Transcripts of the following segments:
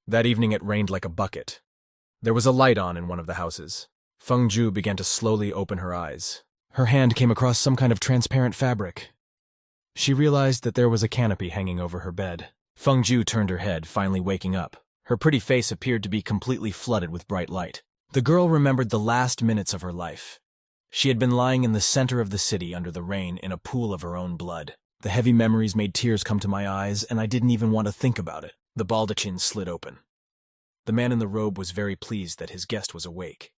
That evening it rained like a bucket. There was a light on in one of the houses. Feng Ju began to slowly open her eyes. Her hand came across some kind of transparent fabric. She realized that there was a canopy hanging over her bed. Feng Ju turned her head, finally waking up. Her pretty face appeared to be completely flooded with bright light. The girl remembered the last minutes of her life. She had been lying in the center of the city under the rain in a pool of her own blood. The heavy memories made tears come to my eyes, and I didn't even want to think about it. The baldachin slid open. The man in the robe was very pleased that his guest was awake.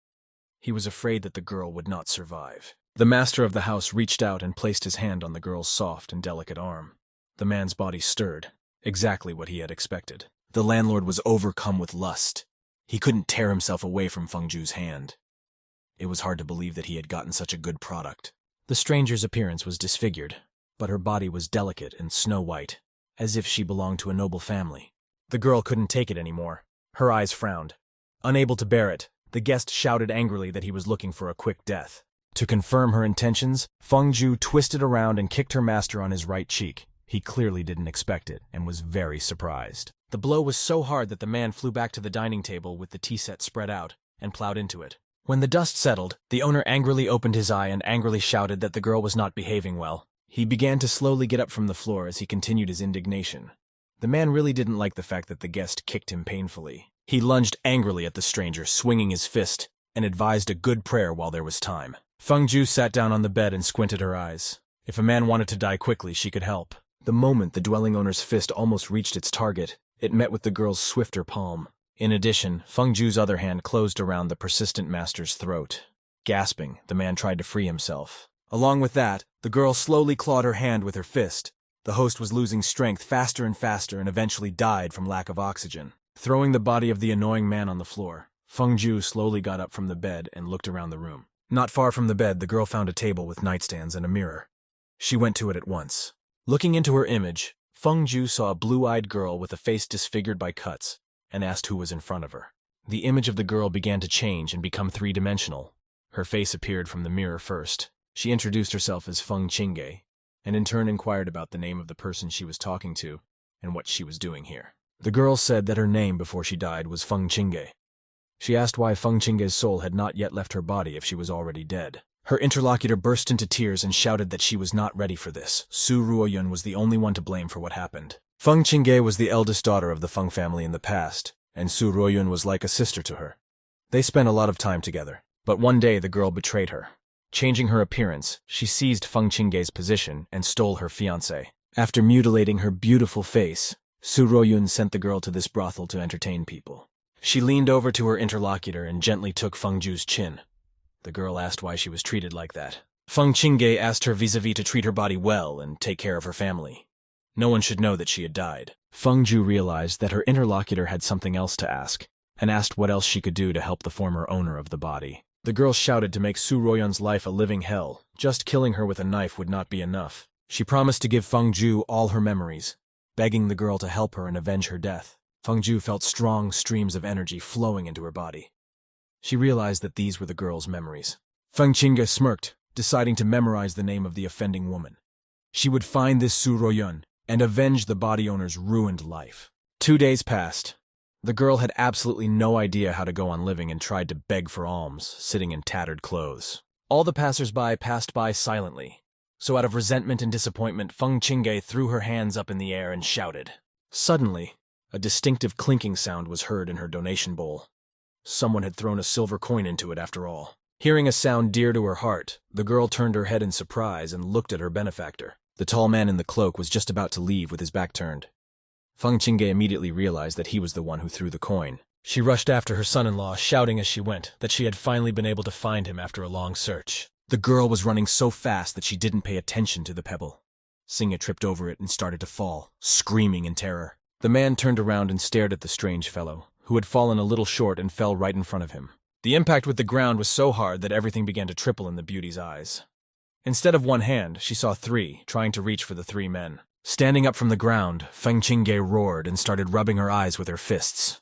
He was afraid that the girl would not survive. The master of the house reached out and placed his hand on the girl's soft and delicate arm. The man's body stirred, exactly what he had expected. The landlord was overcome with lust. He couldn't tear himself away from Feng Ju's hand. It was hard to believe that he had gotten such a good product. The stranger's appearance was disfigured, but her body was delicate and snow-white, as if she belonged to a noble family. The girl couldn't take it anymore. Her eyes frowned. Unable to bear it, the guest shouted angrily that he was looking for a quick death. To confirm her intentions, Feng Ju twisted around and kicked her master on his right cheek. He clearly didn't expect it and was very surprised. The blow was so hard that the man flew back to the dining table with the tea set spread out and plowed into it. When the dust settled, the owner angrily opened his eye and angrily shouted that the girl was not behaving well. He began to slowly get up from the floor as he continued his indignation. The man really didn't like the fact that the guest kicked him painfully. He lunged angrily at the stranger, swinging his fist, and advised a good prayer while there was time. Feng Ju sat down on the bed and squinted her eyes. If a man wanted to die quickly, she could help. The moment the dwelling owner's fist almost reached its target, it met with the girl's swifter palm. In addition, Feng Ju's other hand closed around the persistent master's throat. Gasping, the man tried to free himself. Along with that, the girl slowly clawed her hand with her fist. The host was losing strength faster and faster and eventually died from lack of oxygen. Throwing the body of the annoying man on the floor, Feng Ju slowly got up from the bed and looked around the room. Not far from the bed, the girl found a table with nightstands and a mirror. She went to it at once. Looking into her image, Feng Ju saw a blue-eyed girl with a face disfigured by cuts and asked who was in front of her. The image of the girl began to change and become three-dimensional. Her face appeared from the mirror first. She introduced herself as Feng Qingge, and in turn inquired about the name of the person she was talking to and what she was doing here. The girl said that her name before she died was Feng Qingge. She asked why Feng Qingge's soul had not yet left her body if she was already dead. Her interlocutor burst into tears and shouted that she was not ready for this. Su Ruoyun was the only one to blame for what happened. Feng Qingge was the eldest daughter of the Feng family in the past, and Su Ruoyun was like a sister to her. They spent a lot of time together, but one day the girl betrayed her. Changing her appearance, she seized Feng Qingge's position and stole her fiancé. After mutilating her beautiful face, Su Ruoyun sent the girl to this brothel to entertain people. She leaned over to her interlocutor and gently took Feng Ju's chin. The girl asked why she was treated like that. Feng Qingge asked her vis-a-vis to treat her body well and take care of her family. No one should know that she had died. Feng Ju realized that her interlocutor had something else to ask, and asked what else she could do to help the former owner of the body. The girl shouted to make Su Ruoyun's life a living hell. Just killing her with a knife would not be enough. She promised to give Feng Ju all her memories, begging the girl to help her and avenge her death. Feng Ju felt strong streams of energy flowing into her body. She realized that these were the girl's memories. Feng Qingge smirked, deciding to memorize the name of the offending woman. She would find this Su Ruoyun and avenge the body owner's ruined life. 2 days passed. The girl had absolutely no idea how to go on living and tried to beg for alms, sitting in tattered clothes. All the passers-by passed by silently, so out of resentment and disappointment, Feng Qingge threw her hands up in the air and shouted. Suddenly, a distinctive clinking sound was heard in her donation bowl. Someone had thrown a silver coin into it after all. Hearing a sound dear to her heart, the girl turned her head in surprise and looked at her benefactor. The tall man in the cloak was just about to leave with his back turned. Feng Qingge immediately realized that he was the one who threw the coin. She rushed after her son-in-law, shouting as she went that she had finally been able to find him after a long search. The girl was running so fast that she didn't pay attention to the pebble. Singa tripped over it and started to fall, screaming in terror. The man turned around and stared at the strange fellow, who had fallen a little short and fell right in front of him. The impact with the ground was so hard that everything began to triple in the beauty's eyes. Instead of one hand, she saw 3, trying to reach for the 3 men. Standing up from the ground, Feng Qingge roared and started rubbing her eyes with her fists.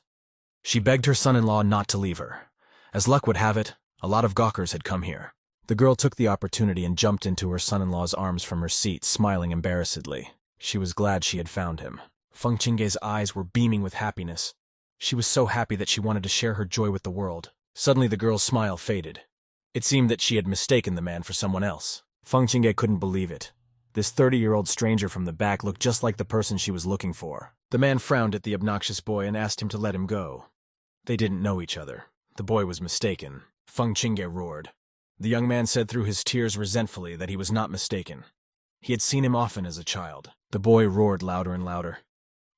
She begged her son-in-law not to leave her. As luck would have it, a lot of gawkers had come here. The girl took the opportunity and jumped into her son-in-law's arms from her seat, smiling embarrassedly. She was glad she had found him. Feng Qingge's eyes were beaming with happiness. She was so happy that she wanted to share her joy with the world. Suddenly the girl's smile faded. It seemed that she had mistaken the man for someone else. Feng Qingge couldn't believe it. This 30-year-old stranger from the back looked just like the person she was looking for. The man frowned at the obnoxious boy and asked him to let him go. They didn't know each other. The boy was mistaken. Feng Qingge roared. The young man said through his tears resentfully that he was not mistaken. He had seen him often as a child. The boy roared louder and louder.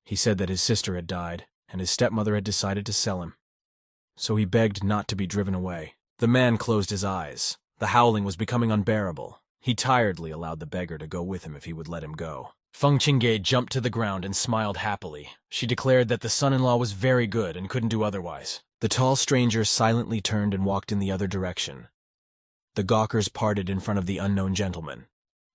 He said that his sister had died, and his stepmother had decided to sell him. So he begged not to be driven away. The man closed his eyes. The howling was becoming unbearable. He tiredly allowed the beggar to go with him if he would let him go. Feng Qingge jumped to the ground and smiled happily. She declared that the son-in-law was very good and couldn't do otherwise. The tall stranger silently turned and walked in the other direction. The gawkers parted in front of the unknown gentleman.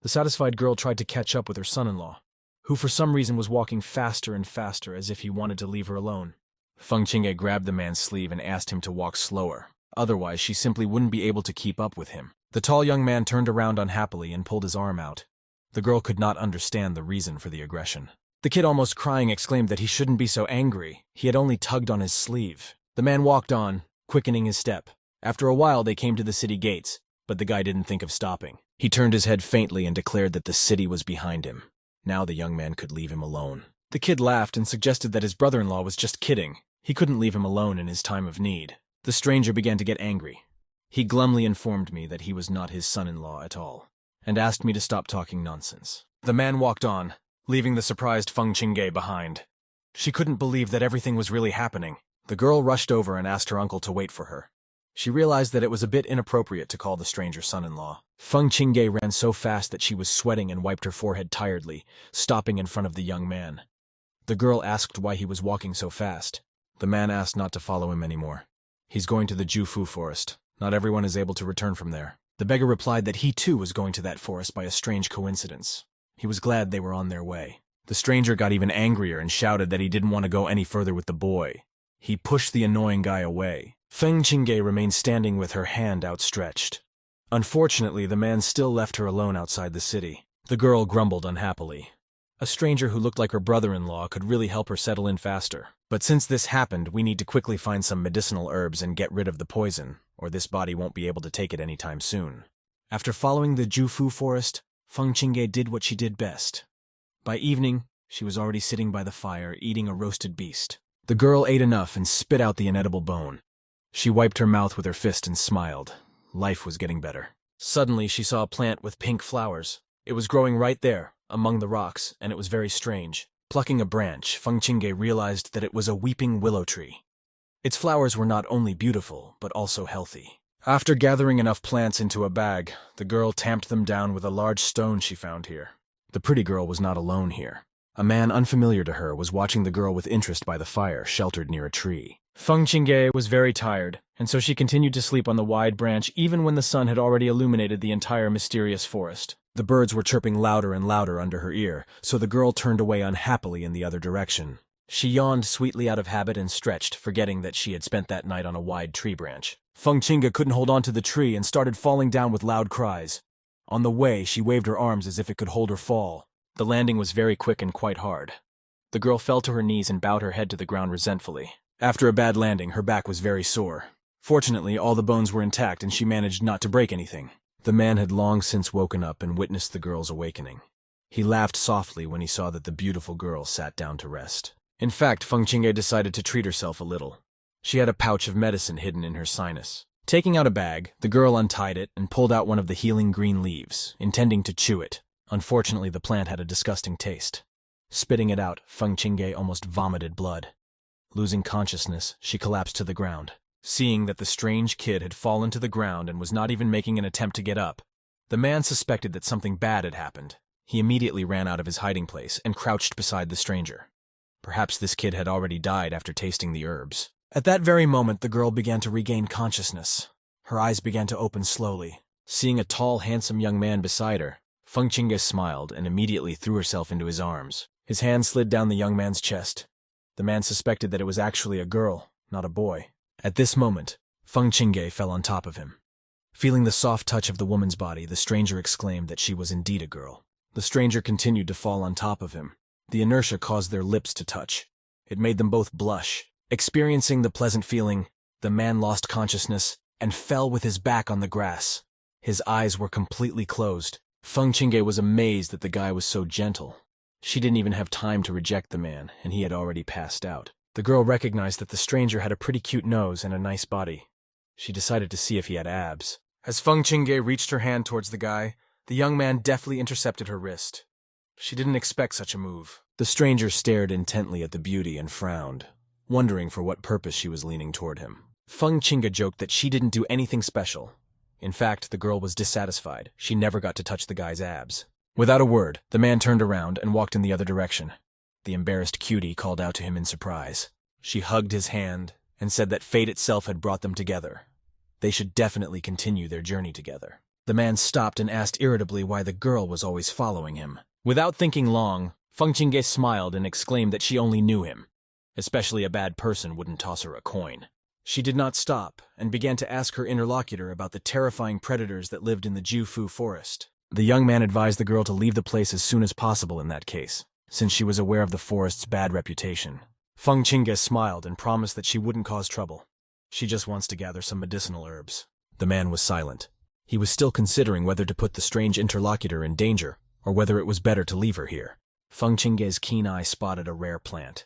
The satisfied girl tried to catch up with her son-in-law, who for some reason was walking faster and faster as if he wanted to leave her alone. Feng Qingge grabbed the man's sleeve and asked him to walk slower. Otherwise, she simply wouldn't be able to keep up with him. The tall young man turned around unhappily and pulled his arm out. The girl could not understand the reason for the aggression. The kid, almost crying, exclaimed that he shouldn't be so angry. He had only tugged on his sleeve. The man walked on, quickening his step. After a while, they came to the city gates, but the guy didn't think of stopping. He turned his head faintly and declared that the city was behind him. Now the young man could leave him alone. The kid laughed and suggested that his brother-in-law was just kidding. He couldn't leave him alone in his time of need. The stranger began to get angry. He glumly informed me that he was not his son-in-law at all, and asked me to stop talking nonsense. The man walked on, leaving the surprised Feng Qingge behind. She couldn't believe that everything was really happening. The girl rushed over and asked her uncle to wait for her. She realized that it was a bit inappropriate to call the stranger son-in-law. Feng Qingge ran so fast that she was sweating and wiped her forehead tiredly, stopping in front of the young man. The girl asked why he was walking so fast. The man asked not to follow him anymore. He's going to the Jufu forest. Not everyone is able to return from there. The beggar replied that he too was going to that forest by a strange coincidence. He was glad they were on their way. The stranger got even angrier and shouted that he didn't want to go any further with the boy. He pushed the annoying guy away. Feng Qingge remained standing with her hand outstretched. Unfortunately, the man still left her alone outside the city. The girl grumbled unhappily. A stranger who looked like her brother-in-law could really help her settle in faster. But since this happened, we need to quickly find some medicinal herbs and get rid of the poison, or this body won't be able to take it anytime soon. After following the Jufu forest, Feng Qingge did what she did best. By evening, she was already sitting by the fire, eating a roasted beast. The girl ate enough and spit out the inedible bone. She wiped her mouth with her fist and smiled. Life was getting better. Suddenly, she saw a plant with pink flowers. It was growing right there, among the rocks, and it was very strange. Plucking a branch, Feng Qingge realized that it was a weeping willow tree. Its flowers were not only beautiful, but also healthy. After gathering enough plants into a bag, the girl tamped them down with a large stone she found here. The pretty girl was not alone here. A man unfamiliar to her was watching the girl with interest by the fire, sheltered near a tree. Feng Qingge was very tired, and so she continued to sleep on the wide branch even when the sun had already illuminated the entire mysterious forest. The birds were chirping louder and louder under her ear, so the girl turned away unhappily in the other direction. She yawned sweetly out of habit and stretched, forgetting that she had spent that night on a wide tree branch. Feng Qingge couldn't hold on to the tree and started falling down with loud cries. On the way, she waved her arms as if it could hold her fall. The landing was very quick and quite hard. The girl fell to her knees and bowed her head to the ground resentfully. After a bad landing, her back was very sore. Fortunately, all the bones were intact and she managed not to break anything. The man had long since woken up and witnessed the girl's awakening. He laughed softly when he saw that the beautiful girl sat down to rest. In fact, Feng Qingge decided to treat herself a little. She had a pouch of medicine hidden in her sinus. Taking out a bag, the girl untied it and pulled out one of the healing green leaves, intending to chew it. Unfortunately, the plant had a disgusting taste. Spitting it out, Feng Qingge almost vomited blood. Losing consciousness, she collapsed to the ground. Seeing that the strange kid had fallen to the ground and was not even making an attempt to get up, the man suspected that something bad had happened. He immediately ran out of his hiding place and crouched beside the stranger. Perhaps this kid had already died after tasting the herbs. At that very moment, the girl began to regain consciousness. Her eyes began to open slowly. Seeing a tall, handsome young man beside her, Feng Qingge smiled and immediately threw herself into his arms. His hand slid down the young man's chest. The man suspected that it was actually a girl, not a boy. At this moment, Feng Qingge fell on top of him. Feeling the soft touch of the woman's body, the stranger exclaimed that she was indeed a girl. The stranger continued to fall on top of him. The inertia caused their lips to touch. It made them both blush. Experiencing the pleasant feeling, the man lost consciousness and fell with his back on the grass. His eyes were completely closed. Feng Qingge was amazed that the guy was so gentle. She didn't even have time to reject the man, and he had already passed out. The girl recognized that the stranger had a pretty cute nose and a nice body. She decided to see if he had abs. As Feng Qingge reached her hand towards the guy, the young man deftly intercepted her wrist. She didn't expect such a move. The stranger stared intently at the beauty and frowned, wondering for what purpose she was leaning toward him. Feng Qingge joked that she didn't do anything special. In fact, the girl was dissatisfied. She never got to touch the guy's abs. Without a word, the man turned around and walked in the other direction. The embarrassed cutie called out to him in surprise. She hugged his hand and said that fate itself had brought them together. They should definitely continue their journey together. The man stopped and asked irritably why the girl was always following him. Without thinking long, Feng Qingge smiled and exclaimed that she only knew him. Especially a bad person wouldn't toss her a coin. She did not stop and began to ask her interlocutor about the terrifying predators that lived in the Jiufu forest. The young man advised the girl to leave the place as soon as possible in that case, since she was aware of the forest's bad reputation. Feng Qingge smiled and promised that she wouldn't cause trouble. She just wants to gather some medicinal herbs. The man was silent. He was still considering whether to put the strange interlocutor in danger, or whether it was better to leave her here. Feng Qingge's keen eye spotted a rare plant.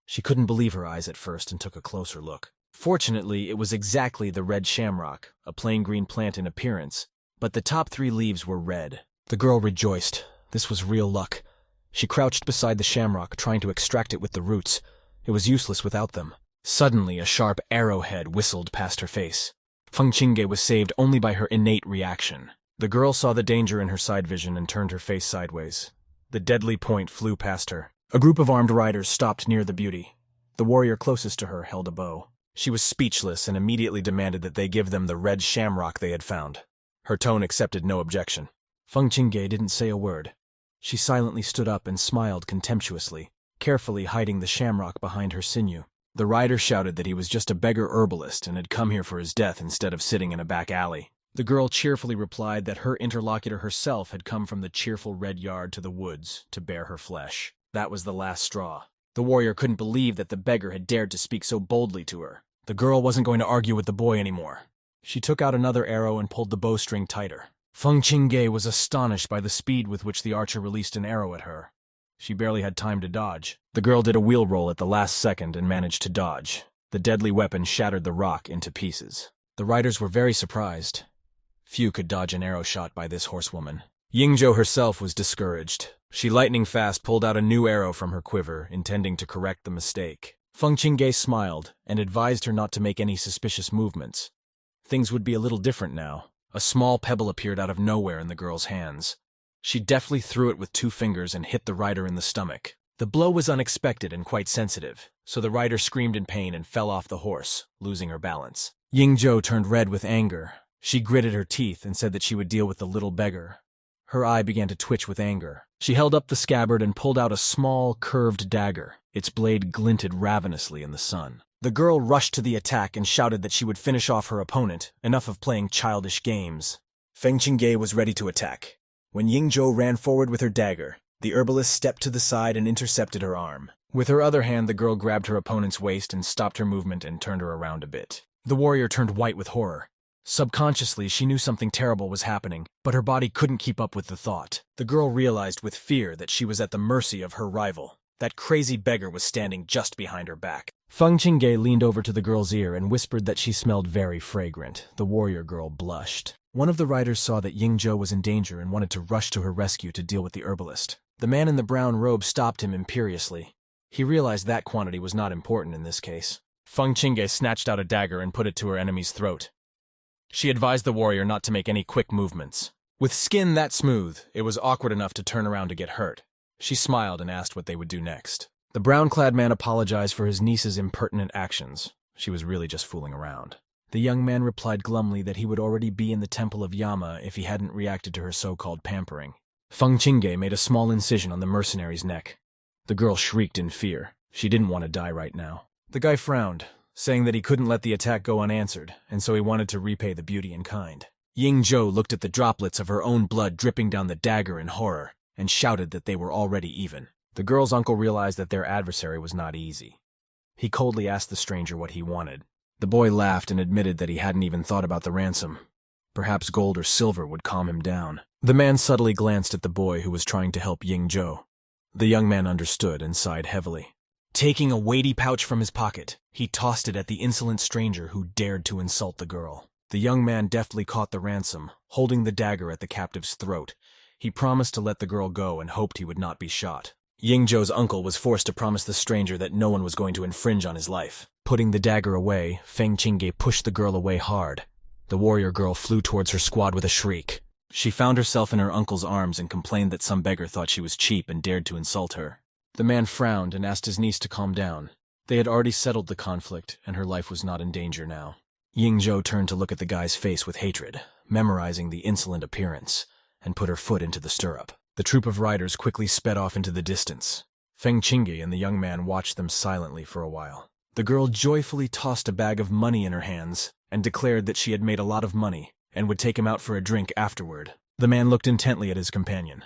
She couldn't believe her eyes at first and took a closer look. Fortunately, it was exactly the red shamrock, a plain green plant in appearance, but the top 3 leaves were red. The girl rejoiced. This was real luck. She crouched beside the shamrock, trying to extract it with the roots. It was useless without them. Suddenly, a sharp arrowhead whistled past her face. Feng Qingge was saved only by her innate reaction. The girl saw the danger in her side vision and turned her face sideways. The deadly point flew past her. A group of armed riders stopped near the beauty. The warrior closest to her held a bow. She was speechless and immediately demanded that they give them the red shamrock they had found. Her tone accepted no objection. Feng Qingge didn't say a word. She silently stood up and smiled contemptuously, carefully hiding the shamrock behind her sinew. The rider shouted that he was just a beggar herbalist and had come here for his death instead of sitting in a back alley. The girl cheerfully replied that her interlocutor herself had come from the cheerful red yard to the woods to bear her flesh. That was the last straw. The warrior couldn't believe that the beggar had dared to speak so boldly to her. The girl wasn't going to argue with the boy anymore. She took out another arrow and pulled the bowstring tighter. Feng Qingge was astonished by the speed with which the archer released an arrow at her. She barely had time to dodge. The girl did a wheel roll at the last second and managed to dodge. The deadly weapon shattered the rock into pieces. The riders were very surprised. Few could dodge an arrow shot by this horsewoman. Yingzhou herself was discouraged. She lightning fast pulled out a new arrow from her quiver, intending to correct the mistake. Feng Qingge smiled and advised her not to make any suspicious movements. Things would be a little different now. A small pebble appeared out of nowhere in the girl's hands. She deftly threw it with 2 fingers and hit the rider in the stomach. The blow was unexpected and quite sensitive, so the rider screamed in pain and fell off the horse, losing her balance. Yingzhou turned red with anger. She gritted her teeth and said that she would deal with the little beggar. Her eye began to twitch with anger. She held up the scabbard and pulled out a small, curved dagger. Its blade glinted ravenously in the sun. The girl rushed to the attack and shouted that she would finish off her opponent. Enough of playing childish games. Feng Qingge was ready to attack. When Yingzhou ran forward with her dagger, the herbalist stepped to the side and intercepted her arm. With her other hand, the girl grabbed her opponent's waist and stopped her movement and turned her around a bit. The warrior turned white with horror. Subconsciously, she knew something terrible was happening, but her body couldn't keep up with the thought. The girl realized with fear that she was at the mercy of her rival. That crazy beggar was standing just behind her back. Feng Qingge leaned over to the girl's ear and whispered that she smelled very fragrant. The warrior girl blushed. One of the riders saw that Yingzhou was in danger and wanted to rush to her rescue to deal with the herbalist. The man in the brown robe stopped him imperiously. He realized that quantity was not important in this case. Feng Qingge snatched out a dagger and put it to her enemy's throat. She advised the warrior not to make any quick movements. With skin that smooth, it was awkward enough to turn around to get hurt. She smiled and asked what they would do next. The brown-clad man apologized for his niece's impertinent actions. She was really just fooling around. The young man replied glumly that he would already be in the temple of Yama if he hadn't reacted to her so-called pampering. Feng Qingge made a small incision on the mercenary's neck. The girl shrieked in fear. She didn't want to die right now. The guy frowned, saying that he couldn't let the attack go unanswered, and so he wanted to repay the beauty in kind. Yingzhou looked at the droplets of her own blood dripping down the dagger in horror, and shouted that they were already even. The girl's uncle realized that their adversary was not easy. He coldly asked the stranger what he wanted. The boy laughed and admitted that he hadn't even thought about the ransom. Perhaps gold or silver would calm him down. The man subtly glanced at the boy who was trying to help Ying-jo. The young man understood and sighed heavily. Taking a weighty pouch from his pocket, he tossed it at the insolent stranger who dared to insult the girl. The young man deftly caught the ransom, holding the dagger at the captive's throat. He promised to let the girl go and hoped he would not be shot. Ying-jo's uncle was forced to promise the stranger that no one was going to infringe on his life. Putting the dagger away, Feng Qingge pushed the girl away hard. The warrior girl flew towards her squad with a shriek. She found herself in her uncle's arms and complained that some beggar thought she was cheap and dared to insult her. The man frowned and asked his niece to calm down. They had already settled the conflict, and her life was not in danger now. Ying-jo turned to look at the guy's face with hatred, memorizing the insolent appearance, and put her foot into the stirrup. The troop of riders quickly sped off into the distance. Feng Qingge and the young man watched them silently for a while. The girl joyfully tossed a bag of money in her hands and declared that she had made a lot of money and would take him out for a drink afterward. The man looked intently at his companion.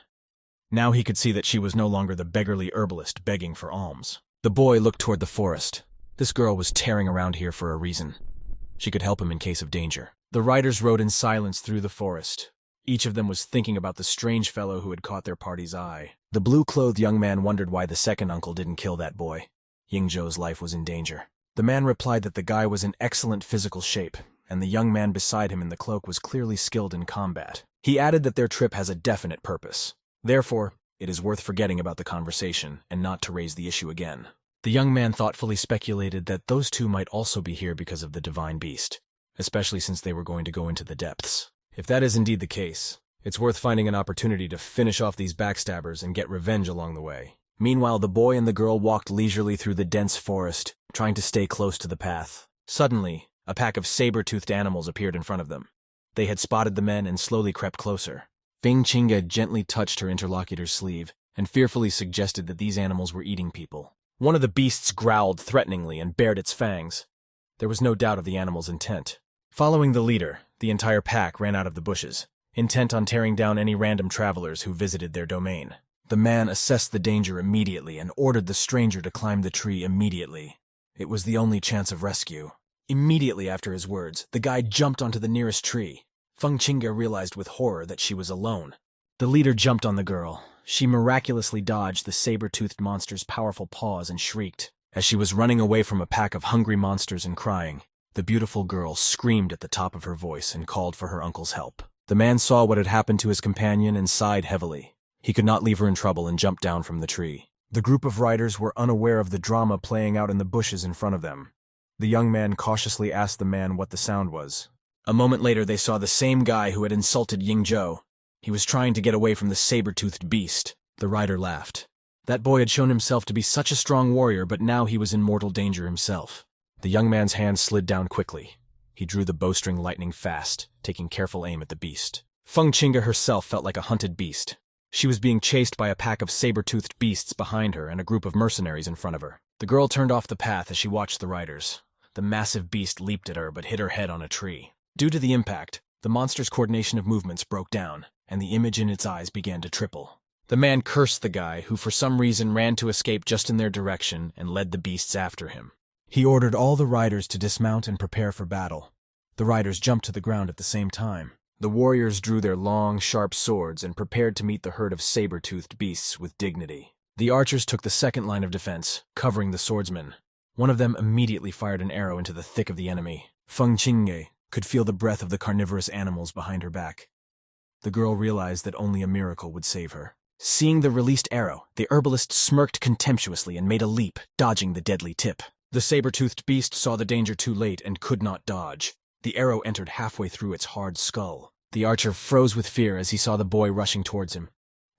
Now he could see that she was no longer the beggarly herbalist begging for alms. The boy looked toward the forest. This girl was tearing around here for a reason. She could help him in case of danger. The riders rode in silence through the forest. Each of them was thinking about the strange fellow who had caught their party's eye. The blue-clothed young man wondered why the second uncle didn't kill that boy. Ying-jo's life was in danger. The man replied that the guy was in excellent physical shape, and the young man beside him in the cloak was clearly skilled in combat. He added that their trip has a definite purpose. Therefore, it is worth forgetting about the conversation and not to raise the issue again. The young man thoughtfully speculated that those two might also be here because of the divine beast, especially since they were going to go into the depths. If that is indeed the case, it's worth finding an opportunity to finish off these backstabbers and get revenge along the way. Meanwhile, the boy and the girl walked leisurely through the dense forest, trying to stay close to the path. Suddenly, a pack of saber-toothed animals appeared in front of them. They had spotted the men and slowly crept closer. Feng Qingge gently touched her interlocutor's sleeve and fearfully suggested that these animals were eating people. One of the beasts growled threateningly and bared its fangs. There was no doubt of the animal's intent. Following the leader, the entire pack ran out of the bushes, intent on tearing down any random travelers who visited their domain. The man assessed the danger immediately and ordered the stranger to climb the tree immediately. It was the only chance of rescue. Immediately after his words, the guy jumped onto the nearest tree. Feng Qingge realized with horror that she was alone. The leader jumped on the girl. She miraculously dodged the saber-toothed monster's powerful paws and shrieked. As she was running away from a pack of hungry monsters and crying, the beautiful girl screamed at the top of her voice and called for her uncle's help. The man saw what had happened to his companion and sighed heavily. He could not leave her in trouble and jumped down from the tree. The group of riders were unaware of the drama playing out in the bushes in front of them. The young man cautiously asked the man what the sound was. A moment later, they saw the same guy who had insulted Ying-jo. He was trying to get away from the saber-toothed beast. The rider laughed. That boy had shown himself to be such a strong warrior, but now he was in mortal danger himself. The young man's hand slid down quickly. He drew the bowstring lightning fast, taking careful aim at the beast. Feng Qingge herself felt like a hunted beast. She was being chased by a pack of saber-toothed beasts behind her and a group of mercenaries in front of her. The girl turned off the path as she watched the riders. The massive beast leaped at her but hit her head on a tree. Due to the impact, the monster's coordination of movements broke down, and the image in its eyes began to triple. The man cursed the guy, who for some reason ran to escape just in their direction and led the beasts after him. He ordered all the riders to dismount and prepare for battle. The riders jumped to the ground at the same time. The warriors drew their long, sharp swords and prepared to meet the herd of saber-toothed beasts with dignity. The archers took the second line of defense, covering the swordsmen. One of them immediately fired an arrow into the thick of the enemy. Feng Qingge could feel the breath of the carnivorous animals behind her back. The girl realized that only a miracle would save her. Seeing the released arrow, the herbalist smirked contemptuously and made a leap, dodging the deadly tip. The saber-toothed beast saw the danger too late and could not dodge. The arrow entered halfway through its hard skull. The archer froze with fear as he saw the boy rushing towards him.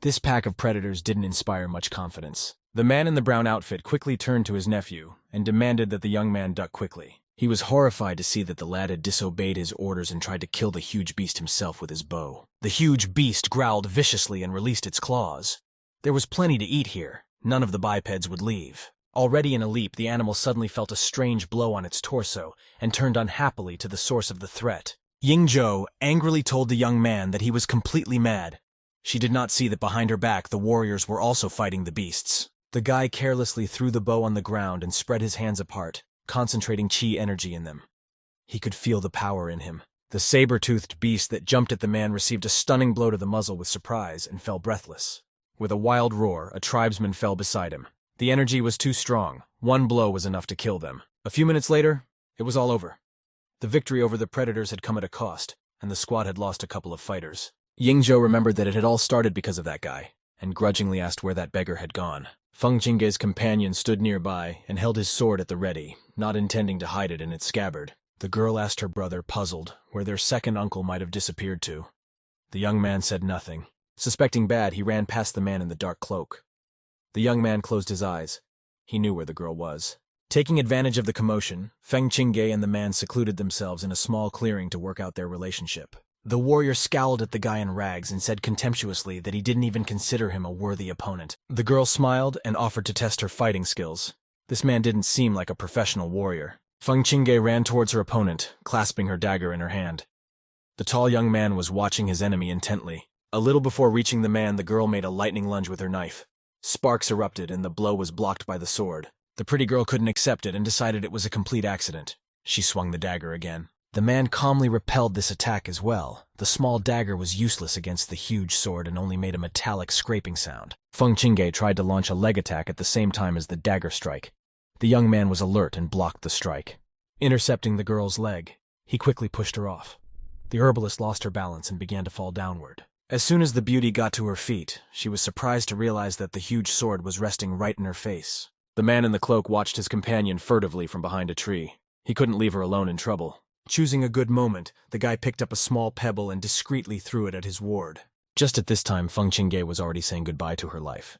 This pack of predators didn't inspire much confidence. The man in the brown outfit quickly turned to his nephew and demanded that the young man duck quickly. He was horrified to see that the lad had disobeyed his orders and tried to kill the huge beast himself with his bow. The huge beast growled viciously and released its claws. There was plenty to eat here. None of the bipeds would leave. Already in a leap, the animal suddenly felt a strange blow on its torso and turned unhappily to the source of the threat. Ying-jo angrily told the young man that he was completely mad. She did not see that behind her back the warriors were also fighting the beasts. The guy carelessly threw the bow on the ground and spread his hands apart, concentrating chi energy in them. He could feel the power in him. The saber-toothed beast that jumped at the man received a stunning blow to the muzzle with surprise and fell breathless. With a wild roar, a tribesman fell beside him. The energy was too strong. One blow was enough to kill them. A few minutes later, it was all over. The victory over the predators had come at a cost, and the squad had lost a couple of fighters. Yingzhou remembered that it had all started because of that guy, and grudgingly asked where that beggar had gone. Feng Qingge's companion stood nearby and held his sword at the ready, not intending to hide it in its scabbard. The girl asked her brother, puzzled, where their second uncle might have disappeared to. The young man said nothing. Suspecting bad, he ran past the man in the dark cloak. The young man closed his eyes. He knew where the girl was. Taking advantage of the commotion, Feng Qingge and the man secluded themselves in a small clearing to work out their relationship. The warrior scowled at the guy in rags and said contemptuously that he didn't even consider him a worthy opponent. The girl smiled and offered to test her fighting skills. This man didn't seem like a professional warrior. Feng Qingge ran towards her opponent, clasping her dagger in her hand. The tall young man was watching his enemy intently. A little before reaching the man, the girl made a lightning lunge with her knife. Sparks erupted and the blow was blocked by the sword. The pretty girl couldn't accept it and decided it was a complete accident. She swung the dagger again. The man calmly repelled this attack as well. The small dagger was useless against the huge sword and only made a metallic scraping sound. Feng Qingge tried to launch a leg attack at the same time as the dagger strike. The young man was alert and blocked the strike. Intercepting the girl's leg, he quickly pushed her off. The herbalist lost her balance and began to fall downward. As soon as the beauty got to her feet, she was surprised to realize that the huge sword was resting right in her face. The man in the cloak watched his companion furtively from behind a tree. He couldn't leave her alone in trouble. Choosing a good moment, the guy picked up a small pebble and discreetly threw it at his ward. Just at this time, Feng Qingge was already saying goodbye to her life.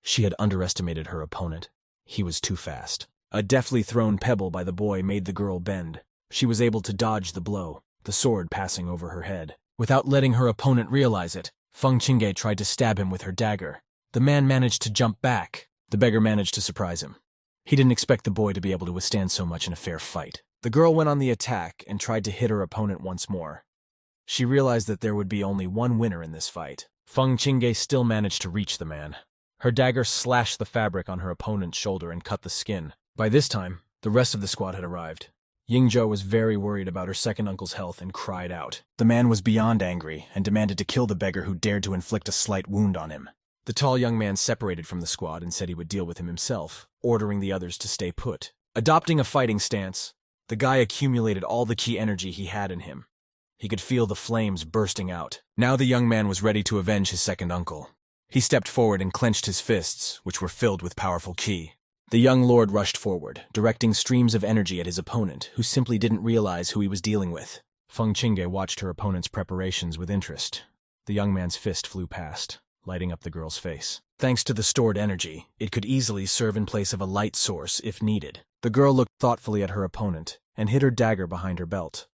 She had underestimated her opponent. He was too fast. A deftly thrown pebble by the boy made the girl bend. She was able to dodge the blow, the sword passing over her head. Without letting her opponent realize it, Feng Qingge tried to stab him with her dagger. The man managed to jump back. The beggar managed to surprise him. He didn't expect the boy to be able to withstand so much in a fair fight. The girl went on the attack and tried to hit her opponent once more. She realized that there would be only one winner in this fight. Feng Qingge still managed to reach the man. Her dagger slashed the fabric on her opponent's shoulder and cut the skin. By this time, the rest of the squad had arrived. Yingzhou was very worried about her second uncle's health and cried out. The man was beyond angry and demanded to kill the beggar who dared to inflict a slight wound on him. The tall young man separated from the squad and said he would deal with him himself, ordering the others to stay put. Adopting a fighting stance, the guy accumulated all the chi energy he had in him. He could feel the flames bursting out. Now the young man was ready to avenge his second uncle. He stepped forward and clenched his fists, which were filled with powerful chi. The young lord rushed forward, directing streams of energy at his opponent, who simply didn't realize who he was dealing with. Feng Qingge watched her opponent's preparations with interest. The young man's fist flew past, lighting up the girl's face. Thanks to the stored energy, it could easily serve in place of a light source if needed. The girl looked thoughtfully at her opponent and hid her dagger behind her belt.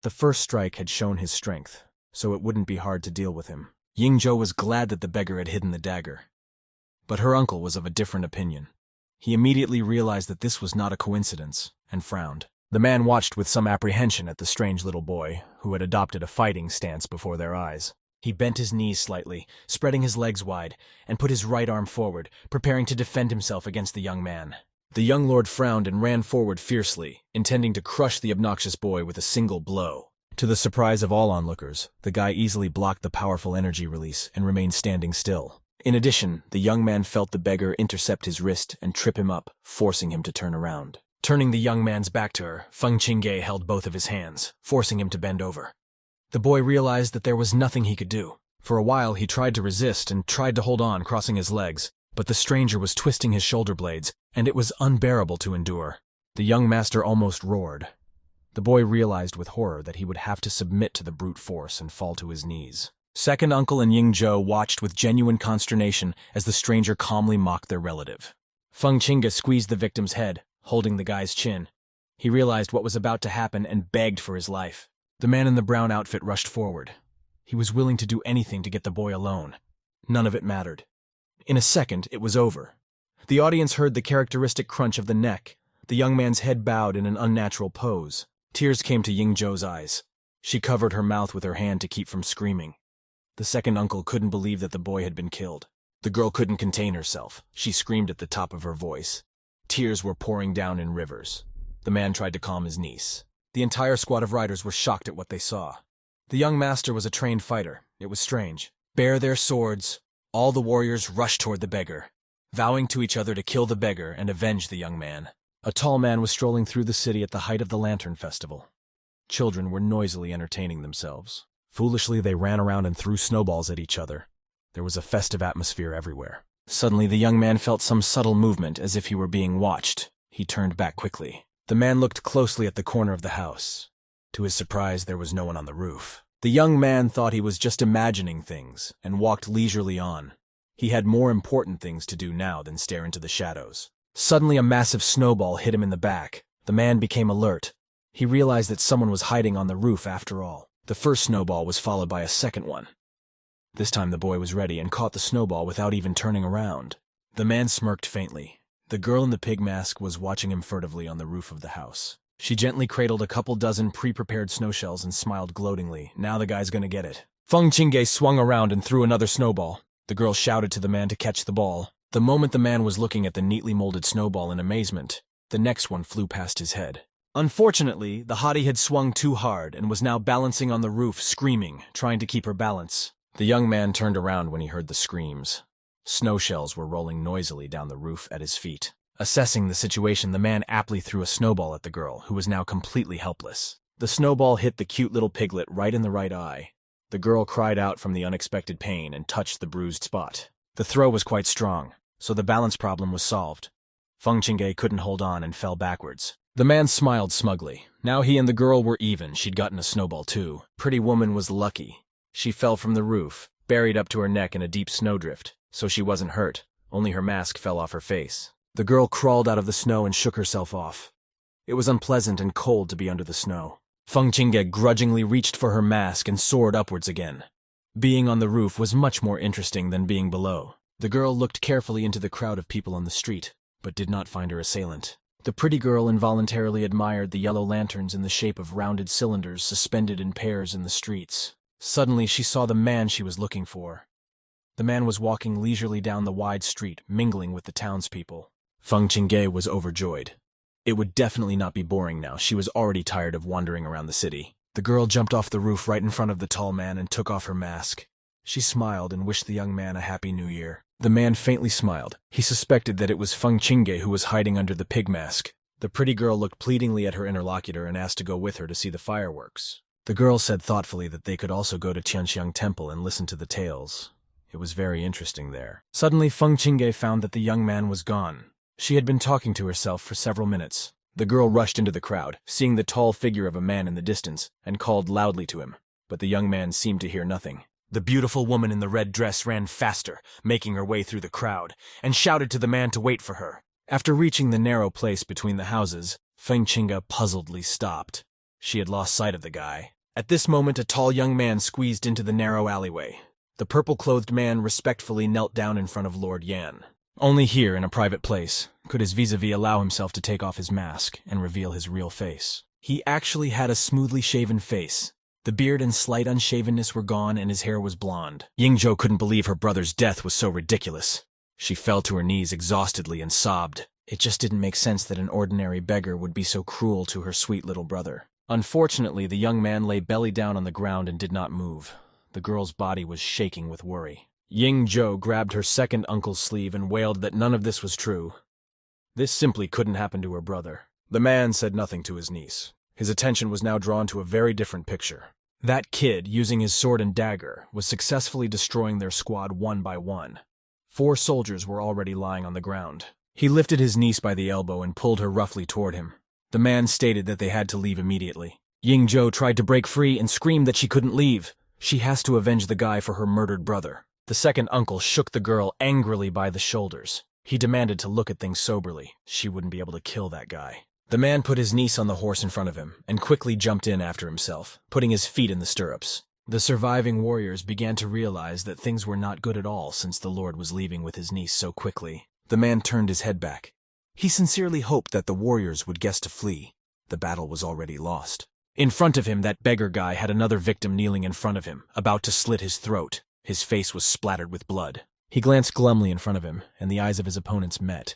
The first strike had shown his strength, so it wouldn't be hard to deal with him. Yingzhou was glad that the beggar had hidden the dagger. But her uncle was of a different opinion. He immediately realized that this was not a coincidence, and frowned. The man watched with some apprehension at the strange little boy, who had adopted a fighting stance before their eyes. He bent his knees slightly, spreading his legs wide, and put his right arm forward, preparing to defend himself against the young man. The young lord frowned and ran forward fiercely, intending to crush the obnoxious boy with a single blow. To the surprise of all onlookers, the guy easily blocked the powerful energy release and remained standing still. In addition, the young man felt the beggar intercept his wrist and trip him up, forcing him to turn around. Turning the young man's back to her, Feng Qingge held both of his hands, forcing him to bend over. The boy realized that there was nothing he could do. For a while, he tried to resist and tried to hold on, crossing his legs, but the stranger was twisting his shoulder blades, and it was unbearable to endure. The young master almost roared. The boy realized with horror that he would have to submit to the brute force and fall to his knees. Second uncle and Yingzhou watched with genuine consternation as the stranger calmly mocked their relative. Feng Qingge squeezed the victim's head, holding the guy's chin. He realized what was about to happen and begged for his life. The man in the brown outfit rushed forward. He was willing to do anything to get the boy alone. None of it mattered. In a second, it was over. The audience heard the characteristic crunch of the neck. The young man's head bowed in an unnatural pose. Tears came to Yingzhou's eyes. She covered her mouth with her hand to keep from screaming. The second uncle couldn't believe that the boy had been killed. The The girl couldn't contain herself. She screamed at the top of her voice. Tears were pouring down in rivers. The man tried to calm his niece. The entire squad of riders were shocked at what they saw. The young master was a trained fighter. It was strange. Bare their swords, all the warriors rushed toward the beggar, vowing to each other to kill the beggar and avenge the young man. A tall man was strolling through the city at the height of the Lantern Festival. Children were noisily entertaining themselves. Foolishly, they ran around and threw snowballs at each other. There was a festive atmosphere everywhere. Suddenly, the young man felt some subtle movement, as if he were being watched. He turned back quickly. The man looked closely at the corner of the house. To his surprise, there was no one on the roof. The young man thought he was just imagining things and walked leisurely on. He had more important things to do now than stare into the shadows. Suddenly, a massive snowball hit him in the back. The man became alert. He realized that someone was hiding on the roof after all. The first snowball was followed by a second one. This time the boy was ready and caught the snowball without even turning around. The man smirked faintly. The girl in the pig mask was watching him furtively on the roof of the house. She gently cradled a couple dozen pre-prepared snowshells and smiled gloatingly. Now the guy's gonna get it. Feng Qingge swung around and threw another snowball. The girl shouted to the man to catch the ball. The moment the man was looking at the neatly molded snowball in amazement, the next one flew past his head. Unfortunately, the hottie had swung too hard and was now balancing on the roof, screaming, trying to keep her balance. The young man turned around when he heard the screams. Snowshells were rolling noisily down the roof at his feet. Assessing the situation, the man aptly threw a snowball at the girl, who was now completely helpless. The snowball hit the cute little piglet right in the right eye. The girl cried out from the unexpected pain and touched the bruised spot. The throw was quite strong, so the balance problem was solved. Feng Qingge couldn't hold on and fell backwards. The man smiled smugly. Now he and the girl were even. She'd gotten a snowball too. Pretty woman was lucky. She fell from the roof, buried up to her neck in a deep snowdrift, so she wasn't hurt. Only her mask fell off her face. The girl crawled out of the snow and shook herself off. It was unpleasant and cold to be under the snow. Feng Qingge grudgingly reached for her mask and soared upwards again. Being on the roof was much more interesting than being below. The girl looked carefully into the crowd of people on the street, but did not find her assailant. The pretty girl involuntarily admired the yellow lanterns in the shape of rounded cylinders suspended in pairs in the streets. Suddenly, she saw the man she was looking for. The man was walking leisurely down the wide street, mingling with the townspeople. Feng Qingge was overjoyed. It would definitely not be boring now. She was already tired of wandering around the city. The girl jumped off the roof right in front of the tall man and took off her mask. She smiled and wished the young man a happy new year. The man faintly smiled. He suspected that it was Feng Qingge who was hiding under the pig mask. The pretty girl looked pleadingly at her interlocutor and asked to go with her to see the fireworks. The girl said thoughtfully that they could also go to Tianxiang Temple and listen to the tales. It was very interesting there. Suddenly, Feng Qingge found that the young man was gone. She had been talking to herself for several minutes. The girl rushed into the crowd, seeing the tall figure of a man in the distance, and called loudly to him. But the young man seemed to hear nothing. The beautiful woman in the red dress ran faster, making her way through the crowd, and shouted to the man to wait for her. After reaching the narrow place between the houses, Feng Qingge puzzledly stopped. She had lost sight of the guy. At this moment, a tall young man squeezed into the narrow alleyway. The purple-clothed man respectfully knelt down in front of Lord Yan. Only here, in a private place, could his vis-a-vis allow himself to take off his mask and reveal his real face. He actually had a smoothly shaven face. The beard and slight unshavenness were gone, and his hair was blonde. Yingzhou couldn't believe her brother's death was so ridiculous. She fell to her knees exhaustedly and sobbed. It just didn't make sense that an ordinary beggar would be so cruel to her sweet little brother. Unfortunately, the young man lay belly down on the ground and did not move. The girl's body was shaking with worry. Yingzhou grabbed her second uncle's sleeve and wailed that none of this was true. This simply couldn't happen to her brother. The man said nothing to his niece. His attention was now drawn to a very different picture. That kid, using his sword and dagger, was successfully destroying their squad one by one. 4 soldiers were already lying on the ground. He lifted his niece by the elbow and pulled her roughly toward him. The man stated that they had to leave immediately. Yingzhou tried to break free and screamed that she couldn't leave. She has to avenge the guy for her murdered brother. The second uncle shook the girl angrily by the shoulders. He demanded to look at things soberly. She wouldn't be able to kill that guy. The man put his niece on the horse in front of him and quickly jumped in after himself, putting his feet in the stirrups. The surviving warriors began to realize that things were not good at all since the lord was leaving with his niece so quickly. The man turned his head back. He sincerely hoped that the warriors would guess to flee. The battle was already lost. In front of him, that beggar guy had another victim kneeling in front of him, about to slit his throat. His face was splattered with blood. He glanced glumly in front of him, and the eyes of his opponents met.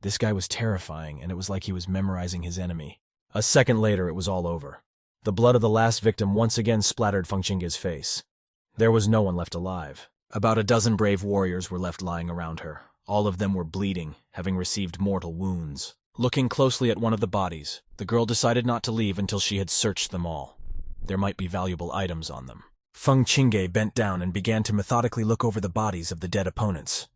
This guy was terrifying, and it was like he was memorizing his enemy. A second later, it was all over. The blood of the last victim once again splattered Feng Qingge's face. There was no one left alive. About a dozen brave warriors were left lying around her. All of them were bleeding, having received mortal wounds. Looking closely at one of the bodies, the girl decided not to leave until she had searched them all. There might be valuable items on them. Feng Qingge bent down and began to methodically look over the bodies of the dead opponents.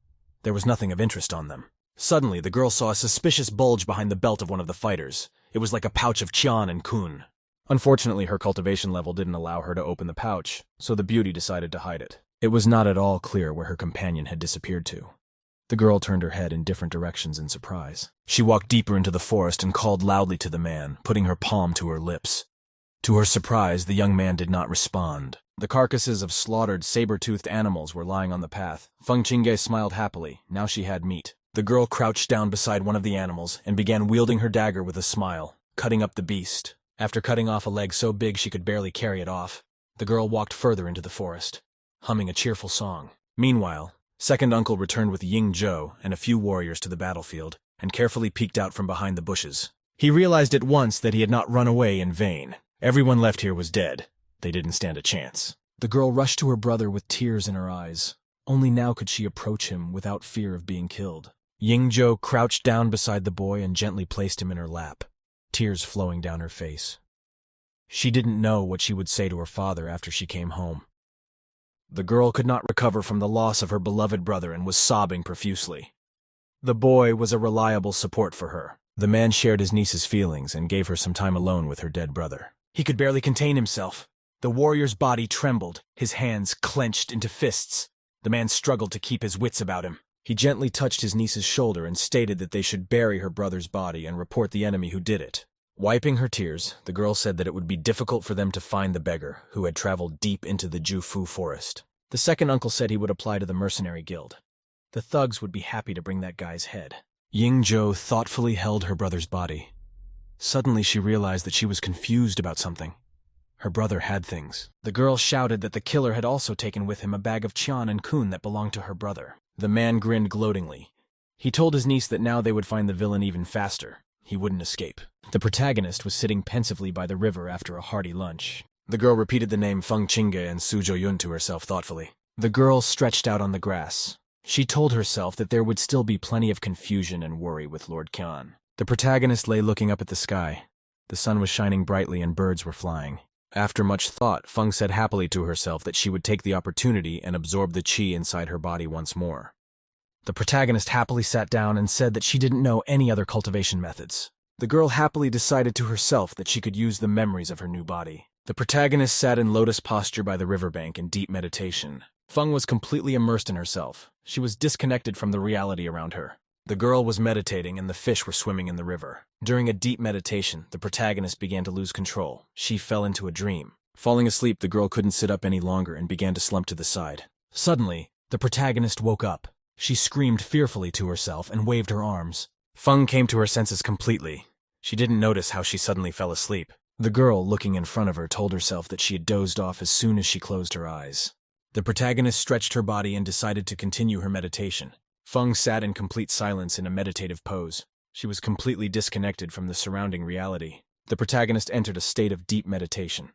There was nothing of interest on them. Suddenly, the girl saw a suspicious bulge behind the belt of one of the fighters. It was like a pouch of qian and kun. Unfortunately, her cultivation level didn't allow her to open the pouch, so the beauty decided to hide it. It was not at all clear where her companion had disappeared to. The girl turned her head in different directions in surprise. She walked deeper into the forest and called loudly to the man, putting her palm to her lips. To her surprise, the young man did not respond. The carcasses of slaughtered, saber-toothed animals were lying on the path. Feng Qingge smiled happily. Now she had meat. The girl crouched down beside one of the animals and began wielding her dagger with a smile, cutting up the beast. After cutting off a leg so big she could barely carry it off, the girl walked further into the forest, humming a cheerful song. Meanwhile, second uncle returned with Ying Zhou and a few warriors to the battlefield and carefully peeked out from behind the bushes. He realized at once that he had not run away in vain. Everyone left here was dead. They didn't stand a chance. The girl rushed to her brother with tears in her eyes. Only now could she approach him without fear of being killed. Ying Zhou crouched down beside the boy and gently placed him in her lap, tears flowing down her face. She didn't know what she would say to her father after she came home. The girl could not recover from the loss of her beloved brother and was sobbing profusely. The boy was a reliable support for her. The man shared his niece's feelings and gave her some time alone with her dead brother. He could barely contain himself. The warrior's body trembled, his hands clenched into fists. The man struggled to keep his wits about him. He gently touched his niece's shoulder and stated that they should bury her brother's body and report the enemy who did it. Wiping her tears, the girl said that it would be difficult for them to find the beggar, who had traveled deep into the Jufu forest. The second uncle said he would apply to the mercenary guild. The thugs would be happy to bring that guy's head. Ying Zhou thoughtfully held her brother's body. Suddenly she realized that she was confused about something. Her brother had things. The girl shouted that the killer had also taken with him a bag of qian and kun that belonged to her brother. The man grinned gloatingly. He told his niece that now they would find the villain even faster. He wouldn't escape. The protagonist was sitting pensively by the river after a hearty lunch. The girl repeated the name Feng Qingge and Su Zhouyun to herself thoughtfully. The girl stretched out on the grass. She told herself that there would still be plenty of confusion and worry with Lord Qian. The protagonist lay looking up at the sky. The sun was shining brightly and birds were flying. After much thought, Feng said happily to herself that she would take the opportunity and absorb the qi inside her body once more. The protagonist happily sat down and said that she didn't know any other cultivation methods. The girl happily decided to herself that she could use the memories of her new body. The protagonist sat in lotus posture by the riverbank in deep meditation. Feng was completely immersed in herself. She was disconnected from the reality around her. The girl was meditating and the fish were swimming in the river. During a deep meditation, the protagonist began to lose control. She fell into a dream. Falling asleep, the girl couldn't sit up any longer and began to slump to the side. Suddenly, the protagonist woke up. She screamed fearfully to herself and waved her arms. Feng came to her senses completely. She didn't notice how she suddenly fell asleep. The girl, looking in front of her, told herself that she had dozed off as soon as she closed her eyes. The protagonist stretched her body and decided to continue her meditation. Feng sat in complete silence in a meditative pose. She was completely disconnected from the surrounding reality. The protagonist entered a state of deep meditation.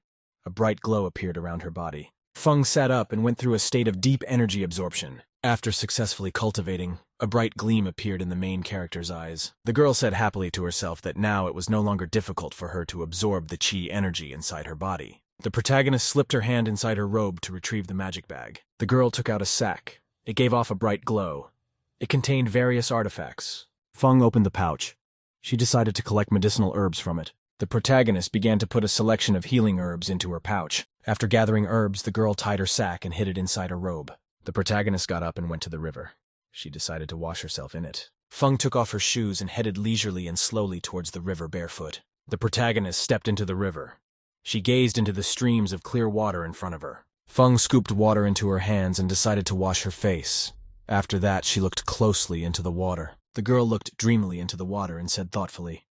A bright glow appeared around her body. Feng sat up and went through a state of deep energy absorption. After successfully cultivating, a bright gleam appeared in the main character's eyes. The girl said happily to herself that now it was no longer difficult for her to absorb the qi energy inside her body. The protagonist slipped her hand inside her robe to retrieve the magic bag. The girl took out a sack. It gave off a bright glow. It contained various artifacts. Feng opened the pouch. She decided to collect medicinal herbs from it. The protagonist began to put a selection of healing herbs into her pouch. After gathering herbs, the girl tied her sack and hid it inside her robe. The protagonist got up and went to the river. She decided to wash herself in it. Feng took off her shoes and headed leisurely and slowly towards the river barefoot. The protagonist stepped into the river. She gazed into the streams of clear water in front of her. Feng scooped water into her hands and decided to wash her face. After that, she looked closely into the water. The girl looked dreamily into the water and said thoughtfully,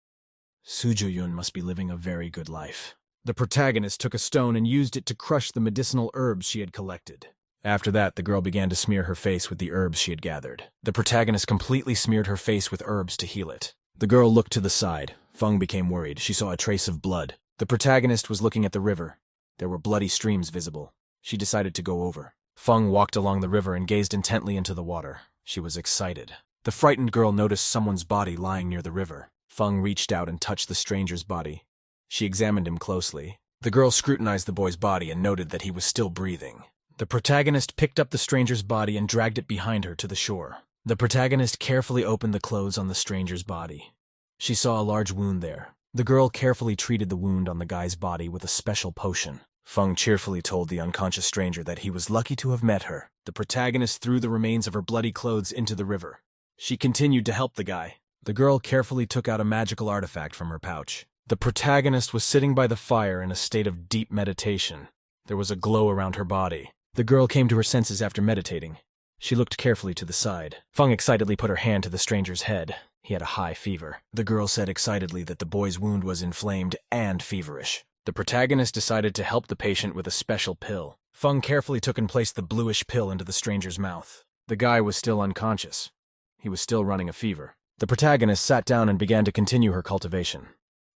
Su Zhouyun must be living a very good life. The protagonist took a stone and used it to crush the medicinal herbs she had collected. After that, the girl began to smear her face with the herbs she had gathered. The protagonist completely smeared her face with herbs to heal it. The girl looked to the side. Feng became worried. She saw a trace of blood. The protagonist was looking at the river. There were bloody streams visible. She decided to go over. Feng walked along the river and gazed intently into the water. She was excited. The frightened girl noticed someone's body lying near the river. Feng reached out and touched the stranger's body. She examined him closely. The girl scrutinized the boy's body and noted that he was still breathing. The protagonist picked up the stranger's body and dragged it behind her to the shore. The protagonist carefully opened the clothes on the stranger's body. She saw a large wound there. The girl carefully treated the wound on the guy's body with a special potion. Feng cheerfully told the unconscious stranger that he was lucky to have met her. The protagonist threw the remains of her bloody clothes into the river. She continued to help the guy. The girl carefully took out a magical artifact from her pouch. The protagonist was sitting by the fire in a state of deep meditation. There was a glow around her body. The girl came to her senses after meditating. She looked carefully to the side. Feng excitedly put her hand to the stranger's head. He had a high fever. The girl said excitedly that the boy's wound was inflamed and feverish. The protagonist decided to help the patient with a special pill. Feng carefully took and placed the bluish pill into the stranger's mouth. The guy was still unconscious. He was still running a fever. The protagonist sat down and began to continue her cultivation.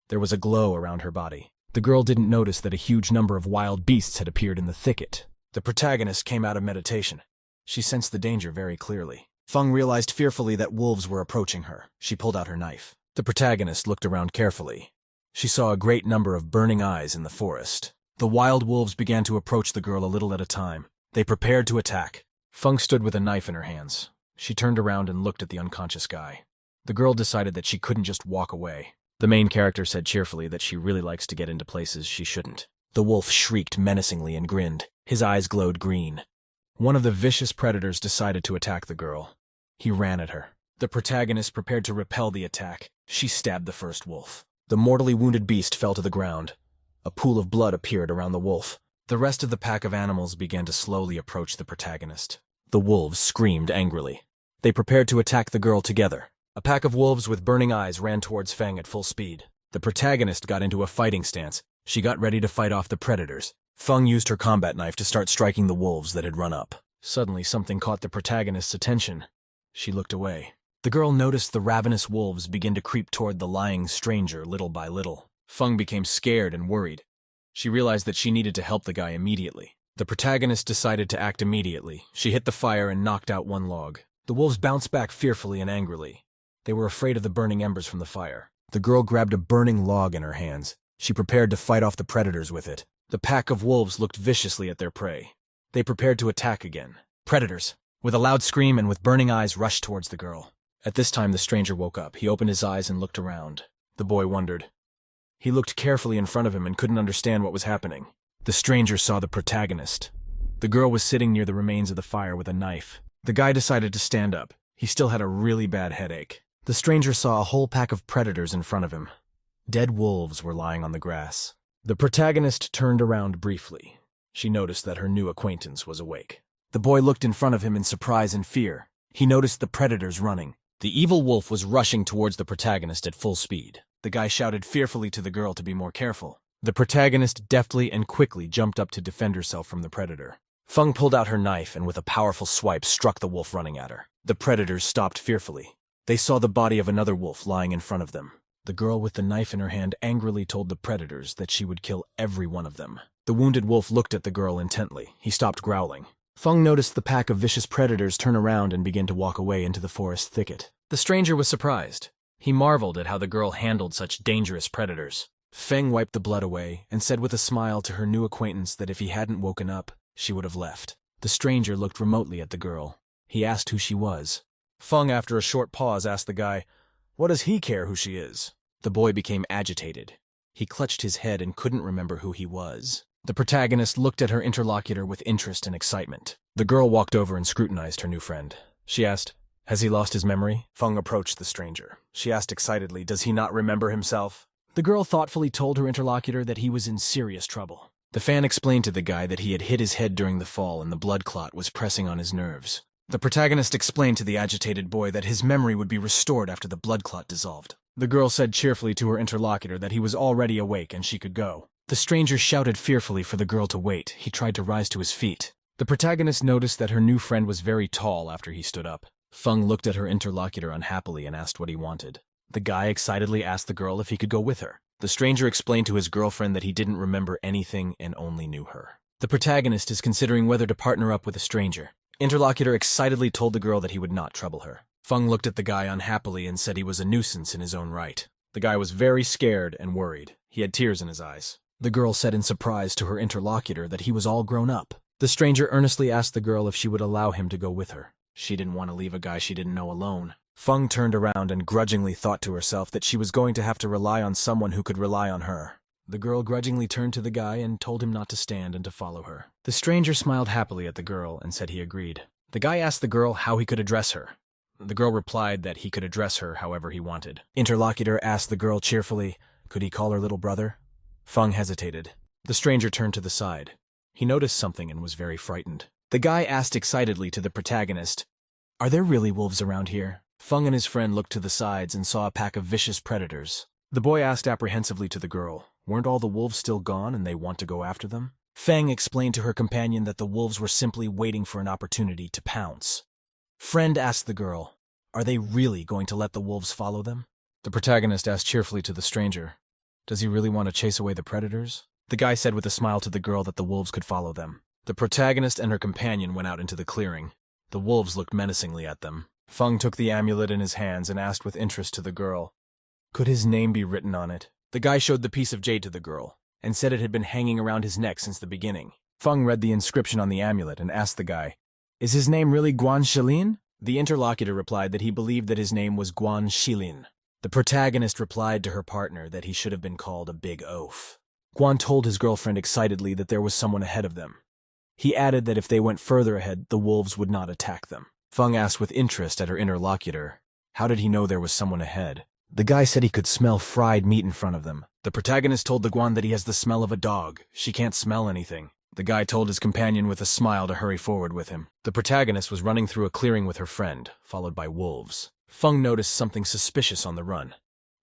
There was a glow around her body. The girl didn't notice that a huge number of wild beasts had appeared in the thicket. The protagonist came out of meditation. She sensed the danger very clearly. Feng realized fearfully that wolves were approaching her. She pulled out her knife. The protagonist looked around carefully. She saw a great number of burning eyes in the forest. The wild wolves began to approach the girl a little at a time. They prepared to attack. Feng stood with a knife in her hands. She turned around and looked at the unconscious guy. The girl decided that she couldn't just walk away. The main character said cheerfully that she really likes to get into places she shouldn't. The wolf shrieked menacingly and grinned. His eyes glowed green. One of the vicious predators decided to attack the girl. He ran at her. The protagonist prepared to repel the attack. She stabbed the first wolf. The mortally wounded beast fell to the ground. A pool of blood appeared around the wolf. The rest of the pack of animals began to slowly approach the protagonist. The wolves screamed angrily. They prepared to attack the girl together. A pack of wolves with burning eyes ran towards Feng at full speed. The protagonist got into a fighting stance. She got ready to fight off the predators. Feng used her combat knife to start striking the wolves that had run up. Suddenly, something caught the protagonist's attention. She looked away. The girl noticed the ravenous wolves begin to creep toward the lying stranger little by little. Feng became scared and worried. She realized that she needed to help the guy immediately. The protagonist decided to act immediately. She hit the fire and knocked out one log. The wolves bounced back fearfully and angrily. They were afraid of the burning embers from the fire. The girl grabbed a burning log in her hands. She prepared to fight off the predators with it. The pack of wolves looked viciously at their prey. They prepared to attack again. Predators, with a loud scream and with burning eyes, rushed towards the girl. At this time, the stranger woke up. He opened his eyes and looked around. The boy wondered. He looked carefully in front of him and couldn't understand what was happening. The stranger saw the protagonist. The girl was sitting near the remains of the fire with a knife. The guy decided to stand up. He still had a really bad headache. The stranger saw a whole pack of predators in front of him. Dead wolves were lying on the grass. The protagonist turned around briefly. She noticed that her new acquaintance was awake. The boy looked in front of him in surprise and fear. He noticed the predators running. The evil wolf was rushing towards the protagonist at full speed. The guy shouted fearfully to the girl to be more careful. The protagonist deftly and quickly jumped up to defend herself from the predator. Feng pulled out her knife and with a powerful swipe struck the wolf running at her. The predators stopped fearfully. They saw the body of another wolf lying in front of them. The girl with the knife in her hand angrily told the predators that she would kill every one of them. The wounded wolf looked at the girl intently. He stopped growling. Feng noticed the pack of vicious predators turn around and begin to walk away into the forest thicket. The stranger was surprised. He marveled at how the girl handled such dangerous predators. Feng wiped the blood away and said with a smile to her new acquaintance that if he hadn't woken up, she would have left. The stranger looked remotely at the girl. He asked who she was. Feng, after a short pause, asked the guy, "What does he care who she is?" The boy became agitated. He clutched his head and couldn't remember who he was. The protagonist looked at her interlocutor with interest and excitement. The girl walked over and scrutinized her new friend. She asked, "Has he lost his memory?" Feng approached the stranger. She asked excitedly, "Does he not remember himself?" The girl thoughtfully told her interlocutor that he was in serious trouble. The fan explained to the guy that he had hit his head during the fall and the blood clot was pressing on his nerves. The protagonist explained to the agitated boy that his memory would be restored after the blood clot dissolved. The girl said cheerfully to her interlocutor that he was already awake and she could go. The stranger shouted fearfully for the girl to wait. He tried to rise to his feet, The protagonist noticed that her new friend was very tall after he stood up. Feng looked at her interlocutor unhappily and asked what he wanted. The guy excitedly asked the girl if he could go with her. The stranger explained to his girlfriend that he didn't remember anything and only knew her. The protagonist is considering whether to partner up with a stranger. Interlocutor excitedly told the girl that he would not trouble her. Feng looked at the guy unhappily and said he was a nuisance in his own right. The guy was very scared and worried. He had tears in his eyes. The girl said in surprise to her interlocutor that he was all grown up. The stranger earnestly asked the girl if she would allow him to go with her. She didn't want to leave a guy she didn't know alone. Feng turned around and grudgingly thought to herself that she was going to have to rely on someone who could rely on her. The girl grudgingly turned to the guy and told him not to stand and to follow her. The stranger smiled happily at the girl and said he agreed. The guy asked the girl how he could address her. The girl replied that he could address her however he wanted. Interlocutor asked the girl cheerfully, could he call her little brother? Feng hesitated. The stranger turned to the side. He noticed something and was very frightened. The guy asked excitedly to the protagonist, are there really wolves around here? Feng and his friend looked to the sides and saw a pack of vicious predators. The boy asked apprehensively to the girl, weren't all the wolves still gone and they want to go after them? Feng explained to her companion that the wolves were simply waiting for an opportunity to pounce. Friend asked the girl, are they really going to let the wolves follow them? The protagonist asked cheerfully to the stranger, does he really want to chase away the predators? The guy said with a smile to the girl that the wolves could follow them. The protagonist and her companion went out into the clearing. The wolves looked menacingly at them. Feng took the amulet in his hands and asked with interest to the girl, could his name be written on it? The guy showed the piece of jade to the girl and said it had been hanging around his neck since the beginning. Feng read the inscription on the amulet and asked the guy, is his name really Guan Shilin? The interlocutor replied that he believed that his name was Guan Shilin. The protagonist replied to her partner that he should have been called a big oaf. Guan told his girlfriend excitedly that there was someone ahead of them. He added that if they went further ahead, the wolves would not attack them. Feng asked with interest at her interlocutor, how did he know there was someone ahead? The guy said he could smell fried meat in front of them. The protagonist told the Guan that he has the smell of a dog. She can't smell anything. The guy told his companion with a smile to hurry forward with him. The protagonist was running through a clearing with her friend, followed by wolves. Feng noticed something suspicious on the run.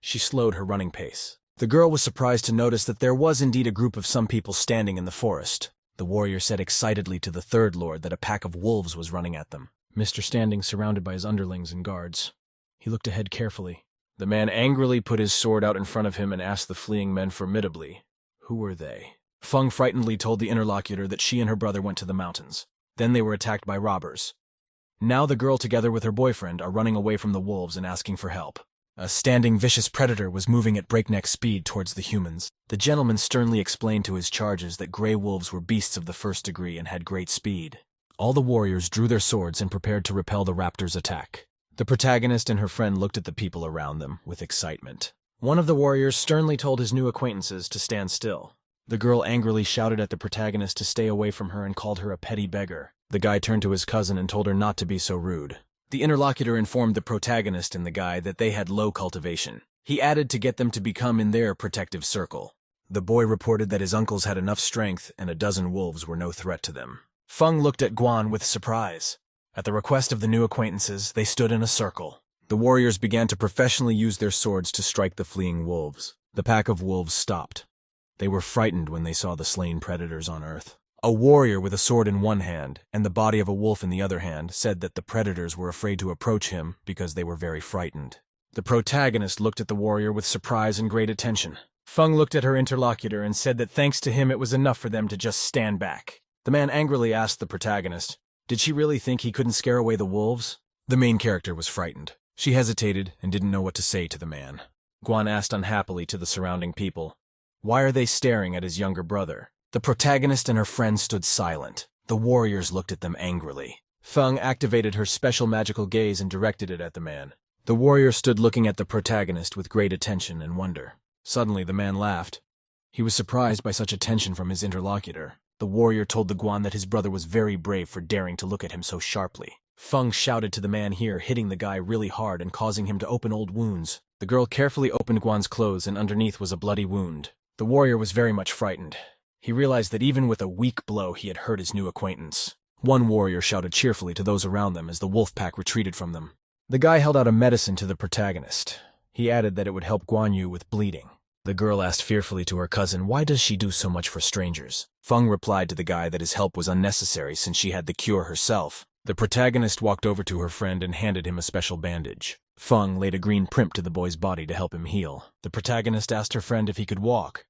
She slowed her running pace. The girl was surprised to notice that there was indeed a group of some people standing in the forest. The warrior said excitedly to the third lord that a pack of wolves was running at them. Mr. Standing surrounded by his underlings and guards. He looked ahead carefully. The man angrily put his sword out in front of him and asked the fleeing men formidably, who were they? Feng frightenedly told the interlocutor that she and her brother went to the mountains. Then they were attacked by robbers. Now the girl together with her boyfriend are running away from the wolves and asking for help. A standing vicious predator was moving at breakneck speed towards the humans. The gentleman sternly explained to his charges that gray wolves were beasts of the first degree and had great speed. All the warriors drew their swords and prepared to repel the raptor's attack. The protagonist and her friend looked at the people around them with excitement. One of the warriors sternly told his new acquaintances to stand still. The girl angrily shouted at the protagonist to stay away from her and called her a petty beggar. The guy turned to his cousin and told her not to be so rude. The interlocutor informed the protagonist and the guy that they had low cultivation. He added to get them to become in their protective circle. The boy reported that his uncles had enough strength and a dozen wolves were no threat to them. Feng looked at Guan with surprise. At the request of the new acquaintances, they stood in a circle. The warriors began to professionally use their swords to strike the fleeing wolves. The pack of wolves stopped. They were frightened when they saw the slain predators on Earth. A warrior with a sword in one hand and the body of a wolf in the other hand said that the predators were afraid to approach him because they were very frightened. The protagonist looked at the warrior with surprise and great attention. Feng looked at her interlocutor and said that thanks to him it was enough for them to just stand back. The man angrily asked the protagonist, did she really think he couldn't scare away the wolves? The main character was frightened. She hesitated and didn't know what to say to the man. Guan asked unhappily to the surrounding people, why are they staring at his younger brother? The protagonist and her friend stood silent. The warriors looked at them angrily. Feng activated her special magical gaze and directed it at the man. The warrior stood looking at the protagonist with great attention and wonder. Suddenly the man laughed. He was surprised by such attention from his interlocutor. The warrior told the Guan that his brother was very brave for daring to look at him so sharply. Feng shouted to the man here, hitting the guy really hard and causing him to open old wounds. The girl carefully opened Guan's clothes and underneath was a bloody wound. The warrior was very much frightened. He realized that even with a weak blow he had hurt his new acquaintance. One warrior shouted cheerfully to those around them as the wolf pack retreated from them. The guy held out a medicine to the protagonist. He added that it would help Guan Yu with bleeding. The girl asked fearfully to her cousin, why does she do so much for strangers? Feng replied to the guy that his help was unnecessary since she had the cure herself. The protagonist walked over to her friend and handed him a special bandage. Feng laid a green primp to the boy's body to help him heal. The protagonist asked her friend if he could walk.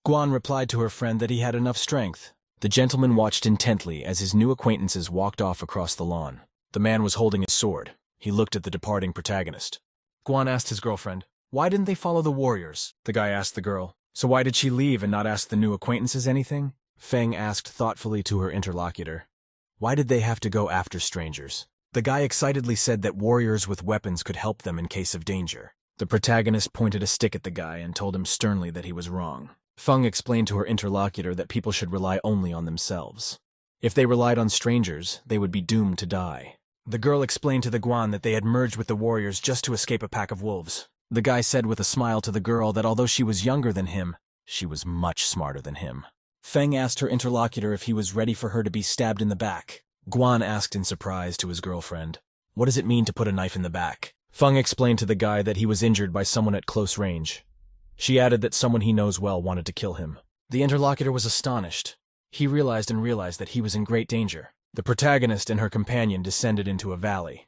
Guan replied to her friend that he had enough strength. The gentleman watched intently as his new acquaintances walked off across the lawn. The man was holding his sword. He looked at the departing protagonist. Guan asked his girlfriend, why didn't they follow the warriors? The guy asked the girl, so why did she leave and not ask the new acquaintances anything? Feng asked thoughtfully to her interlocutor, why did they have to go after strangers? The guy excitedly said that warriors with weapons could help them in case of danger. The protagonist pointed a stick at the guy and told him sternly that he was wrong. Feng explained to her interlocutor that people should rely only on themselves. If they relied on strangers, they would be doomed to die. The girl explained to the Guan that they had merged with the warriors just to escape a pack of wolves. The guy said with a smile to the girl that although she was younger than him, she was much smarter than him. Feng asked her interlocutor if he was ready for her to be stabbed in the back. Guan asked in surprise to his girlfriend, what does it mean to put a knife in the back? Feng explained to the guy that he was injured by someone at close range. She added that someone he knows well wanted to kill him. The interlocutor was astonished. He realized that he was in great danger. The protagonist and her companion descended into a valley.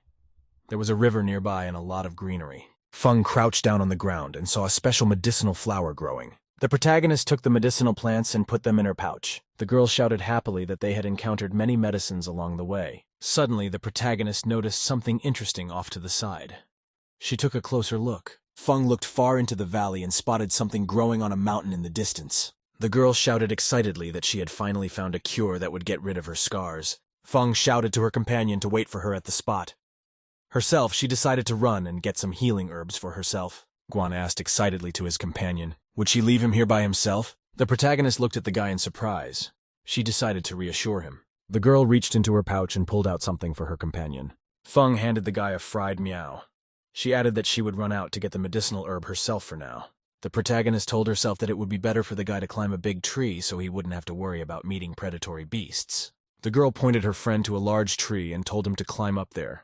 There was a river nearby and a lot of greenery. Feng crouched down on the ground and saw a special medicinal flower growing. The protagonist took the medicinal plants and put them in her pouch. The girl shouted happily that they had encountered many medicines along the way. Suddenly, the protagonist noticed something interesting off to the side. She took a closer look. Feng looked far into the valley and spotted something growing on a mountain in the distance. The girl shouted excitedly that she had finally found a cure that would get rid of her scars. Feng shouted to her companion to wait for her at the spot. Herself, she decided to run and get some healing herbs for herself. Guan asked excitedly to his companion, would she leave him here by himself? The protagonist looked at the guy in surprise. She decided to reassure him. The girl reached into her pouch and pulled out something for her companion. Feng handed the guy a fried meow. She added that she would run out to get the medicinal herb herself for now. The protagonist told herself that it would be better for the guy to climb a big tree so he wouldn't have to worry about meeting predatory beasts. The girl pointed her friend to a large tree and told him to climb up there.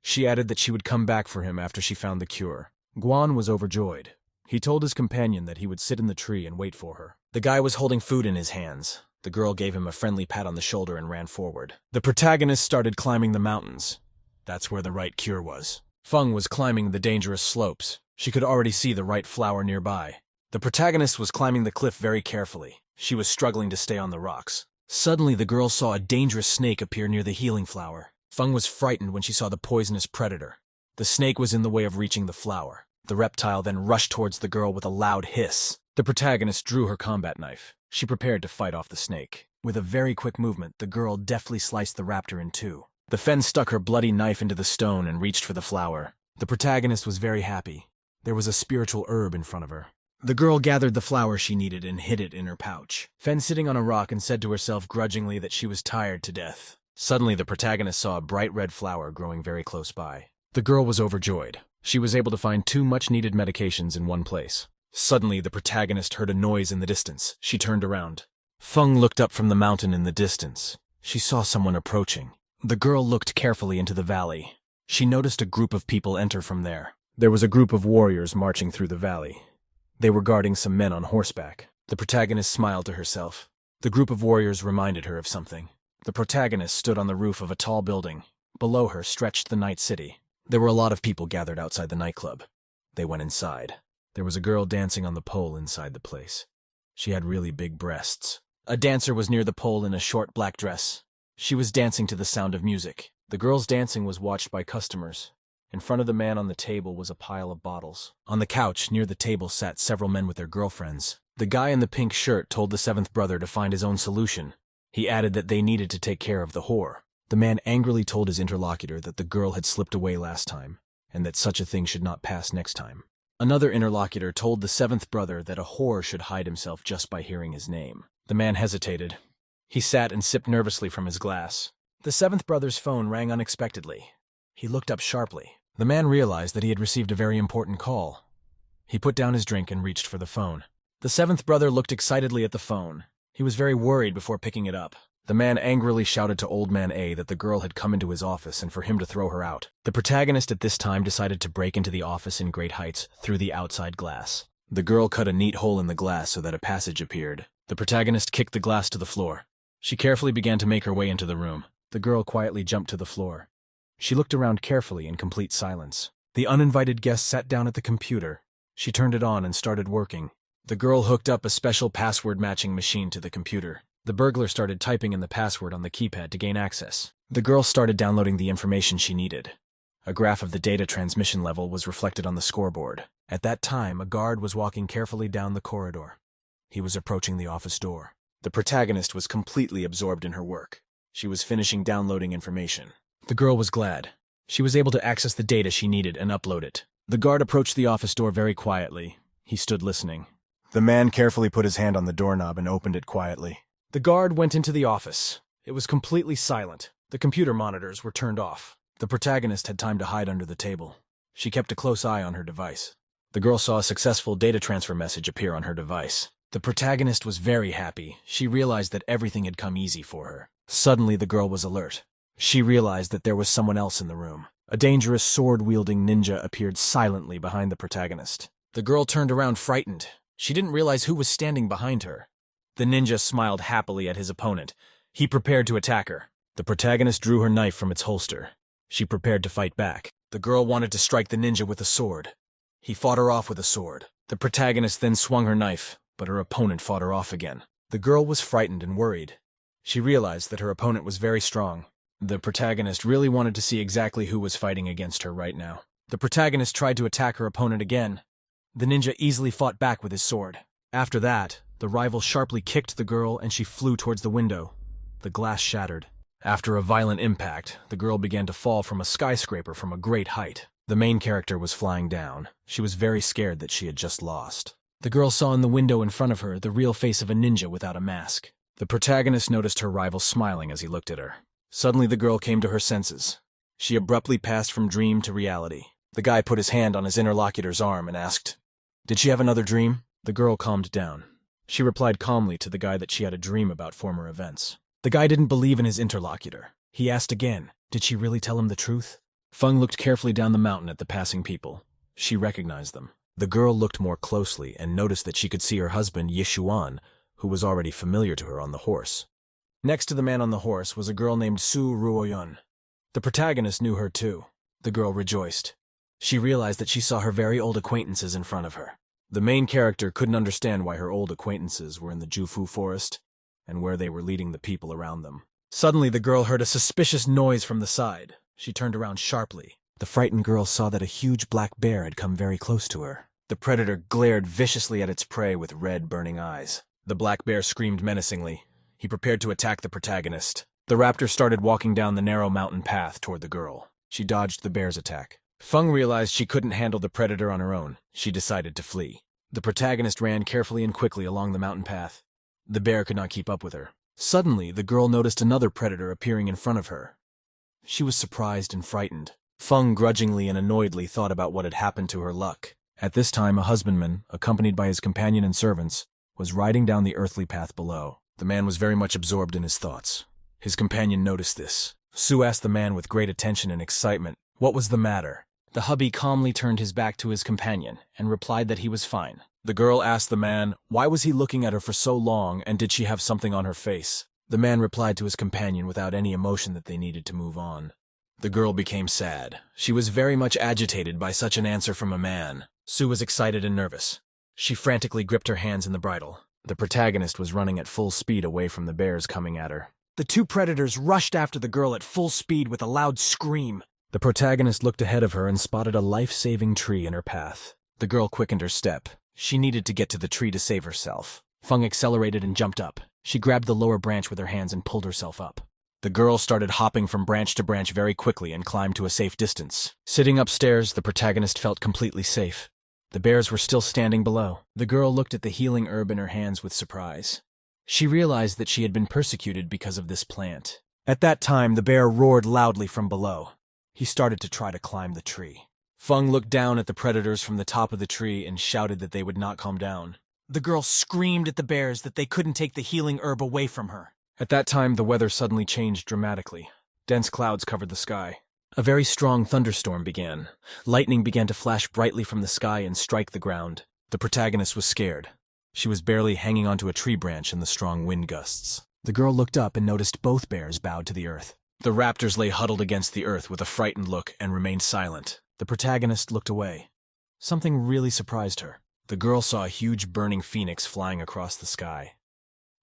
She added that she would come back for him after she found the cure. Guan was overjoyed. He told his companion that he would sit in the tree and wait for her. The guy was holding food in his hands. The girl gave him a friendly pat on the shoulder and ran forward. The protagonist started climbing the mountains. That's where the right cure was. Feng was climbing the dangerous slopes. She could already see the right flower nearby. The protagonist was climbing the cliff very carefully. She was struggling to stay on the rocks. Suddenly, the girl saw a dangerous snake appear near the healing flower. Feng was frightened when she saw the poisonous predator. The snake was in the way of reaching the flower. The reptile then rushed towards the girl with a loud hiss. The protagonist drew her combat knife. She prepared to fight off the snake. With a very quick movement, the girl deftly sliced the raptor in two. The Fen stuck her bloody knife into the stone and reached for the flower. The protagonist was very happy. There was a spiritual herb in front of her. The girl gathered the flower she needed and hid it in her pouch. Fen sitting on a rock and said to herself grudgingly that she was tired to death. Suddenly, the protagonist saw a bright red flower growing very close by. The girl was overjoyed. She was able to find 2 much-needed medications in one place. Suddenly, the protagonist heard a noise in the distance. She turned around. Feng looked up from the mountain in the distance. She saw someone approaching. The girl looked carefully into the valley. She noticed a group of people enter from there. There was a group of warriors marching through the valley. They were guarding some men on horseback. The protagonist smiled to herself. The group of warriors reminded her of something. The protagonist stood on the roof of a tall building. Below her stretched the night city. There were a lot of people gathered outside the nightclub. They went inside. There was a girl dancing on the pole inside the place. She had really big breasts. A dancer was near the pole in a short black dress. She was dancing to the sound of music. The girl's dancing was watched by customers. In front of the man on the table was a pile of bottles. On the couch near the table sat several men with their girlfriends. The guy in the pink shirt told the 7th brother to find his own solution. He added that they needed to take care of the whore. The man angrily told his interlocutor that the girl had slipped away last time, and that such a thing should not pass next time. Another interlocutor told the 7th brother that a whore should hide himself just by hearing his name. The man hesitated. He sat and sipped nervously from his glass. The 7th brother's phone rang unexpectedly. He looked up sharply. The man realized that he had received a very important call. He put down his drink and reached for the phone. The 7th brother looked excitedly at the phone. He was very worried before picking it up. The man angrily shouted to Old Man A that the girl had come into his office and for him to throw her out. The protagonist at this time decided to break into the office in great heights through the outside glass. The girl cut a neat hole in the glass so that a passage appeared. The protagonist kicked the glass to the floor. She carefully began to make her way into the room. The girl quietly jumped to the floor. She looked around carefully in complete silence. The uninvited guest sat down at the computer. She turned it on and started working. The girl hooked up a special password-matching machine to the computer. The burglar started typing in the password on the keypad to gain access. The girl started downloading the information she needed. A graph of the data transmission level was reflected on the scoreboard. At that time, a guard was walking carefully down the corridor. He was approaching the office door. The protagonist was completely absorbed in her work. She was finishing downloading information. The girl was glad. She was able to access the data she needed and upload it. The guard approached the office door very quietly. He stood listening. The man carefully put his hand on the doorknob and opened it quietly. The guard went into the office. It was completely silent. The computer monitors were turned off. The protagonist had time to hide under the table. She kept a close eye on her device. The girl saw a successful data transfer message appear on her device. The protagonist was very happy. She realized that everything had come easy for her. Suddenly, the girl was alert. She realized that there was someone else in the room. A dangerous sword-wielding ninja appeared silently behind the protagonist. The girl turned around frightened. She didn't realize who was standing behind her. The ninja smiled happily at his opponent. He prepared to attack her. The protagonist drew her knife from its holster. She prepared to fight back. The girl wanted to strike the ninja with a sword. He fought her off with a sword. The protagonist then swung her knife, but her opponent fought her off again. The girl was frightened and worried. She realized that her opponent was very strong. The protagonist really wanted to see exactly who was fighting against her right now. The protagonist tried to attack her opponent again. The ninja easily fought back with his sword. After that, the rival sharply kicked the girl and she flew towards the window. The glass shattered. After a violent impact, the girl began to fall from a skyscraper from a great height. The main character was flying down. She was very scared that she had just lost. The girl saw in the window in front of her the real face of a ninja without a mask. The protagonist noticed her rival smiling as he looked at her. Suddenly the girl came to her senses. She abruptly passed from dream to reality. The guy put his hand on his interlocutor's arm and asked, "Did she have another dream?" The girl calmed down. She replied calmly to the guy that she had a dream about former events. The guy didn't believe in his interlocutor. He asked again, did she really tell him the truth? Feng looked carefully down the mountain at the passing people. She recognized them. The girl looked more closely and noticed that she could see her husband, Yishuan, who was already familiar to her on the horse. Next to the man on the horse was a girl named Su Ruoyun. The protagonist knew her too. The girl rejoiced. She realized that she saw her very old acquaintances in front of her. The main character couldn't understand why her old acquaintances were in the Jufu forest and where they were leading the people around them. Suddenly, the girl heard a suspicious noise from the side. She turned around sharply. The frightened girl saw that a huge black bear had come very close to her. The predator glared viciously at its prey with red, burning eyes. The black bear screamed menacingly. He prepared to attack the protagonist. The raptor started walking down the narrow mountain path toward the girl. She dodged the bear's attack. Feng realized she couldn't handle the predator on her own. She decided to flee. The protagonist ran carefully and quickly along the mountain path. The bear could not keep up with her. Suddenly, the girl noticed another predator appearing in front of her. She was surprised and frightened. Feng grudgingly and annoyedly thought about what had happened to her luck. At this time, a husbandman, accompanied by his companion and servants, was riding down the earthly path below. The man was very much absorbed in his thoughts. His companion noticed this. Su asked the man with great attention and excitement, what was the matter? The hubby calmly turned his back to his companion and replied that he was fine. The girl asked the man, why was he looking at her for so long and did she have something on her face? The man replied to his companion without any emotion that they needed to move on. The girl became sad. She was very much agitated by such an answer from a man. Su was excited and nervous. She frantically gripped her hands in the bridle. The protagonist was running at full speed away from the bears coming at her. The two predators rushed after the girl at full speed with a loud scream. The protagonist looked ahead of her and spotted a life-saving tree in her path. The girl quickened her step. She needed to get to the tree to save herself. Feng accelerated and jumped up. She grabbed the lower branch with her hands and pulled herself up. The girl started hopping from branch to branch very quickly and climbed to a safe distance. Sitting upstairs, the protagonist felt completely safe. The bears were still standing below. The girl looked at the healing herb in her hands with surprise. She realized that she had been persecuted because of this plant. At that time, the bear roared loudly from below. He started to try to climb the tree. Feng looked down at the predators from the top of the tree and shouted that they would not calm down. The girl screamed at the bears that they couldn't take the healing herb away from her. At that time, the weather suddenly changed dramatically. Dense clouds covered the sky. A very strong thunderstorm began. Lightning began to flash brightly from the sky and strike the ground. The protagonist was scared. She was barely hanging onto a tree branch in the strong wind gusts. The girl looked up and noticed both bears bowed to the earth. The raptors lay huddled against the earth with a frightened look and remained silent. The protagonist looked away. Something really surprised her. The girl saw a huge burning phoenix flying across the sky.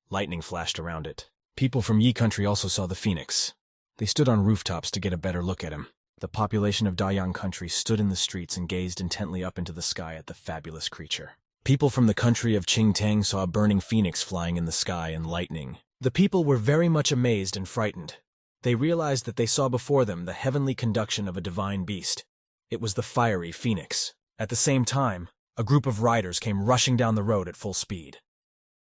Lightning flashed around it. People from Yi country also saw the phoenix. They stood on rooftops to get a better look at him. The population of Dayang country stood in the streets and gazed intently up into the sky at the fabulous creature. People from the country of Qingtang saw a burning phoenix flying in the sky and lightning. The people were very much amazed and frightened. They realized that they saw before them the heavenly conduction of a divine beast. It was the fiery phoenix. At the same time, a group of riders came rushing down the road at full speed.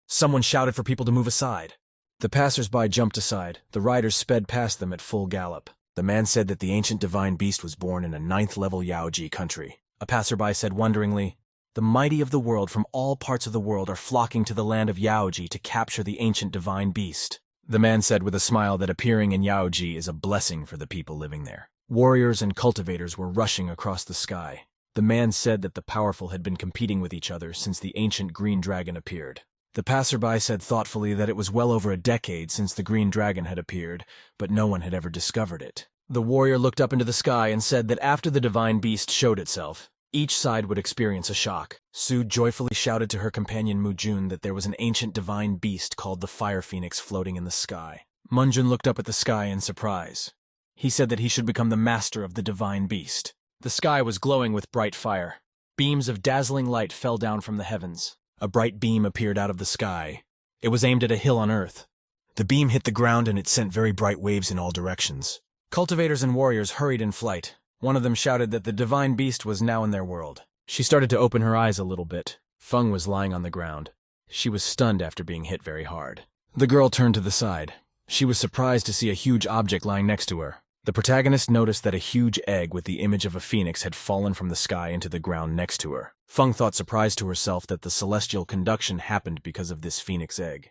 Someone shouted for people to move aside. The passers-by jumped aside. The riders sped past them at full gallop. The man said that the ancient divine beast was born in a 9th-level Yaoji country. A passerby said wonderingly, "The mighty of the world from all parts of the world are flocking to the land of Yaoji to capture the ancient divine beast." The man said with a smile that appearing in Yaoji is a blessing for the people living there. Warriors and cultivators were rushing across the sky. The man said that the powerful had been competing with each other since the ancient green dragon appeared. The passerby said thoughtfully that it was well over a decade since the green dragon had appeared, but no one had ever discovered it. The warrior looked up into the sky and said that after the divine beast showed itself, each side would experience a shock. Su joyfully shouted to her companion Mujun that there was an ancient divine beast called the fire phoenix floating in the sky. Munjun looked up at the sky in surprise. He said that he should become the master of the divine beast. The sky was glowing with bright fire. Beams of dazzling light fell down from the heavens. A bright beam appeared out of the sky. It was aimed at a hill on earth. The beam hit the ground and it sent very bright waves in all directions. Cultivators and warriors hurried in flight. One of them shouted that the divine beast was now in their world. She started to open her eyes a little bit. Feng was lying on the ground. She was stunned after being hit very hard. The girl turned to the side. She was surprised to see a huge object lying next to her. The protagonist noticed that a huge egg with the image of a phoenix had fallen from the sky into the ground next to her. Feng thought surprised to herself that the celestial conduction happened because of this phoenix egg.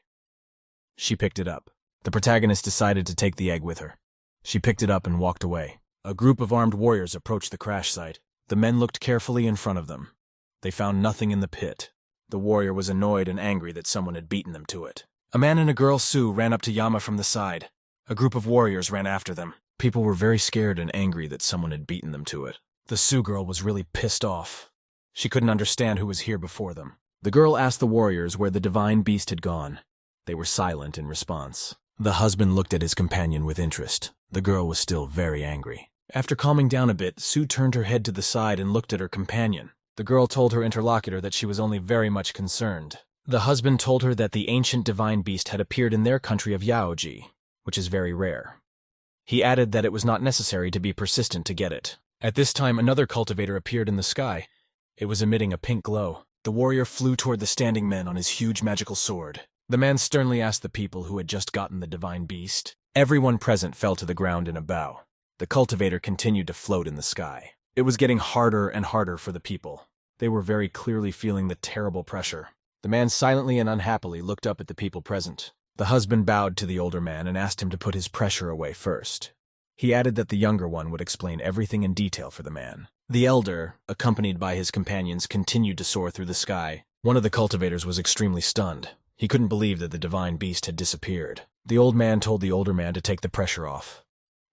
She picked it up. The protagonist decided to take the egg with her. She picked it up and walked away. A group of armed warriors approached the crash site. The men looked carefully in front of them. They found nothing in the pit. The warrior was annoyed and angry that someone had beaten them to it. A man and a girl, Su, ran up to Yama from the side. A group of warriors ran after them. People were very scared and angry that someone had beaten them to it. The Su girl was really pissed off. She couldn't understand who was here before them. The girl asked the warriors where the divine beast had gone. They were silent in response. The husband looked at his companion with interest. The girl was still very angry. After calming down a bit, Su turned her head to the side and looked at her companion. The girl told her interlocutor that she was only very much concerned. The husband told her that the ancient divine beast had appeared in their country of Yaoji, which is very rare. He added that it was not necessary to be persistent to get it. At this time, another cultivator appeared in the sky. It was emitting a pink glow. The warrior flew toward the standing men on his huge magical sword. The man sternly asked the people who had just gotten the divine beast. Everyone present fell to the ground in a bow. The cultivator continued to float in the sky. It was getting harder and harder for the people. They were very clearly feeling the terrible pressure. The man silently and unhappily looked up at the people present. The husband bowed to the older man and asked him to put his pressure away first. He added that the younger one would explain everything in detail for the man. The elder, accompanied by his companions, continued to soar through the sky. One of the cultivators was extremely stunned. He couldn't believe that the divine beast had disappeared. The old man told the older man to take the pressure off.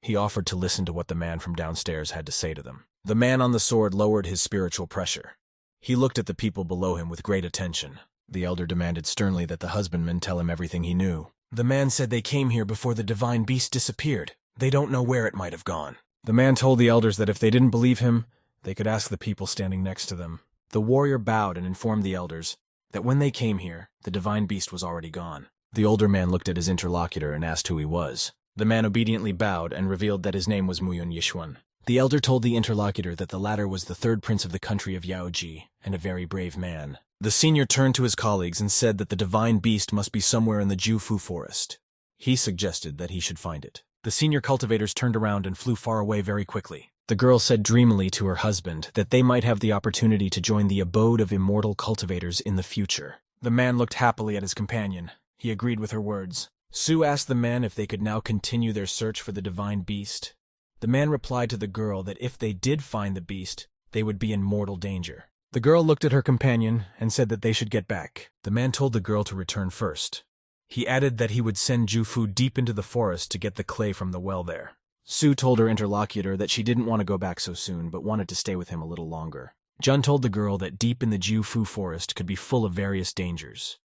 He offered to listen to what the man from downstairs had to say to them. The man on the sword lowered his spiritual pressure. He looked at the people below him with great attention. The elder demanded sternly that the husbandman tell him everything he knew. The man said they came here before the divine beast disappeared. They don't know where it might have gone. The man told the elders that if they didn't believe him, they could ask the people standing next to them. The warrior bowed and informed the elders that when they came here, the divine beast was already gone. The older man looked at his interlocutor and asked who he was. The man obediently bowed and revealed that his name was Muyun Yishuan. The elder told the interlocutor that the latter was the third prince of the country of Yaoji, and a very brave man. The senior turned to his colleagues and said that the divine beast must be somewhere in the Jufu forest. He suggested that he should find it. The senior cultivators turned around and flew far away very quickly. The girl said dreamily to her husband that they might have the opportunity to join the abode of immortal cultivators in the future. The man looked happily at his companion. He agreed with her words. Su asked the man if they could now continue their search for the divine beast. The man replied to the girl that if they did find the beast, they would be in mortal danger. The girl looked at her companion and said that they should get back. The man told the girl to return first. He added that he would send Jufu deep into the forest to get the clay from the well there. Sue told her interlocutor that she didn't want to go back so soon, but wanted to stay with him a little longer. Jun told the girl that deep in the Jufu forest could be full of various dangers.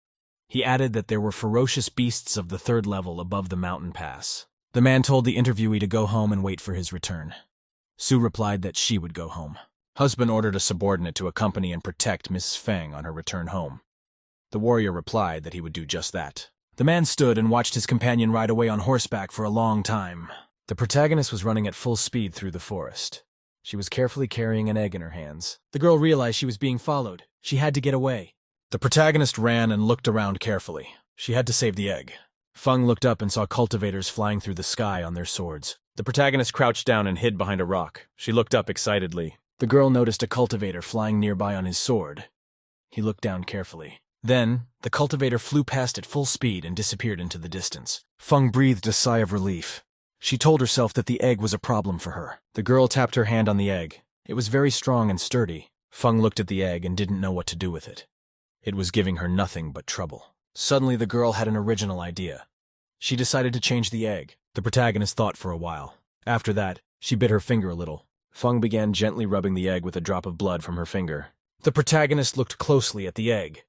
He added that there were ferocious beasts of the 3rd level above the mountain pass. The man told the interviewee to go home and wait for his return. Sue replied that she would go home. Husband ordered a subordinate to accompany and protect Mrs. Feng on her return home. The warrior replied that he would do just that. The man stood and watched his companion ride away on horseback for a long time. The protagonist was running at full speed through the forest. She was carefully carrying an egg in her hands. The girl realized she was being followed. She had to get away. The protagonist ran and looked around carefully. She had to save the egg. Feng looked up and saw cultivators flying through the sky on their swords. The protagonist crouched down and hid behind a rock. She looked up excitedly. The girl noticed a cultivator flying nearby on his sword. He looked down carefully. Then, the cultivator flew past at full speed and disappeared into the distance. Feng breathed a sigh of relief. She told herself that the egg was a problem for her. The girl tapped her hand on the egg. It was very strong and sturdy. Feng looked at the egg and didn't know what to do with it. It was giving her nothing but trouble. Suddenly, the girl had an original idea. She decided to change the egg. The protagonist thought for a while. After that, she bit her finger a little. Feng began gently rubbing the egg with a drop of blood from her finger. The protagonist looked closely at the egg.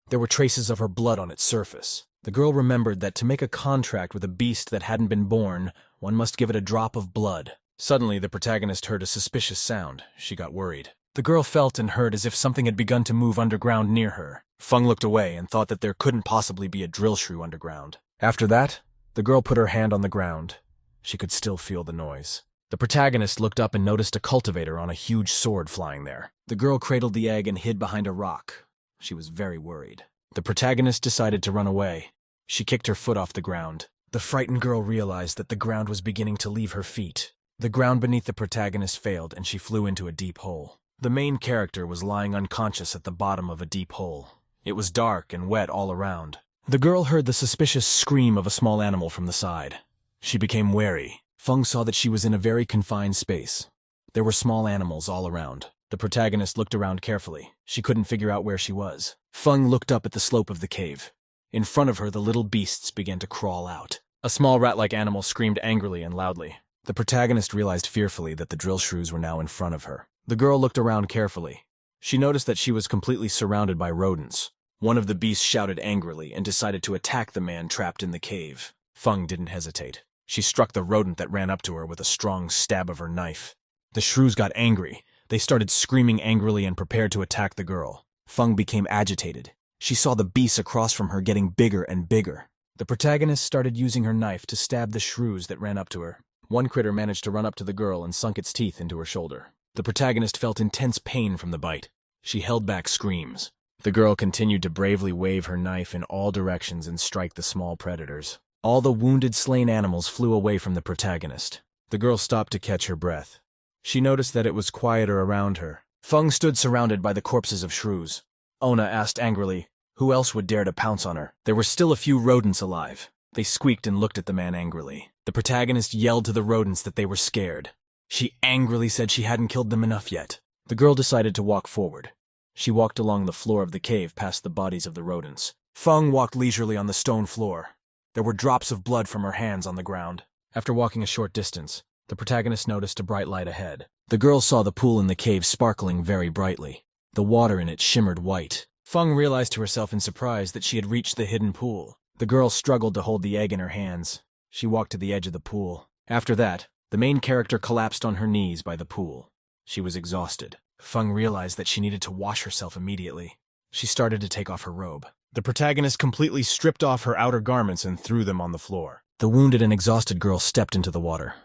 There were traces of her blood on its surface. The girl remembered that to make a contract with a beast that hadn't been born, one must give it a drop of blood. Suddenly, the protagonist heard a suspicious sound. She got worried. The girl felt and heard as if something had begun to move underground near her. Feng looked away and thought that there couldn't possibly be a drill shrew underground. After that, the girl put her hand on the ground. She could still feel the noise. The protagonist looked up and noticed a cultivator on a huge sword flying there. The girl cradled the egg and hid behind a rock. She was very worried. The protagonist decided to run away. She kicked her foot off the ground. The frightened girl realized that the ground was beginning to leave her feet. The ground beneath the protagonist failed and she flew into a deep hole. The main character was lying unconscious at the bottom of a deep hole. It was dark and wet all around. The girl heard the suspicious scream of a small animal from the side. She became wary. Feng saw that she was in a very confined space. There were small animals all around. The protagonist looked around carefully. She couldn't figure out where she was. Feng looked up at the slope of the cave. In front of her, the little beasts began to crawl out. A small rat-like animal screamed angrily and loudly. The protagonist realized fearfully that the drill shrews were now in front of her. The girl looked around carefully. She noticed that she was completely surrounded by rodents. One of the beasts shouted angrily and decided to attack the man trapped in the cave. Feng didn't hesitate. She struck the rodent that ran up to her with a strong stab of her knife. The shrews got angry. They started screaming angrily and prepared to attack the girl. Feng became agitated. She saw the beasts across from her getting bigger and bigger. The protagonist started using her knife to stab the shrews that ran up to her. One critter managed to run up to the girl and sunk its teeth into her shoulder. The protagonist felt intense pain from the bite. She held back screams. The girl continued to bravely wave her knife in all directions and strike the small predators. All the wounded, slain animals flew away from the protagonist. The girl stopped to catch her breath. She noticed that it was quieter around her. Feng stood surrounded by the corpses of shrews. Ona asked angrily, who else would dare to pounce on her? There were still a few rodents alive. They squeaked and looked at the man angrily. The protagonist yelled to the rodents that they were scared. She angrily said she hadn't killed them enough yet. The girl decided to walk forward. She walked along the floor of the cave past the bodies of the rodents. Feng walked leisurely on the stone floor. There were drops of blood from her hands on the ground. After walking a short distance, the protagonist noticed a bright light ahead. The girl saw the pool in the cave sparkling very brightly. The water in it shimmered white. Feng realized to herself in surprise that she had reached the hidden pool. The girl struggled to hold the egg in her hands. She walked to the edge of the pool. After that, the main character collapsed on her knees by the pool. She was exhausted. Feng realized that she needed to wash herself immediately. She started to take off her robe. The protagonist completely stripped off her outer garments and threw them on the floor. The wounded and exhausted girl stepped into the water.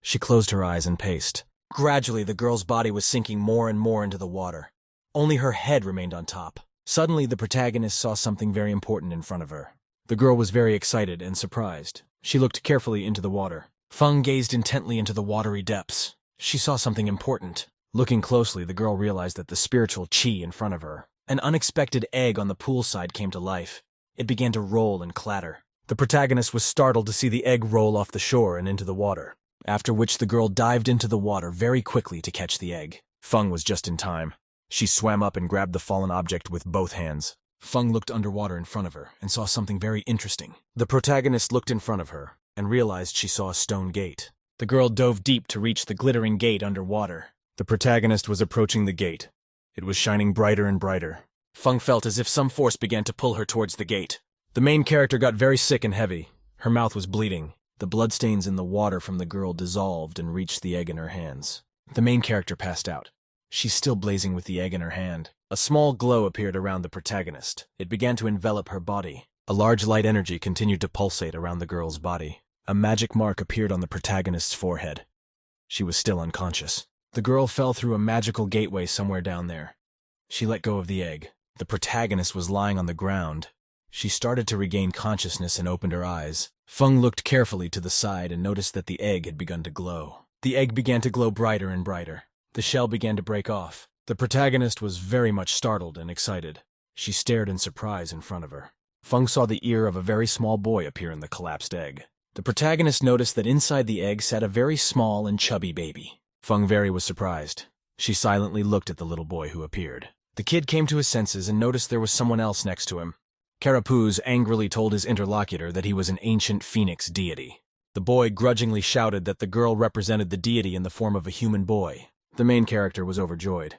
She closed her eyes and paced. Gradually, the girl's body was sinking more and more into the water. Only her head remained on top. Suddenly, the protagonist saw something very important in front of her. The girl was very excited and surprised. She looked carefully into the water. Feng gazed intently into the watery depths. She saw something important. Looking closely, the girl realized that the spiritual qi in front of her. An unexpected egg on the poolside came to life. It began to roll and clatter. The protagonist was startled to see the egg roll off the shore and into the water, after which the girl dived into the water very quickly to catch the egg. Feng was just in time. She swam up and grabbed the fallen object with both hands. Feng looked underwater in front of her and saw something very interesting. The protagonist looked in front of her and realized she saw a stone gate. The girl dove deep to reach the glittering gate underwater. The protagonist was approaching the gate. It was shining brighter and brighter. Feng felt as if some force began to pull her towards the gate. The main character got very sick and heavy. Her mouth was bleeding. The bloodstains in the water from the girl dissolved and reached the egg in her hands. The main character passed out. She's still blazing with the egg in her hand. A small glow appeared around the protagonist. It began to envelop her body. A large light energy continued to pulsate around the girl's body. A magic mark appeared on the protagonist's forehead. She was still unconscious. The girl fell through a magical gateway somewhere down there. She let go of the egg. The protagonist was lying on the ground. She started to regain consciousness and opened her eyes. Feng looked carefully to the side and noticed that the egg had begun to glow. The egg began to glow brighter and brighter. The shell began to break off. The protagonist was very much startled and excited. She stared in surprise in front of her. Feng saw the ear of a very small boy appear in the collapsed egg. The protagonist noticed that inside the egg sat a very small and chubby baby. Feng very was surprised. She silently looked at the little boy who appeared. The kid came to his senses and noticed there was someone else next to him. Carapace angrily told his interlocutor that he was an ancient phoenix deity. The boy grudgingly shouted that the girl represented the deity in the form of a human boy. The main character was overjoyed.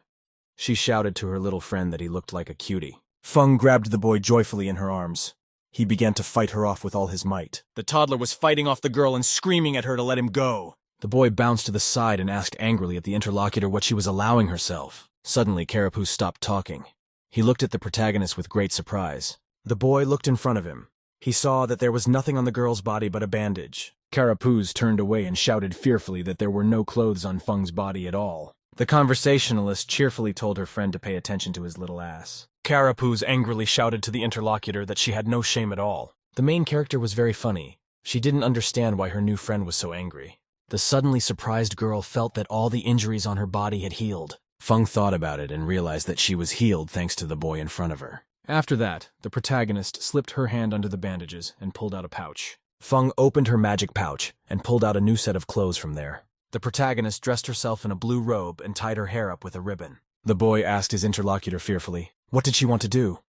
She shouted to her little friend that he looked like a cutie. Feng grabbed the boy joyfully in her arms. He began to fight her off with all his might. The toddler was fighting off the girl and screaming at her to let him go. The boy bounced to the side and asked angrily at the interlocutor what she was allowing herself. Suddenly, Carapace stopped talking. He looked at the protagonist with great surprise. The boy looked in front of him. He saw that there was nothing on the girl's body but a bandage. Carapace turned away and shouted fearfully that there were no clothes on Feng's body at all. The conversationalist cheerfully told her friend to pay attention to his little ass. Carapace angrily shouted to the interlocutor that she had no shame at all. The main character was very funny. She didn't understand why her new friend was so angry. The suddenly surprised girl felt that all the injuries on her body had healed. Feng thought about it and realized that she was healed thanks to the boy in front of her. After that, the protagonist slipped her hand under the bandages and pulled out a pouch. Feng opened her magic pouch and pulled out a new set of clothes from there. The protagonist dressed herself in a blue robe and tied her hair up with a ribbon. The boy asked his interlocutor fearfully, what did she want to do?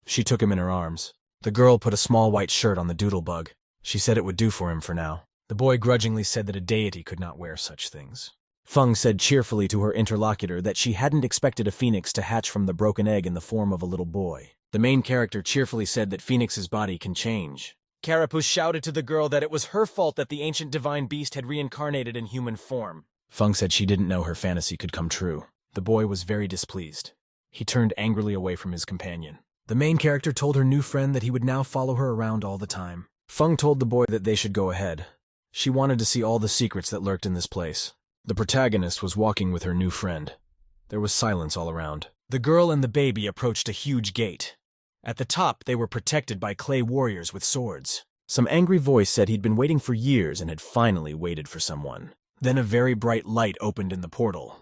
She took him in her arms. The girl put a small white shirt on the doodlebug. She said it would do for him for now. The boy grudgingly said that a deity could not wear such things. Feng said cheerfully to her interlocutor that she hadn't expected a phoenix to hatch from the broken egg in the form of a little boy. The main character cheerfully said that Phoenix's body can change. Carapace shouted to the girl that it was her fault that the ancient divine beast had reincarnated in human form. Feng said she didn't know her fantasy could come true. The boy was very displeased. He turned angrily away from his companion. The main character told her new friend that he would now follow her around all the time. Feng told the boy that they should go ahead. She wanted to see all the secrets that lurked in this place. The protagonist was walking with her new friend. There was silence all around. The girl and the baby approached a huge gate. At the top, they were protected by clay warriors with swords. Some angry voice said he'd been waiting for years and had finally waited for someone. Then a very bright light opened in the portal.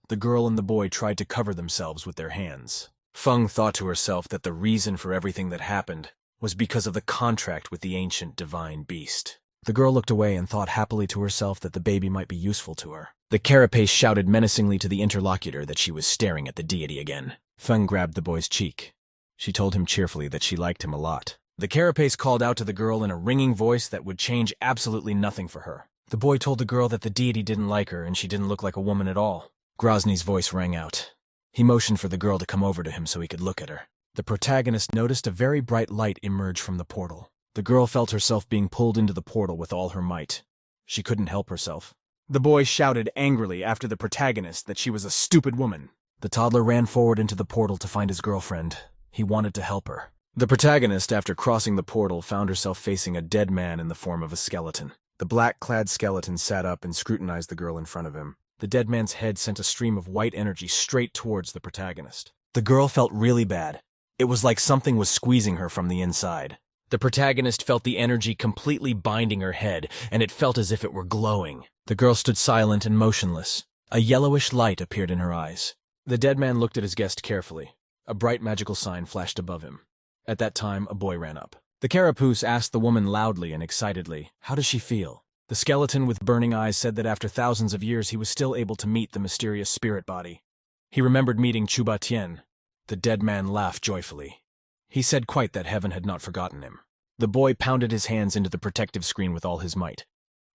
The girl and the boy tried to cover themselves with their hands. Feng thought to herself that the reason for everything that happened was because of the contract with the ancient divine beast. The girl looked away and thought happily to herself that the baby might be useful to her. The carapace shouted menacingly to the interlocutor that she was staring at the deity again. Feng grabbed the boy's cheek. She told him cheerfully that she liked him a lot. The carapace called out to the girl in a ringing voice that would change absolutely nothing for her. The boy told the girl that the deity didn't like her and she didn't look like a woman at all. Grozny's voice rang out. He motioned for the girl to come over to him so he could look at her. The protagonist noticed a very bright light emerge from the portal. The girl felt herself being pulled into the portal with all her might. She couldn't help herself. The boy shouted angrily after the protagonist that she was a stupid woman. The toddler ran forward into the portal to find his girlfriend. He wanted to help her. The protagonist, after crossing the portal, found herself facing a dead man in the form of a skeleton. The black-clad skeleton sat up and scrutinized the girl in front of him. The dead man's head sent a stream of white energy straight towards the protagonist. The girl felt really bad. It was like something was squeezing her from the inside. The protagonist felt the energy completely binding her head, and it felt as if it were glowing. The girl stood silent and motionless. A yellowish light appeared in her eyes. The dead man looked at his guest carefully. A bright magical sign flashed above him. At that time, a boy ran up. The carapace asked the woman loudly and excitedly, "How does she feel?" The skeleton with burning eyes said that after thousands of years he was still able to meet the mysterious spirit body. He remembered meeting Chuba Tian. The dead man laughed joyfully. He said quite that heaven had not forgotten him. The boy pounded his hands into the protective screen with all his might.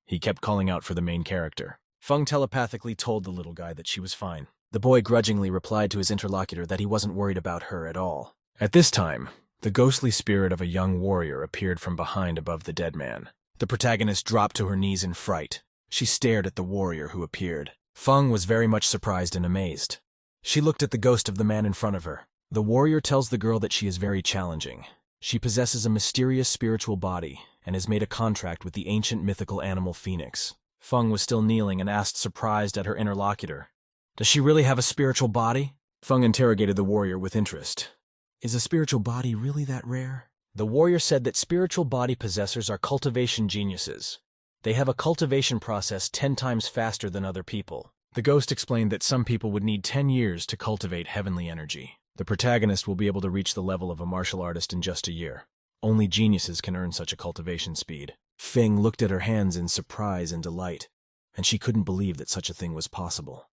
He kept calling out for the main character. Feng telepathically told the little guy that she was fine. The boy grudgingly replied to his interlocutor that he wasn't worried about her at all. At this time, the ghostly spirit of a young warrior appeared from behind above the dead man. The protagonist dropped to her knees in fright. She stared at the warrior who appeared. Feng was very much surprised and amazed. She looked at the ghost of the man in front of her. The warrior tells the girl that she is very challenging. She possesses a mysterious spiritual body and has made a contract with the ancient mythical animal Phoenix. Feng was still kneeling and asked, surprised at her interlocutor, "Does she really have a spiritual body?" Feng interrogated the warrior with interest. "Is a spiritual body really that rare?" The warrior said that spiritual body possessors are cultivation geniuses. They have a cultivation process 10 times faster than other people. The ghost explained that some people would need 10 years to cultivate heavenly energy. The protagonist will be able to reach the level of a martial artist in just a year. Only geniuses can earn such a cultivation speed. Feng looked at her hands in surprise and delight, and she couldn't believe that such a thing was possible.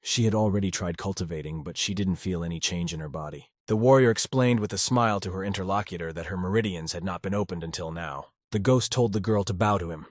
She had already tried cultivating, but she didn't feel any change in her body. The warrior explained with a smile to her interlocutor that her meridians had not been opened until now. The ghost told the girl to bow to him.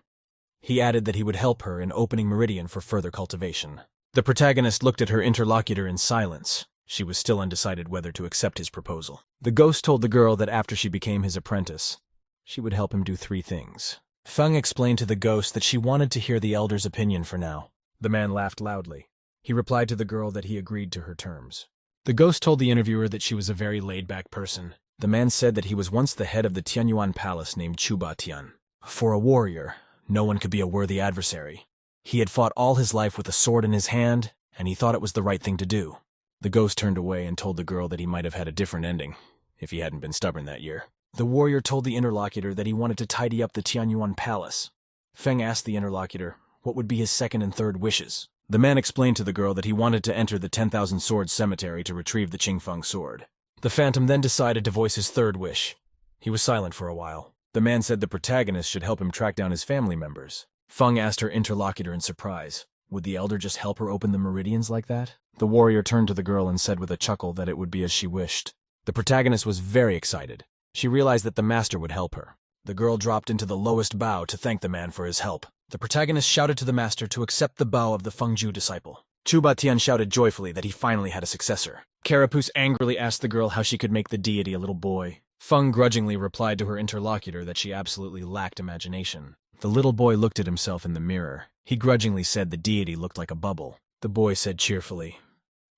He added that he would help her in opening meridian for further cultivation. The protagonist looked at her interlocutor in silence. She was still undecided whether to accept his proposal. The ghost told the girl that after she became his apprentice, she would help him do 3 things. Feng explained to the ghost that she wanted to hear the elder's opinion for now. The man laughed loudly. He replied to the girl that he agreed to her terms. The ghost told the interviewer that she was a very laid-back person. The man said that he was once the head of the Tianyuan palace named Chuba Tian. For a warrior, no one could be a worthy adversary. He had fought all his life with a sword in his hand, and he thought it was the right thing to do. The ghost turned away and told the girl that he might have had a different ending, if he hadn't been stubborn that year. The warrior told the interlocutor that he wanted to tidy up the Tianyuan palace. Feng asked the interlocutor what would be his second and third wishes. The man explained to the girl that he wanted to enter the 10,000 Swords Cemetery to retrieve the Qingfeng sword. The phantom then decided to voice his third wish. He was silent for a while. The man said the protagonist should help him track down his family members. Feng asked her interlocutor in surprise, would the elder just help her open the meridians like that? The warrior turned to the girl and said with a chuckle that it would be as she wished. The protagonist was very excited. She realized that the master would help her. The girl dropped into the lowest bow to thank the man for his help. The protagonist shouted to the master to accept the bow of the Fengju disciple. Chuba Tian shouted joyfully that he finally had a successor. Carapace angrily asked the girl how she could make the deity a little boy. Feng grudgingly replied to her interlocutor that she absolutely lacked imagination. The little boy looked at himself in the mirror. He grudgingly said the deity looked like a bubble. The boy said cheerfully,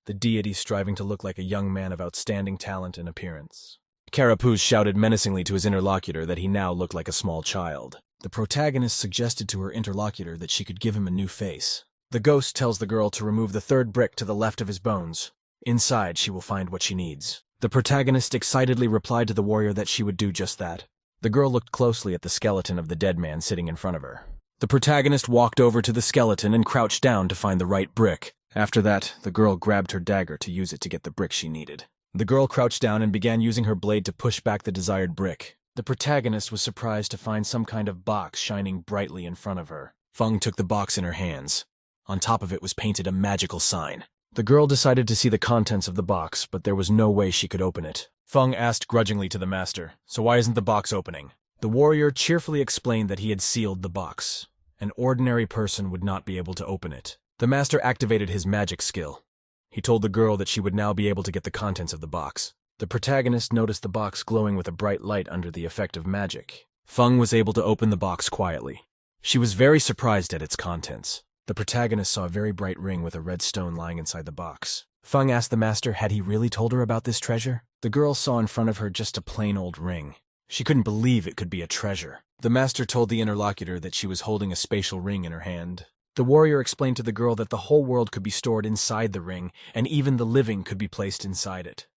"The deity striving to look like a young man of outstanding talent and appearance." Carapace shouted menacingly to his interlocutor that he now looked like a small child. The protagonist suggested to her interlocutor that she could give him a new face. The ghost tells the girl to remove the 3rd brick to the left of his bones. Inside, she will find what she needs. The protagonist excitedly replied to the warrior that she would do just that. The girl looked closely at the skeleton of the dead man sitting in front of her. The protagonist walked over to the skeleton and crouched down to find the right brick. After that, the girl grabbed her dagger to use it to get the brick she needed. The girl crouched down and began using her blade to push back the desired brick. The protagonist was surprised to find some kind of box shining brightly in front of her. Feng took the box in her hands. On top of it was painted a magical sign. The girl decided to see the contents of the box, but there was no way she could open it. Feng asked grudgingly to the master, "So why isn't the box opening?" The warrior cheerfully explained that he had sealed the box. An ordinary person would not be able to open it. The master activated his magic skill. He told the girl that she would now be able to get the contents of the box. The protagonist noticed the box glowing with a bright light under the effect of magic. Feng was able to open the box quietly. She was very surprised at its contents. The protagonist saw a very bright ring with a red stone lying inside the box. Feng asked the master had he really told her about this treasure. The girl saw in front of her just a plain old ring. She couldn't believe it could be a treasure. The master told the interlocutor that she was holding a spatial ring in her hand. The warrior explained to the girl that the whole world could be stored inside the ring, and even the living could be placed inside it.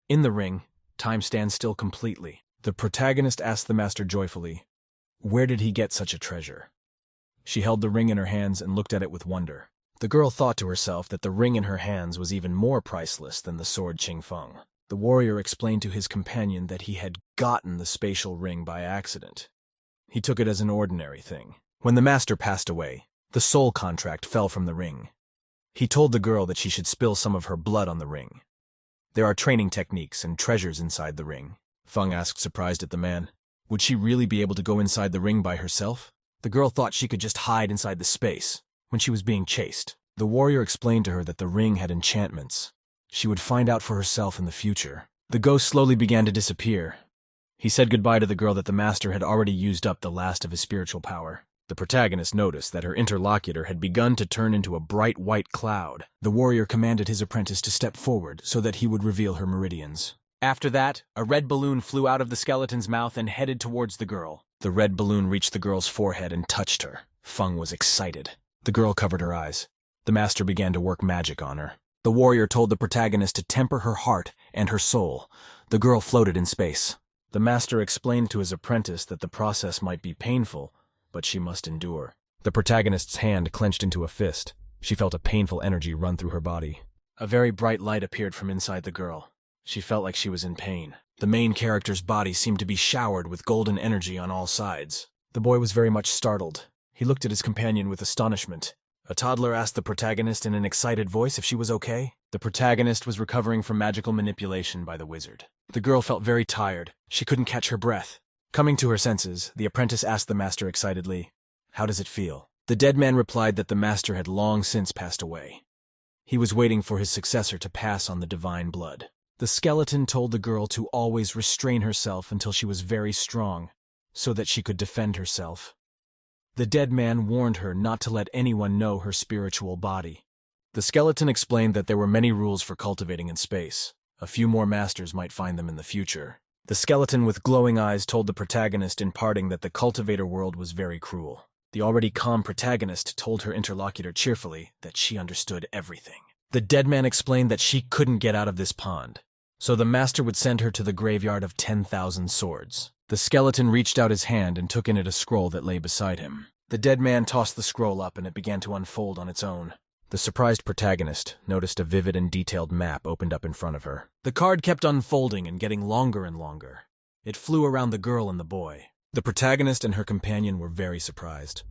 In the ring, time stands still completely. The protagonist asked the master joyfully, where did he get such a treasure? She held the ring in her hands and looked at it with wonder. The girl thought to herself that the ring in her hands was even more priceless than the sword Qingfeng. The warrior explained to his companion that he had gotten the spatial ring by accident. He took it as an ordinary thing. When the master passed away, the soul contract fell from the ring. He told the girl that she should spill some of her blood on the ring. There are training techniques and treasures inside the ring. Feng asked, surprised at the man. Would she really be able to go inside the ring by herself? The girl thought she could just hide inside the space when she was being chased. The warrior explained to her that the ring had enchantments. She would find out for herself in the future. The ghost slowly began to disappear. He said goodbye to the girl that the master had already used up the last of his spiritual power. The protagonist noticed that her interlocutor had begun to turn into a bright white cloud. The warrior commanded his apprentice to step forward so that he would reveal her meridians. After that, a red balloon flew out of the skeleton's mouth and headed towards the girl. The red balloon reached the girl's forehead and touched her. Feng was excited. The girl covered her eyes. The master began to work magic on her. The warrior told the protagonist to temper her heart and her soul. The girl floated in space. The master explained to his apprentice that the process might be painful, but she must endure. The protagonist's hand clenched into a fist. She felt a painful energy run through her body. A very bright light appeared from inside the girl. She felt like she was in pain. The main character's body seemed to be showered with golden energy on all sides. The boy was very much startled. He looked at his companion with astonishment. A toddler asked the protagonist in an excited voice if she was okay. The protagonist was recovering from magical manipulation by the wizard. The girl felt very tired. She couldn't catch her breath. Coming to her senses, the apprentice asked the master excitedly, "How does it feel?" The dead man replied that the master had long since passed away. He was waiting for his successor to pass on the divine blood. The skeleton told the girl to always restrain herself until she was very strong, so that she could defend herself. The dead man warned her not to let anyone know her spiritual body. The skeleton explained that there were many rules for cultivating in space. A few more masters might find them in the future. The skeleton with glowing eyes told the protagonist in parting that the cultivator world was very cruel. The already calm protagonist told her interlocutor cheerfully that she understood everything. The dead man explained that she couldn't get out of this pond, so the master would send her to the graveyard of 10,000 swords. The skeleton reached out his hand and took in it a scroll that lay beside him. The dead man tossed the scroll up and it began to unfold on its own. The surprised protagonist noticed a vivid and detailed map opened up in front of her. The card kept unfolding and getting longer and longer. It flew around the girl and the boy. The protagonist and her companion were very surprised.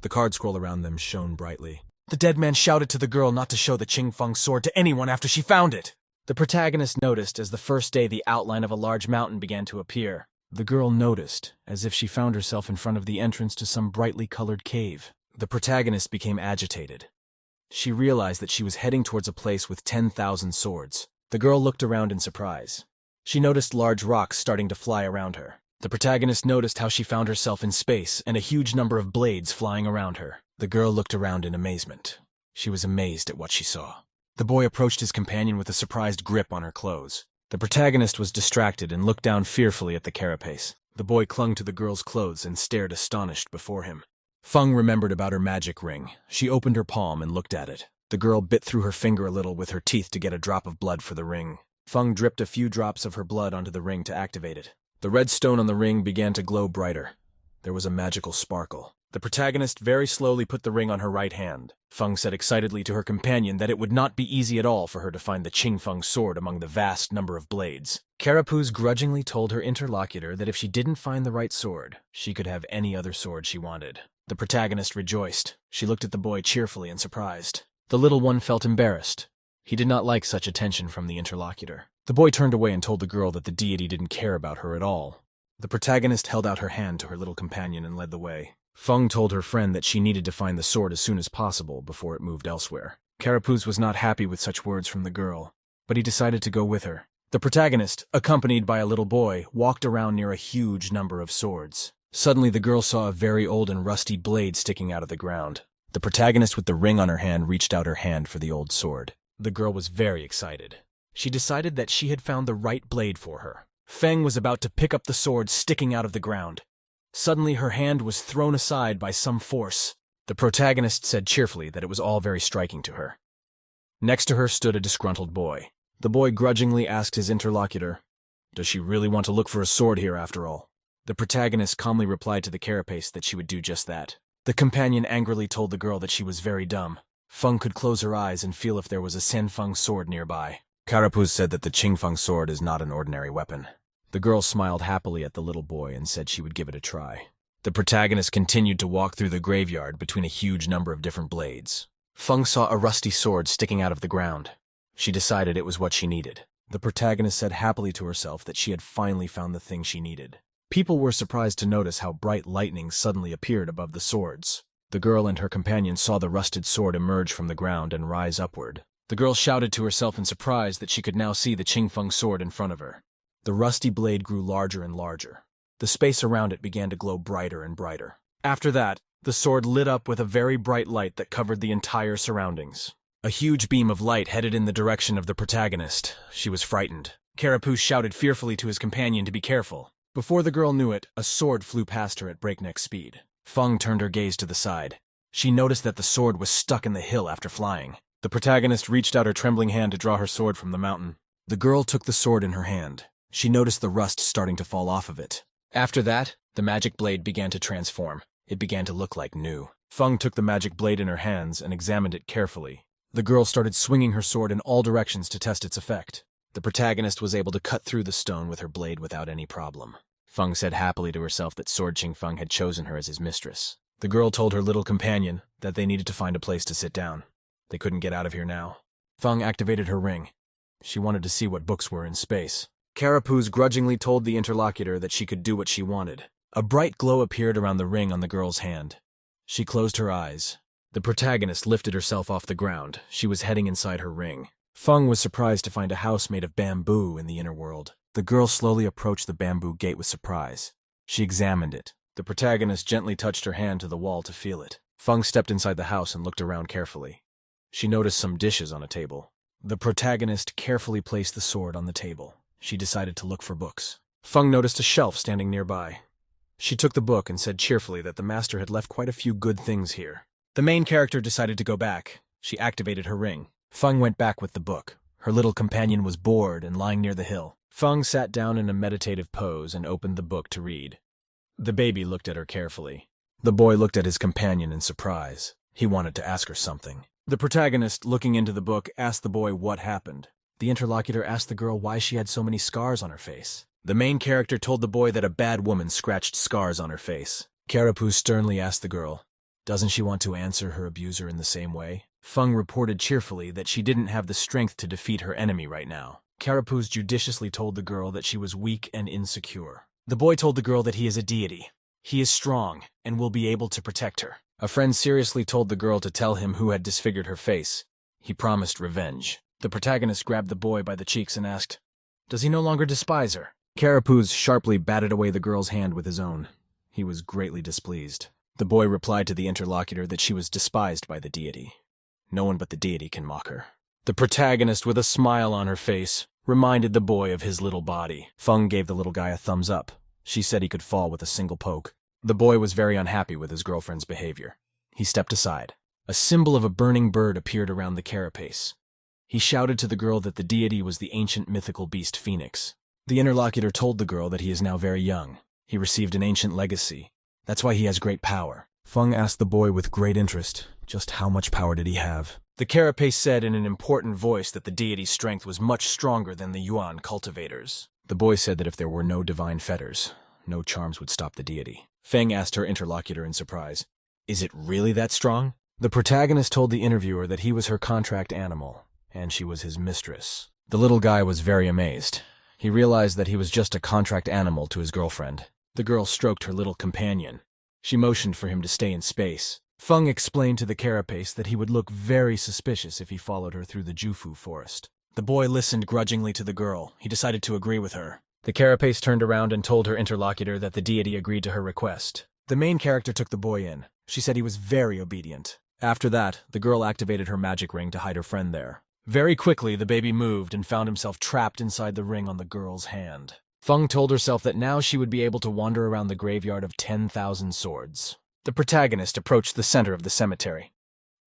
The card scroll around them shone brightly. The dead man shouted to the girl not to show the Qingfeng sword to anyone after she found it. The protagonist noticed as the first day the outline of a large mountain began to appear. The girl noticed as if she found herself in front of the entrance to some brightly colored cave. The protagonist became agitated. She realized that she was heading towards a place with 10,000 swords. The girl looked around in surprise. She noticed large rocks starting to fly around her. The protagonist noticed how she found herself in space and a huge number of blades flying around her. The girl looked around in amazement. She was amazed at what she saw. The boy approached his companion with a surprised grip on her clothes. The protagonist was distracted and looked down fearfully at the carapace. The boy clung to the girl's clothes and stared astonished before him. Feng remembered about her magic ring. She opened her palm and looked at it. The girl bit through her finger a little with her teeth to get a drop of blood for the ring. Feng dripped a few drops of her blood onto the ring to activate it. The red stone on the ring began to glow brighter. There was a magical sparkle. The protagonist very slowly put the ring on her right hand. Feng said excitedly to her companion that it would not be easy at all for her to find the Qingfeng sword among the vast number of blades. Carapace grudgingly told her interlocutor that if she didn't find the right sword, she could have any other sword she wanted. The protagonist rejoiced. She looked at the boy cheerfully and surprised. The little one felt embarrassed. He did not like such attention from the interlocutor. The boy turned away and told the girl that the deity didn't care about her at all. The protagonist held out her hand to her little companion and led the way. Feng told her friend that she needed to find the sword as soon as possible before it moved elsewhere. Carapace was not happy with such words from the girl, but he decided to go with her. The protagonist, accompanied by a little boy, walked around near a huge number of swords. Suddenly the girl saw a very old and rusty blade sticking out of the ground. The protagonist with the ring on her hand reached out her hand for the old sword. The girl was very excited. She decided that she had found the right blade for her. Feng was about to pick up the sword sticking out of the ground. Suddenly her hand was thrown aside by some force. The protagonist said cheerfully that it was all very striking to her. Next to her stood a disgruntled boy. The boy grudgingly asked his interlocutor, "Does she really want to look for a sword here after all?" The protagonist calmly replied to the carapace that she would do just that. The companion angrily told the girl that she was very dumb. Feng could close her eyes and feel if there was a Sanfeng sword nearby. Carapace said that the Qingfeng sword is not an ordinary weapon. The girl smiled happily at the little boy and said she would give it a try. The protagonist continued to walk through the graveyard between a huge number of different blades. Feng saw a rusty sword sticking out of the ground. She decided it was what she needed. The protagonist said happily to herself that she had finally found the thing she needed. People were surprised to notice how bright lightning suddenly appeared above the swords. The girl and her companion saw the rusted sword emerge from the ground and rise upward. The girl shouted to herself in surprise that she could now see the Qingfeng sword in front of her. The rusty blade grew larger and larger. The space around it began to glow brighter and brighter. After that, the sword lit up with a very bright light that covered the entire surroundings. A huge beam of light headed in the direction of the protagonist. She was frightened. Carapace shouted fearfully to his companion to be careful. Before the girl knew it, a sword flew past her at breakneck speed. Feng turned her gaze to the side. She noticed that the sword was stuck in the hill after flying. The protagonist reached out her trembling hand to draw her sword from the mountain. The girl took the sword in her hand. She noticed the rust starting to fall off of it. After that, the magic blade began to transform. It began to look like new. Feng took the magic blade in her hands and examined it carefully. The girl started swinging her sword in all directions to test its effect. The protagonist was able to cut through the stone with her blade without any problem. Feng said happily to herself that Sword Qingfeng had chosen her as his mistress. The girl told her little companion that they needed to find a place to sit down. They couldn't get out of here now. Feng activated her ring. She wanted to see what books were in space. Carapace grudgingly told the interlocutor that she could do what she wanted. A bright glow appeared around the ring on the girl's hand. She closed her eyes. The protagonist lifted herself off the ground. She was heading inside her ring. Feng was surprised to find a house made of bamboo in the inner world. The girl slowly approached the bamboo gate with surprise. She examined it. The protagonist gently touched her hand to the wall to feel it. Feng stepped inside the house and looked around carefully. She noticed some dishes on a table. The protagonist carefully placed the sword on the table. She decided to look for books. Feng noticed a shelf standing nearby. She took the book and said cheerfully that the master had left quite a few good things here. The main character decided to go back. She activated her ring. Feng went back with the book. Her little companion was bored and lying near the hill. Feng sat down in a meditative pose and opened the book to read. The baby looked at her carefully. The boy looked at his companion in surprise. He wanted to ask her something. The protagonist, looking into the book, asked the boy what happened. The interlocutor asked the girl why she had so many scars on her face. The main character told the boy that a bad woman scratched scars on her face. Carapace sternly asked the girl, doesn't she want to answer her abuser in the same way? Feng reported cheerfully that she didn't have the strength to defeat her enemy right now. Carapace judiciously told the girl that she was weak and insecure. The boy told the girl that he is a deity. He is strong and will be able to protect her. A friend seriously told the girl to tell him who had disfigured her face. He promised revenge. The protagonist grabbed the boy by the cheeks and asked, does he no longer despise her? Carapace sharply batted away the girl's hand with his own. He was greatly displeased. The boy replied to the interlocutor that she was despised by the deity. No one but the deity can mock her. The protagonist, with a smile on her face, reminded the boy of his little body. Feng gave the little guy a thumbs up. She said he could fall with a single poke. The boy was very unhappy with his girlfriend's behavior. He stepped aside. A symbol of a burning bird appeared around the carapace. He shouted to the girl that the deity was the ancient mythical beast Phoenix. The interlocutor told the girl that he is now very young. He received an ancient legacy. That's why he has great power. Feng asked the boy with great interest, just how much power did he have? The carapace said in an important voice that the deity's strength was much stronger than the Yuan cultivators. The boy said that if there were no divine fetters, no charms would stop the deity. Feng asked her interlocutor in surprise, is it really that strong? The protagonist told the interviewer that he was her contract animal, and she was his mistress. The little guy was very amazed. He realized that he was just a contract animal to his girlfriend. The girl stroked her little companion. She motioned for him to stay in space. Feng explained to the carapace that he would look very suspicious if he followed her through the Jufu forest. The boy listened grudgingly to the girl. He decided to agree with her. The carapace turned around and told her interlocutor that the deity agreed to her request. The main character took the boy in. She said he was very obedient. After that, the girl activated her magic ring to hide her friend there. Very quickly, the baby moved and found himself trapped inside the ring on the girl's hand. Feng told herself that now she would be able to wander around the graveyard of 10,000 swords. The protagonist approached the center of the cemetery.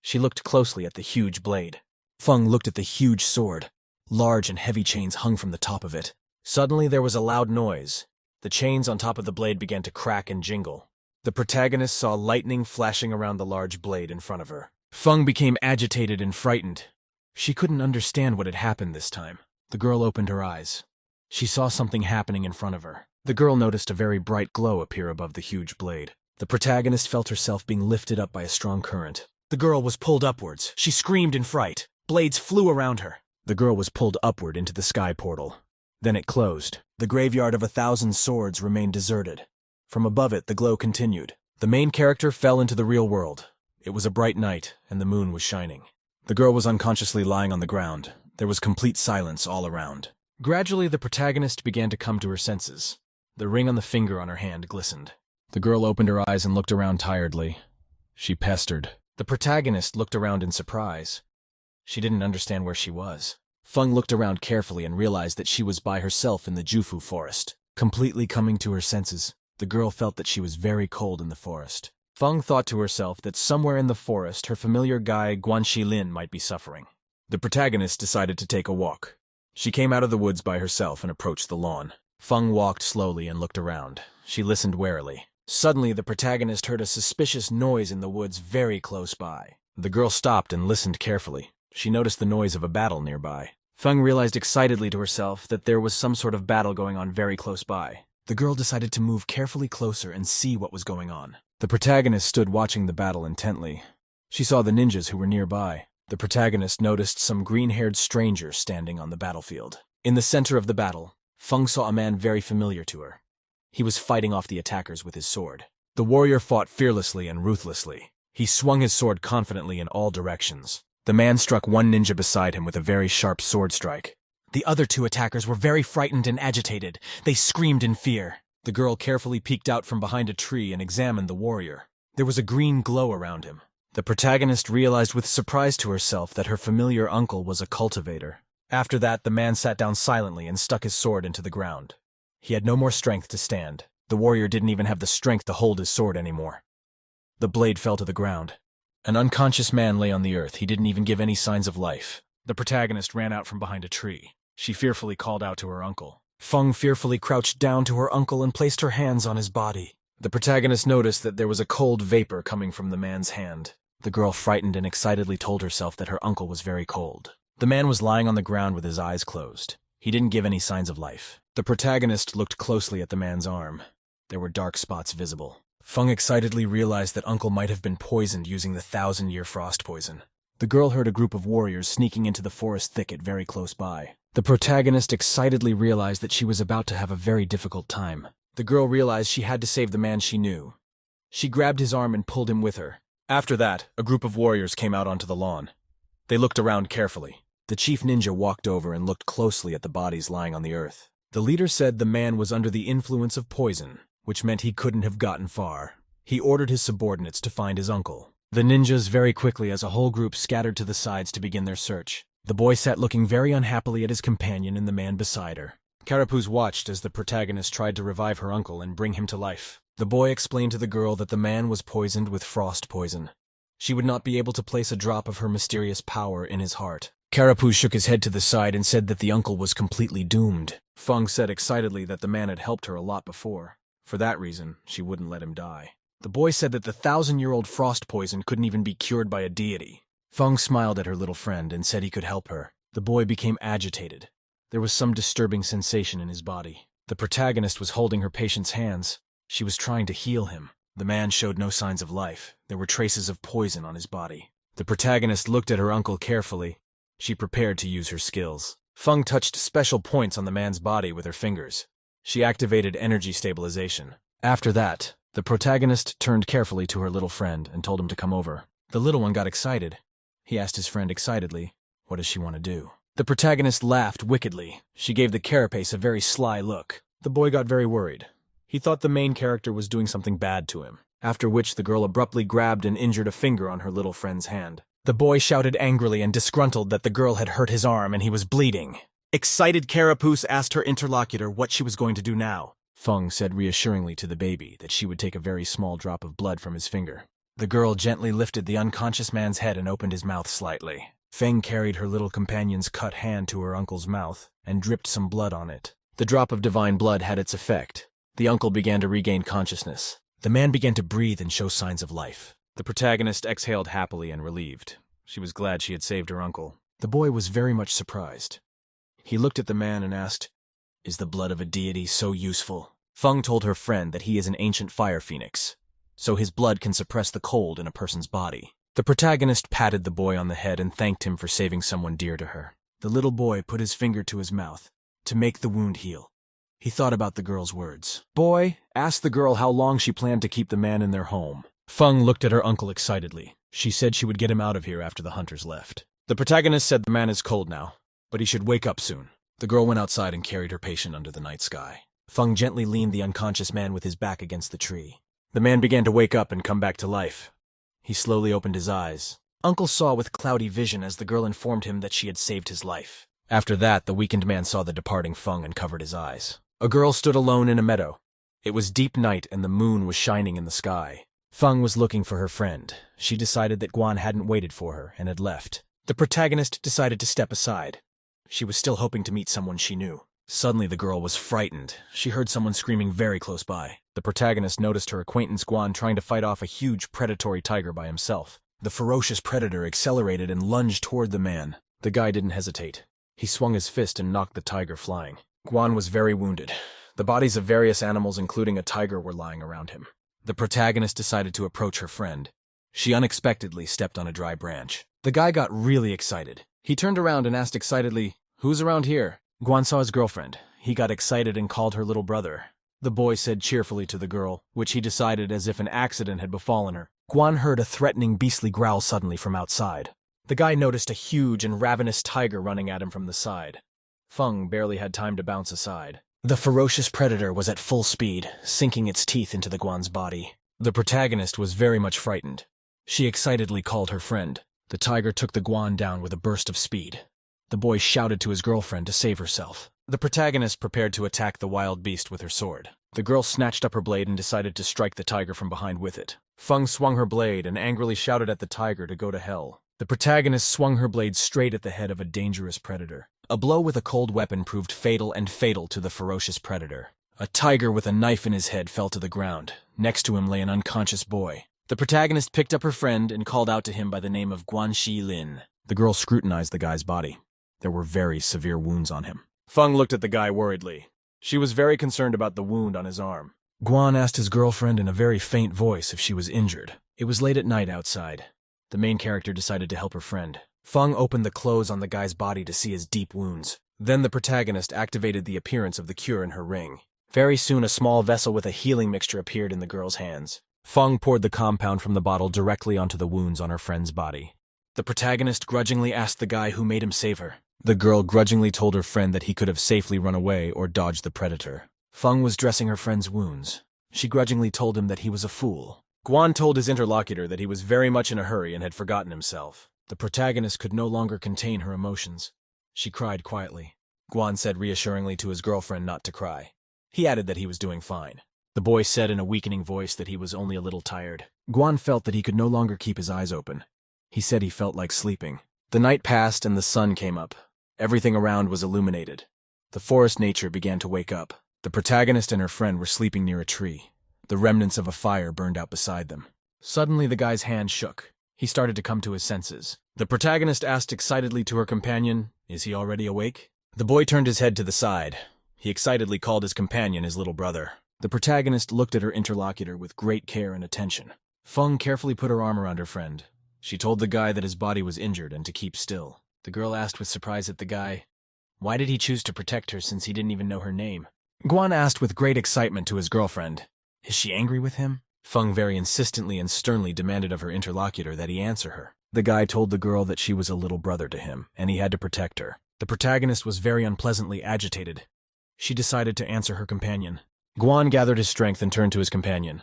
She looked closely at the huge blade. Feng looked at the huge sword. Large and heavy chains hung from the top of it. Suddenly there was a loud noise. The chains on top of the blade began to crack and jingle. The protagonist saw lightning flashing around the large blade in front of her. Feng became agitated and frightened. She couldn't understand what had happened this time. The girl opened her eyes. She saw something happening in front of her. The girl noticed a very bright glow appear above the huge blade. The protagonist felt herself being lifted up by a strong current. The girl was pulled upwards. She screamed in fright. Blades flew around her. The girl was pulled upward into the sky portal. Then it closed. The graveyard of 1,000 swords remained deserted. From above it, the glow continued. The main character fell into the real world. It was a bright night, and the moon was shining. The girl was unconsciously lying on the ground. There was complete silence all around. Gradually, the protagonist began to come to her senses. The ring on the finger on her hand glistened. The girl opened her eyes and looked around tiredly. She pestered. The protagonist looked around in surprise. She didn't understand where she was. Feng looked around carefully and realized that she was by herself in the Jufu forest. Completely coming to her senses, the girl felt that she was very cold in the forest. Feng thought to herself that somewhere in the forest her familiar guy Guan Shilin might be suffering. The protagonist decided to take a walk. She came out of the woods by herself and approached the lawn. Feng walked slowly and looked around. She listened warily. Suddenly, the protagonist heard a suspicious noise in the woods very close by. The girl stopped and listened carefully. She noticed the noise of a battle nearby. Feng realized excitedly to herself that there was some sort of battle going on very close by. The girl decided to move carefully closer and see what was going on. The protagonist stood watching the battle intently. She saw the ninjas who were nearby. The protagonist noticed some green-haired strangers standing on the battlefield. In the center of the battle, Feng saw a man very familiar to her. He was fighting off the attackers with his sword. The warrior fought fearlessly and ruthlessly. He swung his sword confidently in all directions. The man struck one ninja beside him with a very sharp sword strike. The other 2 attackers were very frightened and agitated. They screamed in fear. The girl carefully peeked out from behind a tree and examined the warrior. There was a green glow around him. The protagonist realized with surprise to herself that her familiar uncle was a cultivator. After that, the man sat down silently and stuck his sword into the ground. He had no more strength to stand. The warrior didn't even have the strength to hold his sword anymore. The blade fell to the ground. An unconscious man lay on the earth. He didn't even give any signs of life. The protagonist ran out from behind a tree. She fearfully called out to her uncle. Feng fearfully crouched down to her uncle and placed her hands on his body. The protagonist noticed that there was a cold vapor coming from the man's hand. The girl, frightened and excitedly, told herself that her uncle was very cold. The man was lying on the ground with his eyes closed. He didn't give any signs of life. The protagonist looked closely at the man's arm. There were dark spots visible. Feng excitedly realized that uncle might have been poisoned using the 1,000-year frost poison. The girl heard a group of warriors sneaking into the forest thicket very close by. The protagonist excitedly realized that she was about to have a very difficult time. The girl realized she had to save the man she knew. She grabbed his arm and pulled him with her. After that, a group of warriors came out onto the lawn. They looked around carefully. The chief ninja walked over and looked closely at the bodies lying on the earth. The leader said the man was under the influence of poison, which meant he couldn't have gotten far. He ordered his subordinates to find his uncle. The ninjas very quickly as a whole group scattered to the sides to begin their search. The boy sat looking very unhappily at his companion and the man beside her. Carapace watched as the protagonist tried to revive her uncle and bring him to life. The boy explained to the girl that the man was poisoned with frost poison. She would not be able to place a drop of her mysterious power in his heart. Carapace shook his head to the side and said that the uncle was completely doomed. Feng said excitedly that the man had helped her a lot before. For that reason, she wouldn't let him die. The boy said that the 1,000-year-old frost poison couldn't even be cured by a deity. Feng smiled at her little friend and said he could help her. The boy became agitated. There was some disturbing sensation in his body. The protagonist was holding her patient's hands. She was trying to heal him. The man showed no signs of life. There were traces of poison on his body. The protagonist looked at her uncle carefully. She prepared to use her skills. Feng touched special points on the man's body with her fingers. She activated energy stabilization. After that, the protagonist turned carefully to her little friend and told him to come over. The little one got excited. He asked his friend excitedly, "What does she want to do?" The protagonist laughed wickedly. She gave the carapace a very sly look. The boy got very worried. He thought the main character was doing something bad to him, after which the girl abruptly grabbed and injured a finger on her little friend's hand. The boy shouted angrily and disgruntled that the girl had hurt his arm and he was bleeding. Excited Carapace asked her interlocutor what she was going to do now. Feng said reassuringly to the baby that she would take a very small drop of blood from his finger. The girl gently lifted the unconscious man's head and opened his mouth slightly. Feng carried her little companion's cut hand to her uncle's mouth and dripped some blood on it. The drop of divine blood had its effect. The uncle began to regain consciousness. The man began to breathe and show signs of life. The protagonist exhaled happily and relieved. She was glad she had saved her uncle. The boy was very much surprised. He looked at the man and asked, "Is the blood of a deity so useful?" Feng told her friend that he is an ancient fire phoenix, so his blood can suppress the cold in a person's body. The protagonist patted the boy on the head and thanked him for saving someone dear to her. The little boy put his finger to his mouth to make the wound heal. He thought about the girl's words. Boy asked the girl how long she planned to keep the man in their home. Feng looked at her uncle excitedly. She said she would get him out of here after the hunters left. The protagonist said the man is cold now, but he should wake up soon. The girl went outside and carried her patient under the night sky. Feng gently leaned the unconscious man with his back against the tree. The man began to wake up and come back to life. He slowly opened his eyes. Uncle saw with cloudy vision as the girl informed him that she had saved his life. After that, the weakened man saw the departing Feng and covered his eyes. A girl stood alone in a meadow. It was deep night and the moon was shining in the sky. Feng was looking for her friend. She decided that Guan hadn't waited for her and had left. The protagonist decided to step aside. She was still hoping to meet someone she knew. Suddenly the girl was frightened. She heard someone screaming very close by. The protagonist noticed her acquaintance Guan trying to fight off a huge predatory tiger by himself. The ferocious predator accelerated and lunged toward the man. The guy didn't hesitate. He swung his fist and knocked the tiger flying. Guan was very wounded. The bodies of various animals, including a tiger, were lying around him. The protagonist decided to approach her friend. She unexpectedly stepped on a dry branch. The guy got really excited. He turned around and asked excitedly, "Who's around here?" Guan saw his girlfriend. He got excited and called her little brother. The boy said cheerfully to the girl, which he decided as if an accident had befallen her. Guan heard a threatening beastly growl suddenly from outside. The guy noticed a huge and ravenous tiger running at him from the side. Feng barely had time to bounce aside. The ferocious predator was at full speed, sinking its teeth into the Guan's body. The protagonist was very much frightened. She excitedly called her friend. The tiger took the Guan down with a burst of speed. The boy shouted to his girlfriend to save herself. The protagonist prepared to attack the wild beast with her sword. The girl snatched up her blade and decided to strike the tiger from behind with it. Feng swung her blade and angrily shouted at the tiger to go to hell. The protagonist swung her blade straight at the head of a dangerous predator. A blow with a cold weapon proved fatal to the ferocious predator. A tiger with a knife in his head fell to the ground. Next to him lay an unconscious boy. The protagonist picked up her friend and called out to him by the name of Guan Lin. The girl scrutinized the guy's body. There were very severe wounds on him. Feng looked at the guy worriedly. She was very concerned about the wound on his arm. Guan asked his girlfriend in a very faint voice if she was injured. It was late at night outside. The main character decided to help her friend. Feng opened the clothes on the guy's body to see his deep wounds. Then the protagonist activated the appearance of the cure in her ring. Very soon a small vessel with a healing mixture appeared in the girl's hands. Feng poured the compound from the bottle directly onto the wounds on her friend's body. The protagonist grudgingly asked the guy who made him save her. The girl grudgingly told her friend that he could have safely run away or dodged the predator. Feng was dressing her friend's wounds. She grudgingly told him that he was a fool. Guan told his interlocutor that he was very much in a hurry and had forgotten himself. The protagonist could no longer contain her emotions. She cried quietly. Guan said reassuringly to his girlfriend not to cry. He added that he was doing fine. The boy said in a weakening voice that he was only a little tired. Guan felt that he could no longer keep his eyes open. He said he felt like sleeping. The night passed and the sun came up. Everything around was illuminated. The forest nature began to wake up. The protagonist and her friend were sleeping near a tree. The remnants of a fire burned out beside them. Suddenly the guy's hand shook. He started to come to his senses. The protagonist asked excitedly to her companion, "Is he already awake?" The boy turned his head to the side. He excitedly called his companion his little brother. The protagonist looked at her interlocutor with great care and attention. Feng carefully put her arm around her friend. She told the guy that his body was injured and to keep still. The girl asked with surprise at the guy, why did he choose to protect her since he didn't even know her name? Guan asked with great excitement to his girlfriend, "Is she angry with him?" Feng very insistently and sternly demanded of her interlocutor that he answer her. The guy told the girl that she was a little brother to him, and he had to protect her. The protagonist was very unpleasantly agitated. She decided to answer her companion. Guan gathered his strength and turned to his companion.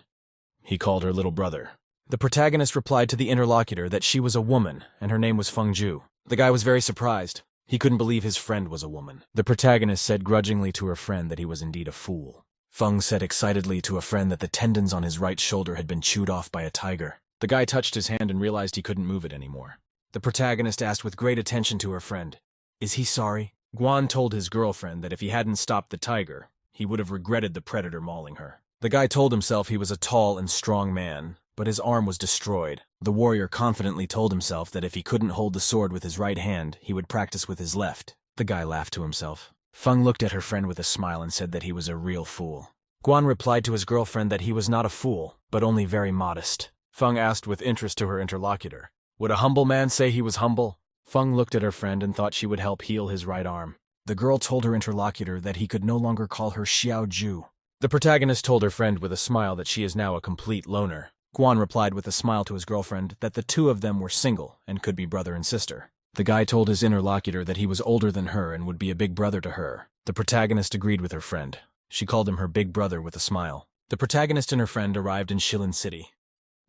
He called her little brother. The protagonist replied to the interlocutor that she was a woman, and her name was Feng Ju. The guy was very surprised. He couldn't believe his friend was a woman. The protagonist said grudgingly to her friend that he was indeed a fool. Feng said excitedly to a friend that the tendons on his right shoulder had been chewed off by a tiger. The guy touched his hand and realized he couldn't move it anymore. The protagonist asked with great attention to her friend, "Is he sorry?" Guan told his girlfriend that if he hadn't stopped the tiger, he would have regretted the predator mauling her. The guy told himself he was a tall and strong man, but his arm was destroyed. The warrior confidently told himself that if he couldn't hold the sword with his right hand, he would practice with his left. The guy laughed to himself. Feng looked at her friend with a smile and said that he was a real fool. Guan replied to his girlfriend that he was not a fool, but only very modest. Feng asked with interest to her interlocutor, Would a humble man say he was humble? Feng looked at her friend and thought she would help heal his right arm. The girl told her interlocutor that he could no longer call her Xiao Ju. The protagonist told her friend with a smile that she is now a complete loner. Guan replied with a smile to his girlfriend that the two of them were single and could be brother and sister. The guy told his interlocutor that he was older than her and would be a big brother to her. The protagonist agreed with her friend. She called him her big brother with a smile. The protagonist and her friend arrived in Shilin City.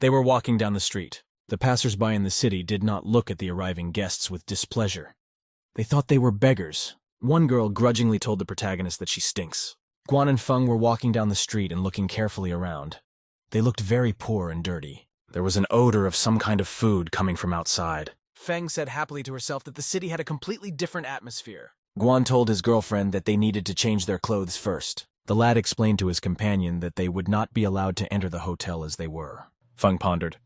They were walking down the street. The passers-by in the city did not look at the arriving guests with displeasure. They thought they were beggars. One girl grudgingly told the protagonist that she stinks. Guan and Feng were walking down the street and looking carefully around. They looked very poor and dirty. There was an odor of some kind of food coming from outside. Feng said happily to herself that the city had a completely different atmosphere. Guan told his girlfriend that they needed to change their clothes first. The lad explained to his companion that they would not be allowed to enter the hotel as they were. Feng pondered.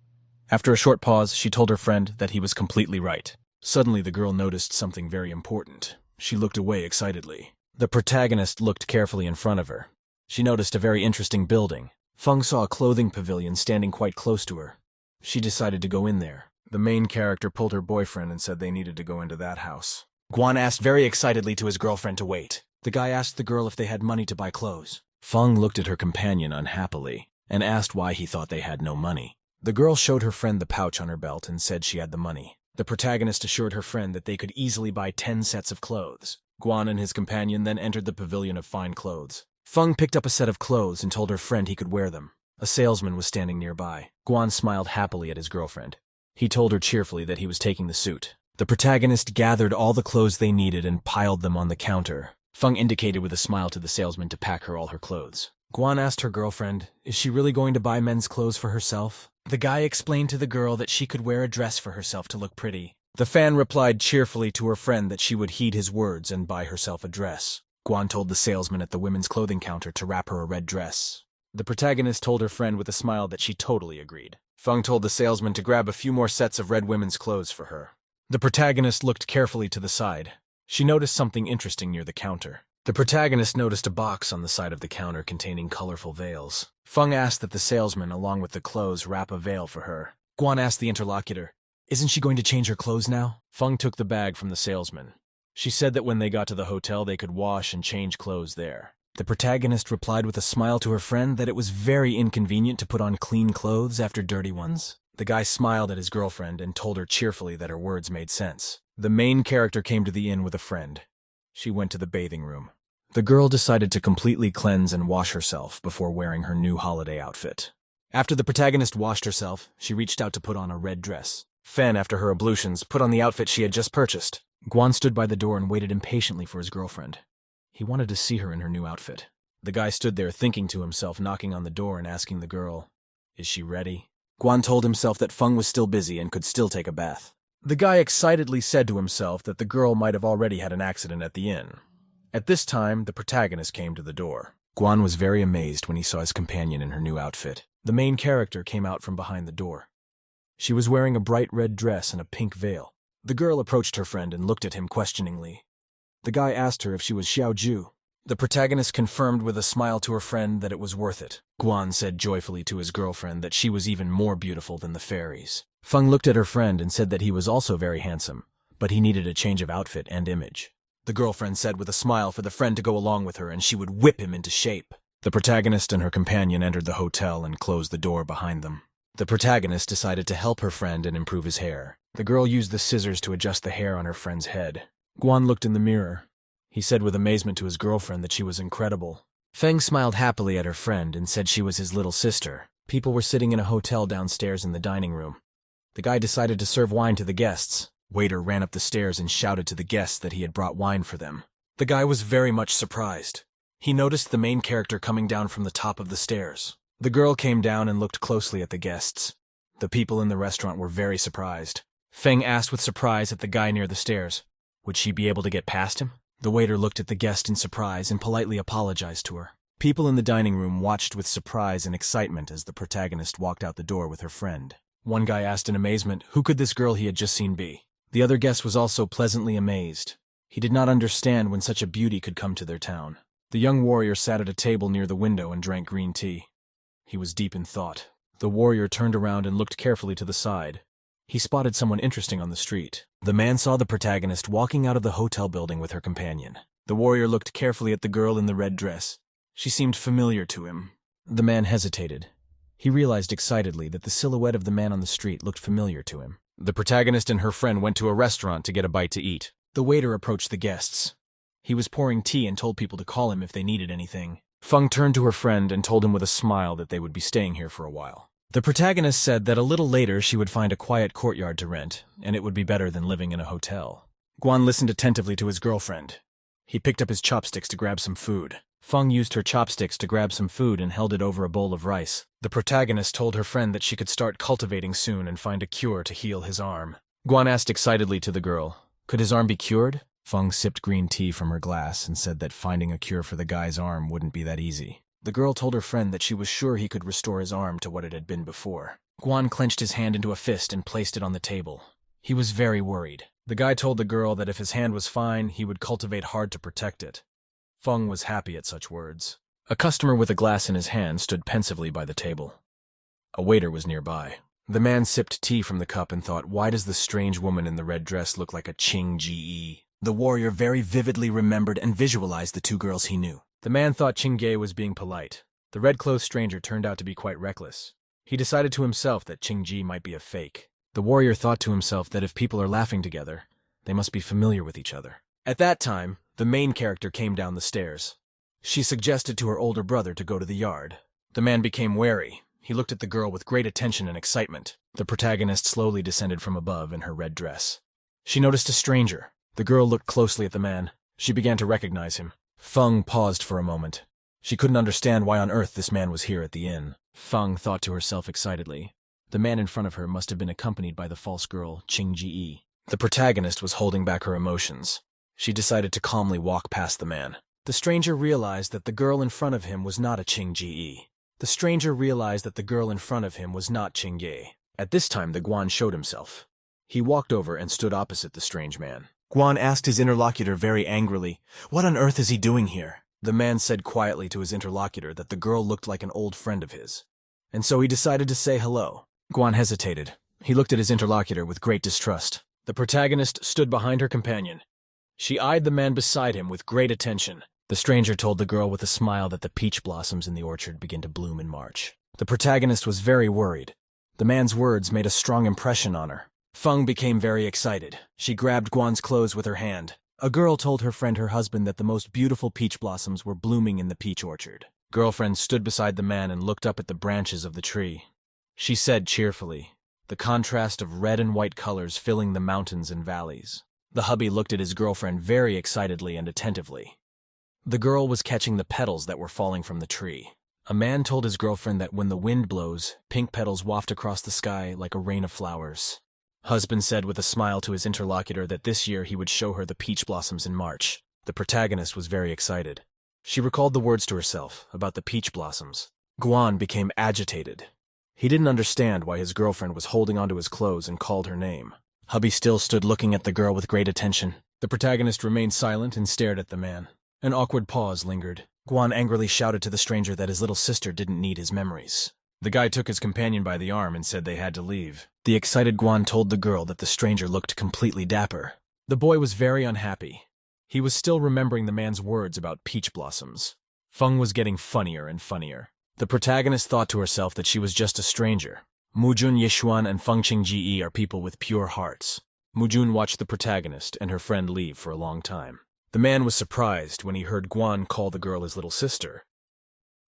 After a short pause, she told her friend that he was completely right. Suddenly, the girl noticed something very important. She looked away excitedly. The protagonist looked carefully in front of her. She noticed a very interesting building. Feng saw a clothing pavilion standing quite close to her. She decided to go in there. The main character pulled her boyfriend and said they needed to go into that house. Guan asked very excitedly to his girlfriend to wait. The guy asked the girl if they had money to buy clothes. Feng looked at her companion unhappily and asked why he thought they had no money. The girl showed her friend the pouch on her belt and said she had the money. The protagonist assured her friend that they could easily buy 10 sets of clothes. Guan and his companion then entered the pavilion of fine clothes. Feng picked up a set of clothes and told her friend he could wear them. A salesman was standing nearby. Guan smiled happily at his girlfriend. He told her cheerfully that he was taking the suit. The protagonist gathered all the clothes they needed and piled them on the counter. Feng indicated with a smile to the salesman to pack her all her clothes. Guan asked her girlfriend, is she really going to buy men's clothes for herself? The guy explained to the girl that she could wear a dress for herself to look pretty. The fan replied cheerfully to her friend that she would heed his words and buy herself a dress. Guan told the salesman at the women's clothing counter to wrap her a red dress. The protagonist told her friend with a smile that she totally agreed. Feng told the salesman to grab a few more sets of red women's clothes for her. The protagonist looked carefully to the side. She noticed something interesting near the counter. The protagonist noticed a box on the side of the counter containing colorful veils. Feng asked that the salesman, along with the clothes, wrap a veil for her. Guan asked the interlocutor, isn't she going to change her clothes now? Feng took the bag from the salesman. She said that when they got to the hotel, they could wash and change clothes there. The protagonist replied with a smile to her friend that it was very inconvenient to put on clean clothes after dirty ones. The guy smiled at his girlfriend and told her cheerfully that her words made sense. The main character came to the inn with a friend. She went to the bathing room. The girl decided to completely cleanse and wash herself before wearing her new holiday outfit. After the protagonist washed herself, she reached out to put on a red dress. Fen, after her ablutions, put on the outfit she had just purchased. Guan stood by the door and waited impatiently for his girlfriend. He wanted to see her in her new outfit. The guy stood there thinking to himself, knocking on the door and asking the girl, is she ready? Guan told himself that Feng was still busy and could still take a bath. The guy excitedly said to himself that the girl might have already had an accident at the inn. At this time, the protagonist came to the door. Guan was very amazed when he saw his companion in her new outfit. The main character came out from behind the door. She was wearing a bright red dress and a pink veil. The girl approached her friend and looked at him questioningly. The guy asked her if she was Xiao Ju. The protagonist confirmed with a smile to her friend that it was worth it. Guan said joyfully to his girlfriend that she was even more beautiful than the fairies. Feng looked at her friend and said that he was also very handsome, but he needed a change of outfit and image. The girlfriend said with a smile for the friend to go along with her and she would whip him into shape. The protagonist and her companion entered the hotel and closed the door behind them. The protagonist decided to help her friend and improve his hair. The girl used the scissors to adjust the hair on her friend's head. Guan looked in the mirror. He said with amazement to his girlfriend that she was incredible. Feng smiled happily at her friend and said she was his little sister. People were sitting in a hotel downstairs in the dining room. The guy decided to serve wine to the guests. Waiter ran up the stairs and shouted to the guests that he had brought wine for them. The guy was very much surprised. He noticed the main character coming down from the top of the stairs. The girl came down and looked closely at the guests. The people in the restaurant were very surprised. Feng asked with surprise at the guy near the stairs. Would she be able to get past him? The waiter looked at the guest in surprise and politely apologized to her. People in the dining room watched with surprise and excitement as the protagonist walked out the door with her friend. One guy asked in amazement, who could this girl he had just seen be? The other guest was also pleasantly amazed. He did not understand when such a beauty could come to their town. The young warrior sat at a table near the window and drank green tea. He was deep in thought. The warrior turned around and looked carefully to the side. He spotted someone interesting on the street. The man saw the protagonist walking out of the hotel building with her companion. The warrior looked carefully at the girl in the red dress. She seemed familiar to him. The man hesitated. He realized excitedly that the silhouette of the man on the street looked familiar to him. The protagonist and her friend went to a restaurant to get a bite to eat. The waiter approached the guests. He was pouring tea and told people to call him if they needed anything. Feng turned to her friend and told him with a smile that they would be staying here for a while. The protagonist said that a little later she would find a quiet courtyard to rent, and it would be better than living in a hotel. Guan listened attentively to his girlfriend. He picked up his chopsticks to grab some food. Feng used her chopsticks to grab some food and held it over a bowl of rice. The protagonist told her friend that she could start cultivating soon and find a cure to heal his arm. Guan asked excitedly to the girl, could his arm be cured? Feng sipped green tea from her glass and said that finding a cure for the guy's arm wouldn't be that easy. The girl told her friend that she was sure he could restore his arm to what it had been before. Guan clenched his hand into a fist and placed it on the table. He was very worried. The guy told the girl that if his hand was fine, he would cultivate hard to protect it. Feng was happy at such words. A customer with a glass in his hand stood pensively by the table. A waiter was nearby. The man sipped tea from the cup and thought, why does the strange woman in the red dress look like a Qing-Ge? The warrior very vividly remembered and visualized the two girls he knew. The man thought Qing-Ge was being polite. The red-clothed stranger turned out to be quite reckless. He decided to himself that Qing-Ge might be a fake. The warrior thought to himself that if people are laughing together, they must be familiar with each other. At that time, the main character came down the stairs. She suggested to her older brother to go to the yard. The man became wary. He looked at the girl with great attention and excitement. The protagonist slowly descended from above in her red dress. She noticed a stranger. The girl looked closely at the man. She began to recognize him. Feng paused for a moment. She couldn't understand why on earth this man was here at the inn. Feng thought to herself excitedly. The man in front of her must have been accompanied by the false girl, Qing-Ge. The protagonist was holding back her emotions. She decided to calmly walk past the man. The stranger realized that the girl in front of him was not a Qing-Ge. The stranger realized that the girl in front of him was not Qing-Ge. At this time, the Guan showed himself. He walked over and stood opposite the strange man. Guan asked his interlocutor very angrily, what on earth is he doing here? The man said quietly to his interlocutor that the girl looked like an old friend of his, and so he decided to say hello. Guan hesitated. He looked at his interlocutor with great distrust. The protagonist stood behind her companion. She eyed the man beside him with great attention. The stranger told the girl with a smile that the peach blossoms in the orchard begin to bloom in March. The protagonist was very worried. The man's words made a strong impression on her. Feng became very excited. She grabbed Guan's clothes with her hand. A girl told her friend her husband that the most beautiful peach blossoms were blooming in the peach orchard. Girlfriend stood beside the man and looked up at the branches of the tree. She said cheerfully, the contrast of red and white colors filling the mountains and valleys. The hubby looked at his girlfriend very excitedly and attentively. The girl was catching the petals that were falling from the tree. A man told his girlfriend that when the wind blows, pink petals waft across the sky like a rain of flowers. Husband said with a smile to his interlocutor that this year he would show her the peach blossoms in March. The protagonist was very excited. She recalled the words to herself about the peach blossoms. Guan became agitated. He didn't understand why his girlfriend was holding onto his clothes and called her name. Hubby still stood looking at the girl with great attention. The protagonist remained silent and stared at the man. An awkward pause lingered. Guan angrily shouted to the stranger that his little sister didn't need his memories. The guy took his companion by the arm and said they had to leave. The excited Guan told the girl that the stranger looked completely dapper. The boy was very unhappy. He was still remembering the man's words about peach blossoms. Feng was getting funnier and funnier. The protagonist thought to herself that she was just a stranger. Mujun Yishuan and Feng Qing-Ge are people with pure hearts. Mujun watched the protagonist and her friend leave for a long time. The man was surprised when he heard Guan call the girl his little sister.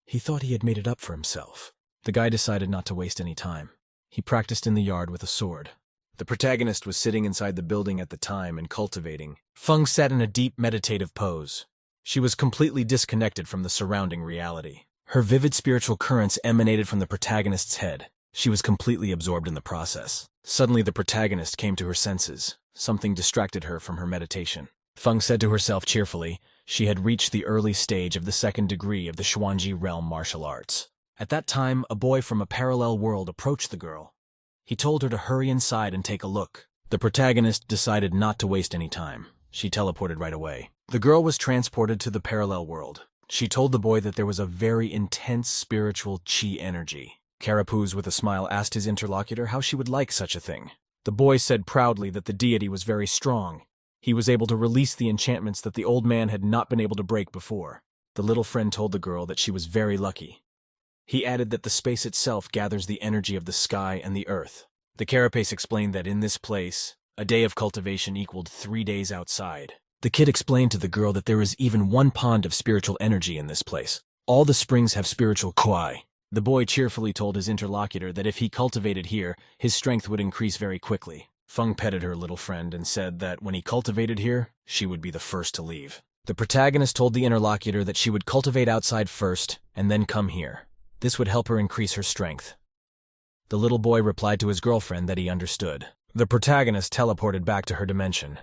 He thought he had made it up for himself. The guy decided not to waste any time. He practiced in the yard with a sword. The protagonist was sitting inside the building at the time and cultivating. Feng sat in a deep meditative pose. She was completely disconnected from the surrounding reality. Her vivid spiritual currents emanated from the protagonist's head. She was completely absorbed in the process. Suddenly the protagonist came to her senses. Something distracted her from her meditation. Feng said to herself cheerfully, she had reached the early stage of the second degree of the Xuanji realm martial arts. At that time, a boy from a parallel world approached the girl. He told her to hurry inside and take a look. The protagonist decided not to waste any time. She teleported right away. The girl was transported to the parallel world. She told the boy that there was a very intense spiritual chi energy. Carapace with a smile asked his interlocutor how she would like such a thing. The boy said proudly that the deity was very strong. He was able to release the enchantments that the old man had not been able to break before. The little friend told the girl that she was very lucky. He added that the space itself gathers the energy of the sky and the earth. The carapace explained that in this place, a day of cultivation equaled 3 days outside. The kid explained to the girl that there is even one pond of spiritual energy in this place. All the springs have spiritual kwai. The boy cheerfully told his interlocutor that if he cultivated here, his strength would increase very quickly. Feng petted her little friend and said that when he cultivated here, she would be the first to leave. The protagonist told the interlocutor that she would cultivate outside first and then come here. This would help her increase her strength. The little boy replied to his girlfriend that he understood. The protagonist teleported back to her dimension.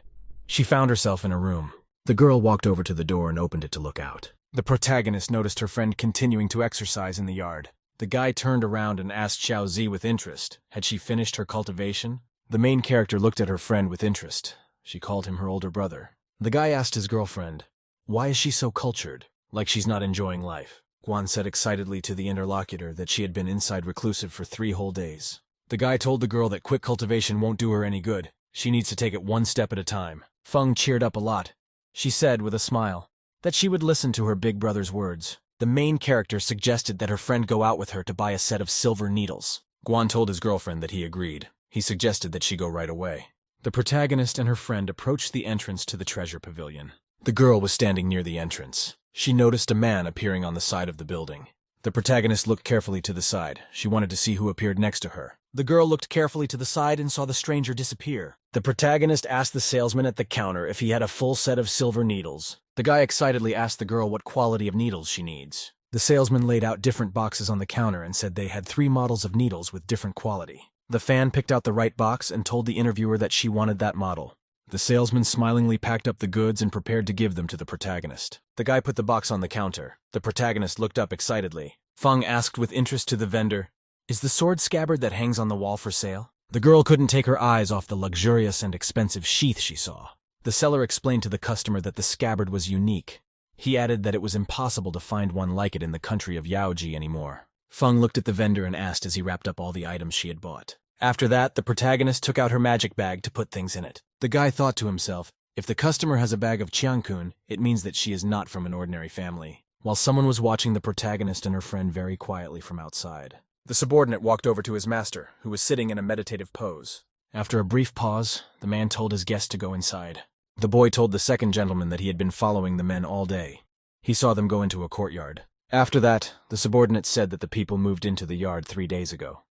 She found herself in a room. The girl walked over to the door and opened it to look out. The protagonist noticed her friend continuing to exercise in the yard. The guy turned around and asked Xiaozi with interest, had she finished her cultivation? The main character looked at her friend with interest. She called him her older brother. The guy asked his girlfriend, "Why is she so cultured? Like she's not enjoying life?" Guan said excitedly to the interlocutor that she had been inside reclusive for 3 whole days. The guy told the girl that quick cultivation won't do her any good. She needs to take it one step at a time. Feng cheered up a lot. She said, with a smile, that she would listen to her big brother's words. The main character suggested that her friend go out with her to buy a set of silver needles. Guan told his girlfriend that he agreed. He suggested that she go right away. The protagonist and her friend approached the entrance to the treasure pavilion. The girl was standing near the entrance. She noticed a man appearing on the side of the building. The protagonist looked carefully to the side. She wanted to see who appeared next to her. The girl looked carefully to the side and saw the stranger disappear. The protagonist asked the salesman at the counter if he had a full set of silver needles. The guy excitedly asked the girl what quality of needles she needs. The salesman laid out different boxes on the counter and said they had 3 models of needles with different quality. The fan picked out the right box and told the interviewer that she wanted that model. The salesman smilingly packed up the goods and prepared to give them to the protagonist. The guy put the box on the counter. The protagonist looked up excitedly. Feng asked with interest to the vendor, "Is the sword scabbard that hangs on the wall for sale?" The girl couldn't take her eyes off the luxurious and expensive sheath she saw. The seller explained to the customer that the scabbard was unique. He added that it was impossible to find one like it in the country of Yaoji anymore. Feng looked at the vendor and asked as he wrapped up all the items she had bought. After that, the protagonist took out her magic bag to put things in it. The guy thought to himself, if the customer has a bag of Qiangkun, it means that she is not from an ordinary family. While someone was watching the protagonist and her friend very quietly from outside. The subordinate walked over to his master, who was sitting in a meditative pose. After a brief pause, the man told his guest to go inside. The boy told the second gentleman that he had been following the men all day. He saw them go into a courtyard. After that, the subordinate said that the people moved into the yard 3 days ago.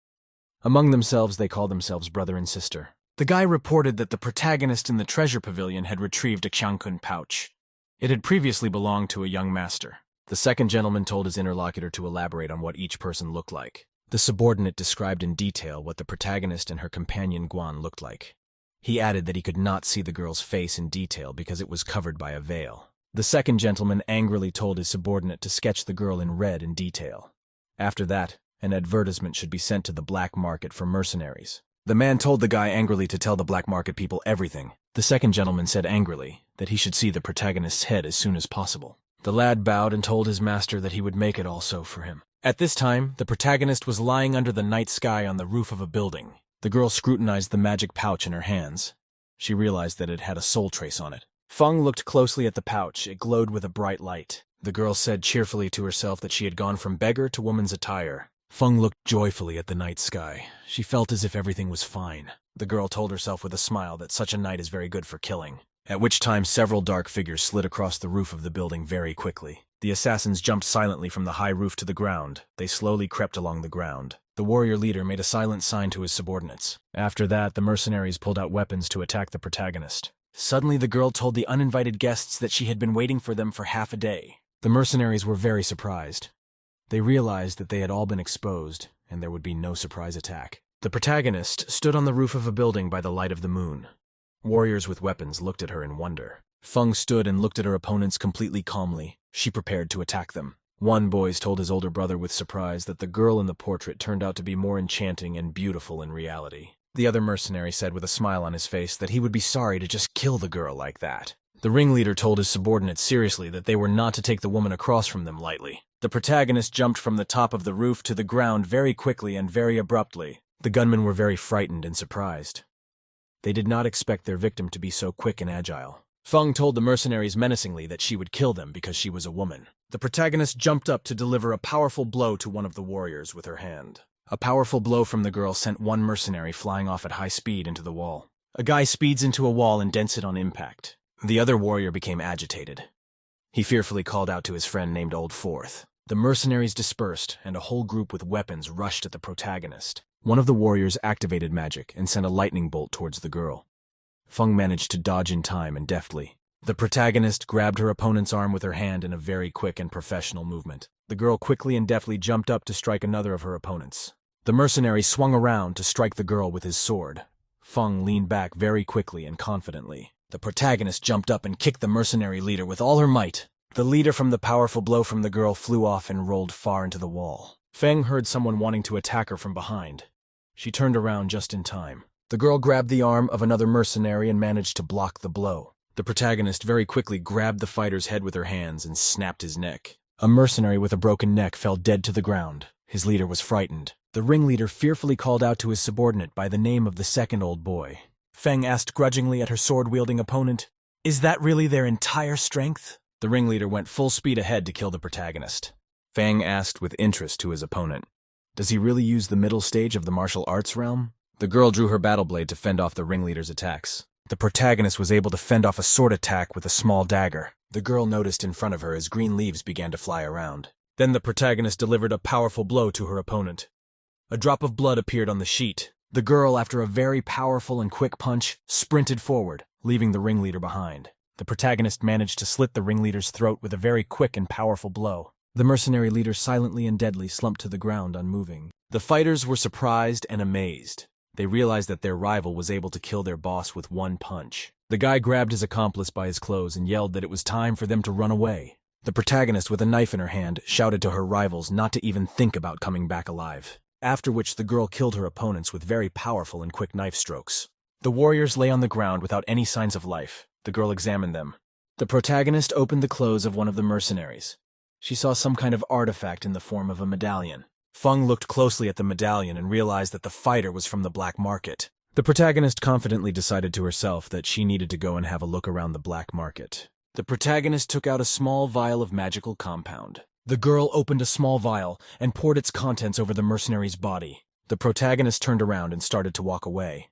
Among themselves, they called themselves brother and sister. The guy reported that the protagonist in the treasure pavilion had retrieved a Qiangkun pouch. It had previously belonged to a young master. The second gentleman told his interlocutor to elaborate on what each person looked like. The subordinate described in detail what the protagonist and her companion Guan looked like. He added that he could not see the girl's face in detail because it was covered by a veil. The second gentleman angrily told his subordinate to sketch the girl in red in detail. After that, an advertisement should be sent to the black market for mercenaries. The man told the guy angrily to tell the black market people everything. The second gentleman said angrily that he should see the protagonist's head as soon as possible. The lad bowed and told his master that he would make it all so for him. At this time, the protagonist was lying under the night sky on the roof of a building. The girl scrutinized the magic pouch in her hands. She realized that it had a soul trace on it. Feng looked closely at the pouch. It glowed with a bright light. The girl said cheerfully to herself that she had gone from beggar to woman's attire. Feng looked joyfully at the night sky. She felt as if everything was fine. The girl told herself with a smile that such a night is very good for killing. At which time several dark figures slid across the roof of the building very quickly. The assassins jumped silently from the high roof to the ground. They slowly crept along the ground. The warrior leader made a silent sign to his subordinates. After that, the mercenaries pulled out weapons to attack the protagonist. Suddenly the girl told the uninvited guests that she had been waiting for them for half a day. The mercenaries were very surprised. They realized that they had all been exposed, and there would be no surprise attack. The protagonist stood on the roof of a building by the light of the moon. Warriors with weapons looked at her in wonder. Feng stood and looked at her opponents completely calmly. She prepared to attack them. One boy told his older brother with surprise that the girl in the portrait turned out to be more enchanting and beautiful in reality. The other mercenary said with a smile on his face that he would be sorry to just kill the girl like that. The ringleader told his subordinates seriously that they were not to take the woman across from them lightly. The protagonist jumped from the top of the roof to the ground very quickly and very abruptly. The gunmen were very frightened and surprised. They did not expect their victim to be so quick and agile. Feng told the mercenaries menacingly that she would kill them because she was a woman. The protagonist jumped up to deliver a powerful blow to one of the warriors with her hand. A powerful blow from the girl sent one mercenary flying off at high speed into the wall. A guy speeds into a wall and dents it on impact. The other warrior became agitated. He fearfully called out to his friend named Old Fourth. The mercenaries dispersed, and a whole group with weapons rushed at the protagonist. One of the warriors activated magic and sent a lightning bolt towards the girl. Feng managed to dodge in time and deftly. The protagonist grabbed her opponent's arm with her hand in a very quick and professional movement. The girl quickly and deftly jumped up to strike another of her opponents. The mercenary swung around to strike the girl with his sword. Feng leaned back very quickly and confidently. The protagonist jumped up and kicked the mercenary leader with all her might. The leader from the powerful blow from the girl flew off and rolled far into the wall. Feng heard someone wanting to attack her from behind. She turned around just in time. The girl grabbed the arm of another mercenary and managed to block the blow. The protagonist very quickly grabbed the fighter's head with her hands and snapped his neck. A mercenary with a broken neck fell dead to the ground. His leader was frightened. The ringleader fearfully called out to his subordinate by the name of the second old boy. Feng asked grudgingly at her sword-wielding opponent, "Is that really their entire strength?" The ringleader went full speed ahead to kill the protagonist. Feng asked with interest to his opponent, "Does he really use the middle stage of the martial arts realm?" The girl drew her battle blade to fend off the ringleader's attacks. The protagonist was able to fend off a sword attack with a small dagger. The girl noticed in front of her as green leaves began to fly around. Then the protagonist delivered a powerful blow to her opponent. A drop of blood appeared on the sheet. The girl, after a very powerful and quick punch, sprinted forward, leaving the ringleader behind. The protagonist managed to slit the ringleader's throat with a very quick and powerful blow. The mercenary leader silently and deadly slumped to the ground, unmoving. The fighters were surprised and amazed. They realized that their rival was able to kill their boss with one punch. The guy grabbed his accomplice by his clothes and yelled that it was time for them to run away. The protagonist, with a knife in her hand, shouted to her rivals not to even think about coming back alive. After which the girl killed her opponents with very powerful and quick knife strokes. The warriors lay on the ground without any signs of life. The girl examined them. The protagonist opened the clothes of one of the mercenaries. She saw some kind of artifact in the form of a medallion. Feng looked closely at the medallion and realized that the fighter was from the black market. The protagonist confidently decided to herself that she needed to go and have a look around the black market. The protagonist took out a small vial of magical compound. The girl opened a small vial and poured its contents over the mercenary's body. The protagonist turned around and started to walk away.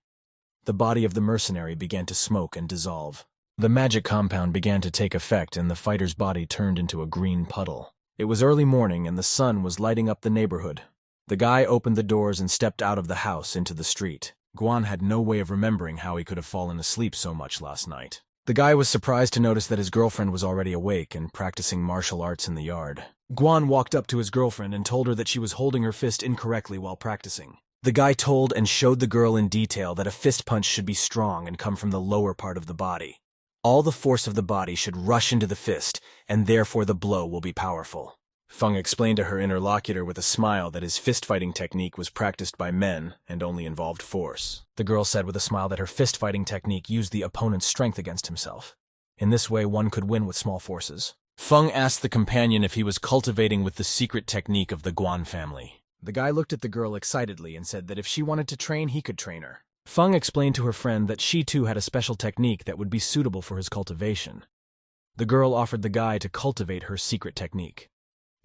The body of the mercenary began to smoke and dissolve. The magic compound began to take effect and the fighter's body turned into a green puddle. It was early morning and the sun was lighting up the neighborhood. The guy opened the doors and stepped out of the house into the street. Guan had no way of remembering how he could have fallen asleep so much last night. The guy was surprised to notice that his girlfriend was already awake and practicing martial arts in the yard. Guan walked up to his girlfriend and told her that she was holding her fist incorrectly while practicing. The guy told and showed the girl in detail that a fist punch should be strong and come from the lower part of the body. All the force of the body should rush into the fist, and therefore the blow will be powerful. Feng explained to her interlocutor with a smile that his fist-fighting technique was practiced by men and only involved force. The girl said with a smile that her fist-fighting technique used the opponent's strength against himself. In this way, one could win with small forces. Feng asked the companion if he was cultivating with the secret technique of the Guan family. The guy looked at the girl excitedly and said that if she wanted to train, he could train her. Feng explained to her friend that she too had a special technique that would be suitable for his cultivation. The girl offered the guy to cultivate her secret technique.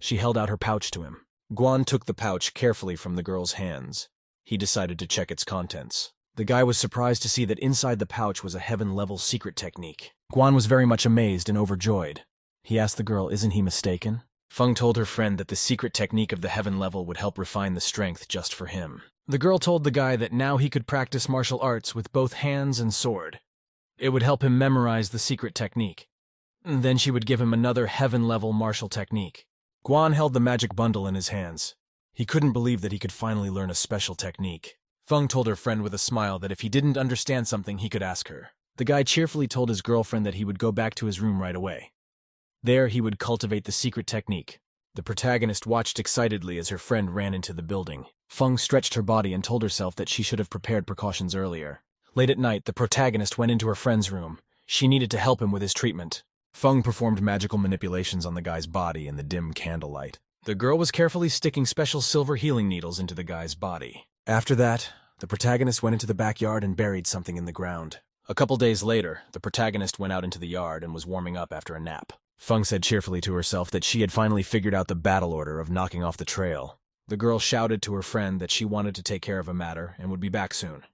She held out her pouch to him. Guan took the pouch carefully from the girl's hands. He decided to check its contents. The guy was surprised to see that inside the pouch was a heaven-level secret technique. Guan was very much amazed and overjoyed. He asked the girl, isn't he mistaken? Feng told her friend that the secret technique of the heaven level would help refine the strength just for him. The girl told the guy that now he could practice martial arts with both hands and sword. It would help him memorize the secret technique. Then she would give him another heaven-level martial technique. Guan held the magic bundle in his hands. He couldn't believe that he could finally learn a special technique. Feng told her friend with a smile that if he didn't understand something, he could ask her. The guy cheerfully told his girlfriend that he would go back to his room right away. There, he would cultivate the secret technique. The protagonist watched excitedly as her friend ran into the building. Feng stretched her body and told herself that she should have prepared precautions earlier. Late at night, the protagonist went into her friend's room. She needed to help him with his treatment. Feng performed magical manipulations on the guy's body in the dim candlelight. The girl was carefully sticking special silver healing needles into the guy's body. After that, The protagonist went into the backyard and buried something in the ground. A couple days later, the protagonist went out into the yard and was warming up after a nap. Feng said cheerfully to herself that she had finally figured out the battle order of knocking off the trail. The girl shouted to her friend that she wanted to take care of a matter and would be back soon.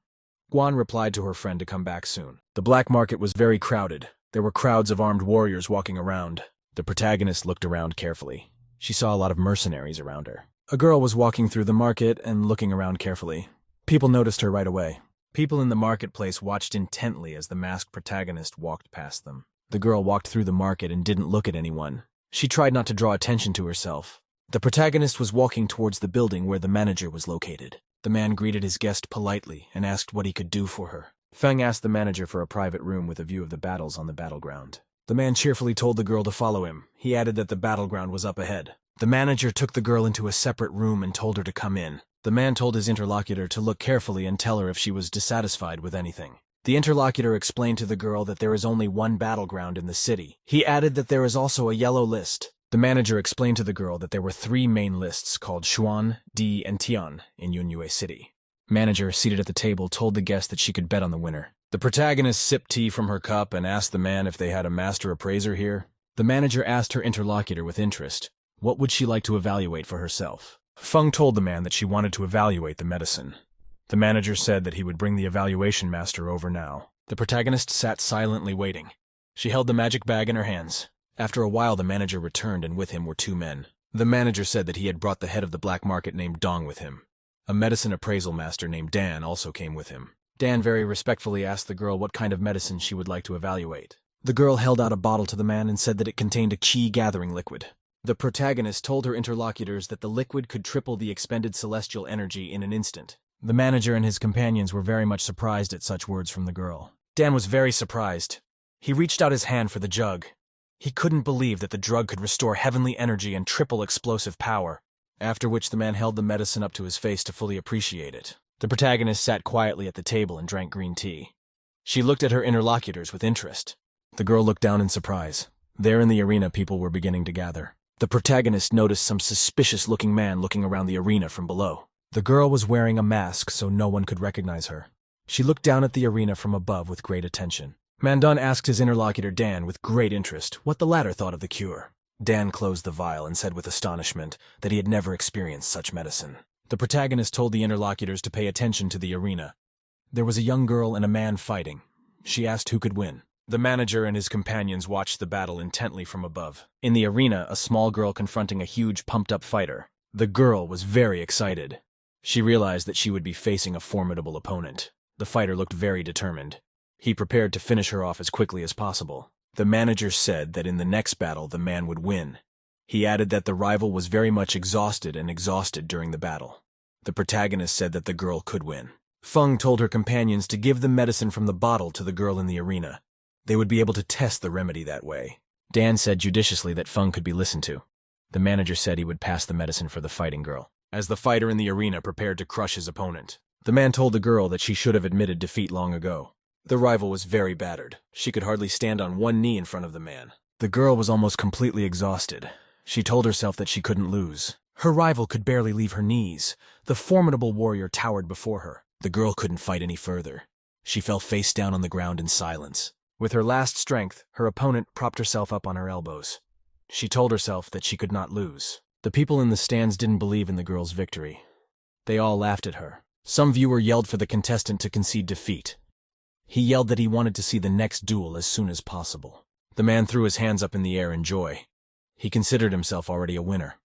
Guan replied to her friend to come back soon. The black market was very crowded. There were crowds of armed warriors walking around. The protagonist looked around carefully. She saw a lot of mercenaries around her. A girl was walking through the market and looking around carefully. People noticed her right away. People in the marketplace watched intently as the masked protagonist walked past them. The girl walked through the market and didn't look at anyone. She tried not to draw attention to herself. The protagonist was walking towards the building where the manager was located. The man greeted his guest politely and asked what he could do for her. Feng asked the manager for a private room with a view of the battles on the battleground. The man cheerfully told the girl to follow him. He added that the battleground was up ahead. The manager took the girl into a separate room and told her to come in. The man told his interlocutor to look carefully and tell her if she was dissatisfied with anything. The interlocutor explained to the girl that there is only one battleground in the city. He added that there is also a yellow list. The manager explained to the girl that there were 3 main lists called Xuan, Di, and Tian in Yunyue City. Manager, seated at the table, told the guest that she could bet on the winner. The protagonist sipped tea from her cup and asked the man if they had a master appraiser here. The manager asked her interlocutor with interest, what would she like to evaluate for herself? Feng told the man that she wanted to evaluate the medicine. The manager said that he would bring the evaluation master over now. The protagonist sat silently waiting. She held the magic bag in her hands. After a while, the manager returned, and with him were 2 men. The manager said that he had brought the head of the black market named Dong with him. A medicine appraisal master named Dan also came with him. Dan very respectfully asked the girl what kind of medicine she would like to evaluate. The girl held out a bottle to the man and said that it contained a chi-gathering liquid. The protagonist told her interlocutors that the liquid could triple the expended celestial energy in an instant. The manager and his companions were very much surprised at such words from the girl. Dan was very surprised. He reached out his hand for the jug. He couldn't believe that the drug could restore heavenly energy and triple explosive power, after which the man held the medicine up to his face to fully appreciate it. The protagonist sat quietly at the table and drank green tea. She looked at her interlocutors with interest. The girl looked down in surprise. There in the arena, people were beginning to gather. The protagonist noticed some suspicious-looking man looking around the arena from below. The girl was wearing a mask so no one could recognize her. She looked down at the arena from above with great attention. Mandun asked his interlocutor Dan with great interest what the latter thought of the cure. Dan closed the vial and said with astonishment that he had never experienced such medicine. The protagonist told the interlocutors to pay attention to the arena. There was a young girl and a man fighting. She asked who could win. The manager and his companions watched the battle intently from above. In the arena, a small girl confronting a huge pumped-up fighter. The girl was very excited. She realized that she would be facing a formidable opponent. The fighter looked very determined. He prepared to finish her off as quickly as possible. The manager said that in the next battle the man would win. He added that the rival was very much exhausted during the battle. The protagonist said that the girl could win. Feng told her companions to give the medicine from the bottle to the girl in the arena. They would be able to test the remedy that way. Dan said judiciously that Feng could be listened to. The manager said he would pass the medicine for the fighting girl, as the fighter in the arena prepared to crush his opponent. The man told the girl that she should have admitted defeat long ago. The rival was very battered. She could hardly stand on one knee in front of the man. The girl was almost completely exhausted. She told herself that she couldn't lose. Her rival could barely leave her knees. The formidable warrior towered before her. The girl couldn't fight any further. She fell face down on the ground in silence. With her last strength, her opponent propped herself up on her elbows. She told herself that she could not lose. The people in the stands didn't believe in the girl's victory. They all laughed at her. Some viewer yelled for the contestant to concede defeat. He yelled that he wanted to see the next duel as soon as possible. The man threw his hands up in the air in joy. He considered himself already a winner.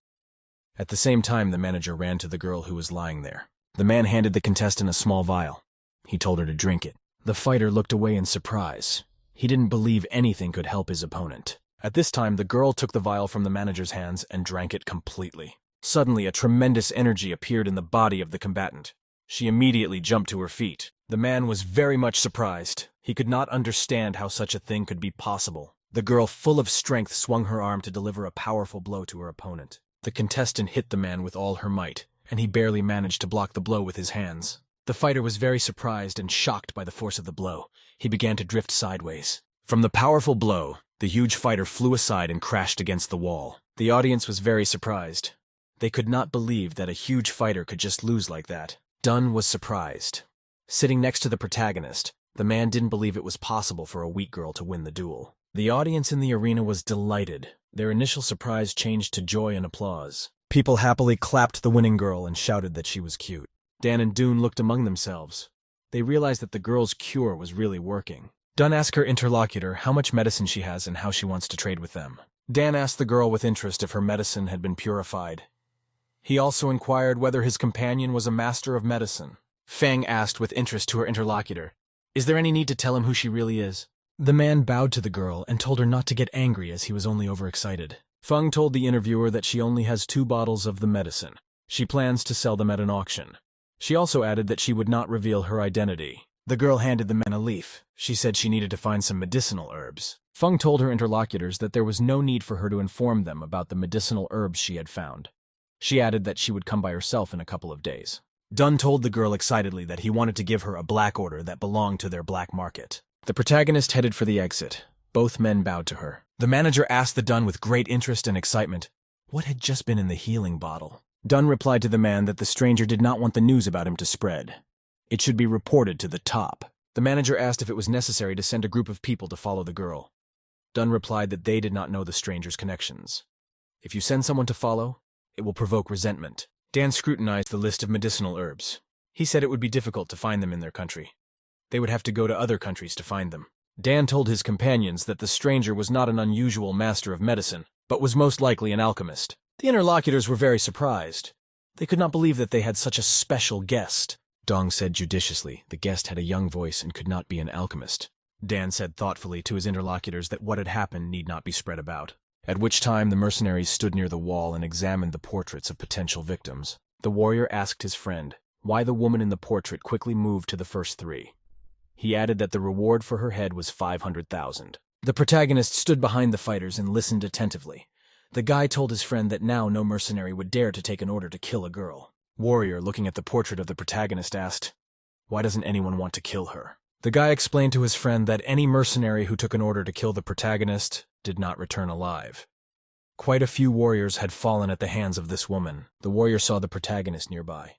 At the same time, the manager ran to the girl who was lying there. The man handed the contestant a small vial. He told her to drink it. The fighter looked away in surprise. He didn't believe anything could help his opponent. At this time, the girl took the vial from the manager's hands and drank it completely. Suddenly, a tremendous energy appeared in the body of the combatant. She immediately jumped to her feet. The man was very much surprised. He could not understand how such a thing could be possible. The girl, full of strength, swung her arm to deliver a powerful blow to her opponent. The contestant hit the man with all her might, and he barely managed to block the blow with his hands. The fighter was very surprised and shocked by the force of the blow. He began to drift sideways. From the powerful blow, the huge fighter flew aside and crashed against the wall. The audience was very surprised. They could not believe that a huge fighter could just lose like that. Dun was surprised. Sitting next to the protagonist, the man didn't believe it was possible for a weak girl to win the duel. The audience in the arena was delighted. Their initial surprise changed to joy and applause. People happily clapped the winning girl and shouted that she was cute. Dan and Dune looked among themselves. They realized that the girl's cure was really working. Dun asked her interlocutor how much medicine she has and how she wants to trade with them. Dan asked the girl with interest if her medicine had been purified. He also inquired whether his companion was a master of medicine. Fang asked with interest to her interlocutor, "Is there any need to tell him who she really is?" The man bowed to the girl and told her not to get angry as he was only overexcited. Feng told the interviewer that she only has 2 bottles of the medicine. She plans to sell them at an auction. She also added that she would not reveal her identity. The girl handed the man a leaf. She said she needed to find some medicinal herbs. Feng told her interlocutors that there was no need for her to inform them about the medicinal herbs she had found. She added that she would come by herself in a couple of days. Dun told the girl excitedly that he wanted to give her a black order that belonged to their black market. The protagonist headed for the exit. Both men bowed to her. The manager asked the Dun with great interest and excitement what had just been in the healing bottle. Dun replied to the man that the stranger did not want the news about him to spread. It should be reported to the top. The manager asked if it was necessary to send a group of people to follow the girl. Dun replied that they did not know the stranger's connections. If you send someone to follow, it will provoke resentment. Dan scrutinized the list of medicinal herbs. He said it would be difficult to find them in their country. They would have to go to other countries to find them. Dan told his companions that the stranger was not an unusual master of medicine, but was most likely an alchemist. The interlocutors were very surprised. They could not believe that they had such a special guest. Dong said judiciously the guest had a young voice and could not be an alchemist. Dan said thoughtfully to his interlocutors that what had happened need not be spread about. At which time the mercenaries stood near the wall and examined the portraits of potential victims. The warrior asked his friend why the woman in the portrait quickly moved to the first 3. He added that the reward for her head was 500,000. The protagonist stood behind the fighters and listened attentively. The guy told his friend that now no mercenary would dare to take an order to kill a girl. Warrior, looking at the portrait of the protagonist, asked, "Why doesn't anyone want to kill her?" The guy explained to his friend that any mercenary who took an order to kill the protagonist did not return alive. Quite a few warriors had fallen at the hands of this woman. The warrior saw the protagonist nearby.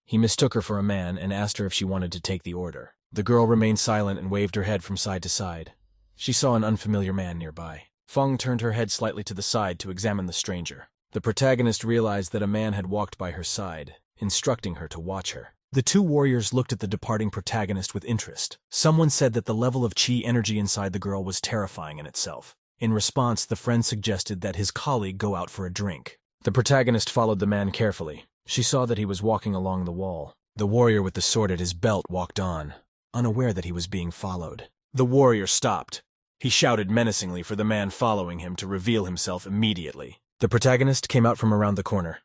He mistook her for a man and asked her if she wanted to take the order. The girl remained silent and waved her head from side to side. She saw an unfamiliar man nearby. Feng turned her head slightly to the side to examine the stranger. The protagonist realized that a man had walked by her side, instructing her to watch her. The 2 warriors looked at the departing protagonist with interest. Someone said that the level of chi energy inside the girl was terrifying in itself. In response, the friend suggested that his colleague go out for a drink. The protagonist followed the man carefully. She saw that he was walking along the wall. The warrior with the sword at his belt walked on, unaware that he was being followed. The warrior stopped. He shouted menacingly for the man following him to reveal himself immediately. The protagonist came out from around the corner.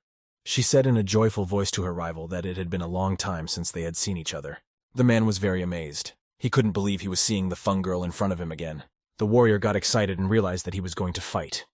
She said in a joyful voice to her rival that it had been a long time since they had seen each other. The man was very amazed. He couldn't believe he was seeing the Feng girl in front of him again. The warrior got excited and realized that he was going to fight.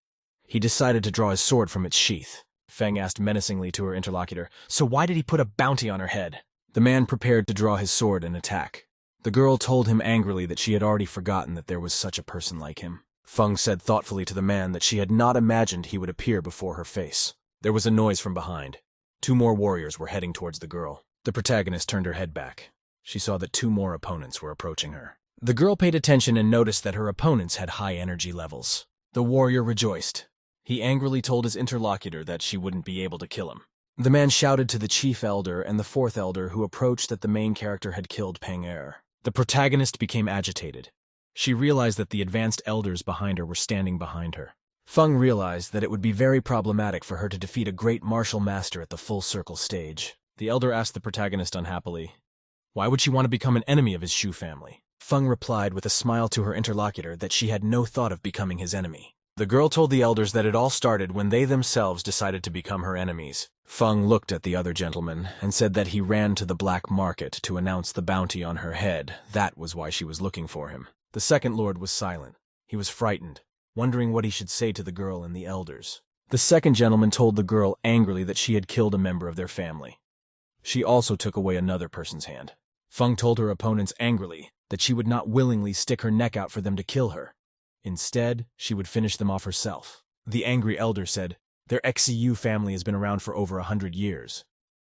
He decided to draw his sword from its sheath. Feng asked menacingly to her interlocutor, "So why did he put a bounty on her head?" The man prepared to draw his sword and attack. The girl told him angrily that she had already forgotten that there was such a person like him. Feng said thoughtfully to the man that she had not imagined he would appear before her face. There was a noise from behind. 2 more warriors were heading towards the girl. The protagonist turned her head back. She saw that 2 more opponents were approaching her. The girl paid attention and noticed that her opponents had high energy levels. The warrior rejoiced. He angrily told his interlocutor that she wouldn't be able to kill him. The man shouted to the chief elder and the 4th elder who approached that the main character had killed Pang-er. The protagonist became agitated. She realized that the advanced elders behind her were standing behind her. Feng realized that it would be very problematic for her to defeat a great martial master at the full circle stage. The elder asked the protagonist unhappily, why would she want to become an enemy of his Shu family? Feng replied with a smile to her interlocutor that she had no thought of becoming his enemy. The girl told the elders that it all started when they themselves decided to become her enemies. Feng looked at the other gentleman and said that he ran to the black market to announce the bounty on her head. That was why she was looking for him. The second lord was silent. He was frightened, wondering what he should say to the girl and the elders. The second gentleman told the girl angrily that she had killed a member of their family. She also took away another person's hand. Feng told her opponents angrily that she would not willingly stick her neck out for them to kill her. Instead, she would finish them off herself. The angry elder said, their XCU family has been around for over 100 years.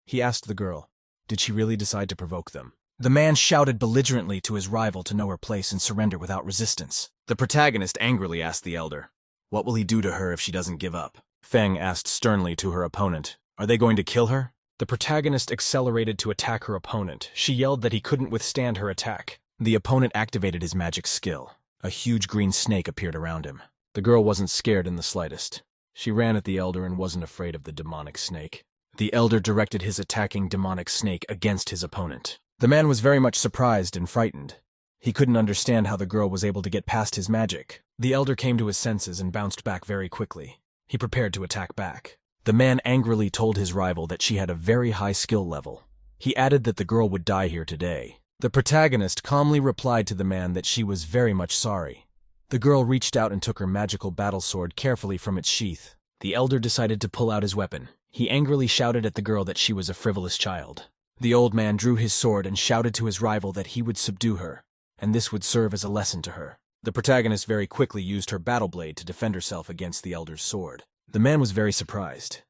He asked the girl, Did she really decide to provoke them? The man shouted belligerently to his rival to know her place and surrender without resistance. The protagonist angrily asked the elder, "What will he do to her if she doesn't give up?" Feng asked sternly to her opponent, "Are they going to kill her?" The protagonist accelerated to attack her opponent. She yelled that he couldn't withstand her attack. The opponent activated his magic skill. A huge green snake appeared around him. The girl wasn't scared in the slightest. She ran at the elder and wasn't afraid of the demonic snake. The elder directed his attacking demonic snake against his opponent. The man was very much surprised and frightened. He couldn't understand how the girl was able to get past his magic. The elder came to his senses and bounced back very quickly. He prepared to attack back. The man angrily told his rival that she had a very high skill level. He added that the girl would die here today. The protagonist calmly replied to the man that she was very much sorry. The girl reached out and took her magical battle sword carefully from its sheath. The elder decided to pull out his weapon. He angrily shouted at the girl that she was a frivolous child. The old man drew his sword and shouted to his rival that he would subdue her, and this would serve as a lesson to her. The protagonist very quickly used her battle blade to defend herself against the elder's sword. The man was very surprised.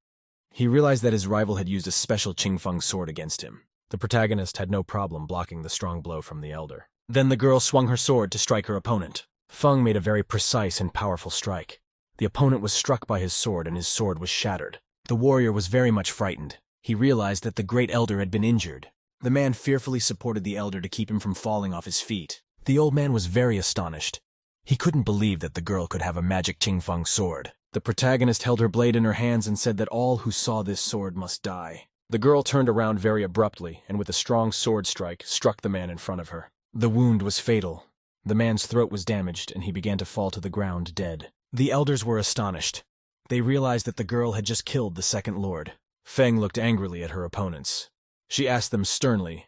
He realized that his rival had used a special Qingfeng sword against him. The protagonist had no problem blocking the strong blow from the elder. Then the girl swung her sword to strike her opponent. Feng made a very precise and powerful strike. The opponent was struck by his sword and his sword was shattered. The warrior was very much frightened. He realized that the great elder had been injured. The man fearfully supported the elder to keep him from falling off his feet. The old man was very astonished. He couldn't believe that the girl could have a magic Qingfeng sword. The protagonist held her blade in her hands and said that all who saw this sword must die. The girl turned around very abruptly and with a strong sword strike struck the man in front of her. The wound was fatal. The man's throat was damaged and he began to fall to the ground dead. The elders were astonished. They realized that the girl had just killed the second lord. Feng looked angrily at her opponents. She asked them sternly,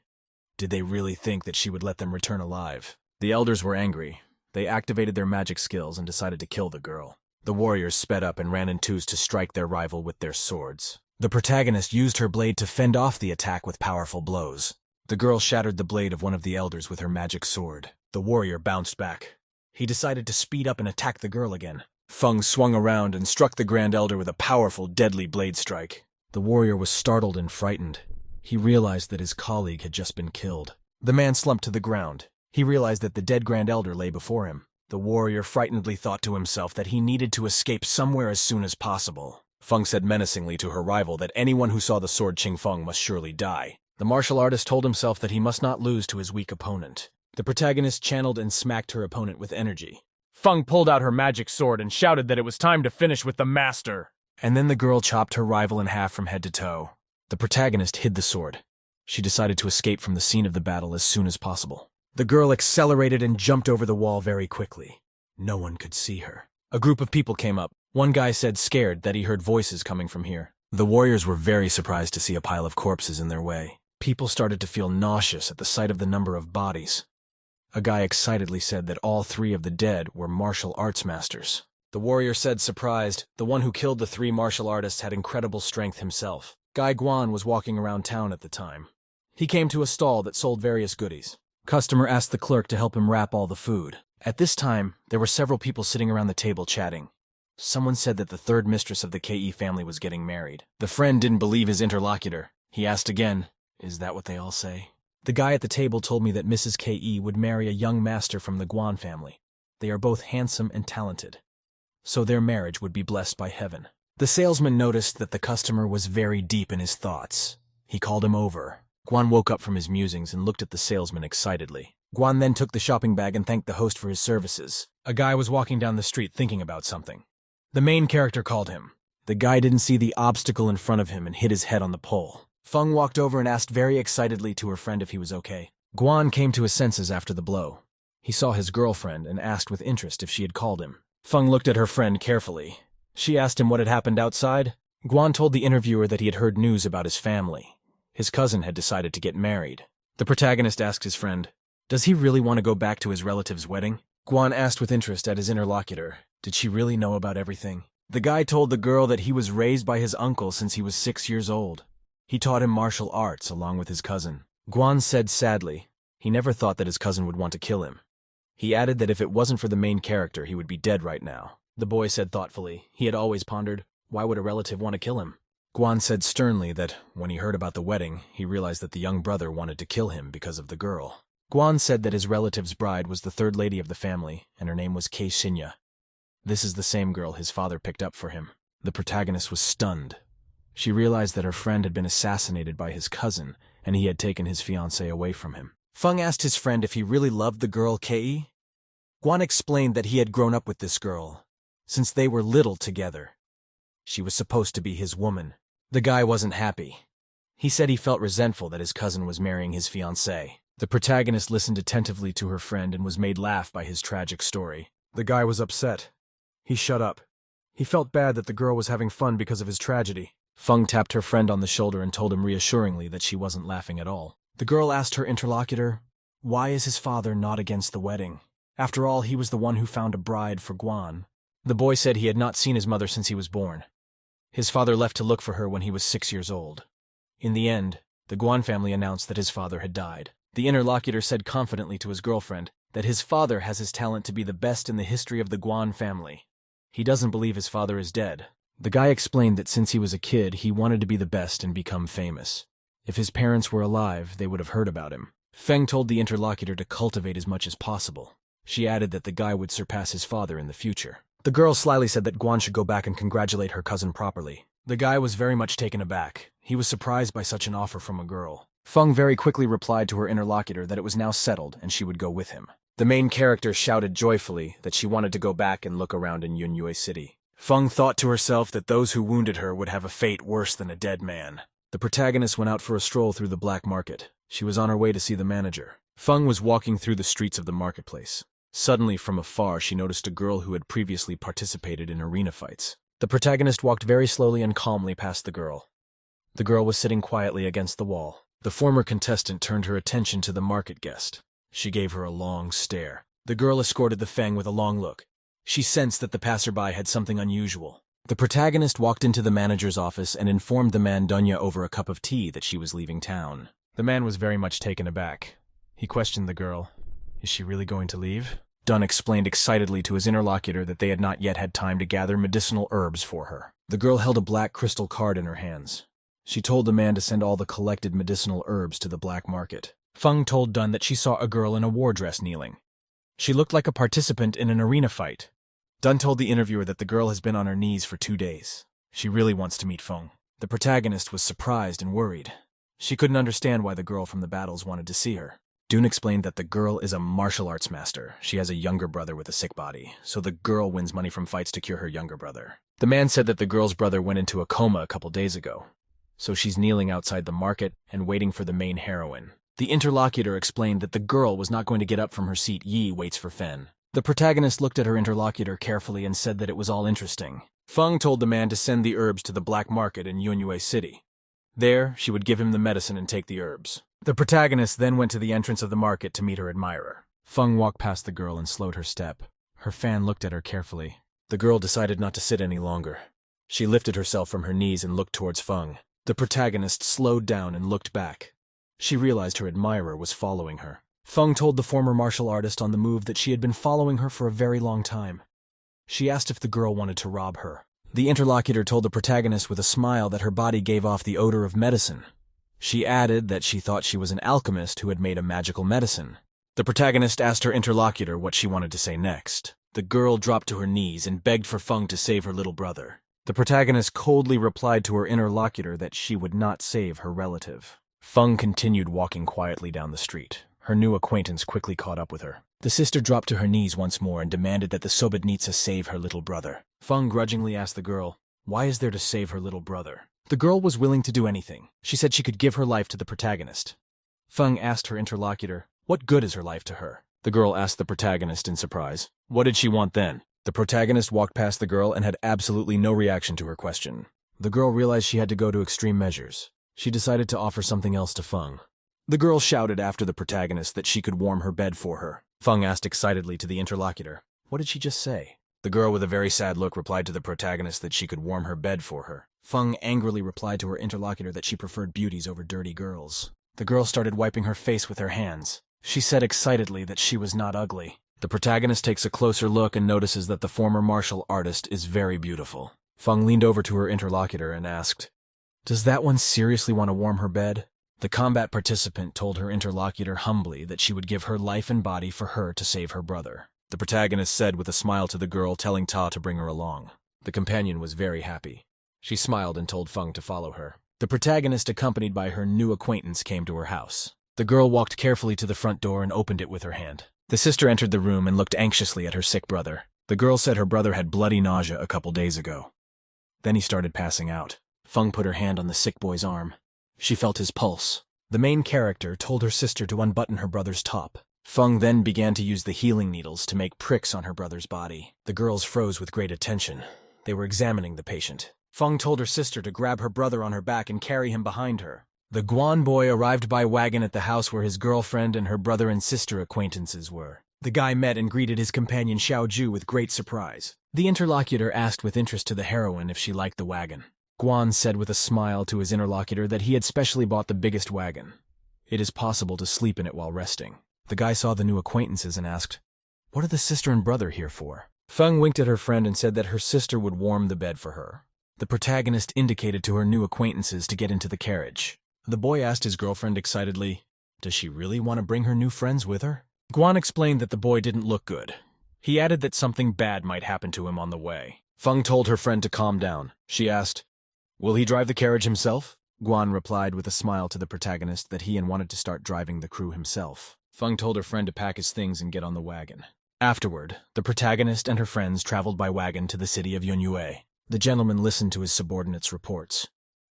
did they really think that she would let them return alive? The elders were angry. They activated their magic skills and decided to kill the girl. The warriors sped up and ran in twos to strike their rival with their swords. The protagonist used her blade to fend off the attack with powerful blows. The girl shattered the blade of one of the elders with her magic sword. The warrior bounced back. He decided to speed up and attack the girl again. Feng swung around and struck the Grand Elder with a powerful, deadly blade strike. The warrior was startled and frightened. He realized that his colleague had just been killed. The man slumped to the ground. He realized that the dead Grand Elder lay before him. The warrior frightenedly thought to himself that he needed to escape somewhere as soon as possible. Feng said menacingly to her rival that anyone who saw the sword Qingfeng must surely die. The martial artist told himself that he must not lose to his weak opponent. The protagonist channeled and smacked her opponent with energy. Feng pulled out her magic sword and shouted that it was time to finish with the master. And then the girl chopped her rival in half from head to toe. The protagonist hid the sword. She decided to escape from the scene of the battle as soon as possible. The girl accelerated and jumped over the wall very quickly. No one could see her. A group of people came up. One guy said scared that he heard voices coming from here. The warriors were very surprised to see a pile of corpses in their way. People started to feel nauseous at the sight of the number of bodies. A guy excitedly said that all three of the dead were martial arts masters. The warrior said surprised, the one who killed the three martial artists had incredible strength himself. Guy Guan was walking around town at the time. He came to a stall that sold various goodies. Customer asked the clerk to help him wrap all the food. At this time, there were several people sitting around the table chatting. Someone said that the third mistress of the KE family was getting married. The friend didn't believe his interlocutor. He asked again, "Is that what they all say?" The guy at the table told me that Mrs. KE would marry a young master from the Guan family. They are both handsome and talented, so their marriage would be blessed by heaven. The salesman noticed that the customer was very deep in his thoughts. He called him over. Guan woke up from his musings and looked at the salesman excitedly. Guan then took the shopping bag and thanked the host for his services. A guy was walking down the street thinking about something. The main character called him. The guy didn't see the obstacle in front of him and hit his head on the pole. Feng walked over and asked very excitedly to her friend if he was okay. Guan came to his senses after the blow. He saw his girlfriend and asked with interest if she had called him. Feng looked at her friend carefully. She asked him what had happened outside. Guan told the interviewer that he had heard news about his family. His cousin had decided to get married. The protagonist asked his friend, does he really want to go back to his relative's wedding? Guan asked with interest at his interlocutor, did she really know about everything? The guy told the girl that he was raised by his uncle since he was 6 years old. He taught him martial arts along with his cousin. Guan said sadly, he never thought that his cousin would want to kill him. He added that if it wasn't for the main character, he would be dead right now. The boy said thoughtfully, he had always pondered, why would a relative want to kill him? Guan said sternly that when he heard about the wedding, he realized that the young brother wanted to kill him because of the girl. Guan said that his relative's bride was the third lady of the family, and her name was Kei Shinya. This is the same girl his father picked up for him. The protagonist was stunned. She realized that her friend had been assassinated by his cousin, and he had taken his fiancée away from him. Feng asked his friend if he really loved the girl Kei. Guan explained that he had grown up with this girl, since they were little together. She was supposed to be his woman. The guy wasn't happy. He said he felt resentful that his cousin was marrying his fiancée. The protagonist listened attentively to her friend and was made laugh by his tragic story. The guy was upset. He shut up. He felt bad that the girl was having fun because of his tragedy. Feng tapped her friend on the shoulder and told him reassuringly that she wasn't laughing at all. The girl asked her interlocutor, why is his father not against the wedding? After all, he was the one who found a bride for Guan. The boy said he had not seen his mother since he was born. His father left to look for her when he was 6 years old. In the end, the Guan family announced that his father had died. The interlocutor said confidently to his girlfriend that his father has his talent to be the best in the history of the Guan family. He doesn't believe his father is dead. The guy explained that since he was a kid, he wanted to be the best and become famous. If his parents were alive, they would have heard about him. Feng told the interlocutor to cultivate as much as possible. She added that the guy would surpass his father in the future. The girl slyly said that Guan should go back and congratulate her cousin properly. The guy was very much taken aback. He was surprised by such an offer from a girl. Feng very quickly replied to her interlocutor that it was now settled and she would go with him. The main character shouted joyfully that she wanted to go back and look around in Yunyue City. Feng thought to herself that those who wounded her would have a fate worse than a dead man. The protagonist went out for a stroll through the black market. She was on her way to see the manager. Feng was walking through the streets of the marketplace. Suddenly, from afar, she noticed a girl who had previously participated in arena fights. The protagonist walked very slowly and calmly past the girl. The girl was sitting quietly against the wall. The former contestant turned her attention to the market guest. She gave her a long stare. The girl escorted the Feng with a long look. She sensed that the passerby had something unusual. The protagonist walked into the manager's office and informed the man Dunya over a cup of tea that she was leaving town. The man was very much taken aback. He questioned the girl. Is she really going to leave? Dunn explained excitedly to his interlocutor that they had not yet had time to gather medicinal herbs for her. The girl held a black crystal card in her hands. She told the man to send all the collected medicinal herbs to the black market. Feng told Dunn that she saw a girl in a war dress kneeling. She looked like a participant in an arena fight. Dunn told the interviewer that the girl has been on her knees for 2 days. She really wants to meet Feng. The protagonist was surprised and worried. She couldn't understand why the girl from the battles wanted to see her. Dune explained that the girl is a martial arts master. She has a younger brother with a sick body, so the girl wins money from fights to cure her younger brother. The man said that the girl's brother went into a coma a couple days ago, so she's kneeling outside the market and waiting for the main heroine. The interlocutor explained that the girl was not going to get up from her seat. Yi waits for Fen. The protagonist looked at her interlocutor carefully and said that it was all interesting. Feng told the man to send the herbs to the black market in Yunyue City. There, she would give him the medicine and take the herbs. The protagonist then went to the entrance of the market to meet her admirer. Feng walked past the girl and slowed her step. Her fan looked at her carefully. The girl decided not to sit any longer. She lifted herself from her knees and looked towards Feng. The protagonist slowed down and looked back. She realized her admirer was following her. Feng told the former martial artist on the move that she had been following her for a very long time. She asked if the girl wanted to rob her. The interlocutor told the protagonist with a smile that her body gave off the odor of medicine. She added that she thought she was an alchemist who had made a magical medicine. The protagonist asked her interlocutor what she wanted to say next. The girl dropped to her knees and begged for Feng to save her little brother. The protagonist coldly replied to her interlocutor that she would not save her relative. Feng continued walking quietly down the street. Her new acquaintance quickly caught up with her. The sister dropped to her knees once more and demanded that the Sobotnitsa save her little brother. Feng grudgingly asked the girl, "Why is there to save her little brother?" The girl was willing to do anything. She said she could give her life to the protagonist. Feng asked her interlocutor, "What good is her life to her?" The girl asked the protagonist in surprise. What did she want then? The protagonist walked past the girl and had absolutely no reaction to her question. The girl realized she had to go to extreme measures. She decided to offer something else to Feng. The girl shouted after the protagonist that she could warm her bed for her. Feng asked excitedly to the interlocutor, "What did she just say?" The girl with a very sad look replied to the protagonist that she could warm her bed for her. Feng angrily replied to her interlocutor that she preferred beauties over dirty girls. The girl started wiping her face with her hands. She said excitedly that she was not ugly. The protagonist takes a closer look and notices that the former martial artist is very beautiful. Feng leaned over to her interlocutor and asked, Does that one seriously want to warm her bed? The combat participant told her interlocutor humbly that she would give her life and body for her to save her brother. The protagonist said with a smile to the girl, telling Ta to bring her along. The companion was very happy. She smiled and told Feng to follow her. The protagonist, accompanied by her new acquaintance, came to her house. The girl walked carefully to the front door and opened it with her hand. The sister entered the room and looked anxiously at her sick brother. The girl said her brother had bloody nausea a couple days ago. Then he started passing out. Feng put her hand on the sick boy's arm. She felt his pulse. The main character told her sister to unbutton her brother's top. Feng then began to use the healing needles to make pricks on her brother's body. The girls froze with great attention. They were examining the patient. Feng told her sister to grab her brother on her back and carry him behind her. The Guan boy arrived by wagon at the house where his girlfriend and her brother and sister acquaintances were. The guy met and greeted his companion Xiaoju with great surprise. The interlocutor asked with interest to the heroine if she liked the wagon. Guan said with a smile to his interlocutor that he had specially bought the biggest wagon. It is possible to sleep in it while resting. The guy saw the new acquaintances and asked, "What are the sister and brother here for?" Feng winked at her friend and said that her sister would warm the bed for her. The protagonist indicated to her new acquaintances to get into the carriage. The boy asked his girlfriend excitedly, "Does she really want to bring her new friends with her?" Guan explained that the boy didn't look good. He added that something bad might happen to him on the way. Feng told her friend to calm down. She asked, "Will he drive the carriage himself?" Guan replied with a smile to the protagonist that he wanted to start driving the crew himself. Feng told her friend to pack his things and get on the wagon. Afterward, the protagonist and her friends traveled by wagon to the city of Yonyue. The gentleman listened to his subordinate's reports.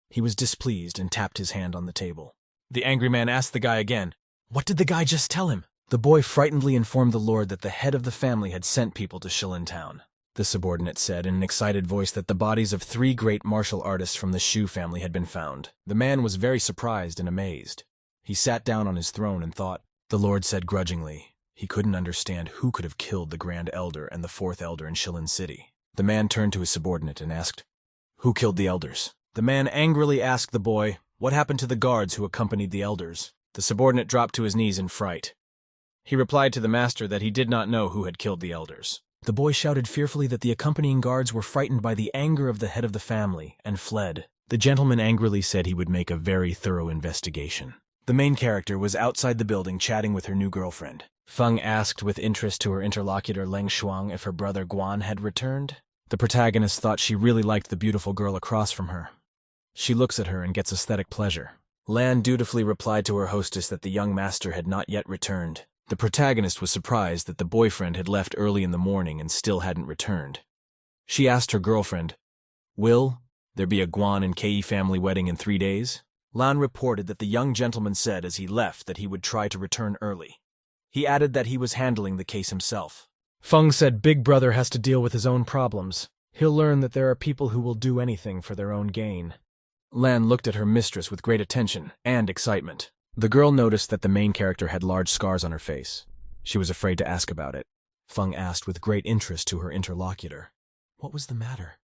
He was displeased and tapped his hand on the table. The angry man asked the guy again, "What did the guy just tell him?" The boy frightenedly informed the lord that the head of the family had sent people to Shilin town. The subordinate said in an excited voice that the bodies of 3 great martial artists from the Shu family had been found. The man was very surprised and amazed. He sat down on his throne and thought. The lord said grudgingly he couldn't understand who could have killed the Grand Elder and the 4th Elder in Shilin City. The man turned to his subordinate and asked, "Who killed the elders?" The man angrily asked the boy, "What happened to the guards who accompanied the elders?" The subordinate dropped to his knees in fright. He replied to the master that he did not know who had killed the elders. The boy shouted fearfully that the accompanying guards were frightened by the anger of the head of the family and fled. The gentleman angrily said he would make a very thorough investigation. The main character was outside the building chatting with her new girlfriend. Feng asked with interest to her interlocutor Leng Shuang if her brother Guan had returned. The protagonist thought she really liked the beautiful girl across from her. She looks at her and gets aesthetic pleasure. Lan dutifully replied to her hostess that the young master had not yet returned. The protagonist was surprised that the boyfriend had left early in the morning and still hadn't returned. She asked her girlfriend, "Will there be a Guan and Kei family wedding in 3 days?" Lan reported that the young gentleman said as he left that he would try to return early. He added that he was handling the case himself. Feng said Big Brother has to deal with his own problems. He'll learn that there are people who will do anything for their own gain. Lan looked at her mistress with great attention and excitement. The girl noticed that the main character had large scars on her face. She was afraid to ask about it. Feng asked with great interest to her interlocutor, "What was the matter?"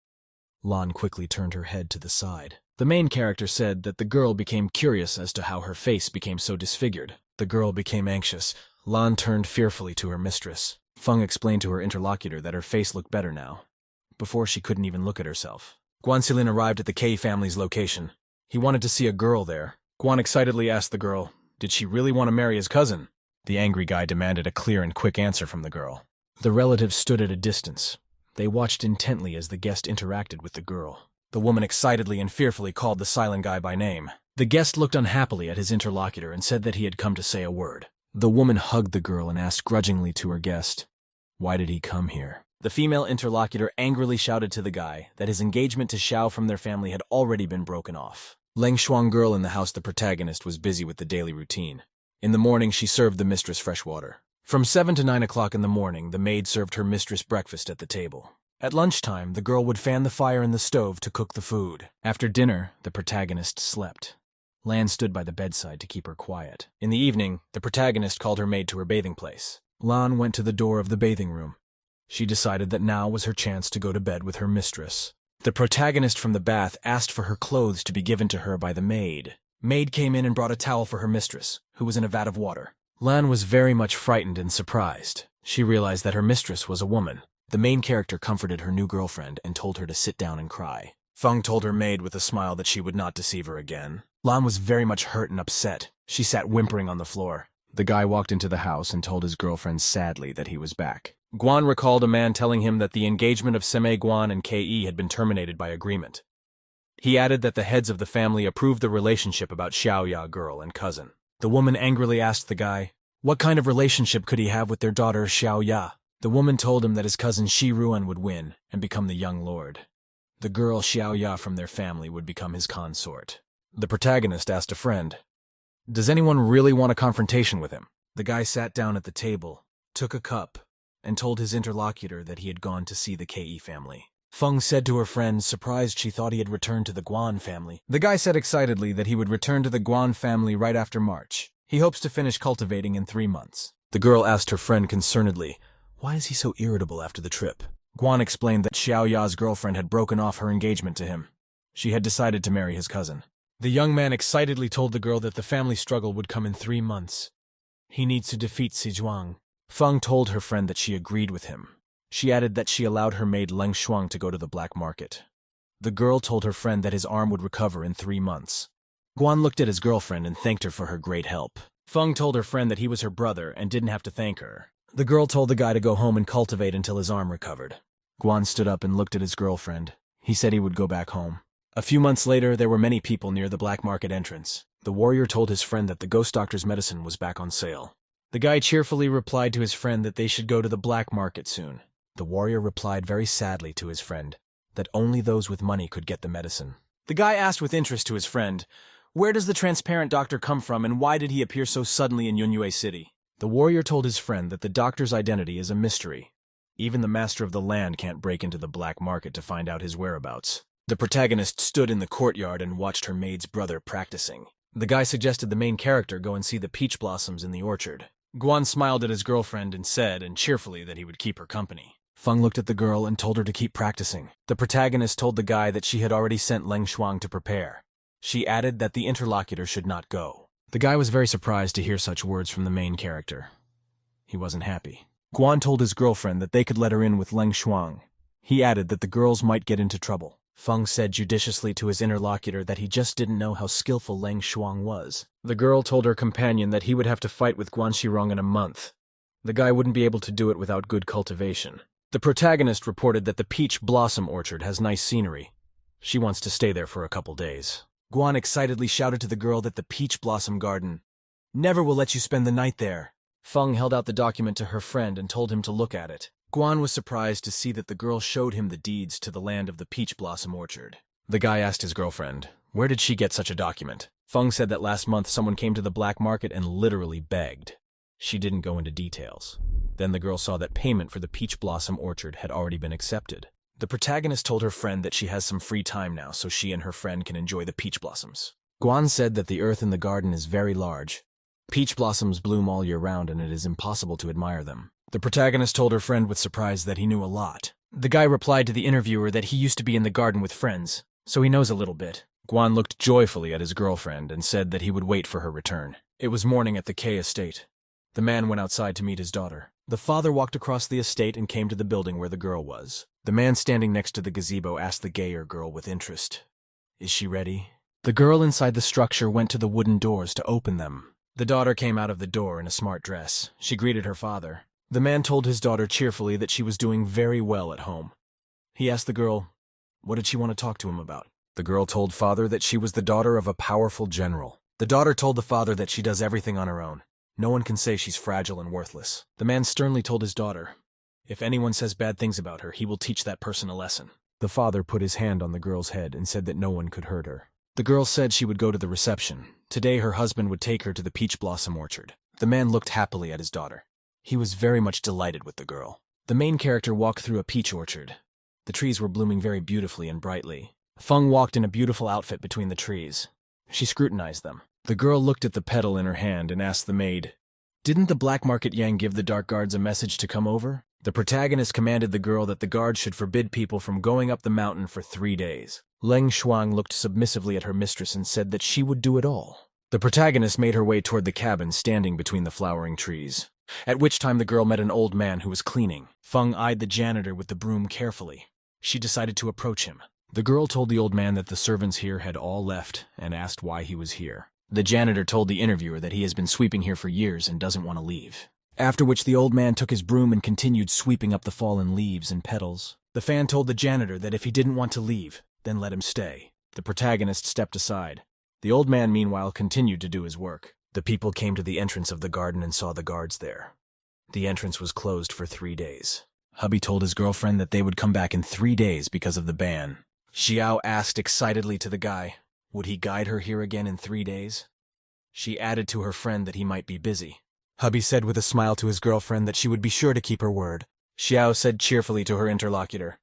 Lan quickly turned her head to the side. The main character said that the girl became curious as to how her face became so disfigured. The girl became anxious. Lan turned fearfully to her mistress. Feng explained to her interlocutor that her face looked better now. Before she couldn't even look at herself. Guan Xilin arrived at the Kei family's location. He wanted to see a girl there. Guan excitedly asked the girl, did she really want to marry his cousin? The angry guy demanded a clear and quick answer from the girl. The relatives stood at a distance. They watched intently as the guest interacted with the girl. The woman excitedly and fearfully called the silent guy by name. The guest looked unhappily at his interlocutor and said that he had come to say a word. The woman hugged the girl and asked grudgingly to her guest, "Why did he come here?" The female interlocutor angrily shouted to the guy that his engagement to Xiao from their family had already been broken off. Leng Shuang girl in the house the protagonist was busy with the daily routine. In the morning she served the mistress fresh water. From 7 to 9 o'clock in the morning the maid served her mistress breakfast at the table. At lunchtime the girl would fan the fire in the stove to cook the food. After dinner the protagonist slept. Lan stood by the bedside to keep her quiet. In the evening, the protagonist called her maid to her bathing place. Lan went to the door of the bathing room. She decided that now was her chance to go to bed with her mistress. The protagonist from the bath asked for her clothes to be given to her by the maid. Maid came in and brought a towel for her mistress, who was in a vat of water. Lan was very much frightened and surprised. She realized that her mistress was a woman. The main character comforted her new girlfriend and told her to sit down and cry. Feng told her maid with a smile that she would not deceive her again. Lan was very much hurt and upset. She sat whimpering on the floor. The guy walked into the house and told his girlfriend sadly that he was back. Guan recalled a man telling him that the engagement of Seme Guan and Ke had been terminated by agreement. He added that the heads of the family approved the relationship about Xiaoya girl and cousin. The woman angrily asked the guy, what kind of relationship could he have with their daughter Xiaoya? The woman told him that his cousin Shi Ruan would win and become the young lord. The girl Xiaoya from their family would become his consort. The protagonist asked a friend, does anyone really want a confrontation with him? The guy sat down at the table, took a cup, and told his interlocutor that he had gone to see the Ke family. Feng said to her friend, surprised she thought he had returned to the Guan family. The guy said excitedly that he would return to the Guan family right after March. He hopes to finish cultivating in 3 months. The girl asked her friend concernedly, why is he so irritable after the trip? Guan explained that Xiaoya's girlfriend had broken off her engagement to him. She had decided to marry his cousin. The young man excitedly told the girl that the family struggle would come in 3 months. He needs to defeat Zhuang. Feng told her friend that she agreed with him. She added that she allowed her maid Leng Shuang to go to the black market. The girl told her friend that his arm would recover in 3 months. Guan looked at his girlfriend and thanked her for her great help. Feng told her friend that he was her brother and didn't have to thank her. The girl told the guy to go home and cultivate until his arm recovered. Guan stood up and looked at his girlfriend. He said he would go back home. A few months later, there were many people near the black market entrance. The warrior told his friend that the ghost doctor's medicine was back on sale. The guy cheerfully replied to his friend that they should go to the black market soon. The warrior replied very sadly to his friend that only those with money could get the medicine. The guy asked with interest to his friend, where does the transparent doctor come from and why did he appear so suddenly in Yunyue City? The warrior told his friend that the doctor's identity is a mystery. Even the master of the land can't break into the black market to find out his whereabouts. The protagonist stood in the courtyard and watched her maid's brother practicing. The guy suggested the main character go and see the peach blossoms in the orchard. Guan smiled at his girlfriend and said, and cheerfully, that he would keep her company. Feng looked at the girl and told her to keep practicing. The protagonist told the guy that she had already sent Leng Shuang to prepare. She added that the interlocutor should not go. The guy was very surprised to hear such words from the main character. He wasn't happy. Guan told his girlfriend that they could let her in with Leng Shuang. He added that the girls might get into trouble. Feng said judiciously to his interlocutor that he just didn't know how skillful Leng Shuang was. The girl told her companion that he would have to fight with Guan Shirong in a month. The guy wouldn't be able to do it without good cultivation. The protagonist reported that the peach blossom orchard has nice scenery. She wants to stay there for a couple days. Guan excitedly shouted to the girl that the peach blossom garden never will let you spend the night there. Feng held out the document to her friend and told him to look at it. Guan was surprised to see that the girl showed him the deeds to the land of the peach blossom orchard. The guy asked his girlfriend, where did she get such a document? Feng said that last month someone came to the black market and literally begged. She didn't go into details. Then the girl saw that payment for the peach blossom orchard had already been accepted. The protagonist told her friend that she has some free time now so she and her friend can enjoy the peach blossoms. Guan said that the earth in the garden is very large. Peach blossoms bloom all year round and it is impossible to admire them. The protagonist told her friend with surprise that he knew a lot. The guy replied to the interviewer that he used to be in the garden with friends, so he knows a little bit. Guan looked joyfully at his girlfriend and said that he would wait for her return. It was morning at the K estate. The man went outside to meet his daughter. The father walked across the estate and came to the building where the girl was. The man standing next to the gazebo asked the gayer girl with interest, is she ready? The girl inside the structure went to the wooden doors to open them. The daughter came out of the door in a smart dress. She greeted her father. The man told his daughter cheerfully that she was doing very well at home. He asked the girl, what did she want to talk to him about? The girl told father that she was the daughter of a powerful general. The daughter told the father that she does everything on her own. No one can say she's fragile and worthless. The man sternly told his daughter, if anyone says bad things about her, he will teach that person a lesson. The father put his hand on the girl's head and said that no one could hurt her. The girl said she would go to the reception. Today her husband would take her to the peach blossom orchard. The man looked happily at his daughter. He was very much delighted with the girl. The main character walked through a peach orchard. The trees were blooming very beautifully and brightly. Feng walked in a beautiful outfit between the trees. She scrutinized them. The girl looked at the petal in her hand and asked the maid, didn't the black market yang give the dark guards a message to come over? The protagonist commanded the girl that the guards should forbid people from going up the mountain for 3 days. Leng Shuang looked submissively at her mistress and said that she would do it all. The protagonist made her way toward the cabin standing between the flowering trees, at which time the girl met an old man who was cleaning. Feng eyed the janitor with the broom carefully. She decided to approach him. The girl told the old man that the servants here had all left and asked why he was here. The janitor told the interviewer that he has been sweeping here for years and doesn't want to leave. After which the old man took his broom and continued sweeping up the fallen leaves and petals. The fan told the janitor that if he didn't want to leave, then let him stay. The protagonist stepped aside. The old man, meanwhile, continued to do his work. The people came to the entrance of the garden and saw the guards there. The entrance was closed for 3 days. Hubby told his girlfriend that they would come back in 3 days because of the ban. Xiao asked excitedly to the guy, would he guide her here again in 3 days? She added to her friend that he might be busy. Hubby said with a smile to his girlfriend that she would be sure to keep her word. Xiao said cheerfully to her interlocutor,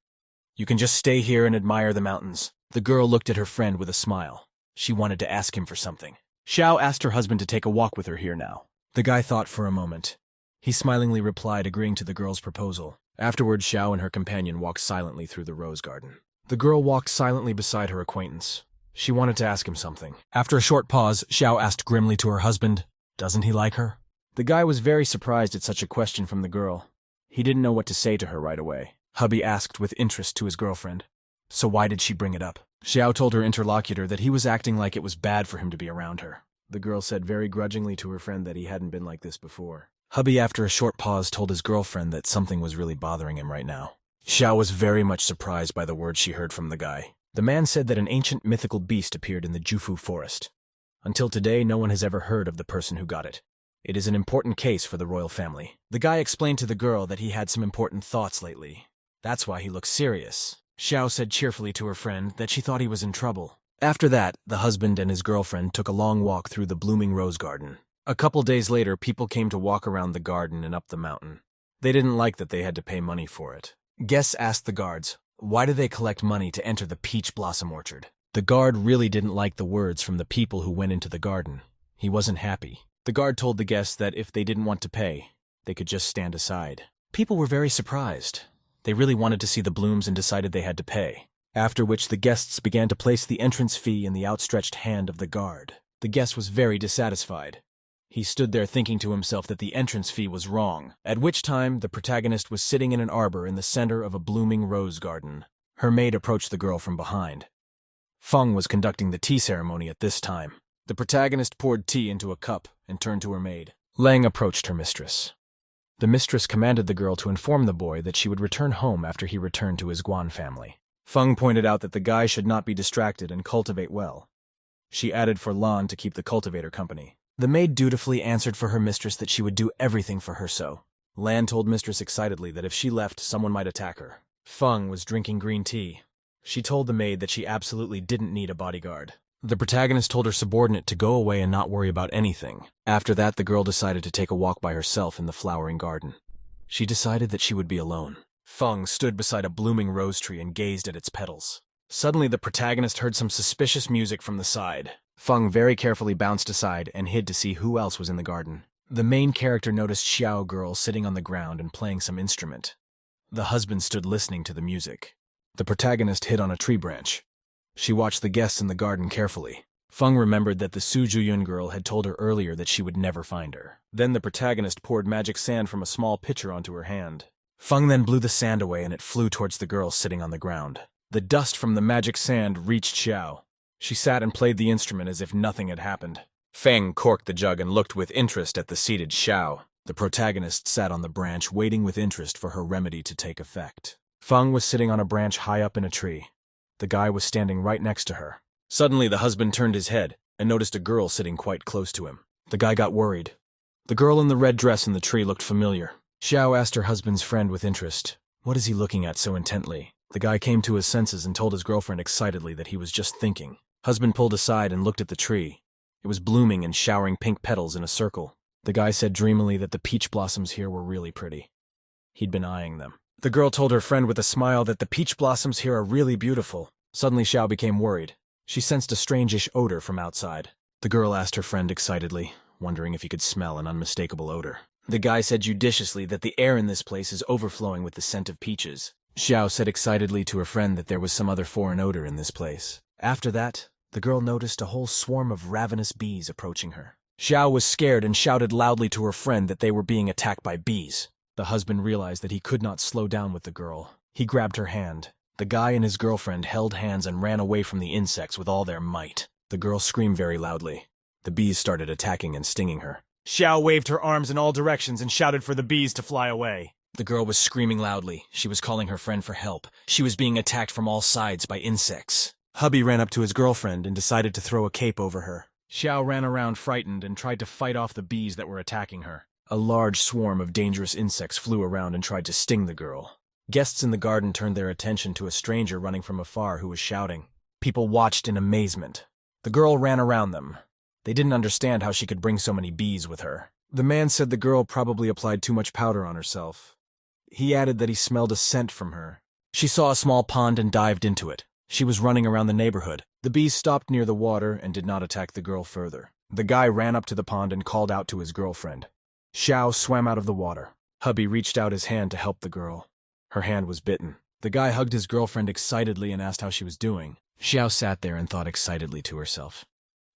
you can just stay here and admire the mountains. The girl looked at her friend with a smile. She wanted to ask him for something. Xiao asked her husband to take a walk with her here now. The guy thought for a moment. He smilingly replied, agreeing to the girl's proposal. Afterward, Xiao and her companion walked silently through the rose garden. The girl walked silently beside her acquaintance. She wanted to ask him something. After a short pause, Xiao asked grimly to her husband, doesn't he like her? The guy was very surprised at such a question from the girl. He didn't know what to say to her right away. Hubby asked with interest to his girlfriend, so why did she bring it up? Xiao told her interlocutor that he was acting like it was bad for him to be around her. The girl said very grudgingly to her friend that he hadn't been like this before. Hubby, after a short pause, told his girlfriend that something was really bothering him right now. Xiao was very much surprised by the words she heard from the guy. The man said that an ancient mythical beast appeared in the Jufu forest. Until today, no one has ever heard of the person who got it. It is an important case for the royal family. The guy explained to the girl that he had some important thoughts lately. That's why he looked serious. Xiao said cheerfully to her friend that she thought he was in trouble. After that, the husband and his girlfriend took a long walk through the blooming rose garden. A couple days later, people came to walk around the garden and up the mountain. They didn't like that they had to pay money for it. Guests asked the guards, why do they collect money to enter the peach blossom orchard? The guard really didn't like the words from the people who went into the garden. He wasn't happy. The guard told the guests that if they didn't want to pay, they could just stand aside. People were very surprised. They really wanted to see the blooms and decided they had to pay. After which the guests began to place the entrance fee in the outstretched hand of the guard. The guest was very dissatisfied. He stood there thinking to himself that the entrance fee was wrong, at which time the protagonist was sitting in an arbor in the center of a blooming rose garden. Her maid approached the girl from behind. Feng was conducting the tea ceremony at this time. The protagonist poured tea into a cup and turned to her maid. Lang approached her mistress. The mistress commanded the girl to inform the boy that she would return home after he returned to his Guan family. Feng pointed out that the guy should not be distracted and cultivate well. She added for Lan to keep the cultivator company. The maid dutifully answered for her mistress that she would do everything for her so. Lan told mistress excitedly that if she left, someone might attack her. Feng was drinking green tea. She told the maid that she absolutely didn't need a bodyguard. The protagonist told her subordinate to go away and not worry about anything. After that, the girl decided to take a walk by herself in the flowering garden. She decided that she would be alone. Feng stood beside a blooming rose tree and gazed at its petals. Suddenly, the protagonist heard some suspicious music from the side. Feng very carefully bounced aside and hid to see who else was in the garden. The main character noticed Xiao girl sitting on the ground and playing some instrument. The husband stood listening to the music. The protagonist hid on a tree branch. She watched the guests in the garden carefully. Feng remembered that the Su Juyun girl had told her earlier that she would never find her. Then the protagonist poured magic sand from a small pitcher onto her hand. Feng then blew the sand away and it flew towards the girl sitting on the ground. The dust from the magic sand reached Xiao. She sat and played the instrument as if nothing had happened. Feng corked the jug and looked with interest at the seated Xiao. The protagonist sat on the branch waiting with interest for her remedy to take effect. Feng was sitting on a branch high up in a tree. The guy was standing right next to her. Suddenly, the husband turned his head and noticed a girl sitting quite close to him. The guy got worried. The girl in the red dress in the tree looked familiar. Xiao asked her husband's friend with interest, "What is he looking at so intently?" The guy came to his senses and told his girlfriend excitedly that he was just thinking. Husband pulled aside and looked at the tree. It was blooming and showering pink petals in a circle. The guy said dreamily that the peach blossoms here were really pretty. He'd been eyeing them. The girl told her friend with a smile that the peach blossoms here are really beautiful. Suddenly Xiao became worried. She sensed a strangish odor from outside. The girl asked her friend excitedly, wondering if he could smell an unmistakable odor. The guy said judiciously that the air in this place is overflowing with the scent of peaches. Xiao said excitedly to her friend that there was some other foreign odor in this place. After that, the girl noticed a whole swarm of ravenous bees approaching her. Xiao was scared and shouted loudly to her friend that they were being attacked by bees. The husband realized that he could not slow down with the girl. He grabbed her hand. The guy and his girlfriend held hands and ran away from the insects with all their might. The girl screamed very loudly. The bees started attacking and stinging her. Xiao waved her arms in all directions and shouted for the bees to fly away. The girl was screaming loudly. She was calling her friend for help. She was being attacked from all sides by insects. Hubby ran up to his girlfriend and decided to throw a cape over her. Xiao ran around frightened and tried to fight off the bees that were attacking her. A large swarm of dangerous insects flew around and tried to sting the girl. Guests in the garden turned their attention to a stranger running from afar who was shouting. People watched in amazement. The girl ran around them. They didn't understand how she could bring so many bees with her. The man said the girl probably applied too much powder on herself. He added that he smelled a scent from her. She saw a small pond and dived into it. She was running around the neighborhood. The bees stopped near the water and did not attack the girl further. The guy ran up to the pond and called out to his girlfriend. Xiao swam out of the water. Hubby reached out his hand to help the girl. Her hand was bitten. The guy hugged his girlfriend excitedly and asked how she was doing. Xiao sat there and thought excitedly to herself.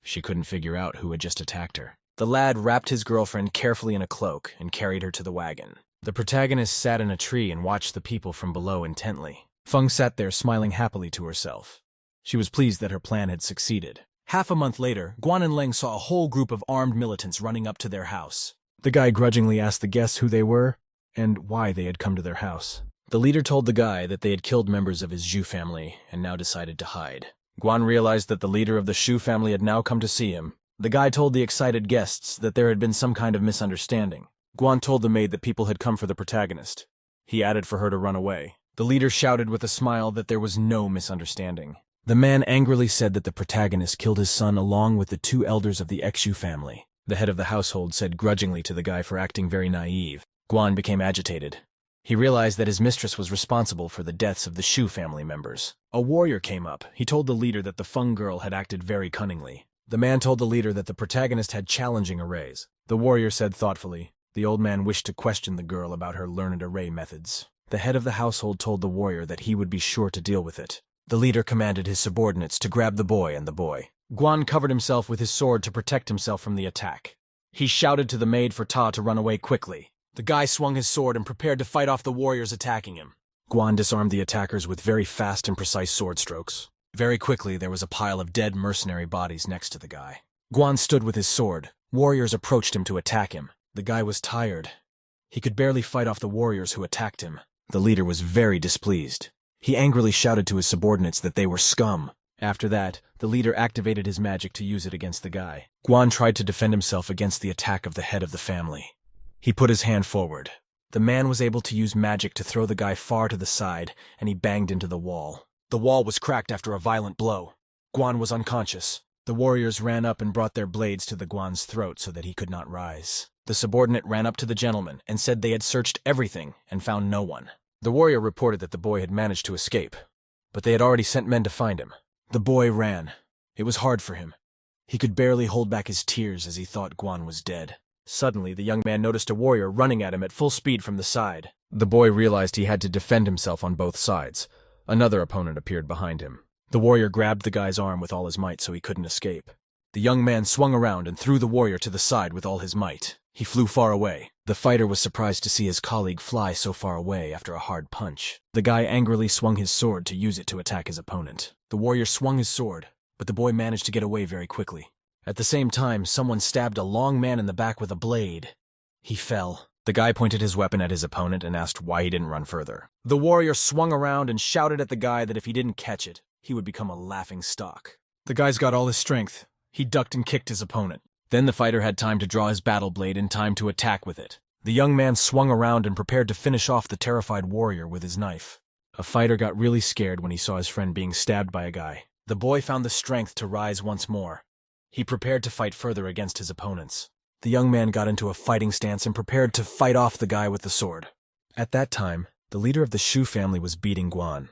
She couldn't figure out who had just attacked her. The lad wrapped his girlfriend carefully in a cloak and carried her to the wagon. The protagonist sat in a tree and watched the people from below intently. Feng sat there smiling happily to herself. She was pleased that her plan had succeeded. Half a month later, Guan and Leng saw a whole group of armed militants running up to their house. The guy grudgingly asked the guests who they were and why they had come to their house. The leader told the guy that they had killed members of his Zhu family and now decided to hide. Guan realized that the leader of the Shu family had now come to see him. The guy told the excited guests that there had been some kind of misunderstanding. Guan told the maid that people had come for the protagonist. He added for her to run away. The leader shouted with a smile that there was no misunderstanding. The man angrily said that the protagonist killed his son along with the two elders of the Xu family. The head of the household said grudgingly to the guy for acting very naive. Guan became agitated. He realized that his mistress was responsible for the deaths of the Shu family members. A warrior came up. He told the leader that the Feng girl had acted very cunningly. The man told the leader that the protagonist had challenging arrays. The warrior said thoughtfully. The old man wished to question the girl about her learned array methods. The head of the household told the warrior that he would be sure to deal with it. The leader commanded his subordinates to grab the boy and the boy. Guan covered himself with his sword to protect himself from the attack. He shouted to the maid for Ta to run away quickly. The guy swung his sword and prepared to fight off the warriors attacking him. Guan disarmed the attackers with very fast and precise sword strokes. Very quickly, there was a pile of dead mercenary bodies next to the guy. Guan stood with his sword. Warriors approached him to attack him. The guy was tired. He could barely fight off the warriors who attacked him. The leader was very displeased. He angrily shouted to his subordinates that they were scum. After that, the leader activated his magic to use it against the guy. Guan tried to defend himself against the attack of the head of the family. He put his hand forward. The man was able to use magic to throw the guy far to the side, and he banged into the wall. The wall was cracked after a violent blow. Guan was unconscious. The warriors ran up and brought their blades to the Guan's throat so that he could not rise. The subordinate ran up to the gentleman and said they had searched everything and found no one. The warrior reported that the boy had managed to escape, but they had already sent men to find him. The boy ran. It was hard for him. He could barely hold back his tears as he thought Guan was dead. Suddenly, the young man noticed a warrior running at him at full speed from the side. The boy realized he had to defend himself on both sides. Another opponent appeared behind him. The warrior grabbed the guy's arm with all his might so he couldn't escape. The young man swung around and threw the warrior to the side with all his might. He flew far away. The fighter was surprised to see his colleague fly so far away after a hard punch. The guy angrily swung his sword to use it to attack his opponent. The warrior swung his sword, but the boy managed to get away very quickly. At the same time, someone stabbed a long man in the back with a blade. He fell. The guy pointed his weapon at his opponent and asked why he didn't run further. The warrior swung around and shouted at the guy that if he didn't catch it, he would become a laughing stock. The guy's got all his strength. He ducked and kicked his opponent. Then the fighter had time to draw his battle blade in time to attack with it. The young man swung around and prepared to finish off the terrified warrior with his knife. A fighter got really scared when he saw his friend being stabbed by a guy. The boy found the strength to rise once more. He prepared to fight further against his opponents. The young man got into a fighting stance and prepared to fight off the guy with the sword. At that time, the leader of the Shu family was beating Guan.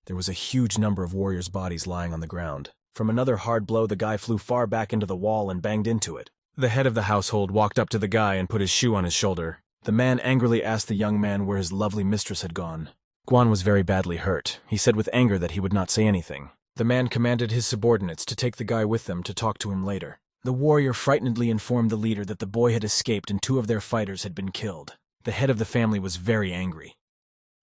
There was a huge number of warriors' bodies lying on the ground. From another hard blow, the guy flew far back into the wall and banged into it. The head of the household walked up to the guy and put his shoe on his shoulder. The man angrily asked the young man where his lovely mistress had gone. Guan was very badly hurt. He said with anger that he would not say anything. The man commanded his subordinates to take the guy with them to talk to him later. The warrior frightenedly informed the leader that the boy had escaped and two of their fighters had been killed. The head of the family was very angry.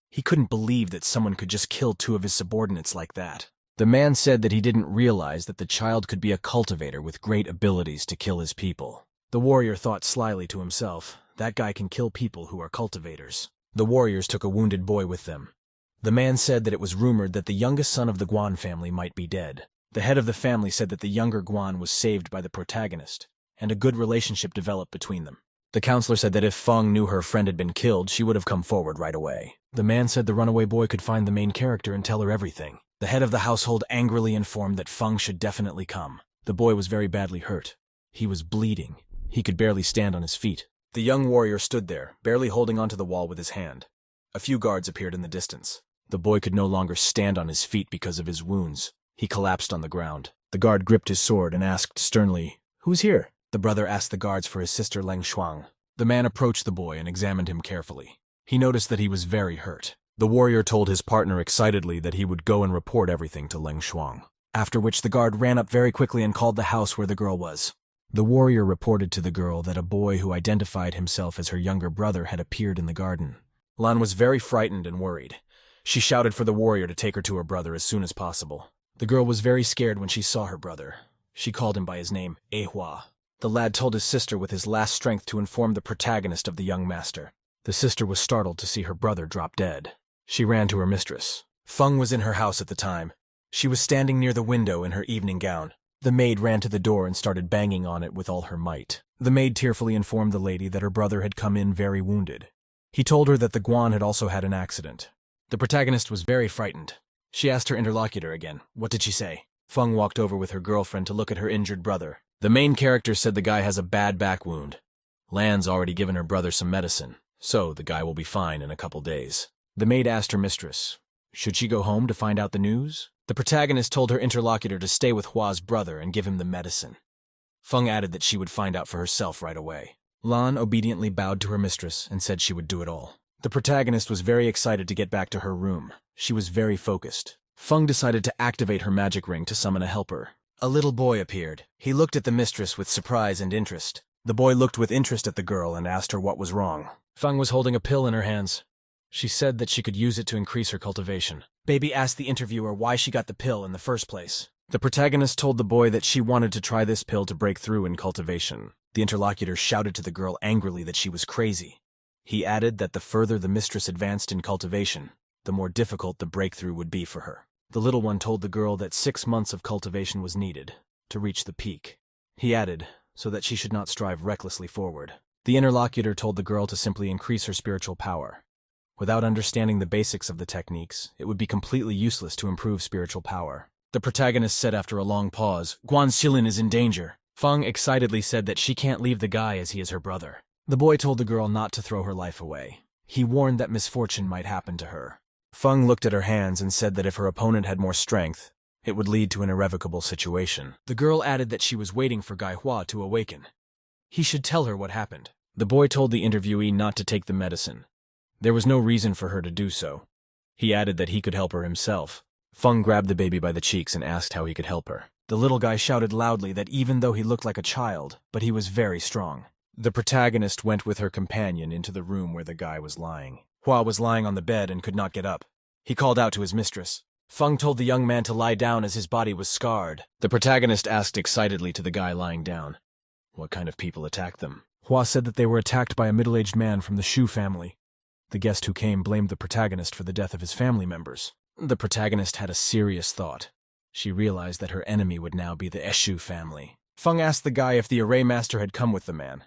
He couldn't believe that someone could just kill two of his subordinates like that. The man said that he didn't realize that the child could be a cultivator with great abilities to kill his people. The warrior thought slyly to himself, that guy can kill people who are cultivators. The warriors took a wounded boy with them. The man said that it was rumored that the youngest son of the Guan family might be dead. The head of the family said that the younger Guan was saved by the protagonist, and a good relationship developed between them. The counselor said that if Feng knew her friend had been killed, she would have come forward right away. The man said the runaway boy could find the main character and tell her everything. The head of the household angrily informed that Feng should definitely come. The boy was very badly hurt. He was bleeding. He could barely stand on his feet. The young warrior stood there, barely holding onto the wall with his hand. A few guards appeared in the distance. The boy could no longer stand on his feet because of his wounds. He collapsed on the ground. The guard gripped his sword and asked sternly, "Who's here?" The brother asked the guards for his sister Leng Shuang. The man approached the boy and examined him carefully. He noticed that he was very hurt. The warrior told his partner excitedly that he would go and report everything to Leng Shuang, after which the guard ran up very quickly and called the house where the girl was. The warrior reported to the girl that a boy who identified himself as her younger brother had appeared in the garden. Lan was very frightened and worried. She shouted for the warrior to take her to her brother as soon as possible. The girl was very scared when she saw her brother. She called him by his name, Ehua. The lad told his sister with his last strength to inform the protagonist of the young master. The sister was startled to see her brother drop dead. She ran to her mistress. Feng was in her house at the time. She was standing near the window in her evening gown. The maid ran to the door and started banging on it with all her might. The maid tearfully informed the lady that her brother had come in very wounded. He told her that the Guan had also had an accident. The protagonist was very frightened. She asked her interlocutor again. What did she say? Feng walked over with her girlfriend to look at her injured brother. The main character said the guy has a bad back wound. Lan's already given her brother some medicine, so the guy will be fine in a couple days. The maid asked her mistress, should she go home to find out the news? The protagonist told her interlocutor to stay with Hua's brother and give him the medicine. Feng added that she would find out for herself right away. Lan obediently bowed to her mistress and said she would do it all. The protagonist was very excited to get back to her room. She was very focused. Feng decided to activate her magic ring to summon a helper. A little boy appeared. He looked at the mistress with surprise and interest. The boy looked with interest at the girl and asked her what was wrong. Feng was holding a pill in her hands. She said that she could use it to increase her cultivation. Baby asked the interviewer why she got the pill in the first place. The protagonist told the boy that she wanted to try this pill to break through in cultivation. The interlocutor shouted to the girl angrily that she was crazy. He added that the further the mistress advanced in cultivation, the more difficult the breakthrough would be for her. The little one told the girl that 6 months of cultivation was needed to reach the peak. He added, so that she should not strive recklessly forward. The interlocutor told the girl to simply increase her spiritual power. Without understanding the basics of the techniques, it would be completely useless to improve spiritual power. The protagonist said after a long pause, Guan Xilin is in danger. Feng excitedly said that she can't leave the guy as he is her brother. The boy told the girl not to throw her life away. He warned that misfortune might happen to her. Feng looked at her hands and said that if her opponent had more strength, it would lead to an irrevocable situation. The girl added that she was waiting for Gai Hua to awaken. He should tell her what happened. The boy told the interviewee not to take the medicine. There was no reason for her to do so. He added that he could help her himself. Feng grabbed the baby by the cheeks and asked how he could help her. The little guy shouted loudly that even though he looked like a child, but he was very strong. The protagonist went with her companion into the room where the guy was lying. Hua was lying on the bed and could not get up. He called out to his mistress. Feng told the young man to lie down as his body was scarred. The protagonist asked excitedly to the guy lying down, what kind of people attacked them? Hua said that they were attacked by a middle-aged man from the Shu family. The guest who came blamed the protagonist for the death of his family members. The protagonist had a serious thought. She realized that her enemy would now be the Eshu family. Feng asked the guy if the array master had come with the man.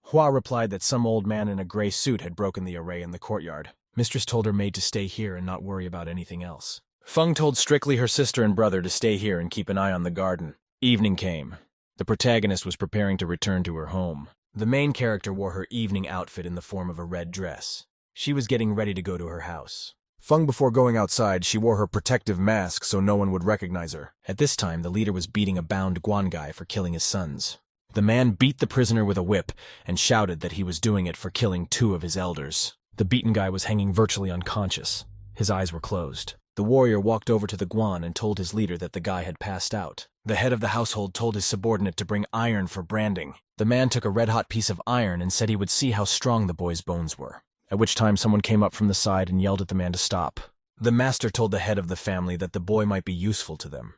Hua replied that some old man in a gray suit had broken the array in the courtyard. Mistress told her maid to stay here and not worry about anything else. Feng told strictly her sister and brother to stay here and keep an eye on the garden. Evening came. The protagonist was preparing to return to her home. The main character wore her evening outfit in the form of a red dress. She was getting ready to go to her house. Feng, before going outside, she wore her protective mask so no one would recognize her. At this time, the leader was beating a bound Guan guy for killing his sons. The man beat the prisoner with a whip and shouted that he was doing it for killing 2 of his elders. The beaten guy was hanging virtually unconscious. His eyes were closed. The warrior walked over to the Guan and told his leader that the guy had passed out. The head of the household told his subordinate to bring iron for branding. The man took a red-hot piece of iron and said he would see how strong the boy's bones were. at which time someone came up from the side and yelled at the man to stop. The master told the head of the family that the boy might be useful to them.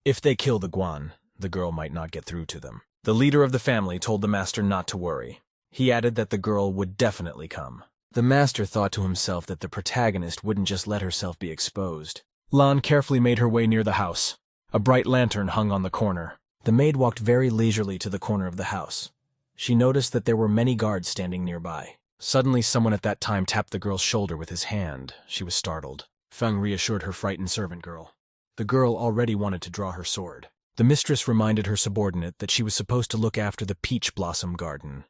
If they kill the Guan, the girl might not get through to them. The leader of the family told the master not to worry. He added that the girl would definitely come. The master thought to himself that the protagonist wouldn't just let herself be exposed. Lan carefully made her way near the house. A bright lantern hung on the corner. The maid walked very leisurely to the corner of the house. She noticed that there were many guards standing nearby. Suddenly, someone at that time tapped the girl's shoulder with his hand. She was startled. Feng reassured her frightened servant girl. The girl already wanted to draw her sword. The mistress reminded her subordinate that she was supposed to look after the peach blossom garden.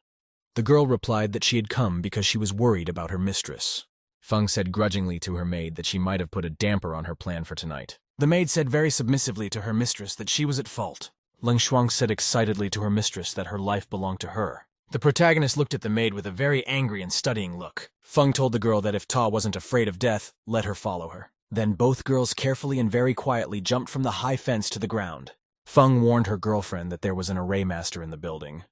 The girl replied that she had come because she was worried about her mistress. Feng said grudgingly to her maid that she might have put a damper on her plan for tonight. The maid said very submissively to her mistress that she was at fault. Leng Shuang said excitedly to her mistress that her life belonged to her. The protagonist looked at the maid with a very angry and studying look. Feng told the girl that if Ta wasn't afraid of death, let her follow her. Then both girls carefully and very quietly jumped from the high fence to the ground. Feng warned her girlfriend that there was an array master in the building.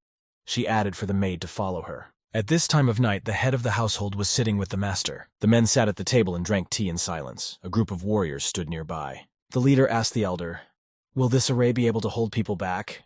She added for the maid to follow her. At this time of night, the head of the household was sitting with the master. The men sat at the table and drank tea in silence. A group of warriors stood nearby. The leader asked the elder, "Will this array be able to hold people back?"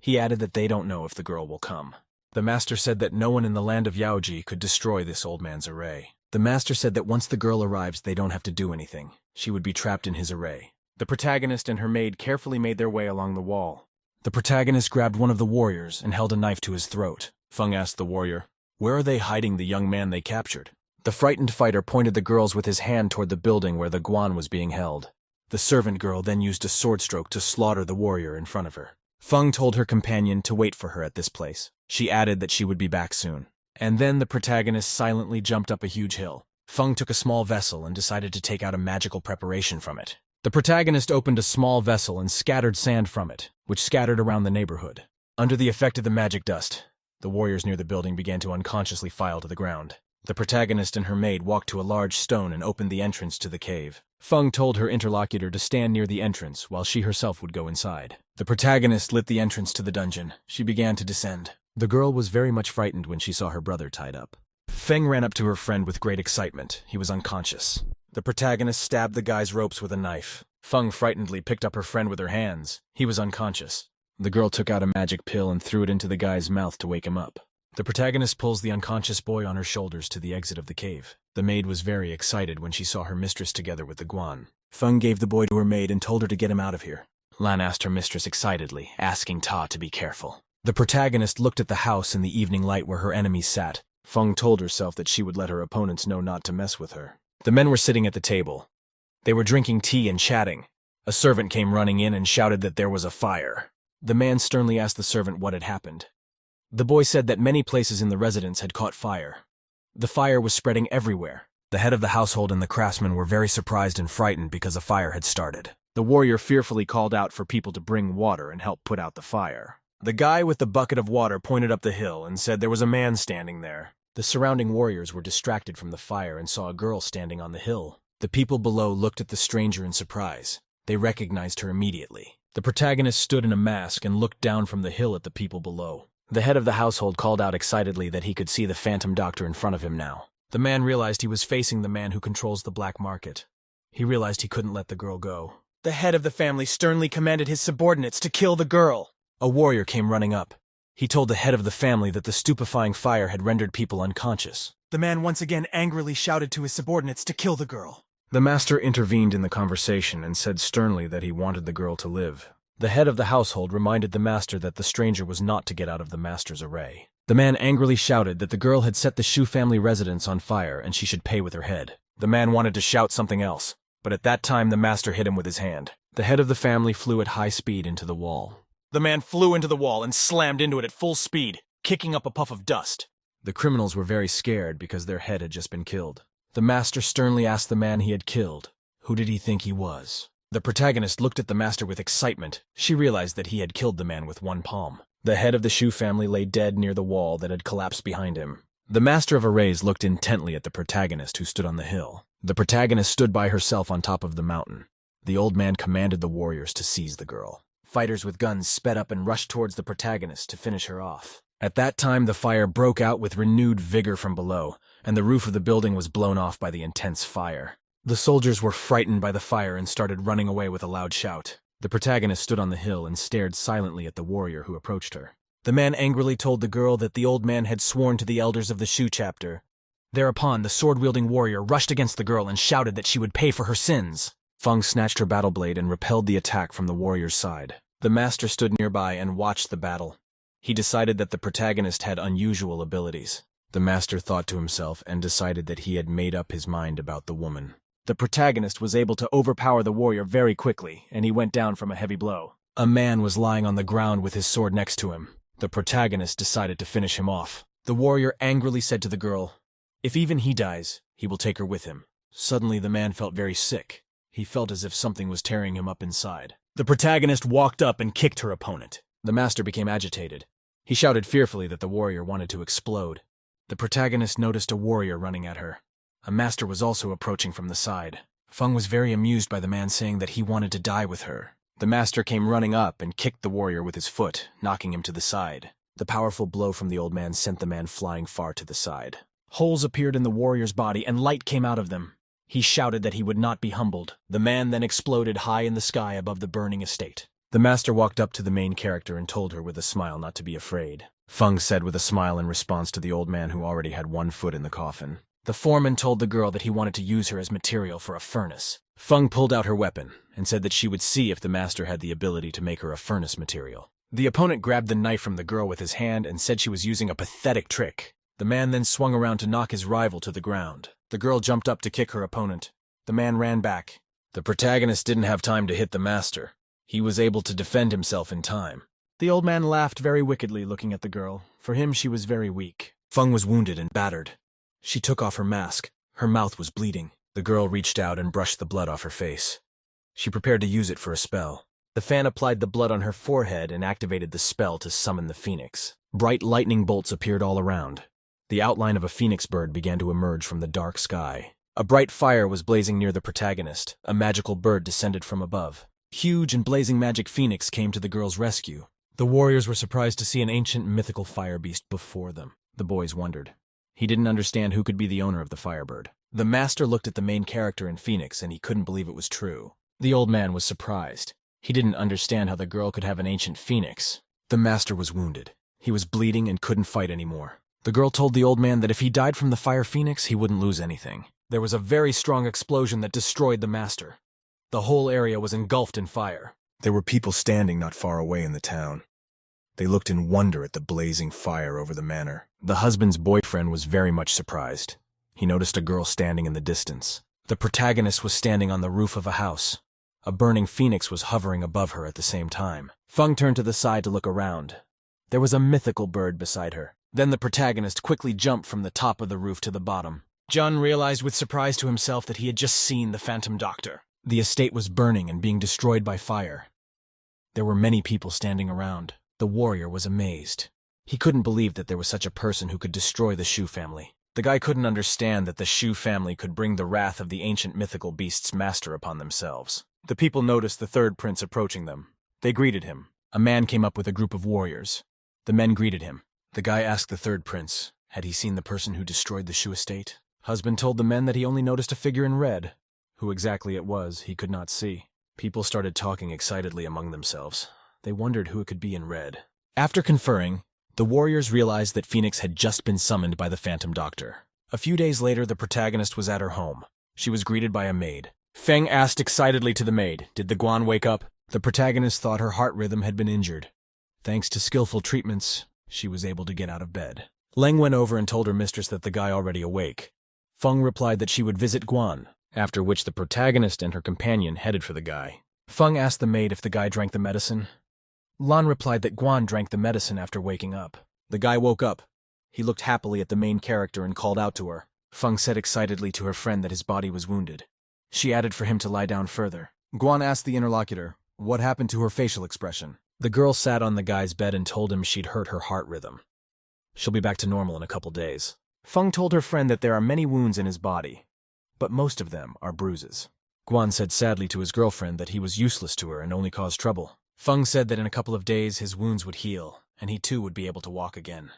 He added that they don't know if the girl will come. The master said that no one in the land of Yaoji could destroy this old man's array. The master said that once the girl arrives, they don't have to do anything. She would be trapped in his array. The protagonist and her maid carefully made their way along the wall. The protagonist grabbed one of the warriors and held a knife to his throat. Feng asked the warrior, "Where are they hiding the young man they captured?" The frightened fighter pointed the girls with his hand toward the building where the Guan was being held. The servant girl then used a sword stroke to slaughter the warrior in front of her. Feng told her companion to wait for her at this place. She added that she would be back soon. And then the protagonist silently jumped up a huge hill. Feng took a small vessel and decided to take out a magical preparation from it. The protagonist opened a small vessel and scattered sand from it, which scattered around the neighborhood. Under the effect of the magic dust, the warriors near the building began to unconsciously file to the ground. The protagonist and her maid walked to a large stone and opened the entrance to the cave. Feng told her interlocutor to stand near the entrance while she herself would go inside. The protagonist lit the entrance to the dungeon. She began to descend. The girl was very much frightened when she saw her brother tied up. Feng ran up to her friend with great excitement. He was unconscious. The protagonist stabbed the guy's ropes with a knife. Feng frightenedly picked up her friend with her hands. He was unconscious. The girl took out a magic pill and threw it into the guy's mouth to wake him up. The protagonist pulls the unconscious boy on her shoulders to the exit of the cave. The maid was very excited when she saw her mistress together with the Guan. Feng gave the boy to her maid and told her to get him out of here. Lan asked her mistress excitedly, asking Ta to be careful. The protagonist looked at the house in the evening light where her enemies sat. Feng told herself that she would let her opponents know not to mess with her. The men were sitting at the table. They were drinking tea and chatting. A servant came running in and shouted that there was a fire. The man sternly asked the servant what had happened. The boy said that many places in the residence had caught fire. The fire was spreading everywhere. The head of the household and the craftsmen were very surprised and frightened because a fire had started. The warrior fearfully called out for people to bring water and help put out the fire. The guy with the bucket of water pointed up the hill and said there was a man standing there. The surrounding warriors were distracted from the fire and saw a girl standing on the hill. The people below looked at the stranger in surprise. They recognized her immediately. The protagonist stood in a mask and looked down from the hill at the people below. The head of the household called out excitedly that he could see the phantom doctor in front of him now. The man realized he was facing the man who controls the black market. He realized he couldn't let the girl go. The head of the family sternly commanded his subordinates to kill the girl. A warrior came running up. He told the head of the family that the stupefying fire had rendered people unconscious. The man once again angrily shouted to his subordinates to kill the girl. The master intervened in the conversation and said sternly that he wanted the girl to live. The head of the household reminded the master that the stranger was not to get out of the master's array. The man angrily shouted that the girl had set the Shu family residence on fire and she should pay with her head. The man wanted to shout something else, but at that time the master hit him with his hand. The head of the family flew at high speed into the wall. The man flew into the wall and slammed into it at full speed, kicking up a puff of dust. The criminals were very scared because their head had just been killed. The master sternly asked the man he had killed, who did he think he was? The protagonist looked at the master with excitement. She realized that he had killed the man with one palm. The head of the Shu family lay dead near the wall that had collapsed behind him. The master of arrays looked intently at the protagonist who stood on the hill. The protagonist stood by herself on top of the mountain. The old man commanded the warriors to seize the girl. Fighters with guns sped up and rushed towards the protagonist to finish her off. At that time, the fire broke out with renewed vigor from below, and the roof of the building was blown off by the intense fire. The soldiers were frightened by the fire and started running away with a loud shout. The protagonist stood on the hill and stared silently at the warrior who approached her. The man angrily told the girl that the old man had sworn to the elders of the Shu chapter. Thereupon, the sword-wielding warrior rushed against the girl and shouted that she would pay for her sins. Feng snatched her battle blade and repelled the attack from the warrior's side. The master stood nearby and watched the battle. He decided that the protagonist had unusual abilities. The master thought to himself and decided that he had made up his mind about the woman. The protagonist was able to overpower the warrior very quickly, and he went down from a heavy blow. A man was lying on the ground with his sword next to him. The protagonist decided to finish him off. The warrior angrily said to the girl, "If even he dies, he will take her with him." Suddenly the man felt very sick. He felt as if something was tearing him up inside. The protagonist walked up and kicked her opponent. The master became agitated. He shouted fearfully that the warrior wanted to explode. The protagonist noticed a warrior running at her. A master was also approaching from the side. Feng was very amused by the man saying that he wanted to die with her. The master came running up and kicked the warrior with his foot, knocking him to the side. The powerful blow from the old man sent the man flying far to the side. Holes appeared in the warrior's body and light came out of them. He shouted that he would not be humbled. The man then exploded high in the sky above the burning estate. The master walked up to the main character and told her with a smile not to be afraid. Feng said with a smile in response to the old man who already had one foot in the coffin. The foreman told the girl that he wanted to use her as material for a furnace. Feng pulled out her weapon and said that she would see if the master had the ability to make her a furnace material. The opponent grabbed the knife from the girl with his hand and said she was using a pathetic trick. The man then swung around to knock his rival to the ground. The girl jumped up to kick her opponent. The man ran back. The protagonist didn't have time to hit the master. He was able to defend himself in time. The old man laughed very wickedly looking at the girl. For him, she was very weak. Feng was wounded and battered. She took off her mask. Her mouth was bleeding. The girl reached out and brushed the blood off her face. She prepared to use it for a spell. The fan applied the blood on her forehead and activated the spell to summon the phoenix. Bright lightning bolts appeared all around. The outline of a phoenix bird began to emerge from the dark sky. A bright fire was blazing near the protagonist. A magical bird descended from above. Huge and blazing magic phoenix came to the girl's rescue. The warriors were surprised to see an ancient mythical fire beast before them. The boys wondered. He didn't understand who could be the owner of the firebird. The master looked at the main character in Phoenix and he couldn't believe it was true. The old man was surprised. He didn't understand how the girl could have an ancient phoenix. The master was wounded. He was bleeding and couldn't fight anymore. The girl told the old man that if he died from the fire phoenix, he wouldn't lose anything. There was a very strong explosion that destroyed the master. The whole area was engulfed in fire. There were people standing not far away in the town. They looked in wonder at the blazing fire over the manor. The husband's boyfriend was very much surprised. He noticed a girl standing in the distance. The protagonist was standing on the roof of a house. A burning phoenix was hovering above her at the same time. Feng turned to the side to look around. There was a mythical bird beside her. Then the protagonist quickly jumped from the top of the roof to the bottom. Jun realized with surprise to himself that he had just seen the Phantom Doctor. The estate was burning and being destroyed by fire. There were many people standing around. The warrior was amazed. He couldn't believe that there was such a person who could destroy the Shu family. The guy couldn't understand that the Shu family could bring the wrath of the ancient mythical beast's master upon themselves. The people noticed the third prince approaching them. They greeted him. A man came up with a group of warriors. The men greeted him. The guy asked the third prince, had he seen the person who destroyed the Shu estate? Husband told the men that he only noticed a figure in red. Who exactly it was, he could not see. People started talking excitedly among themselves. They wondered who it could be in red. After conferring, the warriors realized that Phoenix had just been summoned by the Phantom Doctor. A few days later, the protagonist was at her home. She was greeted by a maid. Feng asked excitedly to the maid, did the Guan wake up? The protagonist thought her heart rhythm had been injured. Thanks to skillful treatments, she was able to get out of bed. Leng went over and told her mistress that the guy already awake. Feng replied that she would visit Guan, after which the protagonist and her companion headed for the guy. Feng asked the maid if the guy drank the medicine. Lan replied that Guan drank the medicine after waking up. The guy woke up. He looked happily at the main character and called out to her. Feng said excitedly to her friend that his body was wounded. She added for him to lie down further. Guan asked the interlocutor what happened to her facial expression. The girl sat on the guy's bed and told him she'd hurt her heart rhythm. She'll be back to normal in a couple days. Feng told her friend that there are many wounds in his body, but most of them are bruises. Guan said sadly to his girlfriend that he was useless to her and only caused trouble. Feng said that in a couple of days his wounds would heal, and he too would be able to walk again.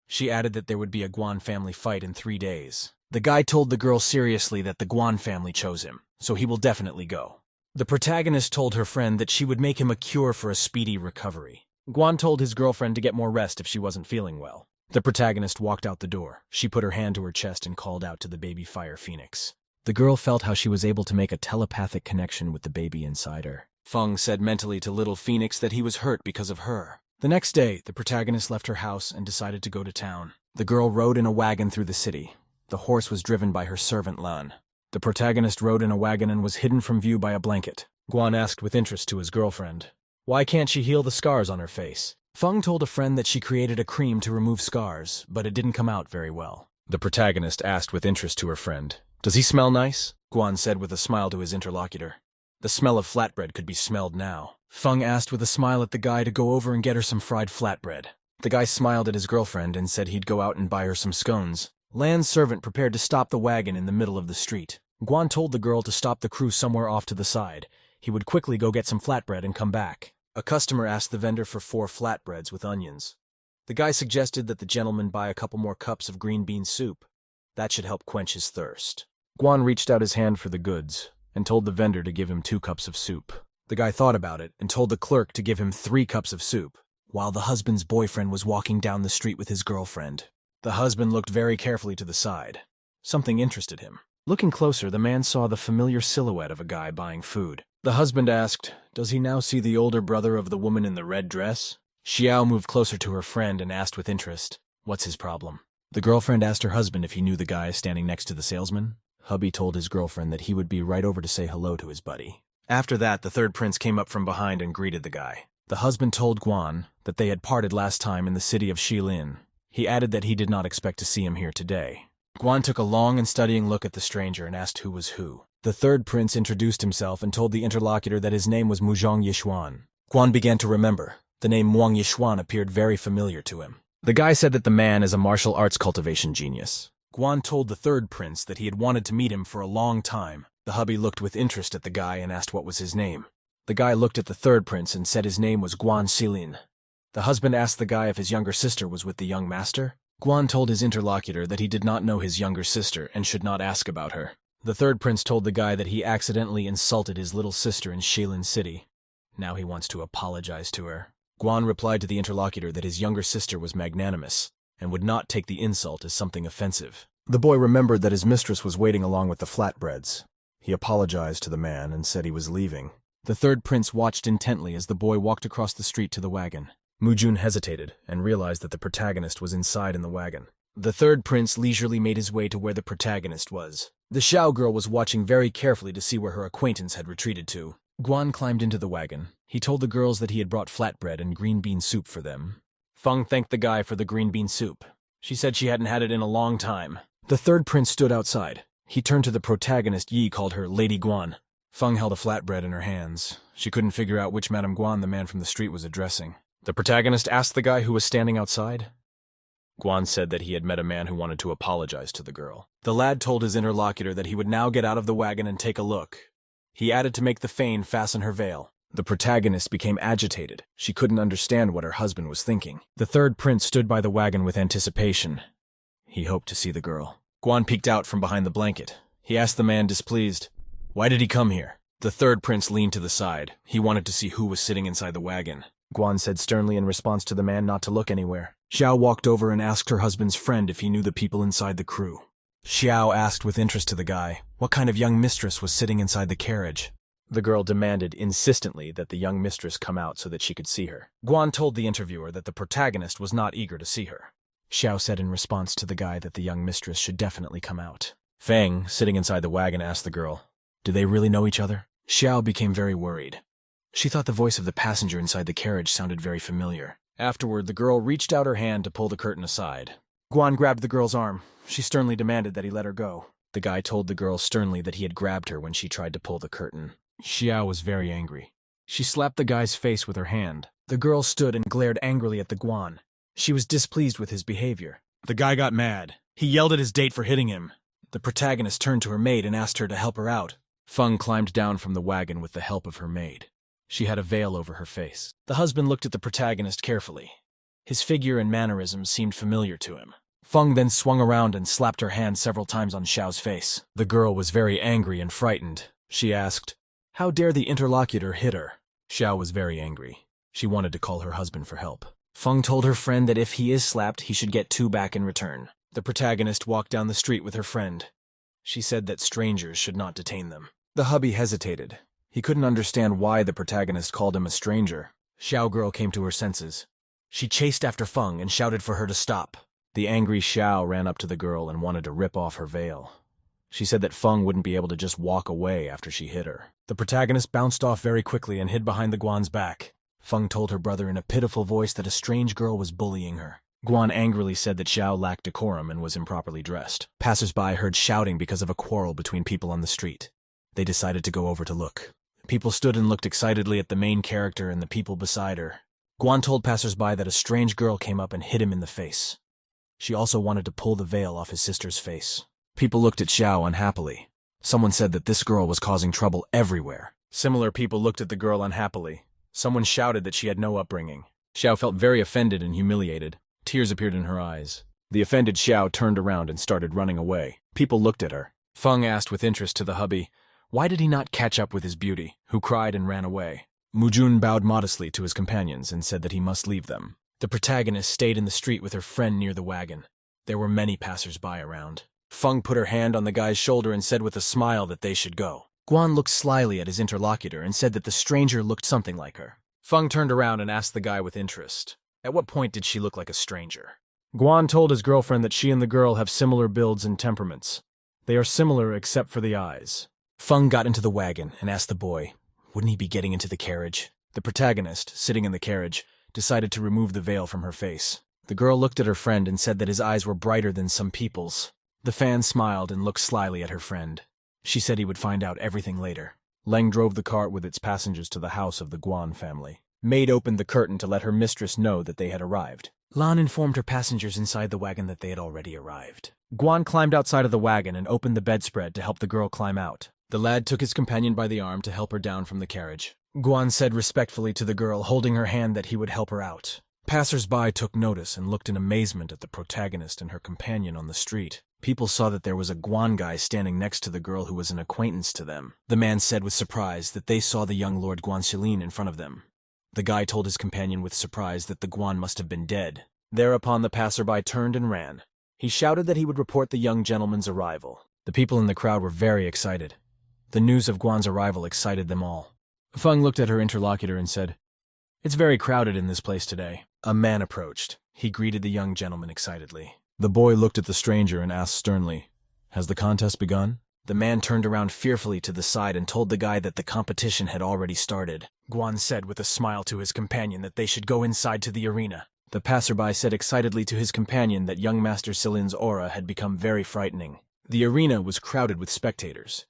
She added that there would be a Guan family fight in 3 days. The guy told the girl seriously that the Guan family chose him, so he will definitely go. The protagonist told her friend that she would make him a cure for a speedy recovery. Guan told his girlfriend to get more rest if she wasn't feeling well. The protagonist walked out the door. She put her hand to her chest and called out to the baby fire phoenix. The girl felt how she was able to make a telepathic connection with the baby inside her. Feng said mentally to little Phoenix that he was hurt because of her. The next day, the protagonist left her house and decided to go to town. The girl rode in a wagon through the city. The horse was driven by her servant Lan. The protagonist rode in a wagon and was hidden from view by a blanket. Guan asked with interest to his girlfriend, "Why can't she heal the scars on her face?" Feng told a friend that she created a cream to remove scars, but it didn't come out very well. The protagonist asked with interest to her friend, "Does he smell nice?" Guan said with a smile to his interlocutor. The smell of flatbread could be smelled now. Feng asked with a smile at the guy to go over and get her some fried flatbread. The guy smiled at his girlfriend and said he'd go out and buy her some scones. Lan's servant prepared to stop the wagon in the middle of the street. Guan told the girl to stop the crew somewhere off to the side. He would quickly go get some flatbread and come back. A customer asked the vendor for 4 flatbreads with onions. The guy suggested that the gentleman buy a couple more cups of green bean soup. That should help quench his thirst. Guan reached out his hand for the goods and told the vendor to give him 2 cups of soup. The guy thought about it and told the clerk to give him 3 cups of soup, while the husband's boyfriend was walking down the street with his girlfriend. The husband looked very carefully to the side. Something interested him. Looking closer, the man saw the familiar silhouette of a guy buying food. The husband asked, "Does he now see the older brother of the woman in the red dress?" Xiao moved closer to her friend and asked with interest, "What's his problem?" The girlfriend asked her husband if he knew the guy standing next to the salesman. Hubby told his girlfriend that he would be right over to say hello to his buddy. After that, the third prince came up from behind and greeted the guy. The husband told Guan that they had parted last time in the city of Shilin. He added that he did not expect to see him here today. Guan took a long and studying look at the stranger and asked who was who. The third prince introduced himself and told the interlocutor that his name was Muzhong Yishuan. Guan began to remember. The name Wang Yishuan appeared very familiar to him. The guy said that the man is a martial arts cultivation genius. Guan told the third prince that he had wanted to meet him for a long time. The hubby looked with interest at the guy and asked what was his name. The guy looked at the third prince and said his name was Guan Xilin. The husband asked the guy if his younger sister was with the young master. Guan told his interlocutor that he did not know his younger sister and should not ask about her. The third prince told the guy that he accidentally insulted his little sister in Shilin City. Now he wants to apologize to her. Guan replied to the interlocutor that his younger sister was magnanimous and would not take the insult as something offensive. The boy remembered that his mistress was waiting along with the flatbreads. He apologized to the man and said he was leaving. The third prince watched intently as the boy walked across the street to the wagon. Mujun hesitated and realized that the protagonist was inside in the wagon. The third prince leisurely made his way to where the protagonist was. The Xiao girl was watching very carefully to see where her acquaintance had retreated to. Guan climbed into the wagon. He told the girls that he had brought flatbread and green bean soup for them. Feng thanked the guy for the green bean soup. She said she hadn't had it in a long time. The third prince stood outside. He turned to the protagonist. Yi called her Lady Guan. Feng held a flatbread in her hands. She couldn't figure out which Madame Guan the man from the street was addressing. The protagonist asked the guy who was standing outside. Guan said that he had met a man who wanted to apologize to the girl. The lad told his interlocutor that he would now get out of the wagon and take a look. He added to make the Fane fasten her veil. The protagonist became agitated. She couldn't understand what her husband was thinking. The third prince stood by the wagon with anticipation. He hoped to see the girl. Guan peeked out from behind the blanket. He asked the man, displeased, "Why did he come here?" The third prince leaned to the side. He wanted to see who was sitting inside the wagon. Guan said sternly in response to the man not to look anywhere. Xiao walked over and asked her husband's friend if he knew the people inside the crew. Xiao asked with interest to the guy what kind of young mistress was sitting inside the carriage. The girl demanded insistently that the young mistress come out so that she could see her. Guan told the interviewer that the protagonist was not eager to see her. Xiao said in response to the guy that the young mistress should definitely come out. Feng, sitting inside the wagon, asked the girl, "Do they really know each other?" Xiao became very worried. She thought the voice of the passenger inside the carriage sounded very familiar. Afterward, the girl reached out her hand to pull the curtain aside. Guan grabbed the girl's arm. She sternly demanded that he let her go. The guy told the girl sternly that he had grabbed her when she tried to pull the curtain. Xiao was very angry. She slapped the guy's face with her hand. The girl stood and glared angrily at the Guan. She was displeased with his behavior. The guy got mad. He yelled at his date for hitting him. The protagonist turned to her maid and asked her to help her out. Feng climbed down from the wagon with the help of her maid. She had a veil over her face. The husband looked at the protagonist carefully. His figure and mannerisms seemed familiar to him. Feng then swung around and slapped her hand several times on Xiao's face. The girl was very angry and frightened. She asked, "How dare the interlocutor hit her?" Xiao was very angry. She wanted to call her husband for help. Feng told her friend that if he is slapped, he should get 2 back in return. The protagonist walked down the street with her friend. She said that strangers should not detain them. The hubby hesitated. He couldn't understand why the protagonist called him a stranger. Xiao girl came to her senses. She chased after Feng and shouted for her to stop. The angry Xiao ran up to the girl and wanted to rip off her veil. She said that Feng wouldn't be able to just walk away after she hit her. The protagonist bounced off very quickly and hid behind the Guan's back. Feng told her brother in a pitiful voice that a strange girl was bullying her. Guan angrily said that Xiao lacked decorum and was improperly dressed. Passers-by heard shouting because of a quarrel between people on the street. They decided to go over to look. People stood and looked excitedly at the main character and the people beside her. Guan told passers-by that a strange girl came up and hit him in the face. She also wanted to pull the veil off his sister's face. People looked at Xiao unhappily. Someone said that this girl was causing trouble everywhere. Similar people looked at the girl unhappily. Someone shouted that she had no upbringing. Xiao felt very offended and humiliated. Tears appeared in her eyes. The offended Xiao turned around and started running away. People looked at her. Feng asked with interest to the hubby, why did he not catch up with his beauty, who cried and ran away? Mujun bowed modestly to his companions and said that he must leave them. The protagonist stayed in the street with her friend near the wagon. There were many passers-by around. Feng put her hand on the guy's shoulder and said with a smile that they should go. Guan looked slyly at his interlocutor and said that the stranger looked something like her. Feng turned around and asked the guy with interest, at what point did she look like a stranger? Guan told his girlfriend that she and the girl have similar builds and temperaments. They are similar except for the eyes. Feng got into the wagon and asked the boy, wouldn't he be getting into the carriage? The protagonist, sitting in the carriage, decided to remove the veil from her face. The girl looked at her friend and said that his eyes were brighter than some people's. The fan smiled and looked slyly at her friend. She said he would find out everything later. Leng drove the cart with its passengers to the house of the Guan family. Maid opened the curtain to let her mistress know that they had arrived. Lan informed her passengers inside the wagon that they had already arrived. Guan climbed outside of the wagon and opened the bedspread to help the girl climb out. The lad took his companion by the arm to help her down from the carriage. Guan said respectfully to the girl, holding her hand, that he would help her out. Passers-by took notice and looked in amazement at the protagonist and her companion on the street. People saw that there was a Guan guy standing next to the girl who was an acquaintance to them. The man said with surprise that they saw the young Lord Guanxilin in front of them. The guy told his companion with surprise that the Guan must have been dead. Thereupon the passerby turned and ran. He shouted that he would report the young gentleman's arrival. The people in the crowd were very excited. The news of Guan's arrival excited them all. Feng looked at her interlocutor and said, "It's very crowded in this place today." A man approached. He greeted the young gentleman excitedly. The boy looked at the stranger and asked sternly, "Has the contest begun?" The man turned around fearfully to the side and told the guy that the competition had already started. Guan said with a smile to his companion that they should go inside to the arena. The passerby said excitedly to his companion that young Master Silin's aura had become very frightening. The arena was crowded with spectators.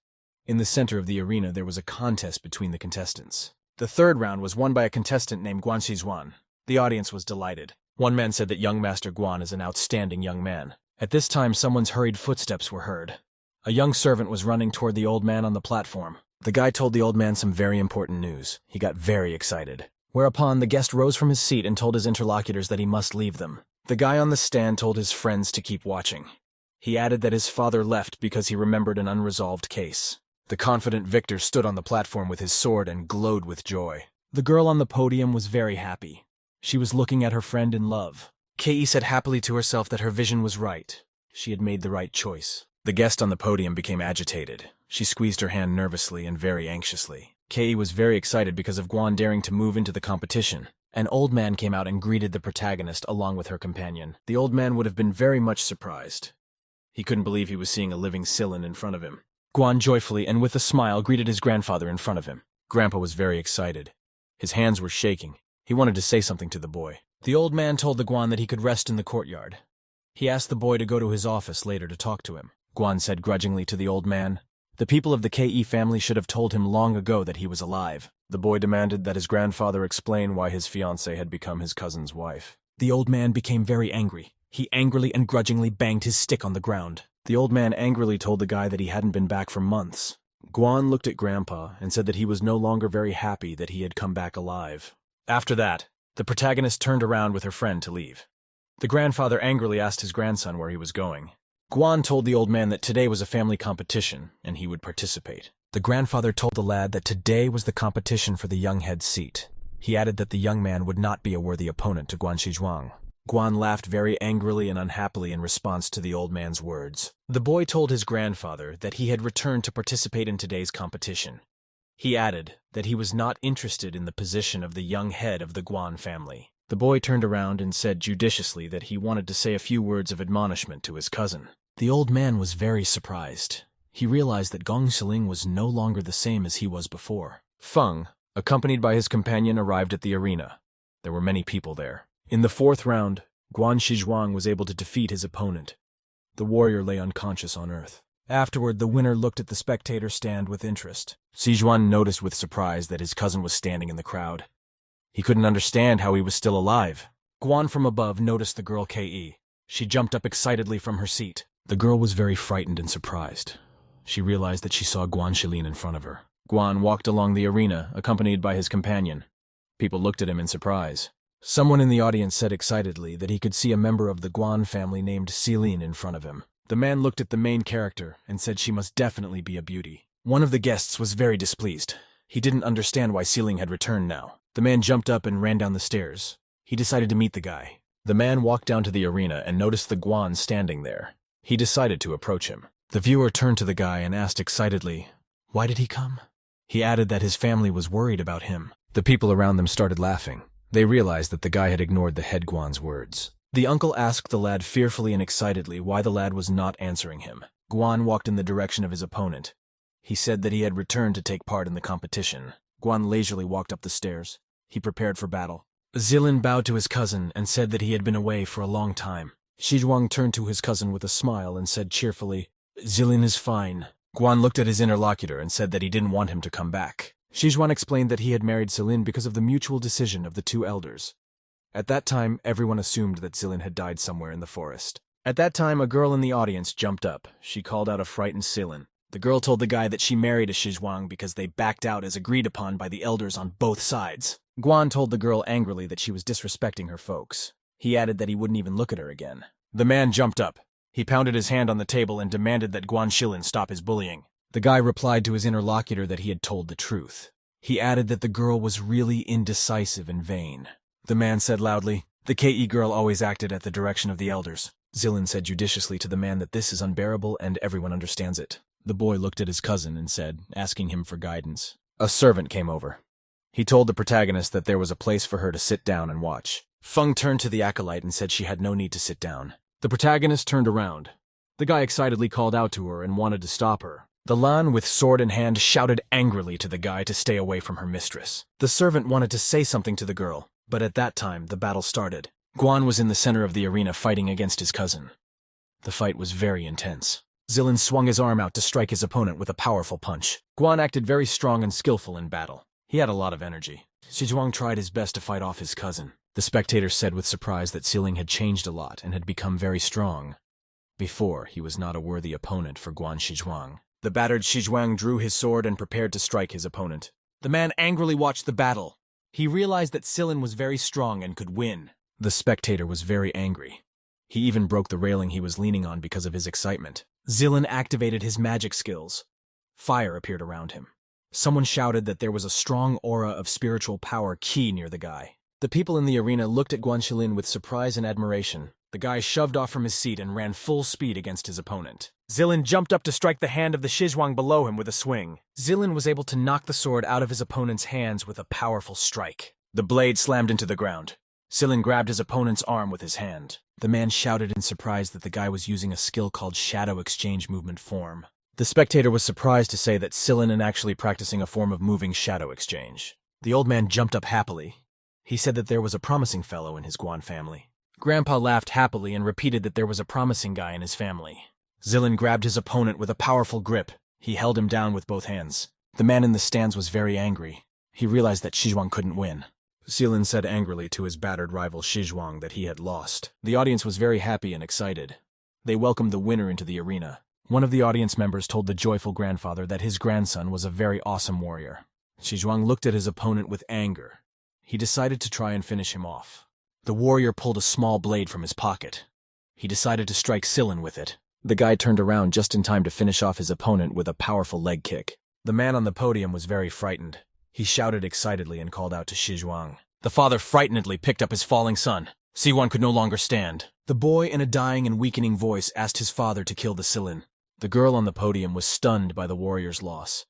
In the center of the arena there was a contest between the contestants. The third round was won by a contestant named Guan Shizhuan. The audience was delighted. One man said that young Master Guan is an outstanding young man. At this time someone's hurried footsteps were heard. A young servant was running toward the old man on the platform. The guy told the old man some very important news. He got very excited. Whereupon the guest rose from his seat and told his interlocutors that he must leave them. The guy on the stand told his friends to keep watching. He added that his father left because he remembered an unresolved case. The confident victor stood on the platform with his sword and glowed with joy. The girl on the podium was very happy. She was looking at her friend in love. Kei said happily to herself that her vision was right. She had made the right choice. The guest on the podium became agitated. She squeezed her hand nervously and very anxiously. Kei was very excited because of Guan daring to move into the competition. An old man came out and greeted the protagonist along with her companion. The old man would have been very much surprised. He couldn't believe he was seeing a living Silin in front of him. Guan joyfully and with a smile greeted his grandfather in front of him. Grandpa was very excited. His hands were shaking. He wanted to say something to the boy. The old man told the Guan that he could rest in the courtyard. He asked the boy to go to his office later to talk to him. Guan said grudgingly to the old man, "The people of the Kei family should have told him long ago that he was alive." The boy demanded that his grandfather explain why his fiancée had become his cousin's wife. The old man became very angry. He angrily and grudgingly banged his stick on the ground. The old man angrily told the guy that he hadn't been back for months. Guan looked at Grandpa and said that he was no longer very happy that he had come back alive. After that, the protagonist turned around with her friend to leave. The grandfather angrily asked his grandson where he was going. Guan told the old man that today was a family competition, and he would participate. The grandfather told the lad that today was the competition for the young head's seat. He added that the young man would not be a worthy opponent to Guan Shizhuang. Guan laughed very angrily and unhappily in response to the old man's words. The boy told his grandfather that he had returned to participate in today's competition. He added that he was not interested in the position of the young head of the Guan family. The boy turned around and said judiciously that he wanted to say a few words of admonishment to his cousin. The old man was very surprised. He realized that Gong Shiling was no longer the same as he was before. Feng, accompanied by his companion, arrived at the arena. There were many people there. In the fourth round, Guan Shizhuang was able to defeat his opponent. The warrior lay unconscious on earth. Afterward, the winner looked at the spectator stand with interest. Shizhuang noticed with surprise that his cousin was standing in the crowd. He couldn't understand how he was still alive. Guan from above noticed the girl Ke. She jumped up excitedly from her seat. The girl was very frightened and surprised. She realized that she saw Guan Shilin in front of her. Guan walked along the arena, accompanied by his companion. People looked at him in surprise. Someone in the audience said excitedly that he could see a member of the Guan family named Silin in front of him. The man looked at the main character and said she must definitely be a beauty. One of the guests was very displeased. He didn't understand why Silin had returned now. The man jumped up and ran down the stairs. He decided to meet the guy. The man walked down to the arena and noticed the Guan standing there. He decided to approach him. The viewer turned to the guy and asked excitedly, "Why did he come?" He added that his family was worried about him. The people around them started laughing. They realized that the guy had ignored the head Guan's words. The uncle asked the lad fearfully and excitedly why the lad was not answering him. Guan walked in the direction of his opponent. He said that he had returned to take part in the competition. Guan leisurely walked up the stairs. He prepared for battle. Zilin bowed to his cousin and said that he had been away for a long time. Shizhuang turned to his cousin with a smile and said cheerfully, "Zilin is fine." Guan looked at his interlocutor and said that he didn't want him to come back. Shizhuang explained that he had married Zilin because of the mutual decision of the two elders. At that time, everyone assumed that Zilin had died somewhere in the forest. At that time, a girl in the audience jumped up. She called out a frightened Zilin. The girl told the guy that she married a Shizhuang because they backed out as agreed upon by the elders on both sides. Guan told the girl angrily that she was disrespecting her folks. He added that he wouldn't even look at her again. The man jumped up. He pounded his hand on the table and demanded that Guan Shilin stop his bullying. The guy replied to his interlocutor that he had told the truth. He added that the girl was really indecisive and vain. The man said loudly, "The Ke girl always acted at the direction of the elders." Zilin said judiciously to the man that this is unbearable and everyone understands it. The boy looked at his cousin and said, asking him for guidance. A servant came over. He told the protagonist that there was a place for her to sit down and watch. Feng turned to the acolyte and said she had no need to sit down. The protagonist turned around. The guy excitedly called out to her and wanted to stop her. The Lan, with sword in hand, shouted angrily to the guy to stay away from her mistress. The servant wanted to say something to the girl, but at that time the battle started. Guan was in the center of the arena fighting against his cousin. The fight was very intense. Zilin swung his arm out to strike his opponent with a powerful punch. Guan acted very strong and skillful in battle. He had a lot of energy. Shizhuang tried his best to fight off his cousin. The spectators said with surprise that Zilin had changed a lot and had become very strong. Before, he was not a worthy opponent for Guan Shizhuang. The battered Shizhuang drew his sword and prepared to strike his opponent. The man angrily watched the battle. He realized that Zilin was very strong and could win. The spectator was very angry. He even broke the railing he was leaning on because of his excitement. Zilin activated his magic skills. Fire appeared around him. Someone shouted that there was a strong aura of spiritual power key near the guy. The people in the arena looked at Guan Shilin with surprise and admiration. The guy shoved off from his seat and ran full speed against his opponent. Zilin jumped up to strike the hand of the Shizhuang below him with a swing. Zilin was able to knock the sword out of his opponent's hands with a powerful strike. The blade slammed into the ground. Zilin grabbed his opponent's arm with his hand. The man shouted in surprise that the guy was using a skill called Shadow Exchange Movement Form. The spectator was surprised to say that Zilin is actually practicing a form of moving Shadow Exchange. The old man jumped up happily. He said that there was a promising fellow in his Guan family. Grandpa laughed happily and repeated that there was a promising guy in his family. Zilin grabbed his opponent with a powerful grip. He held him down with both hands. The man in the stands was very angry. He realized that Shizhuang couldn't win. Zilin said angrily to his battered rival Shizhuang that he had lost. The audience was very happy and excited. They welcomed the winner into the arena. One of the audience members told the joyful grandfather that his grandson was a very awesome warrior. Shizhuang looked at his opponent with anger. He decided to try and finish him off. The warrior pulled a small blade from his pocket. He decided to strike Sillin with it. The guy turned around just in time to finish off his opponent with a powerful leg kick. The man on the podium was very frightened. He shouted excitedly and called out to Shizhuang. The father frightenedly picked up his falling son. Siwan could no longer stand. The boy, in a dying and weakening voice, asked his father to kill the Sillin. The girl on the podium was stunned by the warrior's loss.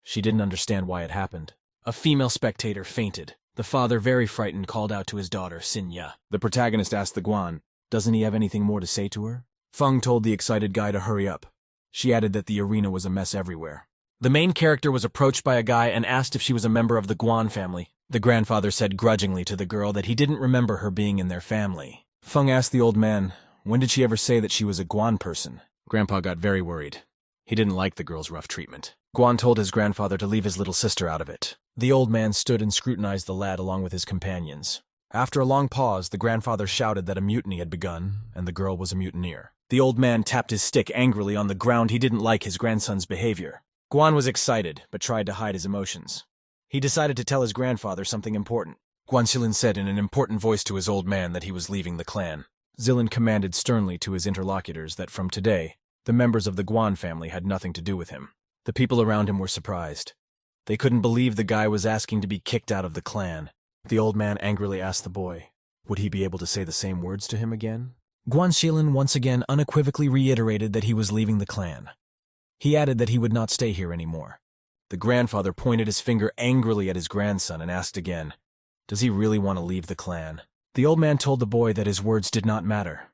She didn't understand why it happened. A female spectator fainted. The father, very frightened, called out to his daughter, Sinya. The protagonist asked the Guan, doesn't he have anything more to say to her? Feng told the excited guy to hurry up. She added that the arena was a mess everywhere. The main character was approached by a guy and asked if she was a member of the Guan family. The grandfather said grudgingly to the girl that he didn't remember her being in their family. Feng asked the old man, when did she ever say that she was a Guan person? Grandpa got very worried. He didn't like the girl's rough treatment. Guan told his grandfather to leave his little sister out of it. The old man stood and scrutinized the lad along with his companions. After a long pause, the grandfather shouted that a mutiny had begun, and the girl was a mutineer. The old man tapped his stick angrily on the ground. He didn't like his grandson's behavior. Guan was excited, but tried to hide his emotions. He decided to tell his grandfather something important. Guan Xilin said in an important voice to his old man that he was leaving the clan. Xilin commanded sternly to his interlocutors that from today, the members of the Guan family had nothing to do with him. The people around him were surprised. They couldn't believe the guy was asking to be kicked out of the clan. The old man angrily asked the boy, would he be able to say the same words to him again? Guan Xilin once again unequivocally reiterated that he was leaving the clan. He added that he would not stay here anymore. The grandfather pointed his finger angrily at his grandson and asked again, does he really want to leave the clan? The old man told the boy that his words did not matter.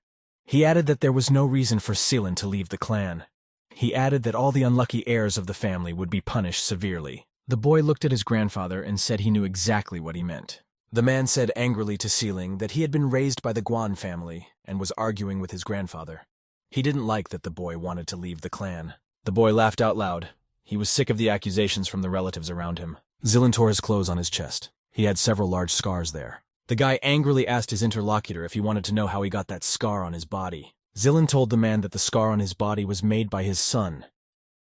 He added that there was no reason for Xilin to leave the clan. He added that all the unlucky heirs of the family would be punished severely. The boy looked at his grandfather and said he knew exactly what he meant. The man said angrily to Xilin that he had been raised by the Guan family and was arguing with his grandfather. He didn't like that the boy wanted to leave the clan. The boy laughed out loud. He was sick of the accusations from the relatives around him. Xilin tore his clothes on his chest. He had several large scars there. The guy angrily asked his interlocutor if he wanted to know how he got that scar on his body. Xilin told the man that the scar on his body was made by his son.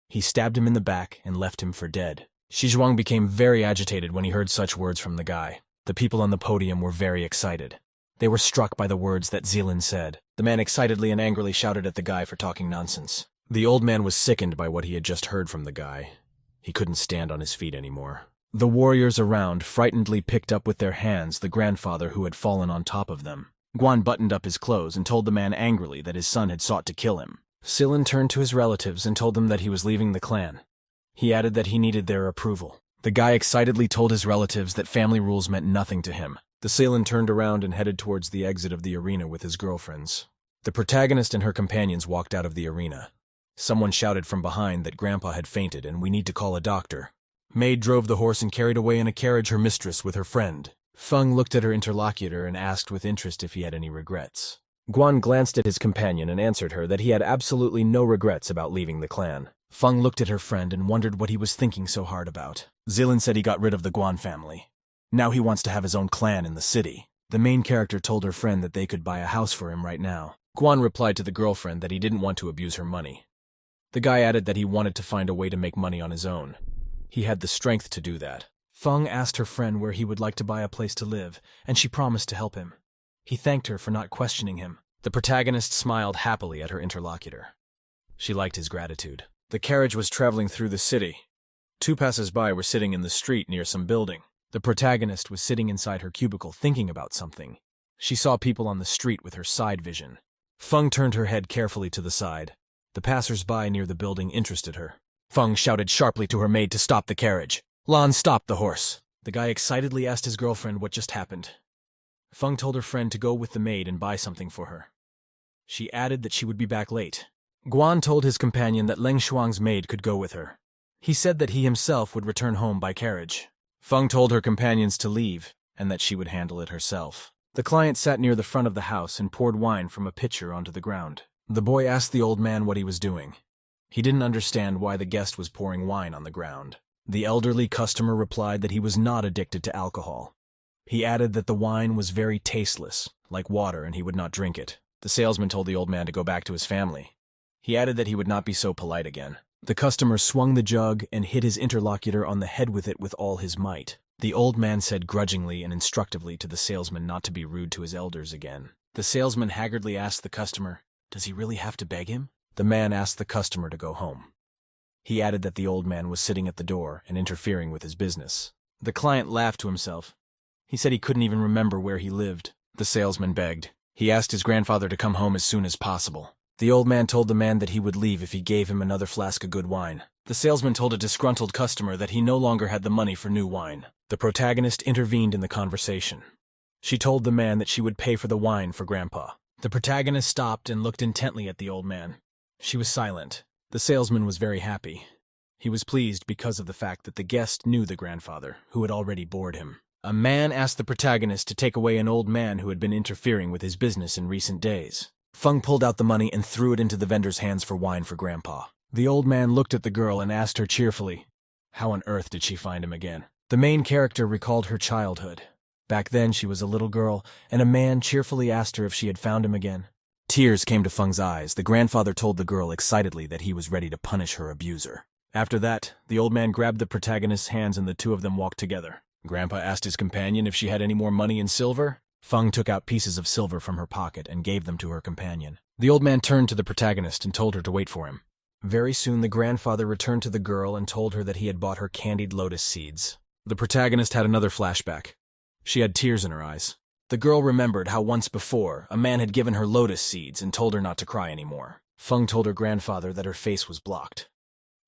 He stabbed him in the back and left him for dead. Shizhuang became very agitated when he heard such words from the guy. The people on the podium were very excited. They were struck by the words that Xilin said. The man excitedly and angrily shouted at the guy for talking nonsense. The old man was sickened by what he had just heard from the guy. He couldn't stand on his feet anymore. The warriors around frightenedly picked up with their hands the grandfather who had fallen on top of them. Guan buttoned up his clothes and told the man angrily that his son had sought to kill him. Xilin turned to his relatives and told them that he was leaving the clan. He added that he needed their approval. The guy excitedly told his relatives that family rules meant nothing to him. The Xilin turned around and headed towards the exit of the arena with his girlfriends. The protagonist and her companions walked out of the arena. Someone shouted from behind that Grandpa had fainted and we need to call a doctor. Maid drove the horse and carried away in a carriage her mistress with her friend. Feng looked at her interlocutor and asked with interest if he had any regrets. Guan glanced at his companion and answered her that he had absolutely no regrets about leaving the clan. Feng looked at her friend and wondered what he was thinking so hard about. Xilin said he got rid of the Guan family. Now he wants to have his own clan in the city. The main character told her friend that they could buy a house for him right now. Guan replied to the girlfriend that he didn't want to abuse her money. The guy added that he wanted to find a way to make money on his own. He had the strength to do that. Feng asked her friend where he would like to buy a place to live, and she promised to help him. He thanked her for not questioning him. The protagonist smiled happily at her interlocutor. She liked his gratitude. The carriage was traveling through the city. Two passers-by were sitting in the street near some building. The protagonist was sitting inside her cubicle thinking about something. She saw people on the street with her side vision. Feng turned her head carefully to the side. The passers-by near the building interested her. Feng shouted sharply to her maid to stop the carriage. Lan stopped the horse. The guy excitedly asked his girlfriend what just happened. Feng told her friend to go with the maid and buy something for her. She added that she would be back late. Guan told his companion that Leng Shuang's maid could go with her. He said that he himself would return home by carriage. Feng told her companions to leave and that she would handle it herself. The client sat near the front of the house and poured wine from a pitcher onto the ground. The boy asked the old man what he was doing. He didn't understand why the guest was pouring wine on the ground. The elderly customer replied that he was not addicted to alcohol. He added that the wine was very tasteless, like water, and he would not drink it. The salesman told the old man to go back to his family. He added that he would not be so polite again. The customer swung the jug and hit his interlocutor on the head with it with all his might. The old man said grudgingly and instructively to the salesman not to be rude to his elders again. The salesman haggardly asked the customer, "Does he really have to beg him?" The man asked the customer to go home. He added that the old man was sitting at the door and interfering with his business. The client laughed to himself. He said he couldn't even remember where he lived. The salesman begged. He asked his grandfather to come home as soon as possible. The old man told the man that he would leave if he gave him another flask of good wine. The salesman told a disgruntled customer that he no longer had the money for new wine. The protagonist intervened in the conversation. She told the man that she would pay for the wine for Grandpa. The protagonist stopped and looked intently at the old man. She was silent. The salesman was very happy. He was pleased because of the fact that the guest knew the grandfather, who had already bored him. A man asked the protagonist to take away an old man who had been interfering with his business in recent days. Feng pulled out the money and threw it into the vendor's hands for wine for Grandpa. The old man looked at the girl and asked her cheerfully, how on earth did she find him again? The main character recalled her childhood. Back then she was a little girl, and a man cheerfully asked her if she had found him again. Tears came to Feng's eyes. The grandfather told the girl excitedly that he was ready to punish her abuser. After that, the old man grabbed the protagonist's hands and the two of them walked together. Grandpa asked his companion if she had any more money in silver. Feng took out pieces of silver from her pocket and gave them to her companion. The old man turned to the protagonist and told her to wait for him. Very soon the grandfather returned to the girl and told her that he had bought her candied lotus seeds. The protagonist had another flashback. She had tears in her eyes. The girl remembered how once before, a man had given her lotus seeds and told her not to cry anymore. Feng told her grandfather that her face was blocked.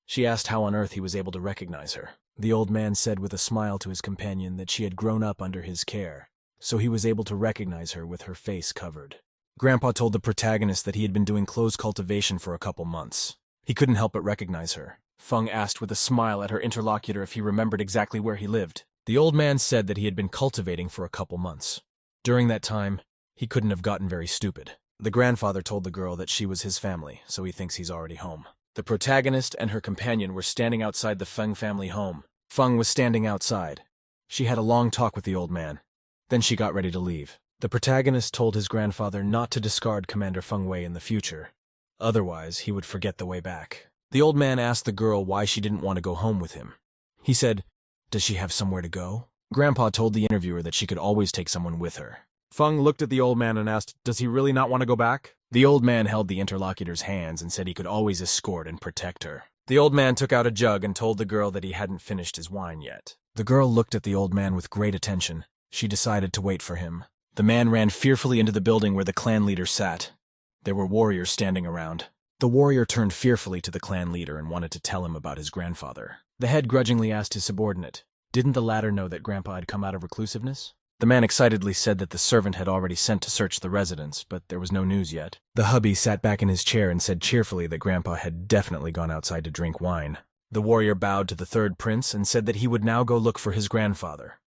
She asked how on earth he was able to recognize her. The old man said with a smile to his companion that she had grown up under his care, so he was able to recognize her with her face covered. Grandpa told the protagonist that he had been doing clothes cultivation for a couple months. He couldn't help but recognize her. Feng asked with a smile at her interlocutor if he remembered exactly where he lived. The old man said that he had been cultivating for a couple months. During that time, he couldn't have gotten very stupid. The grandfather told the girl that she was his family, so he thinks he's already home. The protagonist and her companion were standing outside the Feng family home. Feng was standing outside. She had a long talk with the old man. Then she got ready to leave. The protagonist told his grandfather not to discard Commander Feng Wei in the future. Otherwise, he would forget the way back. The old man asked the girl why she didn't want to go home with him. He said, "Does she have somewhere to go?" Grandpa told the interviewer that she could always take someone with her. Feng looked at the old man and asked, "Does he really not want to go back?" The old man held the interlocutor's hands and said he could always escort and protect her. The old man took out a jug and told the girl that he hadn't finished his wine yet. The girl looked at the old man with great attention. She decided to wait for him. The man ran fearfully into the building where the clan leader sat. There were warriors standing around. The warrior turned fearfully to the clan leader and wanted to tell him about his grandfather. The head grudgingly asked his subordinate, didn't the latter know that Grandpa had come out of reclusiveness? The man excitedly said that the servant had already sent to search the residence, but there was no news yet. The hubby sat back in his chair and said cheerfully that Grandpa had definitely gone outside to drink wine. The warrior bowed to the third prince and said that he would now go look for his grandfather.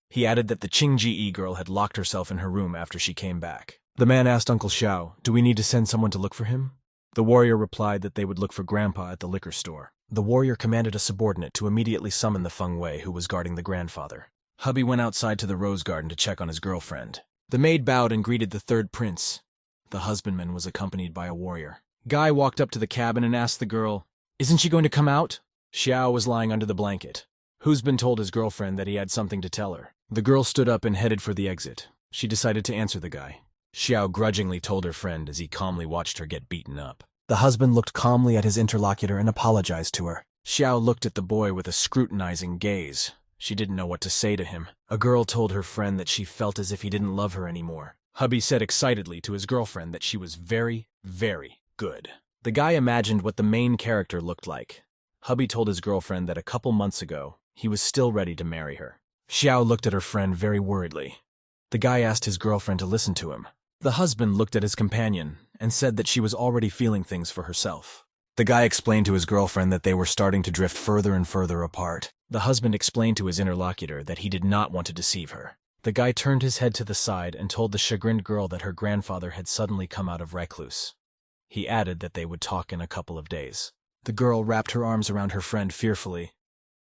He added that the Qingji girl had locked herself in her room after she came back. The man asked Uncle Xiao, "Do we need to send someone to look for him?" The warrior replied that they would look for Grandpa at the liquor store. The warrior commanded a subordinate to immediately summon the Feng Wei who was guarding the grandfather. Hubby went outside to the rose garden to check on his girlfriend. The maid bowed and greeted the third prince. The husbandman was accompanied by a warrior. Guy walked up to the cabin and asked the girl, "Isn't she going to come out?" Xiao was lying under the blanket. Husband told his girlfriend that he had something to tell her. The girl stood up and headed for the exit. She decided to answer the guy. Xiao grudgingly told her friend as he calmly watched her get beaten up. The husband looked calmly at his interlocutor and apologized to her. Xiao looked at the boy with a scrutinizing gaze. She didn't know what to say to him. A girl told her friend that she felt as if he didn't love her anymore. Hubby said excitedly to his girlfriend that she was very, very good. The guy imagined what the main character looked like. Hubby told his girlfriend that a couple months ago, he was still ready to marry her. Xiao looked at her friend very worriedly. The guy asked his girlfriend to listen to him. The husband looked at his companion and said that she was already feeling things for herself. The guy explained to his girlfriend that they were starting to drift further and further apart. The husband explained to his interlocutor that he did not want to deceive her. The guy turned his head to the side and told the chagrined girl that her grandfather had suddenly come out of recluse. He added that they would talk in a couple of days. The girl wrapped her arms around her friend fearfully.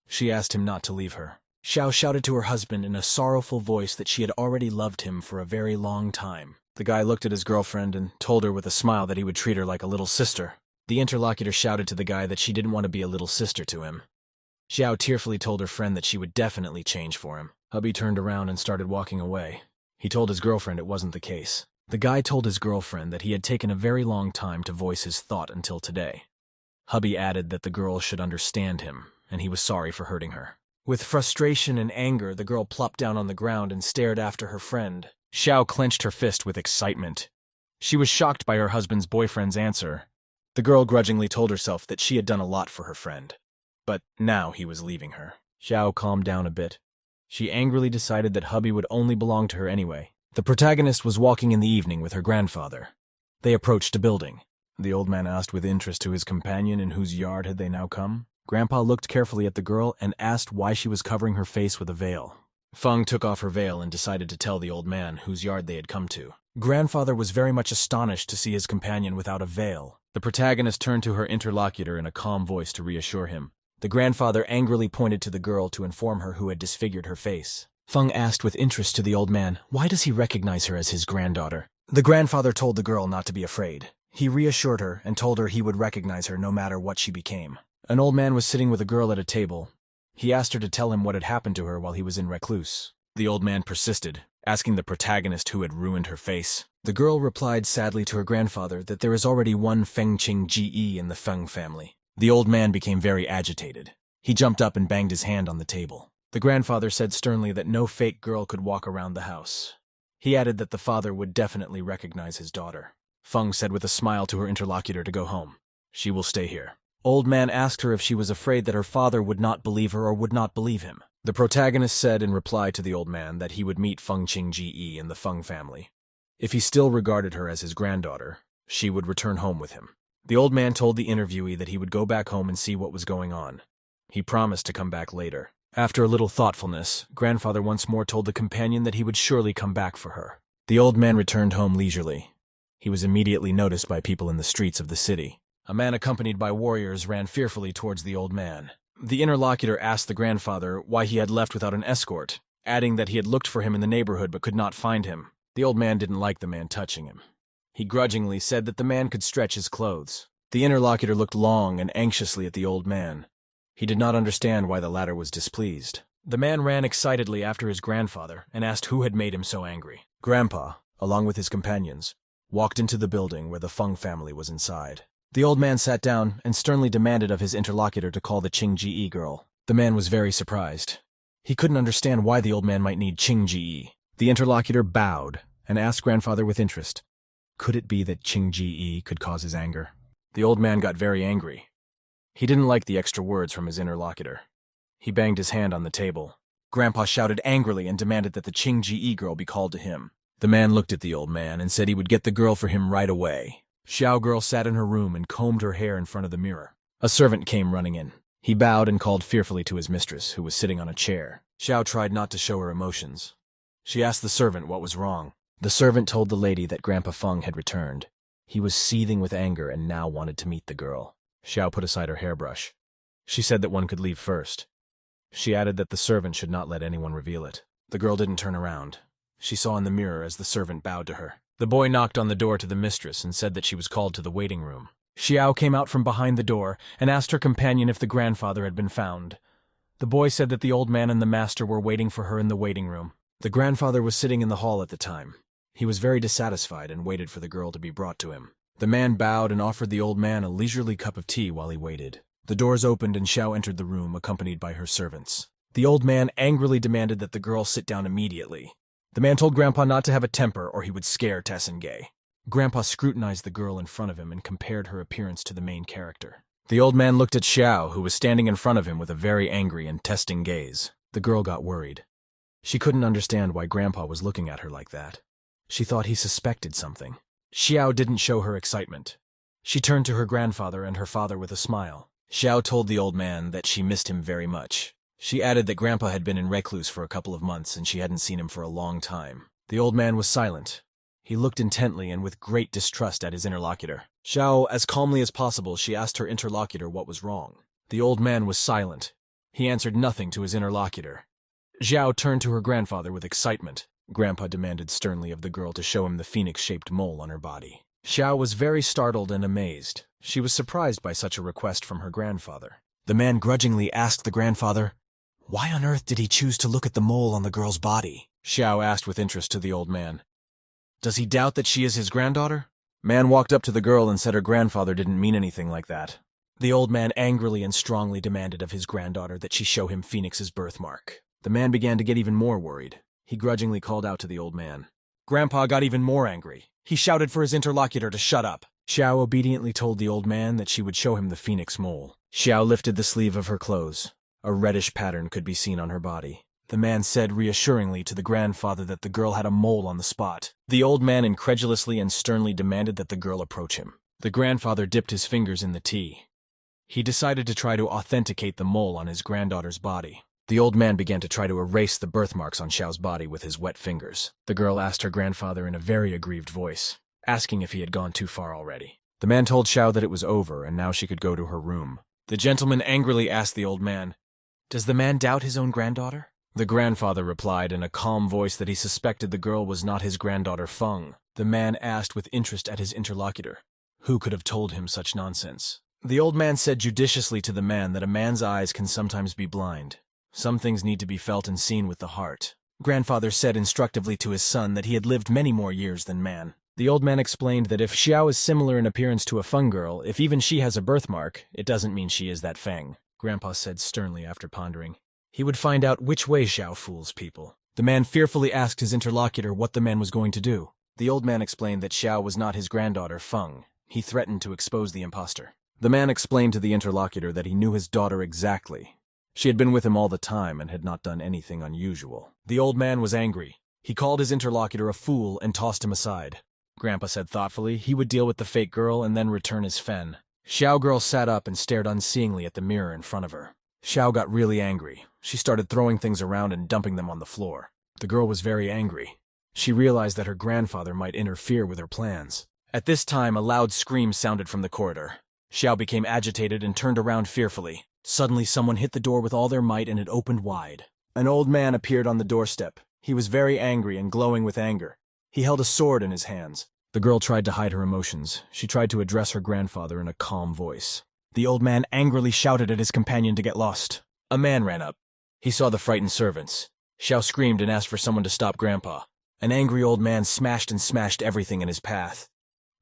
She asked him not to leave her. Xiao shouted to her husband in a sorrowful voice that she had already loved him for a very long time. The guy looked at his girlfriend and told her with a smile that he would treat her like a little sister. The interlocutor shouted to the guy that she didn't want to be a little sister to him. Xiao tearfully told her friend that she would definitely change for him. Hubby turned around and started walking away. He told his girlfriend it wasn't the case. The guy told his girlfriend that he had taken a very long time to voice his thought until today. Hubby added that the girl should understand him, and he was sorry for hurting her. With frustration and anger, the girl plopped down on the ground and stared after her friend. Xiao clenched her fist with excitement. She was shocked by her husband's boyfriend's answer. The girl grudgingly told herself that she had done a lot for her friend. But now he was leaving her. Xiao calmed down a bit. She angrily decided that hubby would only belong to her anyway. The protagonist was walking in the evening with her grandfather. They approached a building. The old man asked with interest to his companion in whose yard had they now come. Grandpa looked carefully at the girl and asked why she was covering her face with a veil. Feng took off her veil and decided to tell the old man whose yard they had come to. Grandfather was very much astonished to see his companion without a veil. The protagonist turned to her interlocutor in a calm voice to reassure him. The grandfather angrily pointed to the girl to inform her who had disfigured her face. Feng asked with interest to the old man, why does he recognize her as his granddaughter? The grandfather told the girl not to be afraid. He reassured her and told her he would recognize her no matter what she became. An old man was sitting with a girl at a table. He asked her to tell him what had happened to her while he was in recluse. The old man persisted, asking the protagonist who had ruined her face. The girl replied sadly to her grandfather that there is already one Feng Qing Ge in the Feng family. The old man became very agitated. He jumped up and banged his hand on the table. The grandfather said sternly that no fake girl could walk around the house. He added that the father would definitely recognize his daughter. Feng said with a smile to her interlocutor to go home. She will stay here. Old man asked her if she was afraid that her father would not believe her or would not believe him. The protagonist said in reply to the old man that he would meet Feng Qing Ge in the Feng family. If he still regarded her as his granddaughter, she would return home with him. The old man told the interviewee that he would go back home and see what was going on. He promised to come back later. After a little thoughtfulness, grandfather once more told the companion that he would surely come back for her. The old man returned home leisurely. He was immediately noticed by people in the streets of the city. A man accompanied by warriors ran fearfully towards the old man. The interlocutor asked the grandfather why he had left without an escort, adding that he had looked for him in the neighborhood but could not find him. The old man didn't like the man touching him. He grudgingly said that the man could stretch his clothes. The interlocutor looked long and anxiously at the old man. He did not understand why the latter was displeased. The man ran excitedly after his grandfather and asked who had made him so angry. Grandpa, along with his companions, walked into the building where the Feng family was inside. The old man sat down and sternly demanded of his interlocutor to call the Qing Ge girl. The man was very surprised. He couldn't understand why the old man might need Qing Ge. The interlocutor bowed and asked grandfather with interest, could it be that Qing Ge could cause his anger? The old man got very angry. He didn't like the extra words from his interlocutor. He banged his hand on the table. Grandpa shouted angrily and demanded that the Qing Ge girl be called to him. The man looked at the old man and said he would get the girl for him right away. Xiao girl sat in her room and combed her hair in front of the mirror. A servant came running in. He bowed and called fearfully to his mistress, who was sitting on a chair. Xiao tried not to show her emotions. She asked the servant what was wrong. The servant told the lady that Grandpa Feng had returned. He was seething with anger and now wanted to meet the girl. Xiao put aside her hairbrush. She said that one could leave first. She added that the servant should not let anyone reveal it. The girl didn't turn around. She saw in the mirror as the servant bowed to her. The boy knocked on the door to the mistress and said that she was called to the waiting room. Xiao came out from behind the door and asked her companion if the grandfather had been found. The boy said that the old man and the master were waiting for her in the waiting room. The grandfather was sitting in the hall at the time. He was very dissatisfied and waited for the girl to be brought to him. The man bowed and offered the old man a leisurely cup of tea while he waited. The doors opened and Xiao entered the room accompanied by her servants. The old man angrily demanded that the girl sit down immediately. The man told Grandpa not to have a temper or he would scare Tessengay. Grandpa scrutinized the girl in front of him and compared her appearance to the main character. The old man looked at Xiao, who was standing in front of him with a very angry and testing gaze. The girl got worried. She couldn't understand why Grandpa was looking at her like that. She thought he suspected something. Xiao didn't show her excitement. She turned to her grandfather and her father with a smile. Xiao told the old man that she missed him very much. She added that Grandpa had been in recluse for a couple of months and she hadn't seen him for a long time. The old man was silent. He looked intently and with great distrust at his interlocutor. Xiao, as calmly as possible, she asked her interlocutor what was wrong. The old man was silent. He answered nothing to his interlocutor. Xiao turned to her grandfather with excitement. Grandpa demanded sternly of the girl to show him the phoenix-shaped mole on her body. Xiao was very startled and amazed. She was surprised by such a request from her grandfather. The man grudgingly asked the grandfather, "Why on earth did he choose to look at the mole on the girl's body?" Xiao asked with interest to the old man. "Does he doubt that she is his granddaughter?" Man walked up to the girl and said her grandfather didn't mean anything like that. The old man angrily and strongly demanded of his granddaughter that she show him Phoenix's birthmark. The man began to get even more worried. He grudgingly called out to the old man. Grandpa got even more angry. He shouted for his interlocutor to shut up. Xiao obediently told the old man that she would show him the Phoenix mole. Xiao lifted the sleeve of her clothes. A reddish pattern could be seen on her body. The man said reassuringly to the grandfather that the girl had a mole on the spot. The old man incredulously and sternly demanded that the girl approach him. The grandfather dipped his fingers in the tea. He decided to try to authenticate the mole on his granddaughter's body. The old man began to try to erase the birthmarks on Xiao's body with his wet fingers. The girl asked her grandfather in a very aggrieved voice, asking if he had gone too far already. The man told Xiao that it was over and now she could go to her room. The gentleman angrily asked the old man, "Does the man doubt his own granddaughter?" The grandfather replied in a calm voice that he suspected the girl was not his granddaughter Feng. The man asked with interest at his interlocutor, who could have told him such nonsense? The old man said judiciously to the man that a man's eyes can sometimes be blind. Some things need to be felt and seen with the heart. Grandfather said instructively to his son that he had lived many more years than man. The old man explained that if Xiao is similar in appearance to a Feng girl, if even she has a birthmark, it doesn't mean she is that Feng. Grandpa said sternly after pondering. He would find out which way Xiao fools people. The man fearfully asked his interlocutor what the man was going to do. The old man explained that Xiao was not his granddaughter Feng. He threatened to expose the imposter. The man explained to the interlocutor that he knew his daughter exactly. She had been with him all the time and had not done anything unusual. The old man was angry. He called his interlocutor a fool and tossed him aside. Grandpa said thoughtfully he would deal with the fake girl and then return his fen. Xiao girl sat up and stared unseeingly at the mirror in front of her. Xiao got really angry. She started throwing things around and dumping them on the floor. The girl was very angry. She realized that her grandfather might interfere with her plans. At this time, a loud scream sounded from the corridor. Xiao became agitated and turned around fearfully. Suddenly, someone hit the door with all their might and it opened wide. An old man appeared on the doorstep. He was very angry and glowing with anger. He held a sword in his hands. The girl tried to hide her emotions. She tried to address her grandfather in a calm voice. The old man angrily shouted at his companion to get lost. A man ran up. He saw the frightened servants. Xiao screamed and asked for someone to stop Grandpa. An angry old man smashed everything in his path.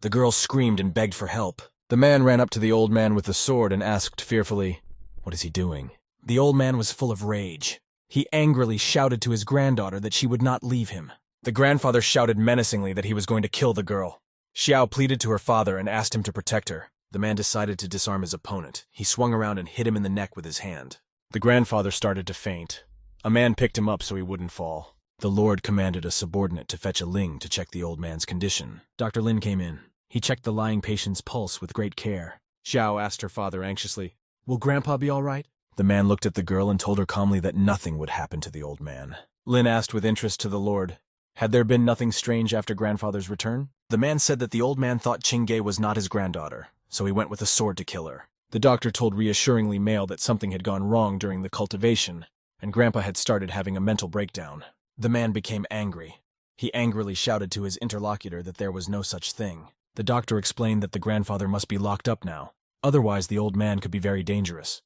The girl screamed and begged for help. The man ran up to the old man with the sword and asked fearfully, "What is he doing?" The old man was full of rage. He angrily shouted to his granddaughter that she would not leave him. The grandfather shouted menacingly that he was going to kill the girl. Xiao pleaded to her father and asked him to protect her. The man decided to disarm his opponent. He swung around and hit him in the neck with his hand. The grandfather started to faint. A man picked him up so he wouldn't fall. The lord commanded a subordinate to fetch a Ling to check the old man's condition. Dr. Lin came in. He checked the lying patient's pulse with great care. Xiao asked her father anxiously, "Will Grandpa be all right?" The man looked at the girl and told her calmly that nothing would happen to the old man. Lin asked with interest to the lord, had there been nothing strange after grandfather's return? The man said that the old man thought Chingay was not his granddaughter, so he went with a sword to kill her. The doctor told reassuringly Male that something had gone wrong during the cultivation, and Grandpa had started having a mental breakdown. The man became angry. He angrily shouted to his interlocutor that there was no such thing. The doctor explained that the grandfather must be locked up now, otherwise the old man could be very dangerous.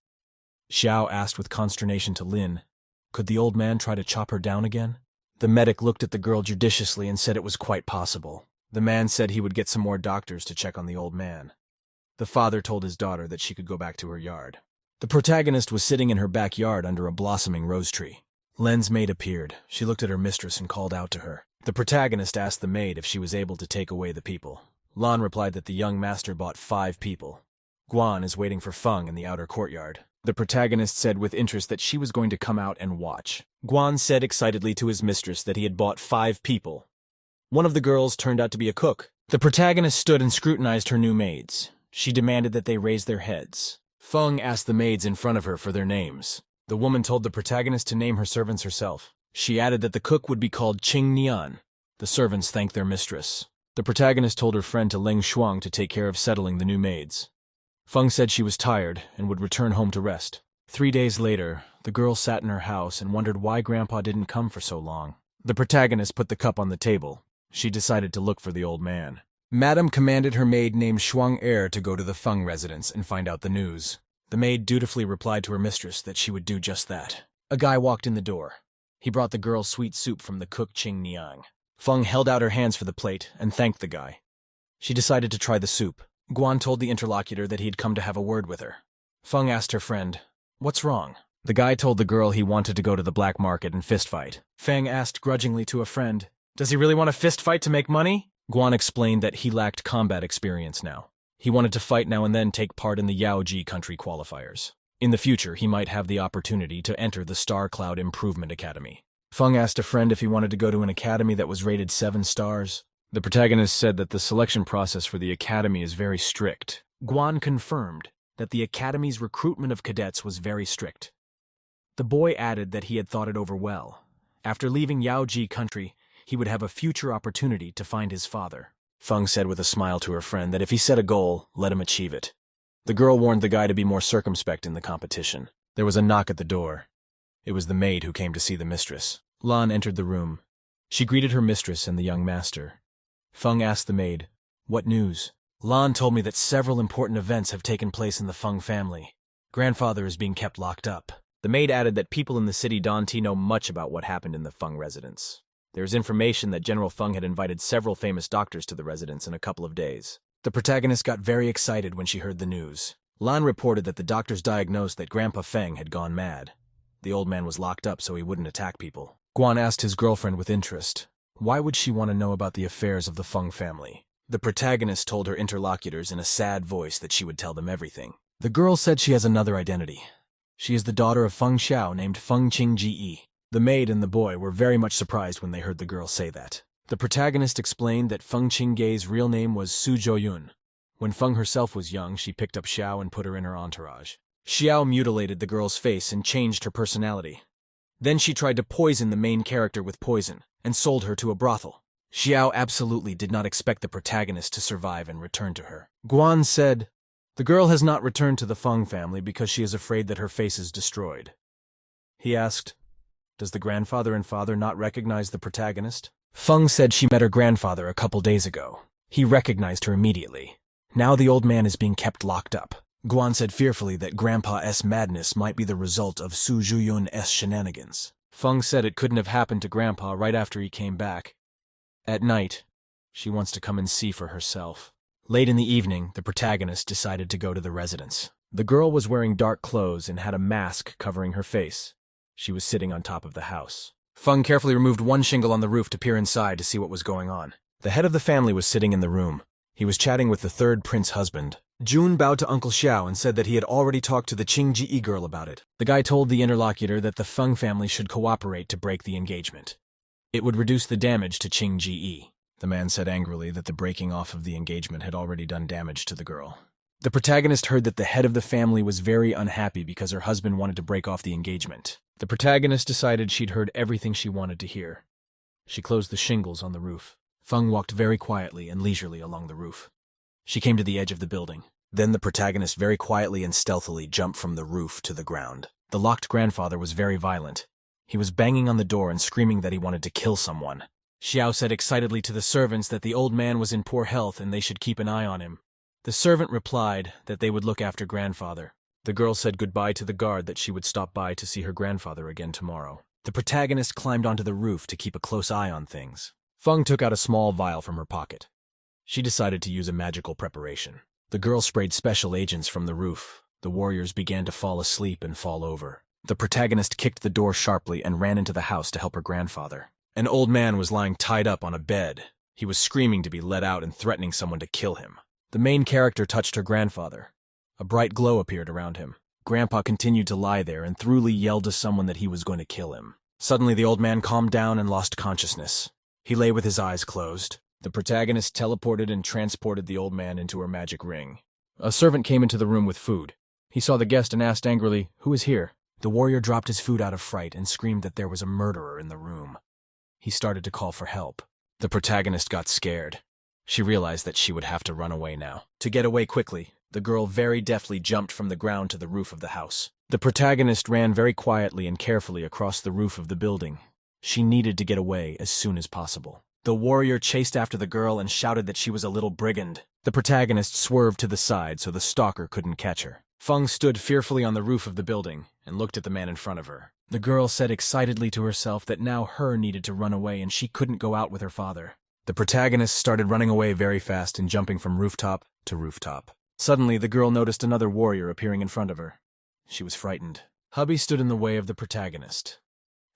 Xiao asked with consternation to Lin, could the old man try to chop her down again? The medic looked at the girl judiciously and said it was quite possible. The man said he would get some more doctors to check on the old man. The father told his daughter that she could go back to her yard. The protagonist was sitting in her backyard under a blossoming rose tree. Len's maid appeared. She looked at her mistress and called out to her. The protagonist asked the maid if she was able to take away the people. Lan replied that the young master bought 5 people. Guan is waiting for Feng in the outer courtyard. The protagonist said with interest that she was going to come out and watch. Guan said excitedly to his mistress that he had bought 5 people. One of the girls turned out to be a cook. The protagonist stood and scrutinized her new maids. She demanded that they raise their heads. Feng asked the maids in front of her for their names. The woman told the protagonist to name her servants herself. She added that the cook would be called Qing Nian. The servants thanked their mistress. The protagonist told her friend to Leng Shuang to take care of settling the new maids. Feng said she was tired and would return home to rest. 3 days later, the girl sat in her house and wondered why Grandpa didn't come for so long. The protagonist put the cup on the table. She decided to look for the old man. Madame commanded her maid named Shuang Er to go to the Feng residence and find out the news. The maid dutifully replied to her mistress that she would do just that. A guy walked in the door. He brought the girl sweet soup from the cook Ching Niang. Feng held out her hands for the plate and thanked the guy. She decided to try the soup. Guan told the interlocutor that he'd come to have a word with her. Feng asked her friend, "What's wrong?" The guy told the girl he wanted to go to the black market and fistfight. Feng asked grudgingly to a friend, "Does he really want to fistfight to make money?" Guan explained that he lacked combat experience now. He wanted to fight now and then take part in the Yaoji country qualifiers. In the future, he might have the opportunity to enter the Star Cloud Improvement Academy. Feng asked a friend if he wanted to go to an academy that was rated 7 stars. The protagonist said that the selection process for the academy is very strict. Guan confirmed that the academy's recruitment of cadets was very strict. The boy added that he had thought it over well. After leaving Yaoji country, he would have a future opportunity to find his father. Feng said with a smile to her friend that if he set a goal, let him achieve it. The girl warned the guy to be more circumspect in the competition. There was a knock at the door. It was the maid who came to see the mistress. Lan entered the room. She greeted her mistress and the young master. Feng asked the maid, "What news?" "Lan told me that several important events have taken place in the Feng family. Grandfather is being kept locked up." The maid added that people in the city Danti know much about what happened in the Feng residence. There is information that General Feng had invited several famous doctors to the residence in a couple of days. The protagonist got very excited when she heard the news. Lan reported that the doctors diagnosed that Grandpa Feng had gone mad. The old man was locked up so he wouldn't attack people. Guan asked his girlfriend with interest, why would she want to know about the affairs of the Feng family? The protagonist told her interlocutors in a sad voice that she would tell them everything. The girl said she has another identity. She is the daughter of Feng Xiao named Feng Qingji. The maid and the boy were very much surprised when they heard the girl say that. The protagonist explained that Feng Qingge's real name was Su Zhouyun. When Feng herself was young, she picked up Xiao and put her in her entourage. Xiao mutilated the girl's face and changed her personality. Then she tried to poison the main character with poison and sold her to a brothel. Xiao absolutely did not expect the protagonist to survive and return to her. Guan said, "The girl has not returned to the Feng family because she is afraid that her face is destroyed." He asked, "Does the grandfather and father not recognize the protagonist?" Feng said she met her grandfather a couple days ago. He recognized her immediately. Now the old man is being kept locked up. Guan said fearfully that Grandpa's madness might be the result of Su Zhouyun's shenanigans. Feng said it couldn't have happened to Grandpa right after he came back. At night, she wants to come and see for herself. Late in the evening, the protagonist decided to go to the residence. The girl was wearing dark clothes and had a mask covering her face. She was sitting on top of the house. Feng carefully removed one shingle on the roof to peer inside to see what was going on. The head of the family was sitting in the room. He was chatting with the third prince husband. Jun bowed to Uncle Xiao and said that he had already talked to the Qingji girl about it. The guy told the interlocutor that the Feng family should cooperate to break the engagement. It would reduce the damage to Qingji. The man said angrily that the breaking off of the engagement had already done damage to the girl. The protagonist heard that the head of the family was very unhappy because her husband wanted to break off the engagement. The protagonist decided she'd heard everything she wanted to hear. She closed the shingles on the roof. Feng walked very quietly and leisurely along the roof. She came to the edge of the building. Then the protagonist very quietly and stealthily jumped from the roof to the ground. The locked grandfather was very violent. He was banging on the door and screaming that he wanted to kill someone. Xiao said excitedly to the servants that the old man was in poor health and they should keep an eye on him. The servant replied that they would look after grandfather. The girl said goodbye to the guard that she would stop by to see her grandfather again tomorrow. The protagonist climbed onto the roof to keep a close eye on things. Feng took out a small vial from her pocket. She decided to use a magical preparation. The girl sprayed special agents from the roof. The warriors began to fall asleep and fall over. The protagonist kicked the door sharply and ran into the house to help her grandfather. An old man was lying tied up on a bed. He was screaming to be let out and threatening someone to kill him. The main character touched her grandfather. A bright glow appeared around him. Grandpa continued to lie there and throughly yelled to someone that he was going to kill him. Suddenly the old man calmed down and lost consciousness. He lay with his eyes closed. The protagonist teleported and transported the old man into her magic ring. A servant came into the room with food. He saw the guest and asked angrily, "Who is here?" The warrior dropped his food out of fright and screamed that there was a murderer in the room. He started to call for help. The protagonist got scared. She realized that she would have to run away now. To get away quickly, the girl very deftly jumped from the ground to the roof of the house. The protagonist ran very quietly and carefully across the roof of the building. She needed to get away as soon as possible. The warrior chased after the girl and shouted that she was a little brigand. The protagonist swerved to the side so the stalker couldn't catch her. Feng stood fearfully on the roof of the building and looked at the man in front of her. The girl said excitedly to herself that now her needed to run away and she couldn't go out with her father. The protagonist started running away very fast and jumping from rooftop to rooftop. Suddenly, the girl noticed another warrior appearing in front of her. She was frightened. Hubby stood in the way of the protagonist.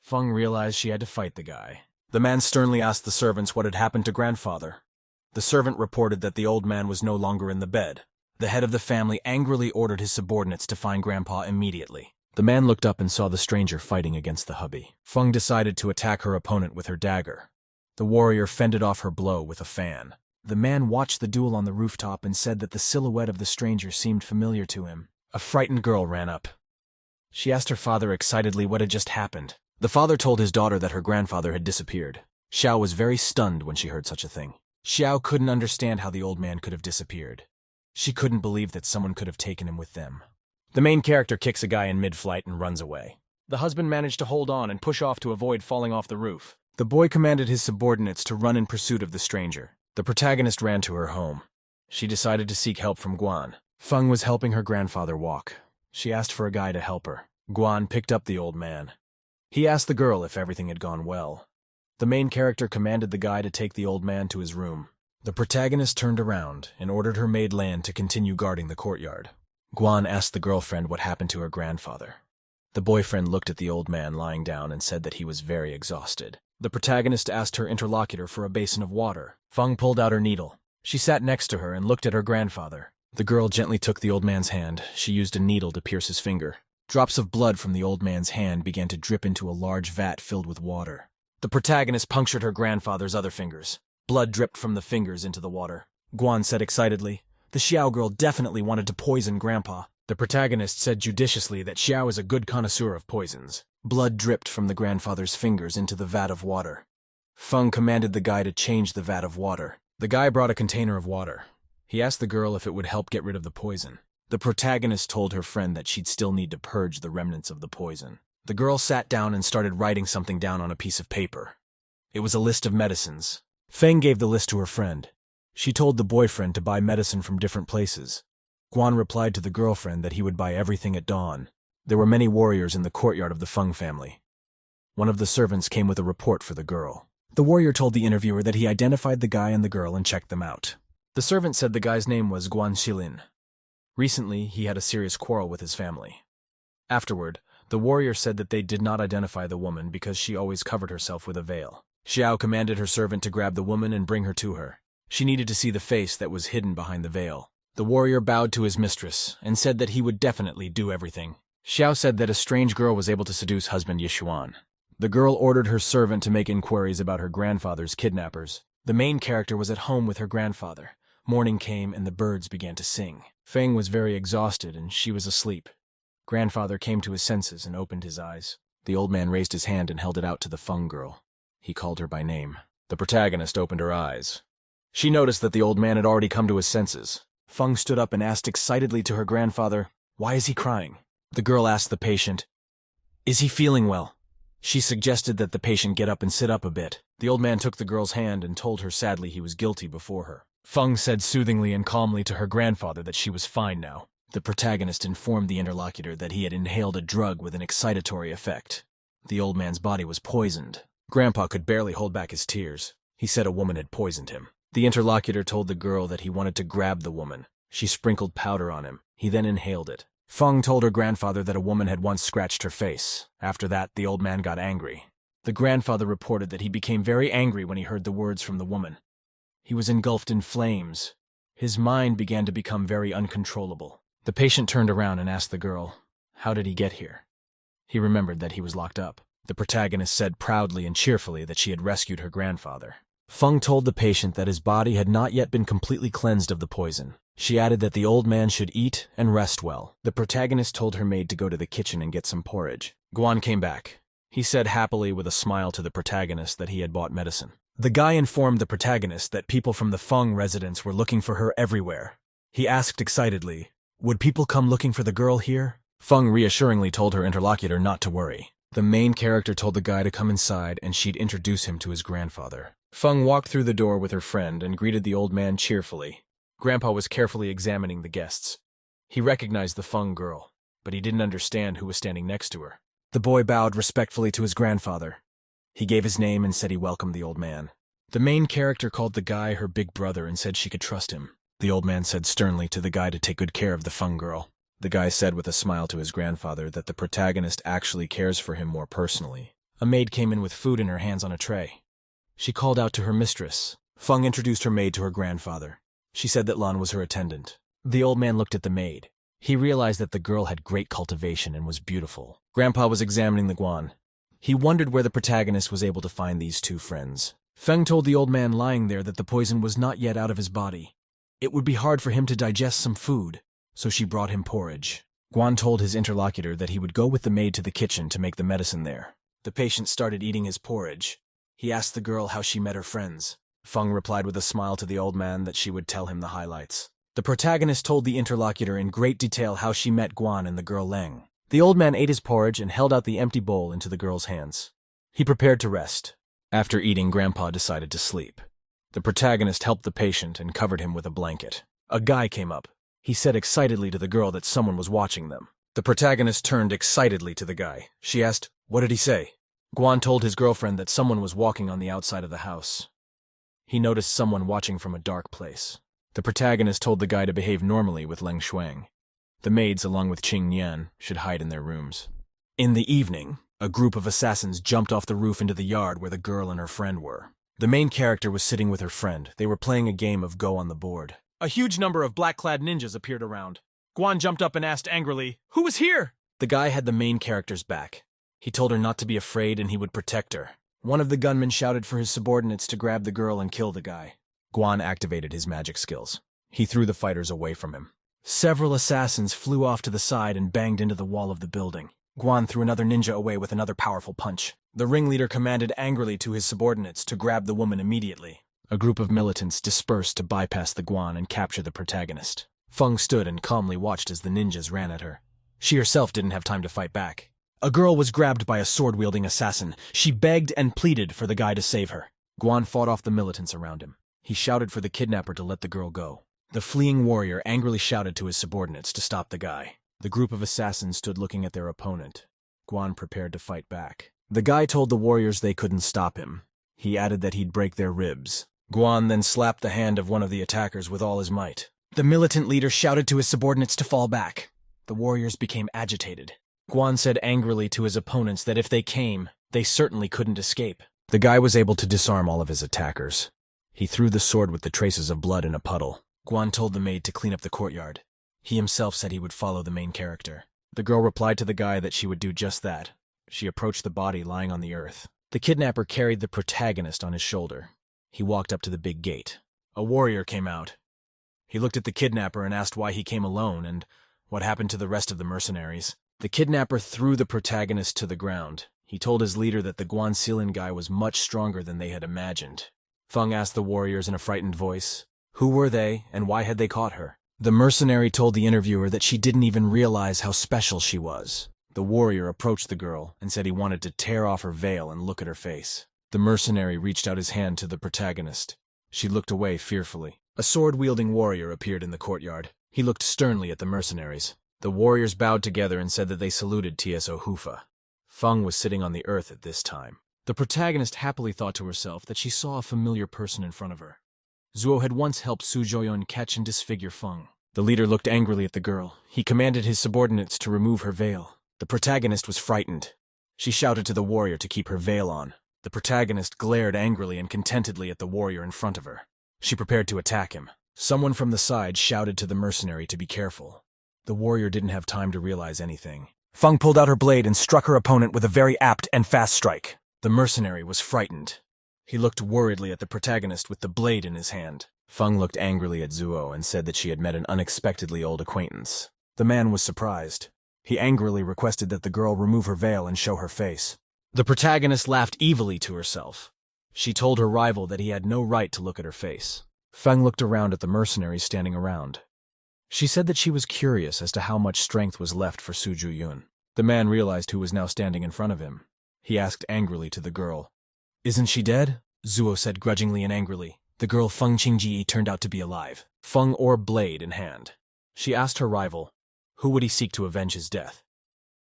Feng realized she had to fight the guy. The man sternly asked the servants what had happened to grandfather. The servant reported that the old man was no longer in the bed. The head of the family angrily ordered his subordinates to find Grandpa immediately. The man looked up and saw the stranger fighting against the hubby. Feng decided to attack her opponent with her dagger. The warrior fended off her blow with a fan. The man watched the duel on the rooftop and said that the silhouette of the stranger seemed familiar to him. A frightened girl ran up. She asked her father excitedly what had just happened. The father told his daughter that her grandfather had disappeared. Xiao was very stunned when she heard such a thing. Xiao couldn't understand how the old man could have disappeared. She couldn't believe that someone could have taken him with them. The main character kicks a guy in mid-flight and runs away. The husband managed to hold on and push off to avoid falling off the roof. The boy commanded his subordinates to run in pursuit of the stranger. The protagonist ran to her home. She decided to seek help from Guan. Feng was helping her grandfather walk. She asked for a guy to help her. Guan picked up the old man. He asked the girl if everything had gone well. The main character commanded the guy to take the old man to his room. The protagonist turned around and ordered her maid Lan to continue guarding the courtyard. Guan asked the girlfriend what happened to her grandfather. The boyfriend looked at the old man lying down and said that he was very exhausted. The protagonist asked her interlocutor for a basin of water. Feng pulled out her needle. She sat next to her and looked at her grandfather. The girl gently took the old man's hand. She used a needle to pierce his finger. Drops of blood from the old man's hand began to drip into a large vat filled with water. The protagonist punctured her grandfather's other fingers. Blood dripped from the fingers into the water. Guan said excitedly, "The Xiao girl definitely wanted to poison Grandpa." The protagonist said judiciously that Xiao is a good connoisseur of poisons. Blood dripped from the grandfather's fingers into the vat of water. Feng commanded the guy to change the vat of water. The guy brought a container of water. He asked the girl if it would help get rid of the poison. The protagonist told her friend that she'd still need to purge the remnants of the poison. The girl sat down and started writing something down on a piece of paper. It was a list of medicines. Feng gave the list to her friend. She told the boyfriend to buy medicine from different places. Guan replied to the girlfriend that he would buy everything at dawn. There were many warriors in the courtyard of the Feng family. One of the servants came with a report for the girl. The warrior told the interviewer that he identified the guy and the girl and checked them out. The servant said the guy's name was Guan Shilin. Recently, he had a serious quarrel with his family. Afterward, the warrior said that they did not identify the woman because she always covered herself with a veil. Xiao commanded her servant to grab the woman and bring her to her. She needed to see the face that was hidden behind the veil. The warrior bowed to his mistress and said that he would definitely do everything. Xiao said that a strange girl was able to seduce husband Yishuan. The girl ordered her servant to make inquiries about her grandfather's kidnappers. The main character was at home with her grandfather. Morning came and the birds began to sing. Feng was very exhausted and she was asleep. Grandfather came to his senses and opened his eyes. The old man raised his hand and held it out to the Feng girl. He called her by name. The protagonist opened her eyes. She noticed that the old man had already come to his senses. Feng stood up and asked excitedly to her grandfather, "Why is he crying?" The girl asked the patient, "Is he feeling well?" She suggested that the patient get up and sit up a bit. The old man took the girl's hand and told her sadly he was guilty before her. Feng said soothingly and calmly to her grandfather that she was fine now. The protagonist informed the interlocutor that he had inhaled a drug with an excitatory effect. The old man's body was poisoned. Grandpa could barely hold back his tears. He said a woman had poisoned him. The interlocutor told the girl that he wanted to grab the woman. She sprinkled powder on him. He then inhaled it. Feng told her grandfather that a woman had once scratched her face. After that, the old man got angry. The grandfather reported that he became very angry when he heard the words from the woman. He was engulfed in flames. His mind began to become very uncontrollable. The patient turned around and asked the girl, "How did he get here?" He remembered that he was locked up. The protagonist said proudly and cheerfully that she had rescued her grandfather. Feng told the patient that his body had not yet been completely cleansed of the poison. She added that the old man should eat and rest well. The protagonist told her maid to go to the kitchen and get some porridge. Guan came back. He said happily with a smile to the protagonist that he had bought medicine. The guy informed the protagonist that people from the Feng residence were looking for her everywhere. He asked excitedly, "Would people come looking for the girl here?" Feng reassuringly told her interlocutor not to worry. The main character told the guy to come inside and she'd introduce him to his grandfather. Feng walked through the door with her friend and greeted the old man cheerfully. Grandpa was carefully examining the guests. He recognized the Feng girl, but he didn't understand who was standing next to her. The boy bowed respectfully to his grandfather. He gave his name and said he welcomed the old man. The main character called the guy her big brother and said she could trust him. The old man said sternly to the guy to take good care of the Feng girl. The guy said with a smile to his grandfather that the protagonist actually cares for him more personally. A maid came in with food in her hands on a tray. She called out to her mistress. Feng introduced her maid to her grandfather. She said that Lan was her attendant. The old man looked at the maid. He realized that the girl had great cultivation and was beautiful. Grandpa was examining the Guan. He wondered where the protagonist was able to find these two friends. Feng told the old man lying there that the poison was not yet out of his body. It would be hard for him to digest some food, so she brought him porridge. Guan told his interlocutor that he would go with the maid to the kitchen to make the medicine there. The patient started eating his porridge. He asked the girl how she met her friends. Feng replied with a smile to the old man that she would tell him the highlights. The protagonist told the interlocutor in great detail how she met Guan and the girl Leng. The old man ate his porridge and held out the empty bowl into the girl's hands. He prepared to rest. After eating, Grandpa decided to sleep. The protagonist helped the patient and covered him with a blanket. A guy came up. He said excitedly to the girl that someone was watching them. The protagonist turned excitedly to the guy. She asked, "What did he say?" Guan told his girlfriend that someone was walking on the outside of the house. He noticed someone watching from a dark place. The protagonist told the guy to behave normally with Leng Shuang. The maids, along with Qing Nian, should hide in their rooms. In the evening, a group of assassins jumped off the roof into the yard where the girl and her friend were. The main character was sitting with her friend. They were playing a game of Go on the board. A huge number of black-clad ninjas appeared around. Guan jumped up and asked angrily, "Who was here?" The guy had the main character's back. He told her not to be afraid and he would protect her. One of the gunmen shouted for his subordinates to grab the girl and kill the guy. Guan activated his magic skills. He threw the fighters away from him. Several assassins flew off to the side and banged into the wall of the building. Guan threw another ninja away with another powerful punch. The ringleader commanded angrily to his subordinates to grab the woman immediately. A group of militants dispersed to bypass the Guan and capture the protagonist. Feng stood and calmly watched as the ninjas ran at her. She herself didn't have time to fight back. A girl was grabbed by a sword-wielding assassin. She begged and pleaded for the guy to save her. Guan fought off the militants around him. He shouted for the kidnapper to let the girl go. The fleeing warrior angrily shouted to his subordinates to stop the guy. The group of assassins stood looking at their opponent. Guan prepared to fight back. The guy told the warriors they couldn't stop him. He added that he'd break their ribs. Guan then slapped the hand of one of the attackers with all his might. The militant leader shouted to his subordinates to fall back. The warriors became agitated. Guan said angrily to his opponents that if they came, they certainly couldn't escape. The guy was able to disarm all of his attackers. He threw the sword with the traces of blood in a puddle. Guan told the maid to clean up the courtyard. He himself said he would follow the main character. The girl replied to the guy that she would do just that. She approached the body lying on the earth. The kidnapper carried the protagonist on his shoulder. He walked up to the big gate. A warrior came out. He looked at the kidnapper and asked why he came alone and what happened to the rest of the mercenaries. The kidnapper threw the protagonist to the ground. He told his leader that the Guan Xilin guy was much stronger than they had imagined. Feng asked the warriors in a frightened voice, who were they and why had they caught her? The mercenary told the interviewer that she didn't even realize how special she was. The warrior approached the girl and said he wanted to tear off her veil and look at her face. The mercenary reached out his hand to the protagonist. She looked away fearfully. A sword-wielding warrior appeared in the courtyard. He looked sternly at the mercenaries. The warriors bowed together and said that they saluted TSO Hufa. Feng was sitting on the earth at this time. The protagonist happily thought to herself that she saw a familiar person in front of her. Zuo had once helped Su Joyun catch and disfigure Feng. The leader looked angrily at the girl. He commanded his subordinates to remove her veil. The protagonist was frightened. She shouted to the warrior to keep her veil on. The protagonist glared angrily and contentedly at the warrior in front of her. She prepared to attack him. Someone from the side shouted to the mercenary to be careful. The warrior didn't have time to realize anything. Feng pulled out her blade and struck her opponent with a very apt and fast strike. The mercenary was frightened. He looked worriedly at the protagonist with the blade in his hand. Feng looked angrily at Zuo and said that she had met an unexpectedly old acquaintance. The man was surprised. He angrily requested that the girl remove her veil and show her face. The protagonist laughed evilly to herself. She told her rival that he had no right to look at her face. Feng looked around at the mercenaries standing around. She said that she was curious as to how much strength was left for Su Juyun. The man realized who was now standing in front of him. He asked angrily to the girl, "Isn't she dead?" Zuo said grudgingly and angrily. The girl Feng Qingji turned out to be alive, Feng or blade in hand. She asked her rival, Who would he seek to avenge his death?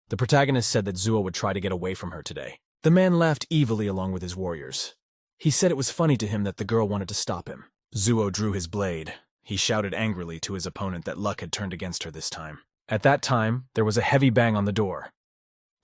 The protagonist said that Zuo would try to get away from her today. The man laughed evilly along with his warriors. He said it was funny to him that the girl wanted to stop him. Zuo drew his blade. He shouted angrily to his opponent that luck had turned against her this time. At that time, there was a heavy bang on the door.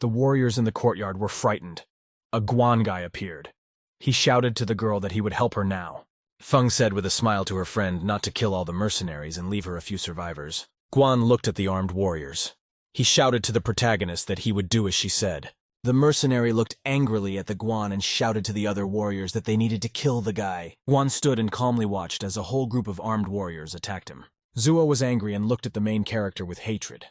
The warriors in the courtyard were frightened. A Guan guy appeared. He shouted to the girl that he would help her now. Feng said with a smile to her friend not to kill all the mercenaries and leave her a few survivors. Guan looked at the armed warriors. He shouted to the protagonist that he would do as she said. The mercenary looked angrily at the Guan and shouted to the other warriors that they needed to kill the guy. Guan stood and calmly watched as a whole group of armed warriors attacked him. Zuo was angry and looked at the main character with hatred.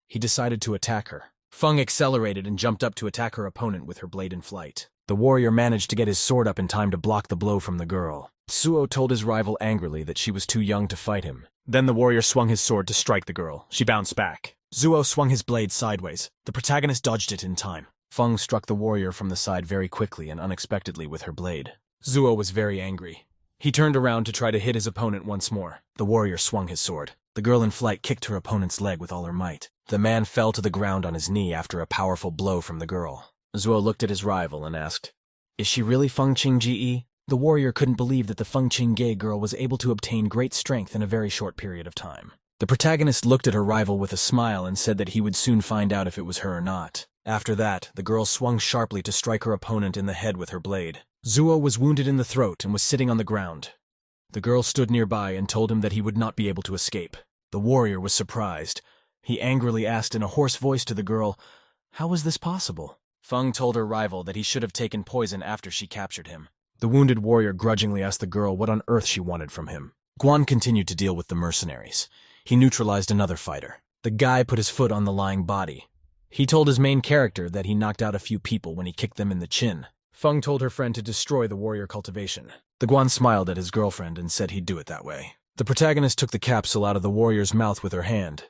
He decided to attack her. Feng accelerated and jumped up to attack her opponent with her blade in flight. The warrior managed to get his sword up in time to block the blow from the girl. Zuo told his rival angrily that she was too young to fight him. Then the warrior swung his sword to strike the girl. She bounced back. Zuo swung his blade sideways. The protagonist dodged it in time. Feng struck the warrior from the side very quickly and unexpectedly with her blade. Zuo was very angry. He turned around to try to hit his opponent once more. The warrior swung his sword. The girl in flight kicked her opponent's leg with all her might. The man fell to the ground on his knee after a powerful blow from the girl. Zuo looked at his rival and asked, "Is she really Feng Qingge?" The warrior couldn't believe that the Feng Qingge girl was able to obtain great strength in a very short period of time. The protagonist looked at her rival with a smile and said that he would soon find out if it was her or not. After that, the girl swung sharply to strike her opponent in the head with her blade. Zuo was wounded in the throat and was sitting on the ground. The girl stood nearby and told him that he would not be able to escape. The warrior was surprised. He angrily asked in a hoarse voice to the girl, "How was this possible?" Feng told her rival that he should have taken poison after she captured him. The wounded warrior grudgingly asked the girl what on earth she wanted from him. Guan continued to deal with the mercenaries. He neutralized another fighter. The guy put his foot on the lying body. He told his main character that he knocked out a few people when he kicked them in the chin. Feng told her friend to destroy the warrior cultivation. The Guan smiled at his girlfriend and said he'd do it that way. The protagonist took the capsule out of the warrior's mouth with her hand.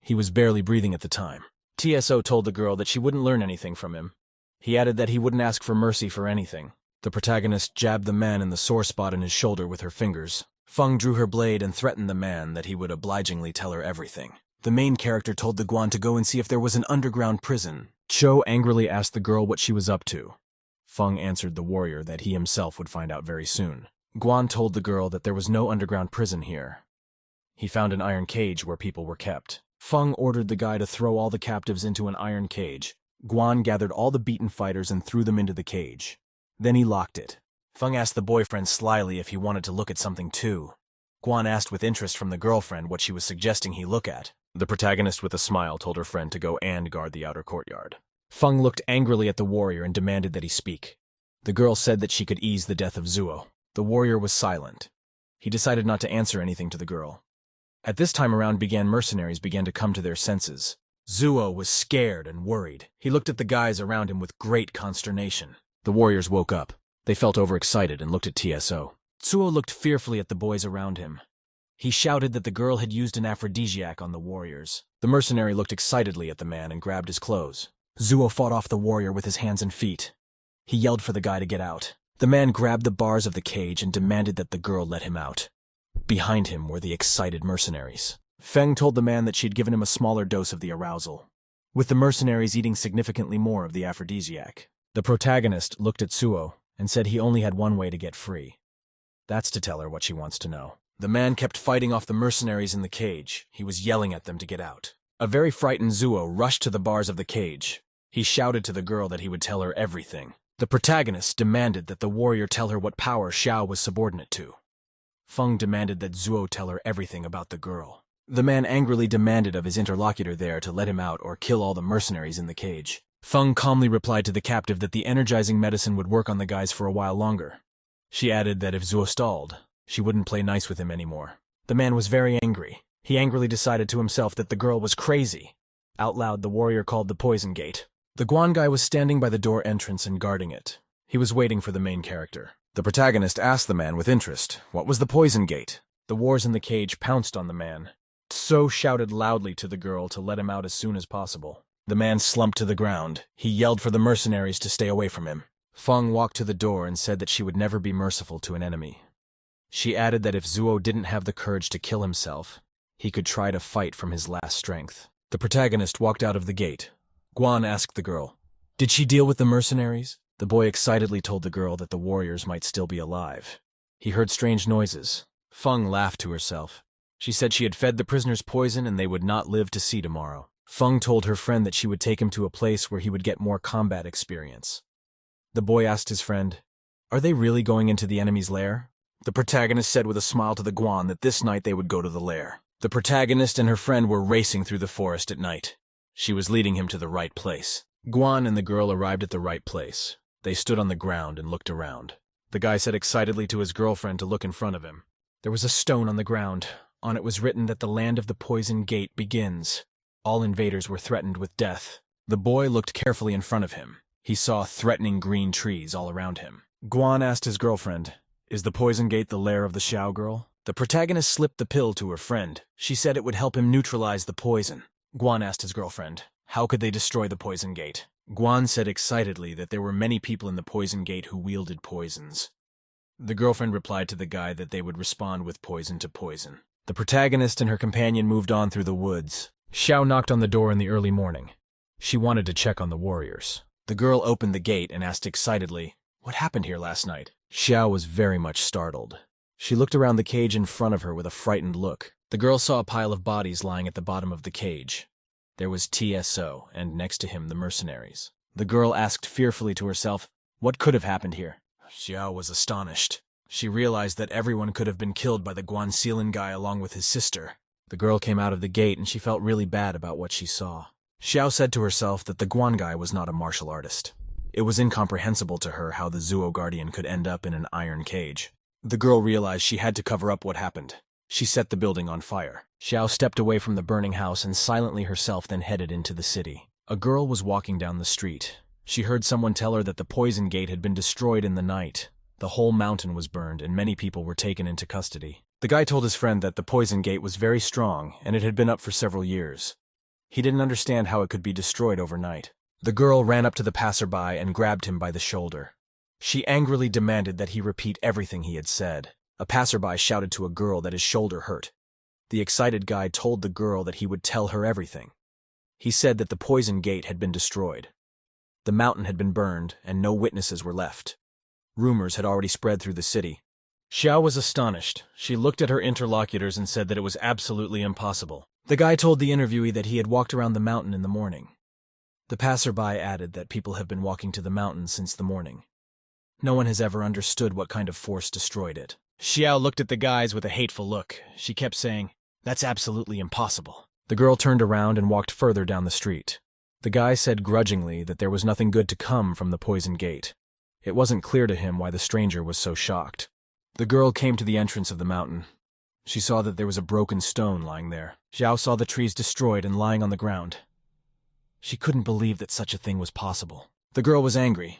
He was barely breathing at the time. TSO told the girl that she wouldn't learn anything from him. He added that he wouldn't ask for mercy for anything. The protagonist jabbed the man in the sore spot in his shoulder with her fingers. Feng drew her blade and threatened the man that he would obligingly tell her everything. The main character told the Guan to go and see if there was an underground prison. Cho angrily asked the girl what she was up to. Feng answered the warrior that he himself would find out very soon. Guan told the girl that there was no underground prison here. He found an iron cage where people were kept. Feng ordered the guy to throw all the captives into an iron cage. Guan gathered all the beaten fighters and threw them into the cage. Then he locked it. Feng asked the boyfriend slyly if he wanted to look at something too. Guan asked with interest from the girlfriend what she was suggesting he look at. The protagonist with a smile told her friend to go and guard the outer courtyard. Feng looked angrily at the warrior and demanded that he speak. The girl said that she could ease the death of Zuo. The warrior was silent. He decided not to answer anything to the girl. At this time around mercenaries began to come to their senses. Zuo was scared and worried. He looked at the guys around him with great consternation. The warriors woke up. They felt overexcited and looked at TSO. Zuo looked fearfully at the boys around him. He shouted that the girl had used an aphrodisiac on the warriors. The mercenary looked excitedly at the man and grabbed his clothes. Zuo fought off the warrior with his hands and feet. He yelled for the guy to get out. The man grabbed the bars of the cage and demanded that the girl let him out. Behind him were the excited mercenaries. Feng told the man that she'd given him a smaller dose of the arousal, with the mercenaries eating significantly more of the aphrodisiac. The protagonist looked at Zuo and said he only had one way to get free. That's to tell her what she wants to know. The man kept fighting off the mercenaries in the cage. He was yelling at them to get out. A very frightened Zuo rushed to the bars of the cage. He shouted to the girl that he would tell her everything. The protagonist demanded that the warrior tell her what power Xiao was subordinate to. Feng demanded that Zuo tell her everything about the girl. The man angrily demanded of his interlocutor there to let him out or kill all the mercenaries in the cage. Feng calmly replied to the captive that the energizing medicine would work on the guys for a while longer. She added that if Zuo stalled, she wouldn't play nice with him anymore. The man was very angry. He angrily decided to himself that the girl was crazy. Out loud, the warrior called the poison gate. The Guan guy was standing by the door entrance and guarding it. He was waiting for the main character. The protagonist asked the man with interest, what was the poison gate? The wars in the cage pounced on the man. So shouted loudly to the girl to let him out as soon as possible. The man slumped to the ground. He yelled for the mercenaries to stay away from him. Feng walked to the door and said that she would never be merciful to an enemy. She added that if Zuo didn't have the courage to kill himself, he could try to fight from his last strength. The protagonist walked out of the gate. Guan asked the girl, "Did she deal with the mercenaries?" The boy excitedly told the girl that the warriors might still be alive. He heard strange noises. Feng laughed to herself. She said she had fed the prisoners poison and they would not live to see tomorrow. Feng told her friend that she would take him to a place where he would get more combat experience. The boy asked his friend, "Are they really going into the enemy's lair?" The protagonist said with a smile to the Guan that this night they would go to the lair. The protagonist and her friend were racing through the forest at night. She was leading him to the right place. Guan and the girl arrived at the right place. They stood on the ground and looked around. The guy said excitedly to his girlfriend to look in front of him. There was a stone on the ground. On it was written that the land of the poison gate begins. All invaders were threatened with death. The boy looked carefully in front of him. He saw threatening green trees all around him. Guan asked his girlfriend, "Is the poison gate the lair of the Xiao girl?" The protagonist slipped the pill to her friend. She said it would help him neutralize the poison. Guan asked his girlfriend, "How could they destroy the poison gate?" Guan said excitedly that there were many people in the poison gate who wielded poisons. The girlfriend replied to the guy that they would respond with poison to poison. The protagonist and her companion moved on through the woods. Xiao knocked on the door in the early morning. She wanted to check on the warriors. The girl opened the gate and asked excitedly, "What happened here last night?" Xiao was very much startled. She looked around the cage in front of her with a frightened look. The girl saw a pile of bodies lying at the bottom of the cage. There was TSO, and next to him the mercenaries. The girl asked fearfully to herself, what could have happened here? Xiao was astonished. She realized that everyone could have been killed by the Guan Sealan guy along with his sister. The girl came out of the gate and she felt really bad about what she saw. Xiao said to herself that the Guan guy was not a martial artist. It was incomprehensible to her how the Zuo Guardian could end up in an iron cage. The girl realized she had to cover up what happened. She set the building on fire. Xiao stepped away from the burning house and silently herself then headed into the city. A girl was walking down the street. She heard someone tell her that the poison gate had been destroyed in the night. The whole mountain was burned and many people were taken into custody. The guy told his friend that the poison gate was very strong and it had been up for several years. He didn't understand how it could be destroyed overnight. The girl ran up to the passerby and grabbed him by the shoulder. She angrily demanded that he repeat everything he had said. A passerby shouted to a girl that his shoulder hurt. The excited guy told the girl that he would tell her everything. He said that the poison gate had been destroyed. The mountain had been burned and no witnesses were left. Rumors had already spread through the city. Xiao was astonished. She looked at her interlocutors and said that it was absolutely impossible. The guy told the interviewee that he had walked around the mountain in the morning. The passerby added that people have been walking to the mountain since the morning. No one has ever understood what kind of force destroyed it. Xiao looked at the guys with a hateful look. She kept saying, "That's absolutely impossible." The girl turned around and walked further down the street. The guy said grudgingly that there was nothing good to come from the poison gate. It wasn't clear to him why the stranger was so shocked. The girl came to the entrance of the mountain. She saw that there was a broken stone lying there. Xiao saw the trees destroyed and lying on the ground. She couldn't believe that such a thing was possible. The girl was angry.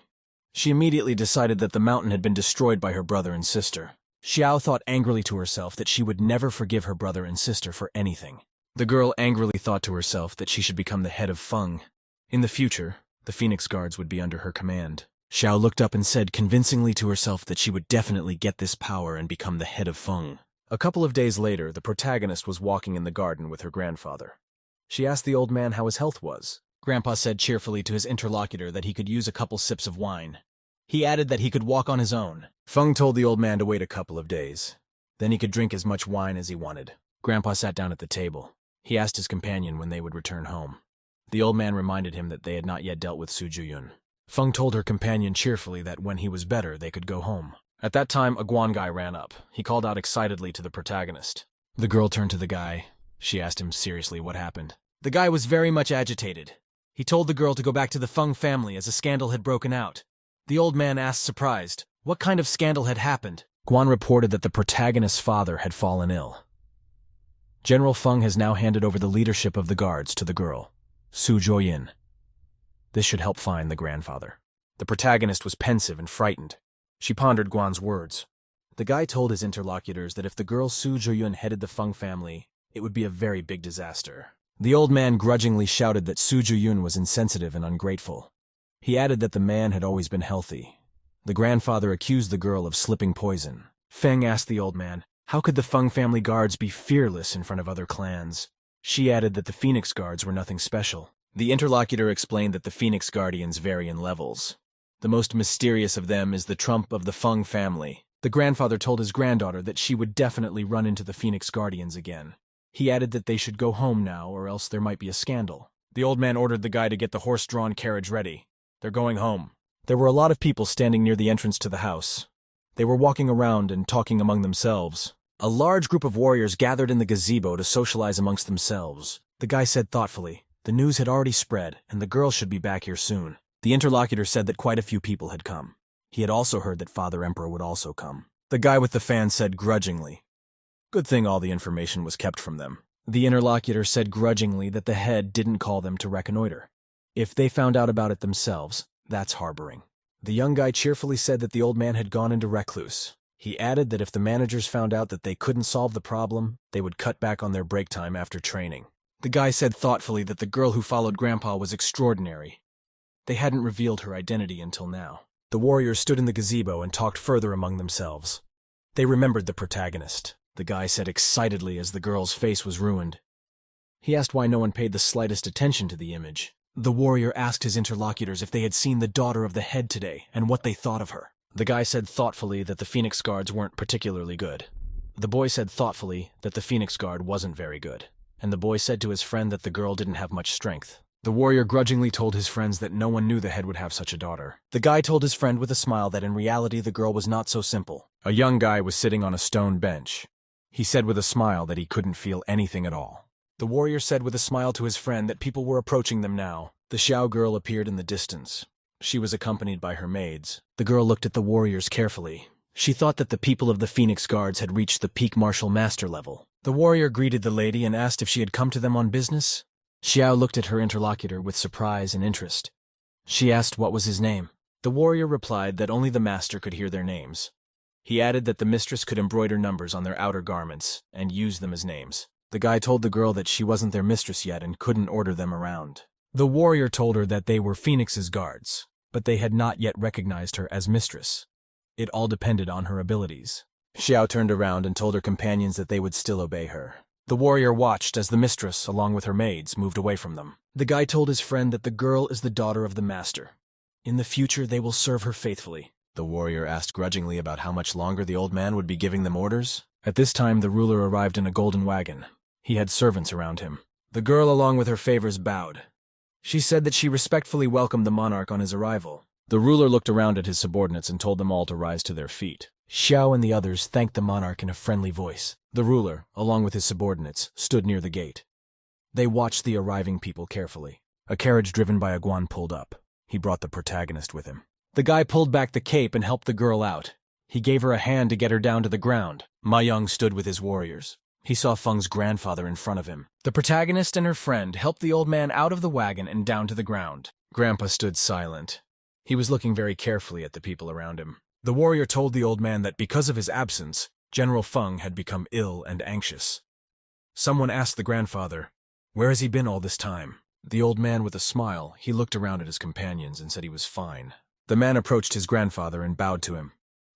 She immediately decided that the mountain had been destroyed by her brother and sister. Xiao thought angrily to herself that she would never forgive her brother and sister for anything. The girl angrily thought to herself that she should become the head of Feng. In the future, the Phoenix Guards would be under her command. Xiao looked up and said convincingly to herself that she would definitely get this power and become the head of Feng. A couple of days later, the protagonist was walking in the garden with her grandfather. She asked the old man how his health was. Grandpa said cheerfully to his interlocutor that he could use a couple sips of wine. He added that he could walk on his own. Feng told the old man to wait a couple of days. Then he could drink as much wine as he wanted. Grandpa sat down at the table. He asked his companion when they would return home. The old man reminded him that they had not yet dealt with Su Juyun. Feng told her companion cheerfully that when he was better, they could go home. At that time, a Guan guy ran up. He called out excitedly to the protagonist. The girl turned to the guy. She asked him seriously what happened. The guy was very much agitated. He told the girl to go back to the Feng family as a scandal had broken out. The old man asked surprised, what kind of scandal had happened? Guan reported that the protagonist's father had fallen ill. General Feng has now handed over the leadership of the guards to the girl, Su Joyin. This should help find the grandfather. The protagonist was pensive and frightened. She pondered Guan's words. The guy told his interlocutors that if the girl Su Joyun headed the Feng family, it would be a very big disaster. The old man grudgingly shouted that Su Joyun was insensitive and ungrateful. He added that the man had always been healthy. The grandfather accused the girl of slipping poison. Feng asked the old man, how could the Feng family guards be fearless in front of other clans? She added that the Phoenix Guards were nothing special. The interlocutor explained that the Phoenix Guardians vary in levels. The most mysterious of them is the trump of the Feng family. The grandfather told his granddaughter that she would definitely run into the Phoenix Guardians again. He added that they should go home now, or else there might be a scandal. The old man ordered the guy to get the horse-drawn carriage ready. They're going home. There were a lot of people standing near the entrance to the house. They were walking around and talking among themselves. A large group of warriors gathered in the gazebo to socialize amongst themselves. The guy said thoughtfully, the news had already spread, and the girl should be back here soon. The interlocutor said that quite a few people had come. He had also heard that Father Emperor would also come. The guy with the fan said grudgingly, good thing all the information was kept from them. The interlocutor said grudgingly that the head didn't call them to reconnoiter. If they found out about it themselves, that's harboring. The young guy cheerfully said that the old man had gone into recluse. He added that if the managers found out that they couldn't solve the problem, they would cut back on their break time after training. The guy said thoughtfully that the girl who followed Grandpa was extraordinary. They hadn't revealed her identity until now. The warriors stood in the gazebo and talked further among themselves. They remembered the protagonist, the guy said excitedly as the girl's face was ruined. He asked why no one paid the slightest attention to the image. The warrior asked his interlocutors if they had seen the daughter of the head today and what they thought of her. The guy said thoughtfully that the Phoenix Guards weren't particularly good. The boy said thoughtfully that the Phoenix Guard wasn't very good. And the boy said to his friend that the girl didn't have much strength. The warrior grudgingly told his friends that no one knew the head would have such a daughter. The guy told his friend with a smile that in reality the girl was not so simple. A young guy was sitting on a stone bench. He said with a smile that he couldn't feel anything at all. The warrior said with a smile to his friend that people were approaching them now. The Xiao girl appeared in the distance. She was accompanied by her maids. The girl looked at the warriors carefully. She thought that the people of the Phoenix Guards had reached the peak martial master level. The warrior greeted the lady and asked if she had come to them on business. Xiao looked at her interlocutor with surprise and interest. She asked what was his name. The warrior replied that only the master could hear their names. He added that the mistress could embroider numbers on their outer garments and use them as names. The guy told the girl that she wasn't their mistress yet and couldn't order them around. The warrior told her that they were Phoenix's guards, but they had not yet recognized her as mistress. It all depended on her abilities. Xiao turned around and told her companions that they would still obey her. The warrior watched as the mistress, along with her maids, moved away from them. The guy told his friend that the girl is the daughter of the master. In the future, they will serve her faithfully. The warrior asked grudgingly about how much longer the old man would be giving them orders. At this time, the ruler arrived in a golden wagon. He had servants around him. The girl, along with her favors, bowed. She said that she respectfully welcomed the monarch on his arrival. The ruler looked around at his subordinates and told them all to rise to their feet. Xiao and the others thanked the monarch in a friendly voice. The ruler, along with his subordinates, stood near the gate. They watched the arriving people carefully. A carriage driven by a Guan pulled up. He brought the protagonist with him. The guy pulled back the cape and helped the girl out. He gave her a hand to get her down to the ground. Ma Young stood with his warriors. He saw Feng's grandfather in front of him. The protagonist and her friend helped the old man out of the wagon and down to the ground. Grandpa stood silent. He was looking very carefully at the people around him. The warrior told the old man that because of his absence, General Feng had become ill and anxious. Someone asked the grandfather, "Where has he been all this time?" The old man, with a smile, he looked around at his companions and said he was fine. The man approached his grandfather and bowed to him.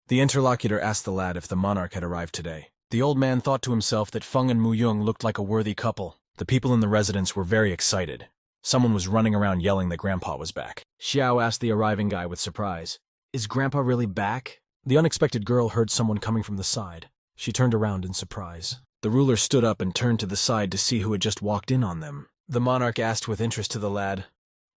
The interlocutor asked the lad if the monarch had arrived today. The old man thought to himself that Feng and Mu Yung looked like a worthy couple. The people in the residence were very excited. Someone was running around yelling that Grandpa was back. Xiao asked the arriving guy with surprise, "Is Grandpa really back?" The unexpected girl heard someone coming from the side. She turned around in surprise. The ruler stood up and turned to the side to see who had just walked in on them. The monarch asked with interest to the lad,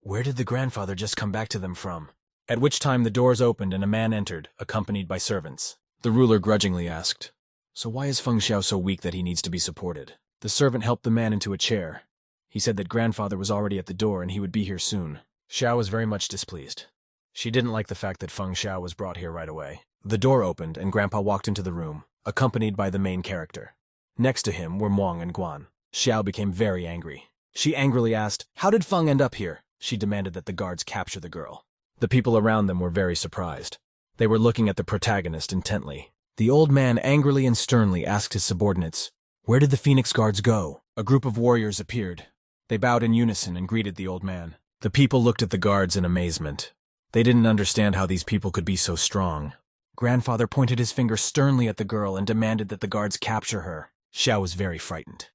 "Where did the grandfather just come back to them from?" At which time the doors opened and a man entered, accompanied by servants. The ruler grudgingly asked, "So why is Feng Xiao so weak that he needs to be supported?" The servant helped the man into a chair. He said that grandfather was already at the door and he would be here soon. Xiao was very much displeased. She didn't like the fact that Feng Xiao was brought here right away. The door opened and Grandpa walked into the room, accompanied by the main character. Next to him were Muang and Guan. Xiao became very angry. She angrily asked, "How did Feng end up here?" She demanded that the guards capture the girl. The people around them were very surprised. They were looking at the protagonist intently. The old man angrily and sternly asked his subordinates, "Where did the Phoenix Guards go?" A group of warriors appeared. They bowed in unison and greeted the old man. The people looked at the guards in amazement. They didn't understand how these people could be so strong. Grandfather pointed his finger sternly at the girl and demanded that the guards capture her. Xiao was very frightened.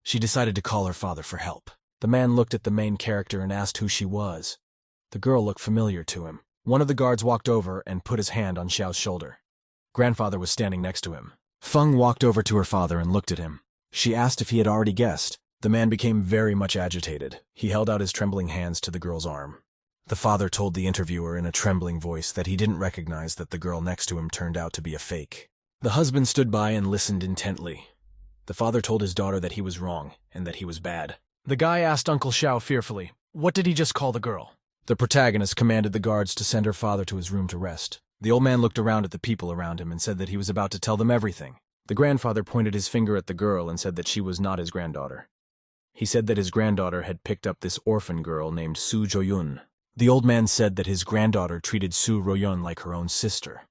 She decided to call her father for help. The man looked at the main character and asked who she was. The girl looked familiar to him. One of the guards walked over and put his hand on Xiao's shoulder. Grandfather was standing next to him. Feng walked over to her father and looked at him. She asked if he had already guessed. The man became very much agitated. He held out his trembling hands to the girl's arm. The father told the interviewer in a trembling voice that he didn't recognize that the girl next to him turned out to be a fake. The husband stood by and listened intently. The father told his daughter that he was wrong and that he was bad. The guy asked Uncle Xiao fearfully, "What did he just call the girl?" The protagonist commanded the guards to send her father to his room to rest. The old man looked around at the people around him and said that he was about to tell them everything. The grandfather pointed his finger at the girl and said that she was not his granddaughter. He said that his granddaughter had picked up this orphan girl named Su Joyun. The old man said that his granddaughter treated Su Royun like her own sister.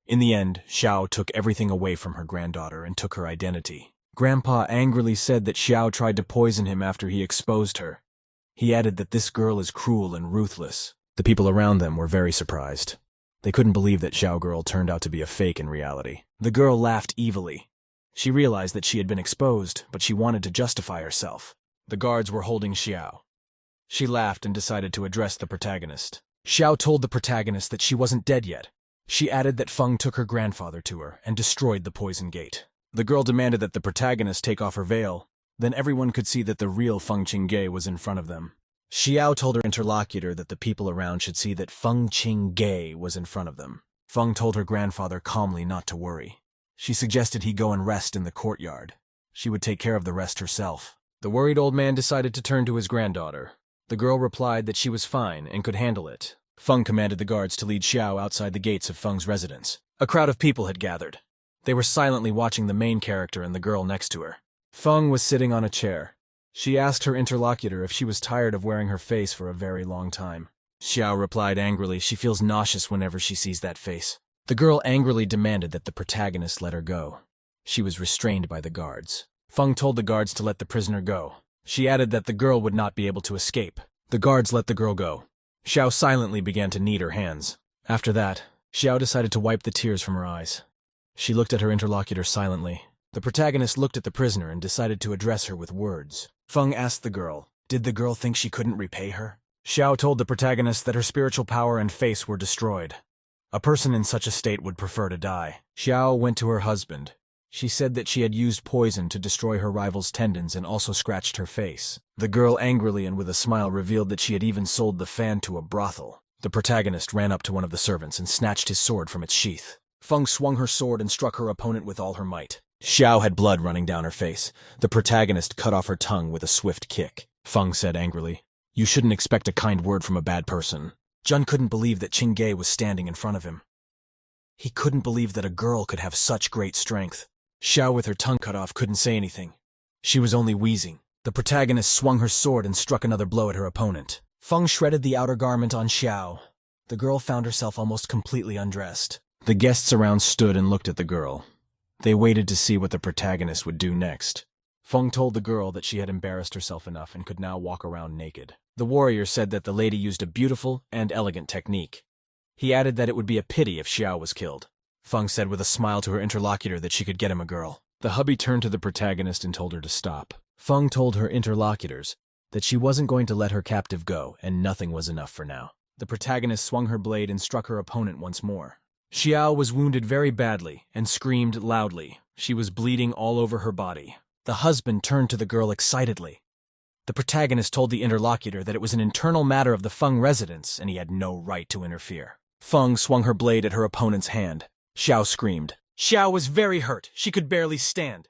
In the end, Xiao took everything away from her granddaughter and took her identity. Grandpa angrily said that Xiao tried to poison him after he exposed her. He added that this girl is cruel and ruthless. The people around them were very surprised. They couldn't believe that Xiao girl turned out to be a fake in reality. The girl laughed evilly. She realized that she had been exposed, but she wanted to justify herself. The guards were holding Xiao. She laughed and decided to address the protagonist. Xiao told the protagonist that she wasn't dead yet. She added that Feng took her grandfather to her and destroyed the poison gate. The girl demanded that the protagonist take off her veil. Then everyone could see that the real Feng Qingge was in front of them. Xiao told her interlocutor that the people around should see that Feng Qingge was in front of them. Feng told her grandfather calmly not to worry. She suggested he go and rest in the courtyard. She would take care of the rest herself. The worried old man decided to turn to his granddaughter. The girl replied that she was fine and could handle it. Feng commanded the guards to lead Xiao outside the gates of Feng's residence. A crowd of people had gathered. They were silently watching the main character and the girl next to her. Feng was sitting on a chair. She asked her interlocutor if she was tired of wearing her face for a very long time. Xiao replied angrily she feels nauseous whenever she sees that face. The girl angrily demanded that the protagonist let her go. She was restrained by the guards. Feng told the guards to let the prisoner go. She added that the girl would not be able to escape. The guards let the girl go. Xiao silently began to knead her hands. After that, Xiao decided to wipe the tears from her eyes. She looked at her interlocutor silently. The protagonist looked at the prisoner and decided to address her with words. Feng asked the girl, did the girl think she couldn't repay her? Xiao told the protagonist that her spiritual power and face were destroyed. A person in such a state would prefer to die. Xiao went to her husband. She said that she had used poison to destroy her rival's tendons and also scratched her face. The girl angrily and with a smile revealed that she had even sold the fan to a brothel. The protagonist ran up to one of the servants and snatched his sword from its sheath. Feng swung her sword and struck her opponent with all her might. Xiao had blood running down her face. The protagonist cut off her tongue with a swift kick. Feng said angrily, "You shouldn't expect a kind word from a bad person." Jun couldn't believe that Qingge was standing in front of him. He couldn't believe that a girl could have such great strength. Xiao, with her tongue cut off, couldn't say anything. She was only wheezing. The protagonist swung her sword and struck another blow at her opponent. Feng shredded the outer garment on Xiao. The girl found herself almost completely undressed. The guests around stood and looked at the girl. They waited to see what the protagonist would do next. Feng told the girl that she had embarrassed herself enough and could now walk around naked. The warrior said that the lady used a beautiful and elegant technique. He added that it would be a pity if Xiao was killed. Feng said with a smile to her interlocutor that she could get him a girl. The hubby turned to the protagonist and told her to stop. Feng told her interlocutors that she wasn't going to let her captive go, and nothing was enough for now. The protagonist swung her blade and struck her opponent once more. Xiao was wounded very badly and screamed loudly. She was bleeding all over her body. The husband turned to the girl excitedly. The protagonist told the interlocutor that it was an internal matter of the Feng residence and he had no right to interfere. Feng swung her blade at her opponent's hand. Xiao screamed. Xiao was very hurt. She could barely stand.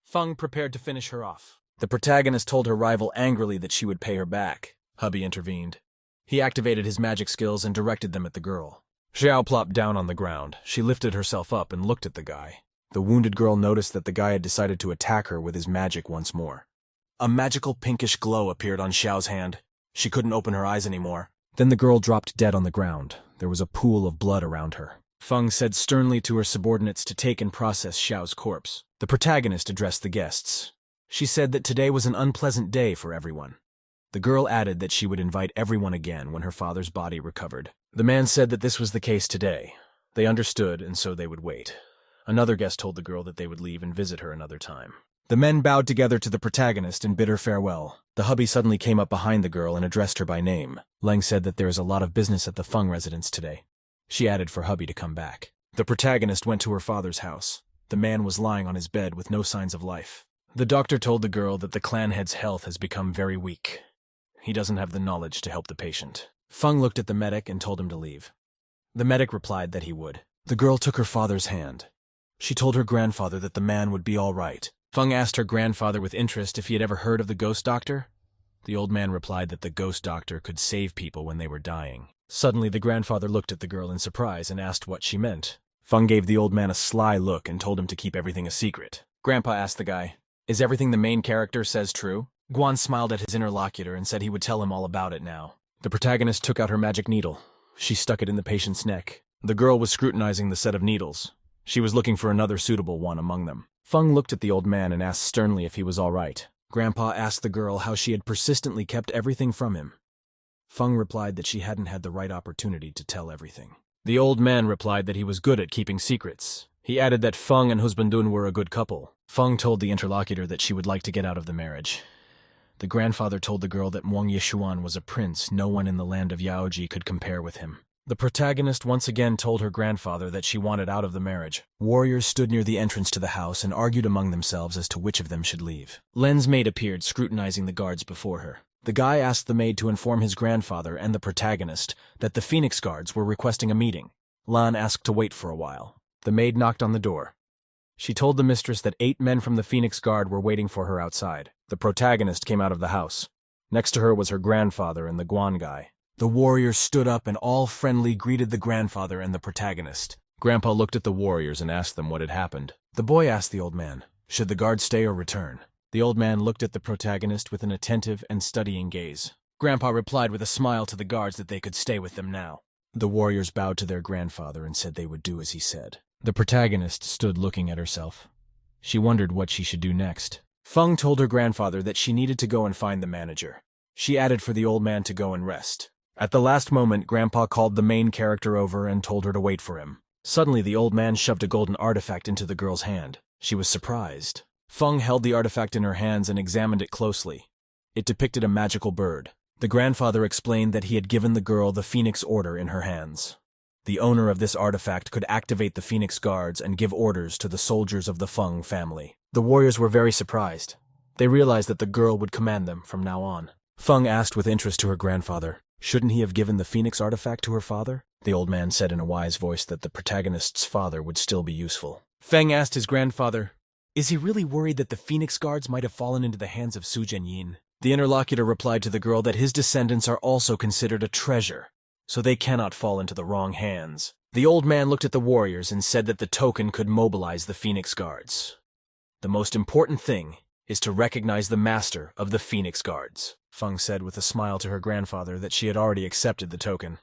Feng prepared to finish her off. The protagonist told her rival angrily that she would pay her back. Hubby intervened. He activated his magic skills and directed them at the girl. Xiao plopped down on the ground. She lifted herself up and looked at the guy. The wounded girl noticed that the guy had decided to attack her with his magic once more. A magical pinkish glow appeared on Xiao's hand. She couldn't open her eyes anymore. Then the girl dropped dead on the ground. There was a pool of blood around her. Feng said sternly to her subordinates to take and process Xiao's corpse. The protagonist addressed the guests. She said that today was an unpleasant day for everyone. The girl added that she would invite everyone again when her father's body recovered. The man said that this was the case today. They understood, and so they would wait. Another guest told the girl that they would leave and visit her another time. The men bowed together to the protagonist in bitter farewell. The hubby suddenly came up behind the girl and addressed her by name. Leng said that there is a lot of business at the Feng residence today. She added for hubby to come back. The protagonist went to her father's house. The man was lying on his bed with no signs of life. The doctor told the girl that the clan head's health has become very weak. He doesn't have the knowledge to help the patient. Feng looked at the medic and told him to leave. The medic replied that he would. The girl took her father's hand. She told her grandfather that the man would be all right. Feng asked her grandfather with interest if he had ever heard of the ghost doctor. The old man replied that the ghost doctor could save people when they were dying. Suddenly, the grandfather looked at the girl in surprise and asked what she meant. Feng gave the old man a sly look and told him to keep everything a secret. Grandpa asked the guy, "Is everything the main character says true?" Guan smiled at his interlocutor and said he would tell him all about it now. The protagonist took out her magic needle. She stuck it in the patient's neck. The girl was scrutinizing the set of needles. She was looking for another suitable one among them. Feng looked at the old man and asked sternly if he was all right. Grandpa asked the girl how she had persistently kept everything from him. Feng replied that she hadn't had the right opportunity to tell everything. The old man replied that he was good at keeping secrets. He added that Feng and Husbandun were a good couple. Feng told the interlocutor that she would like to get out of the marriage. The grandfather told the girl that Wang Yishuan was a prince no one in the land of Yaoji could compare with him. The protagonist once again told her grandfather that she wanted out of the marriage. Warriors stood near the entrance to the house and argued among themselves as to which of them should leave. Len's maid appeared, scrutinizing the guards before her. The guy asked the maid to inform his grandfather and the protagonist that the Phoenix guards were requesting a meeting. Lan asked to wait for a while. The maid knocked on the door. She told the mistress that 8 men from the Phoenix Guard were waiting for her outside. The protagonist came out of the house. Next to her was her grandfather and the Guan guy. The warriors stood up and all friendly greeted the grandfather and the protagonist. Grandpa looked at the warriors and asked them what had happened. The boy asked the old man, should the guard stay or return? The old man looked at the protagonist with an attentive and studying gaze. Grandpa replied with a smile to the guards that they could stay with them now. The warriors bowed to their grandfather and said they would do as he said. The protagonist stood looking at herself. She wondered what she should do next. Feng told her grandfather that she needed to go and find the manager. She added for the old man to go and rest. At the last moment, Grandpa called the main character over and told her to wait for him. Suddenly, the old man shoved a golden artifact into the girl's hand. She was surprised. Feng held the artifact in her hands and examined it closely. It depicted a magical bird. The grandfather explained that he had given the girl the Phoenix Order in her hands. The owner of this artifact could activate the Phoenix Guards and give orders to the soldiers of the Feng family. The warriors were very surprised. They realized that the girl would command them from now on. Feng asked with interest to her grandfather, shouldn't he have given the Phoenix artifact to her father? The old man said in a wise voice that the protagonist's father would still be useful. Feng asked his grandfather, is he really worried that the Phoenix Guards might have fallen into the hands of Su Jianyin? The interlocutor replied to the girl that his descendants are also considered a treasure, so they cannot fall into the wrong hands. The old man looked at the warriors and said that the token could mobilize the Phoenix Guards. The most important thing is to recognize the master of the Phoenix Guards. Feng said with a smile to her grandfather that she had already accepted the token.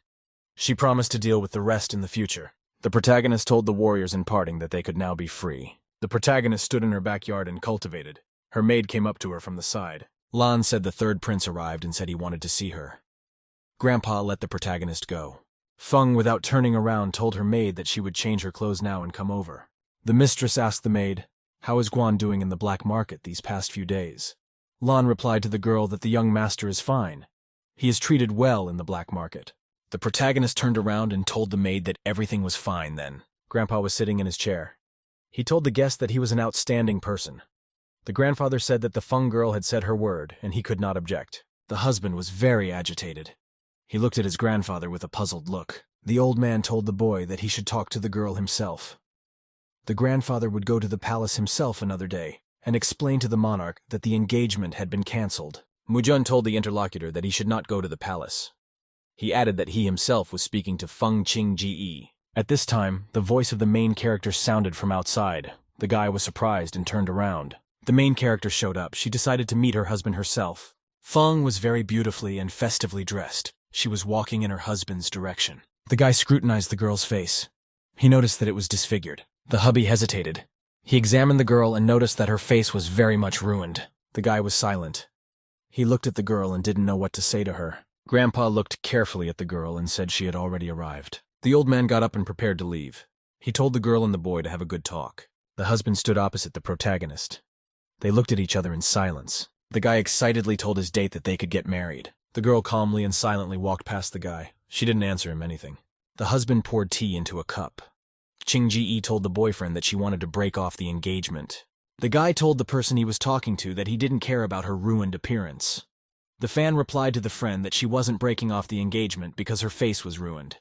She promised to deal with the rest in the future. The protagonist told the warriors in parting that they could now be free. The protagonist stood in her backyard and cultivated. Her maid came up to her from the side. Lan said the third prince arrived and said he wanted to see her. Grandpa let the protagonist go. Feng, without turning around, told her maid that she would change her clothes now and come over. The mistress asked the maid, how is Guan doing in the black market these past few days? Lan replied to the girl that the young master is fine. He is treated well in the black market. The protagonist turned around and told the maid that everything was fine then. Grandpa was sitting in his chair. He told the guest that he was an outstanding person. The grandfather said that the Feng girl had said her word, and he could not object. The husband was very agitated. He looked at his grandfather with a puzzled look. The old man told the boy that he should talk to the girl himself. The grandfather would go to the palace himself another day and explain to the monarch that the engagement had been cancelled. Mujun told the interlocutor that he should not go to the palace. He added that he himself was speaking to Feng Qingji. At this time, the voice of the main character sounded from outside. The guy was surprised and turned around. The main character showed up. She decided to meet her husband herself. Feng was very beautifully and festively dressed. She was walking in her husband's direction. The guy scrutinized the girl's face. He noticed that it was disfigured. The hubby hesitated. He examined the girl and noticed that her face was very much ruined. The guy was silent. He looked at the girl and didn't know what to say to her. Grandpa looked carefully at the girl and said she had already arrived. The old man got up and prepared to leave. He told the girl and the boy to have a good talk. The husband stood opposite the protagonist. They looked at each other in silence. The guy excitedly told his date that they could get married. The girl calmly and silently walked past the guy. She didn't answer him anything. The husband poured tea into a cup. Qing-ji told the boyfriend that she wanted to break off the engagement. The guy told the person he was talking to that he didn't care about her ruined appearance. The fan replied to the friend that she wasn't breaking off the engagement because her face was ruined.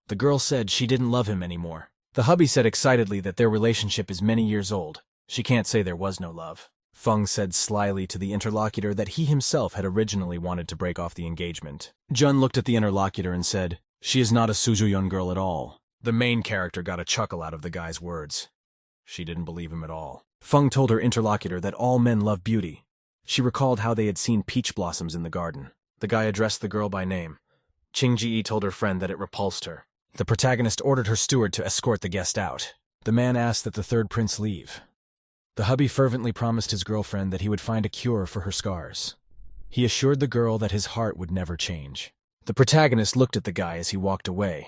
The girl said she didn't love him anymore. The hubby said excitedly that their relationship is many years old. She can't say there was no love. Feng said slyly to the interlocutor that he himself had originally wanted to break off the engagement. Jun looked at the interlocutor and said, "She is not a Suzhou girl at all." The main character got a chuckle out of the guy's words. She didn't believe him at all. Feng told her interlocutor that all men love beauty. She recalled how they had seen peach blossoms in the garden. The guy addressed the girl by name. Qing-ji told her friend that it repulsed her. The protagonist ordered her steward to escort the guest out. The man asked that the third prince leave. The hubby fervently promised his girlfriend that he would find a cure for her scars. He assured the girl that his heart would never change. The protagonist looked at the guy as he walked away.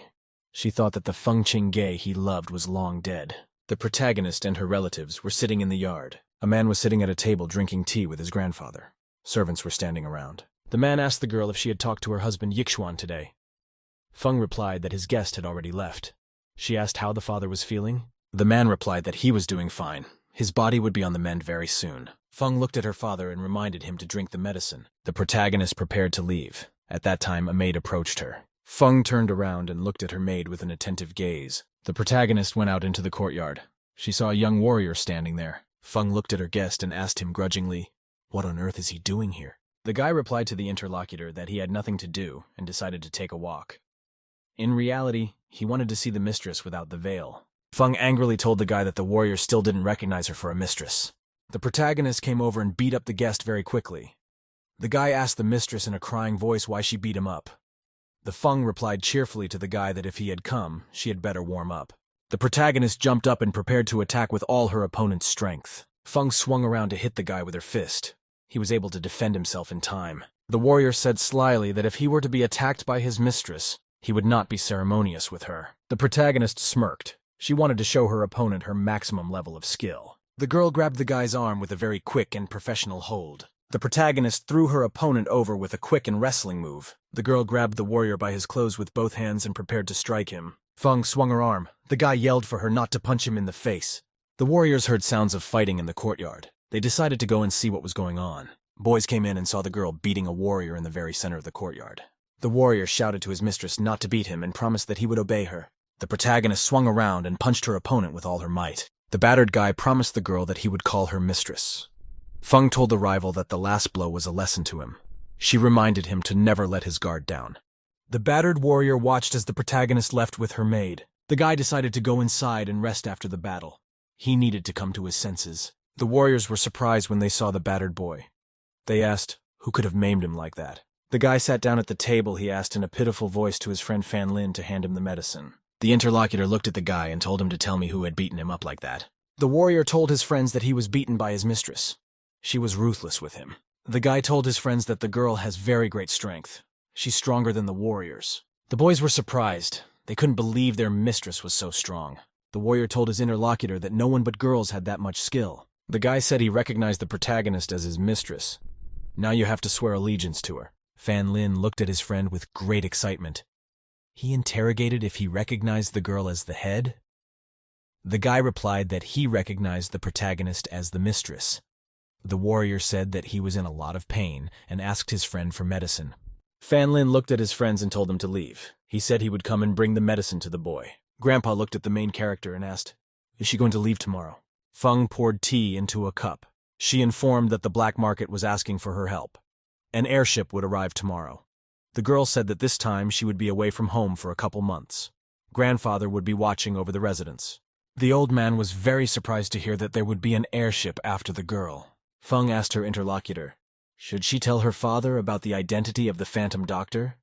She thought that the Feng Qing he loved was long dead. The protagonist and her relatives were sitting in the yard. A man was sitting at a table drinking tea with his grandfather. Servants were standing around. The man asked the girl if she had talked to her husband Yixuan today. Feng replied that his guest had already left. She asked how the father was feeling. The man replied that he was doing fine. His body would be on the mend very soon. Feng looked at her father and reminded him to drink the medicine. The protagonist prepared to leave. At that time, a maid approached her. Feng turned around and looked at her maid with an attentive gaze. The protagonist went out into the courtyard. She saw a young warrior standing there. Feng looked at her guest and asked him grudgingly, "What on earth is he doing here?" The guy replied to the interlocutor that he had nothing to do and decided to take a walk. In reality, he wanted to see the mistress without the veil. Feng angrily told the guy that the warrior still didn't recognize her for a mistress. The protagonist came over and beat up the guest very quickly. The guy asked the mistress in a crying voice why she beat him up. The Feng replied cheerfully to the guy that if he had come, she had better warm up. The protagonist jumped up and prepared to attack with all her opponent's strength. Feng swung around to hit the guy with her fist. He was able to defend himself in time. The warrior said slyly that if he were to be attacked by his mistress, he would not be ceremonious with her. The protagonist smirked. She wanted to show her opponent her maximum level of skill. The girl grabbed the guy's arm with a very quick and professional hold. The protagonist threw her opponent over with a quick and wrestling move. The girl grabbed the warrior by his clothes with both hands and prepared to strike him. Feng swung her arm. The guy yelled for her not to punch him in the face. The warriors heard sounds of fighting in the courtyard. They decided to go and see what was going on. Boys came in and saw the girl beating a warrior in the very center of the courtyard. The warrior shouted to his mistress not to beat him and promised that he would obey her. The protagonist swung around and punched her opponent with all her might. The battered guy promised the girl that he would call her mistress. Feng told the rival that the last blow was a lesson to him. She reminded him to never let his guard down. The battered warrior watched as the protagonist left with her maid. The guy decided to go inside and rest after the battle. He needed to come to his senses. The warriors were surprised when they saw the battered boy. They asked, who could have maimed him like that? The guy sat down at the table. He asked in a pitiful voice to his friend Fan Lin to hand him the medicine. The interlocutor looked at the guy and told him to tell me who had beaten him up like that. The warrior told his friends that he was beaten by his mistress. She was ruthless with him. The guy told his friends that the girl has very great strength. She's stronger than the warriors. The boys were surprised. They couldn't believe their mistress was so strong. The warrior told his interlocutor that no one but girls had that much skill. The guy said he recognized the protagonist as his mistress. Now you have to swear allegiance to her. Fan Lin looked at his friend with great excitement. He interrogated if he recognized the girl as the head. The guy replied that he recognized the protagonist as the mistress. The warrior said that he was in a lot of pain and asked his friend for medicine. Fan Lin looked at his friends and told them to leave. He said he would come and bring the medicine to the boy. Grandpa looked at the main character and asked, "Is she going to leave tomorrow?" Feng poured tea into a cup. She informed that the black market was asking for her help. An airship would arrive tomorrow. The girl said that this time she would be away from home for a couple months. Grandfather would be watching over the residence. The old man was very surprised to hear that there would be an airship after the girl. Feng asked her interlocutor, should she tell her father about the identity of the phantom doctor?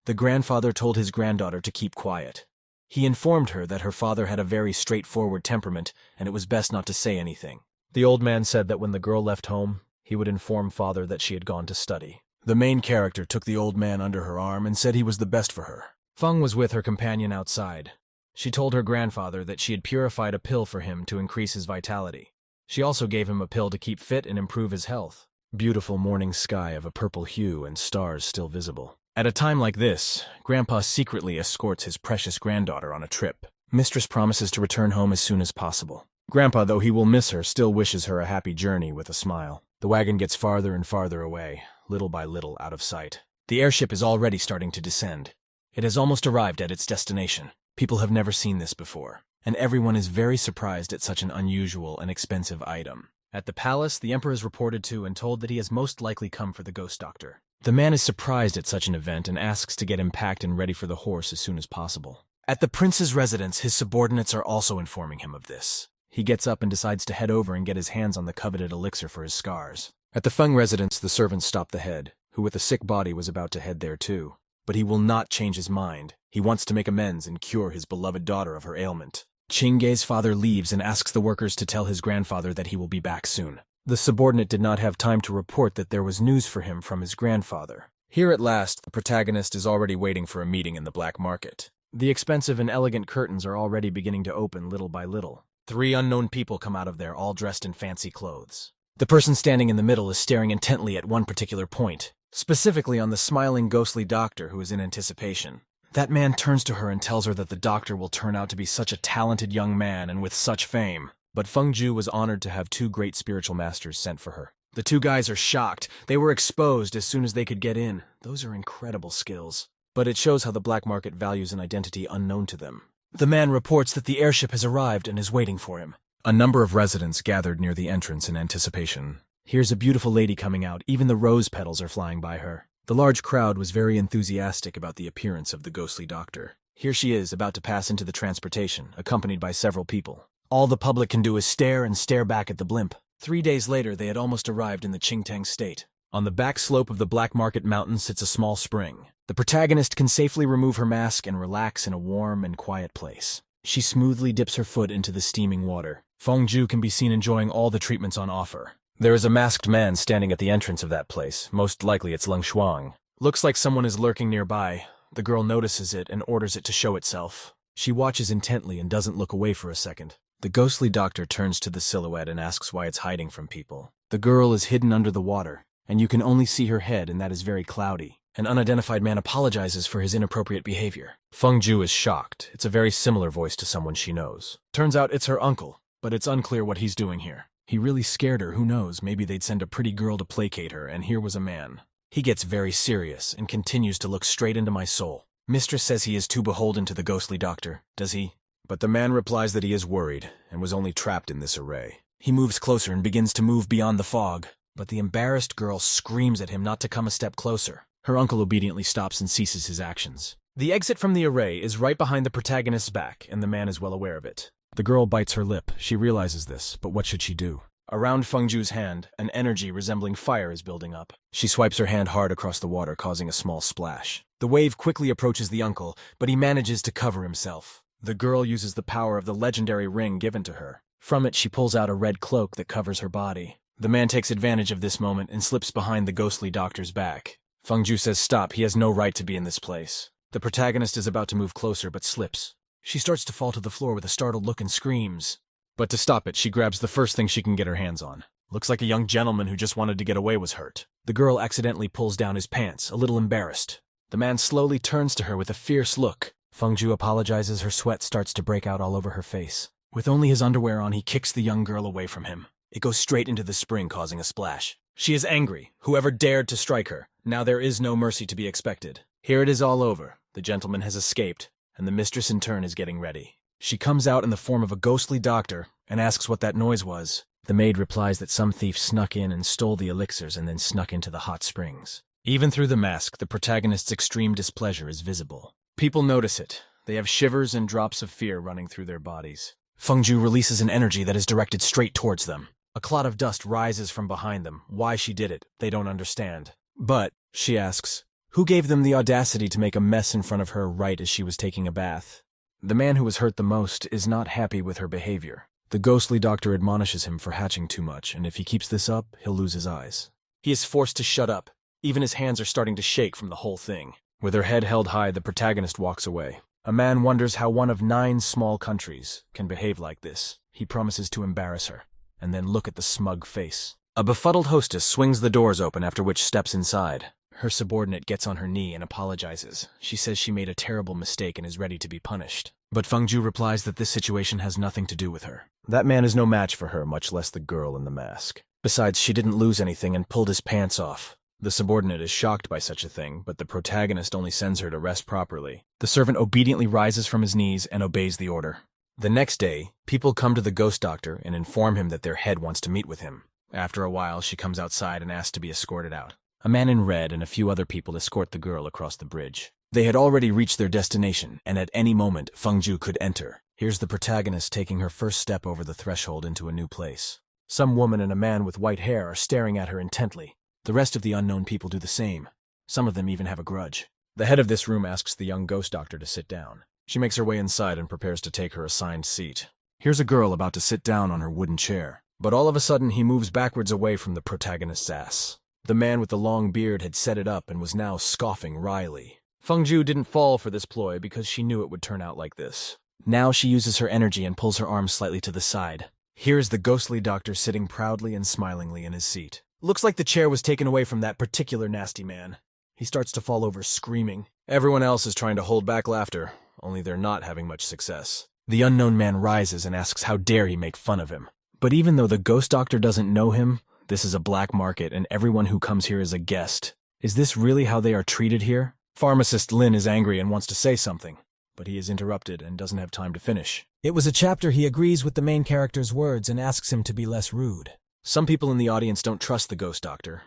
The grandfather told his granddaughter to keep quiet. He informed her that her father had a very straightforward temperament and it was best not to say anything. The old man said that when the girl left home, he would inform father that she had gone to study. The main character took the old man under her arm and said he was the best for her. Feng was with her companion outside. She told her grandfather that she had purified a pill for him to increase his vitality. She also gave him a pill to keep fit and improve his health. Beautiful morning sky of a purple hue and stars still visible. At a time like this, Grandpa secretly escorts his precious granddaughter on a trip. Mistress promises to return home as soon as possible. Grandpa, though he will miss her, still wishes her a happy journey with a smile. The wagon gets farther and farther away, little by little out of sight. The airship is already starting to descend. It has almost arrived at its destination. People have never seen this before, and everyone is very surprised at such an unusual and expensive item. At the palace, the emperor is reported to and told that he has most likely come for the ghost doctor. The man is surprised at such an event and asks to get him packed and ready for the horse as soon as possible. At the prince's residence, his subordinates are also informing him of this. He gets up and decides to head over and get his hands on the coveted elixir for his scars. At the Feng residence, the servants stop the head, who with a sick body was about to head there too. But he will not change his mind. He wants to make amends and cure his beloved daughter of her ailment. Chingge's father leaves and asks the workers to tell his grandfather that he will be back soon. The subordinate did not have time to report that there was news for him from his grandfather. Here at last, the protagonist is already waiting for a meeting in the black market. The expensive and elegant curtains are already beginning to open little by little. 3 unknown people come out of there, all dressed in fancy clothes. The person standing in the middle is staring intently at one particular point, specifically on the smiling ghostly doctor who is in anticipation. That man turns to her and tells her that the doctor will turn out to be such a talented young man and with such fame. But Feng Ju was honored to have 2 great spiritual masters sent for her. The 2 guys are shocked. They were exposed as soon as they could get in. Those are incredible skills. But it shows how the black market values an identity unknown to them. The man reports that the airship has arrived and is waiting for him. A number of residents gathered near the entrance in anticipation. Here's a beautiful lady coming out. Even the rose petals are flying by her. The large crowd was very enthusiastic about the appearance of the ghostly doctor. Here she is, about to pass into the transportation, accompanied by several people. All the public can do is stare and stare back at the blimp. 3 days later, they had almost arrived in the Qingtang state. On the back slope of the Black Market Mountain sits a small spring. The protagonist can safely remove her mask and relax in a warm and quiet place. She smoothly dips her foot into the steaming water. Feng Ju can be seen enjoying all the treatments on offer. There is a masked man standing at the entrance of that place. Most likely it's Leng Shuang. Looks like someone is lurking nearby. The girl notices it and orders it to show itself. She watches intently and doesn't look away for a second. The ghostly doctor turns to the silhouette and asks why it's hiding from people. The girl is hidden under the water, and you can only see her head, and that is very cloudy. An unidentified man apologizes for his inappropriate behavior. Feng Ju is shocked. It's a very similar voice to someone she knows. Turns out it's her uncle, but it's unclear what he's doing here. He really scared her, who knows, maybe they'd send a pretty girl to placate her, and here was a man. He gets very serious and continues to look straight into my soul. Mistress says he is too beholden to the ghostly doctor, does he? But the man replies that he is worried, and was only trapped in this array. He moves closer and begins to move beyond the fog, but the embarrassed girl screams at him not to come a step closer. Her uncle obediently stops and ceases his actions. The exit from the array is right behind the protagonist's back, and the man is well aware of it. The girl bites her lip. She realizes this, but what should she do? Around Feng Ju's hand, an energy resembling fire is building up. She swipes her hand hard across the water, causing a small splash. The wave quickly approaches the uncle, but he manages to cover himself. The girl uses the power of the legendary ring given to her. From it, she pulls out a red cloak that covers her body. The man takes advantage of this moment and slips behind the ghostly doctor's back. Feng Ju says stop, he has no right to be in this place. The protagonist is about to move closer, but slips. She starts to fall to the floor with a startled look and screams. But to stop it, she grabs the first thing she can get her hands on. Looks like a young gentleman who just wanted to get away was hurt. The girl accidentally pulls down his pants, a little embarrassed. The man slowly turns to her with a fierce look. Feng Ju apologizes. Her sweat starts to break out all over her face. With only his underwear on, he kicks the young girl away from him. It goes straight into the spring, causing a splash. She is angry. Whoever dared to strike her. Now there is no mercy to be expected. Here it is all over. The gentleman has escaped, and the mistress in turn is getting ready. She comes out in the form of a ghostly doctor and asks what that noise was. The maid replies that some thief snuck in and stole the elixirs and then snuck into the hot springs. Even through the mask, the protagonist's extreme displeasure is visible. People notice it. They have shivers and drops of fear running through their bodies. Feng Ju releases an energy that is directed straight towards them. A cloud of dust rises from behind them. Why she did it, they don't understand. But, she asks, who gave them the audacity to make a mess in front of her right as she was taking a bath? The man who was hurt the most is not happy with her behavior. The ghostly doctor admonishes him for hatching too much, and if he keeps this up, he'll lose his eyes. He is forced to shut up. Even his hands are starting to shake from the whole thing. With her head held high, the protagonist walks away. A man wonders how one of 9 small countries can behave like this. He promises to embarrass her. and then look at the smug face. A befuddled hostess swings the doors open, after which steps inside. Her subordinate gets on her knee and apologizes. She says she made a terrible mistake and is ready to be punished. But Fengju replies that this situation has nothing to do with her. That man is no match for her, much less the girl in the mask. Besides, she didn't lose anything and pulled his pants off. The subordinate is shocked by such a thing, but the protagonist only sends her to rest properly. The servant obediently rises from his knees and obeys the order. The next day, people come to the ghost doctor and inform him that their head wants to meet with him. After a while, she comes outside and asks to be escorted out. A man in red and a few other people escort the girl across the bridge. They had already reached their destination, and at any moment, Fengju could enter. Here's the protagonist taking her first step over the threshold into a new place. Some woman and a man with white hair are staring at her intently. The rest of the unknown people do the same. Some of them even have a grudge. The head of this room asks the young ghost doctor to sit down. She makes her way inside and prepares to take her assigned seat. Here's a girl about to sit down on her wooden chair. But all of a sudden, he moves backwards away from the protagonist's ass. The man with the long beard had set it up and was now scoffing wryly. Fengju didn't fall for this ploy because she knew it would turn out like this. Now she uses her energy and pulls her arm slightly to the side. Here is the ghostly doctor sitting proudly and smilingly in his seat. Looks like the chair was taken away from that particular nasty man. He starts to fall over screaming. Everyone else is trying to hold back laughter, only they're not having much success. The unknown man rises and asks how dare he make fun of him. But even though the ghost doctor doesn't know him, this is a black market and everyone who comes here is a guest. Is this really how they are treated here? Pharmacist Lin is angry and wants to say something, but he is interrupted and doesn't have time to finish. It was a chapter he agrees with the main character's words and asks him to be less rude. Some people in the audience don't trust the ghost doctor.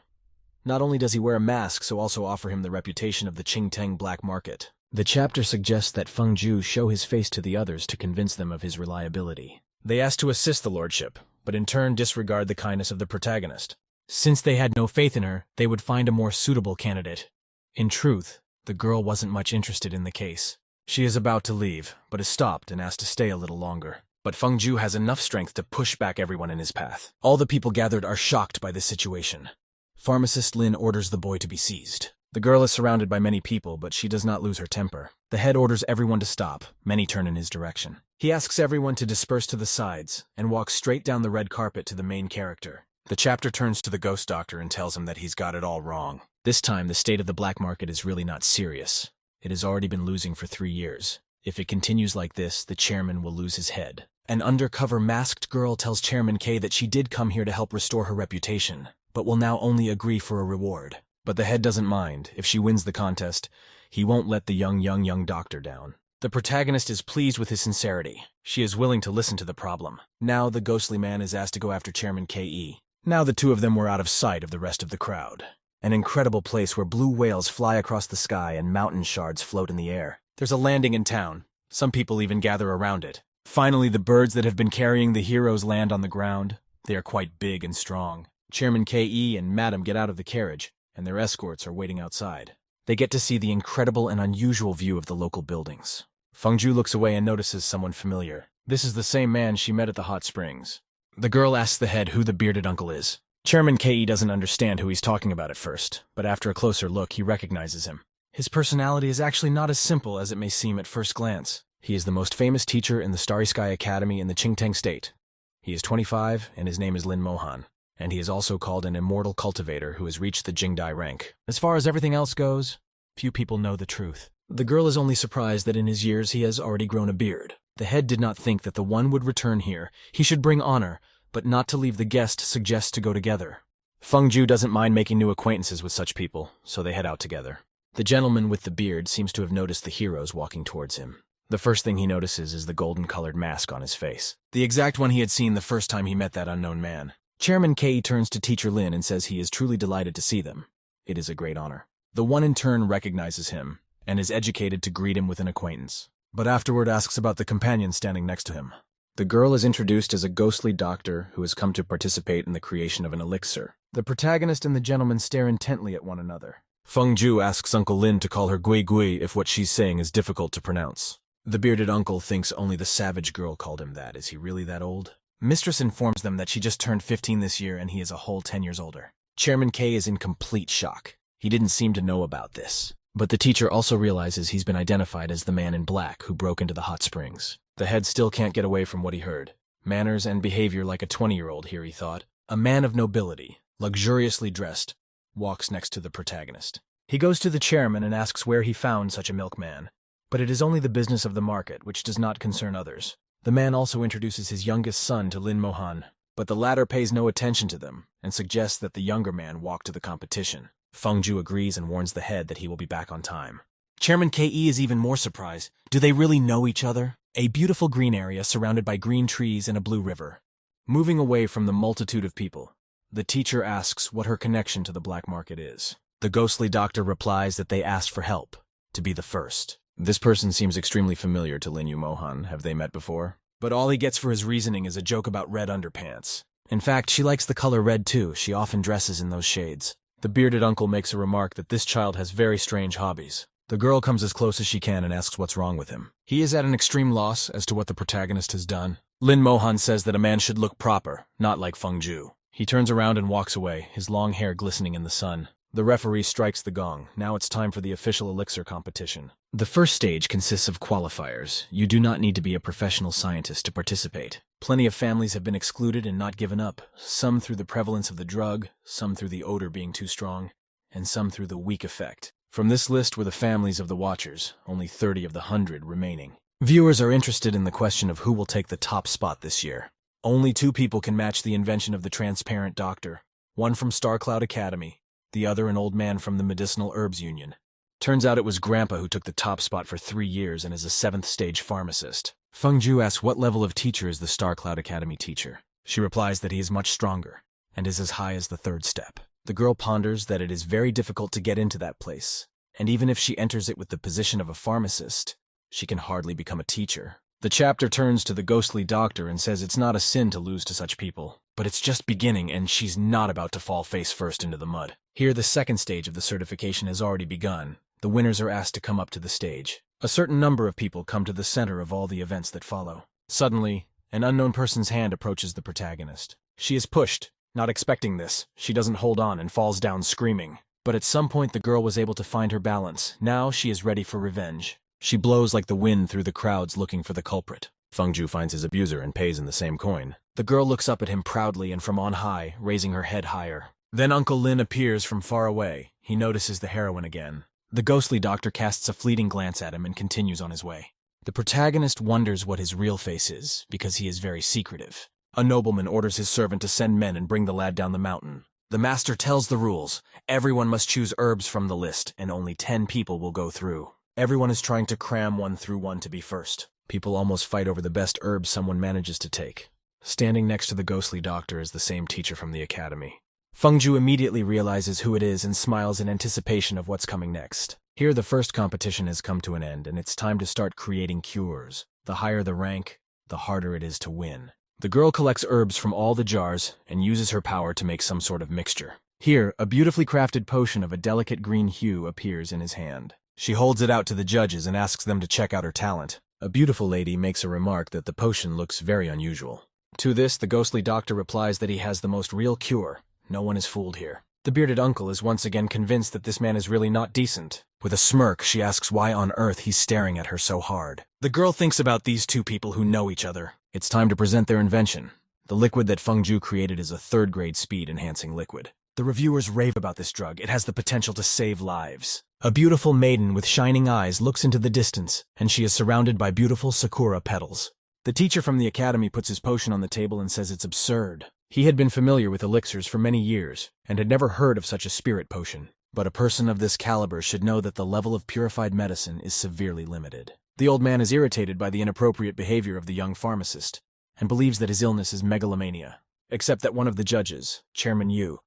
Not only does he wear a mask, so also offer him the reputation of the Qingteng black market. The chapter suggests that Fengju show his face to the others to convince them of his reliability. They ask to assist the lordship, but in turn disregard the kindness of the protagonist. Since they had no faith in her, they would find a more suitable candidate. In truth, the girl wasn't much interested in the case. She is about to leave, but is stopped and asked to stay a little longer. But Fengju has enough strength to push back everyone in his path. All the people gathered are shocked by this situation. Pharmacist Lin orders the boy to be seized. The girl is surrounded by many people, but she does not lose her temper. The head orders everyone to stop. Many turn in his direction. He asks everyone to disperse to the sides and walks straight down the red carpet to the main character. The chapter turns to the ghost doctor and tells him that he's got it all wrong. This time, the state of the black market is really not serious. It has already been losing for 3 years. If it continues like this, the chairman will lose his head. An undercover masked girl tells Chairman K that she did come here to help restore her reputation, but will now only agree for a reward. But the head doesn't mind. If she wins the contest, he won't let the young doctor down. The protagonist is pleased with his sincerity. She is willing to listen to the problem. Now the ghostly man is asked to go after Chairman K.E. Now the two of them were out of sight of the rest of the crowd. An incredible place where blue whales fly across the sky and mountain shards float in the air. There's a landing in town. Some people even gather around it. Finally, the birds that have been carrying the heroes land on the ground. They are quite big and strong. Chairman K.E. and Madam get out of the carriage, and their escorts are waiting outside. They get to see the incredible and unusual view of the local buildings. Fengju looks away and notices someone familiar. This is the same man she met at the hot springs. The girl asks the head who the bearded uncle is. Chairman K.E. doesn't understand who he's talking about at first, but after a closer look, he recognizes him. His personality is actually not as simple as it may seem at first glance. He is the most famous teacher in the Starry Sky Academy in the Qingteng state. He is 25, and his name is Lin Mohan, and he is also called an immortal cultivator who has reached the Jingdai rank. As far as everything else goes, few people know the truth. The girl is only surprised that in his years he has already grown a beard. The head did not think that the one would return here. He should bring honor, but not to leave the guest suggests to go together. Fengju doesn't mind making new acquaintances with such people, so they head out together. The gentleman with the beard seems to have noticed the heroes walking towards him. The first thing he notices is the golden-colored mask on his face, the exact one he had seen the first time he met that unknown man. Chairman K turns to Teacher Lin and says he is truly delighted to see them. It is a great honor. The one in turn recognizes him and is educated to greet him with an acquaintance, but afterward asks about the companion standing next to him. The girl is introduced as a ghostly doctor who has come to participate in the creation of an elixir. The protagonist and the gentleman stare intently at one another. Fengju asks Uncle Lin to call her Gui Gui if what she's saying is difficult to pronounce. The bearded uncle thinks only the savage girl called him that. Is he really that old? Mistress informs them that she just turned 15 this year and he is a whole 10 years older. Chairman K is in complete shock. He didn't seem to know about this. But the teacher also realizes he's been identified as the man in black who broke into the hot springs. The head still can't get away from what he heard. Manners and behavior like a 20-year-old here, he thought. A man of nobility, luxuriously dressed, walks next to the protagonist. He goes to the chairman and asks where he found such a milkman. But it is only the business of the market, which does not concern others. The man also introduces his youngest son to Lin Mohan, but the latter pays no attention to them and suggests that the younger man walk to the competition. Feng Ju agrees and warns the head that he will be back on time. Chairman Ke is even more surprised. Do they really know each other? A beautiful green area surrounded by green trees and a blue river. Moving away from the multitude of people, the teacher asks what her connection to the black market is. The ghostly doctor replies that they asked for help, to be the first. This person seems extremely familiar to Lin Mohan. Have they met before? But all he gets for his reasoning is a joke about red underpants. In fact, she likes the color red too. She often dresses in those shades. The bearded uncle makes a remark that this child has very strange hobbies. The girl comes as close as she can and asks what's wrong with him. He is at an extreme loss as to what the protagonist has done. Lin Mohan says that a man should look proper, not like Feng Ju. He turns around and walks away, his long hair glistening in the sun. The referee strikes the gong. Now it's time for the official elixir competition. The first stage consists of qualifiers. You do not need to be a professional scientist to participate. Plenty of families have been excluded and not given up, some through the prevalence of the drug, some through the odor being too strong, and some through the weak effect. From this list were the families of the Watchers, only 30 of the 100 remaining. Viewers are interested in the question of who will take the top spot this year. Only 2 people can match the invention of the transparent doctor, one from Star Cloud Academy, the other an old man from the Medicinal Herbs Union. Turns out it was Grandpa who took the top spot for 3 years and is a 7th stage pharmacist. Feng Ju asks what level of teacher is the Star Cloud Academy teacher. She replies that he is much stronger, and is as high as the 3rd step. The girl ponders that it is very difficult to get into that place, and even if she enters it with the position of a pharmacist, she can hardly become a teacher. The chapter turns to the ghostly doctor and says it's not a sin to lose to such people, but it's just beginning and she's not about to fall face first into the mud. Here, the 2nd stage of the certification has already begun. The winners are asked to come up to the stage. A certain number of people come to the center of all the events that follow. Suddenly, an unknown person's hand approaches the protagonist. She is pushed, not expecting this. She doesn't hold on and falls down screaming. But at some point the girl was able to find her balance. Now she is ready for revenge. She blows like the wind through the crowds looking for the culprit. Feng Ju finds his abuser and pays in the same coin. The girl looks up at him proudly and from on high, raising her head higher. Then Uncle Lin appears from far away. He notices the heroine again. The ghostly doctor casts a fleeting glance at him and continues on his way. The protagonist wonders what his real face is, because he is very secretive. A nobleman orders his servant to send men and bring the lad down the mountain. The master tells the rules. Everyone must choose herbs from the list, and only 10 people will go through. Everyone is trying to cram one through one to be first. People almost fight over the best herbs someone manages to take. Standing next to the ghostly doctor is the same teacher from the academy. Feng Ju immediately realizes who it is and smiles in anticipation of what's coming next. Here the first competition has come to an end, and it's time to start creating cures. The higher the rank, the harder it is to win. The girl collects herbs from all the jars and uses her power to make some sort of mixture. Here, a beautifully crafted potion of a delicate green hue appears in his hand. She holds it out to the judges and asks them to check out her talent. A beautiful lady makes a remark that the potion looks very unusual. To this, the ghostly doctor replies that he has the most real cure. No one is fooled here. The bearded uncle is once again convinced that this man is really not decent. With a smirk, she asks why on earth he's staring at her so hard. The girl thinks about these 2 people who know each other. It's time to present their invention. The liquid that Feng Ju created is a 3rd-grade speed-enhancing liquid. The reviewers rave about this drug. It has the potential to save lives. A beautiful maiden with shining eyes looks into the distance, and she is surrounded by beautiful sakura petals. The teacher from the academy puts his potion on the table and says it's absurd. He had been familiar with elixirs for many years, and had never heard of such a spirit potion. But a person of this caliber should know that the level of purified medicine is severely limited. The old man is irritated by the inappropriate behavior of the young pharmacist, and believes that his illness is megalomania. Except that one of the judges, Chairman Yu,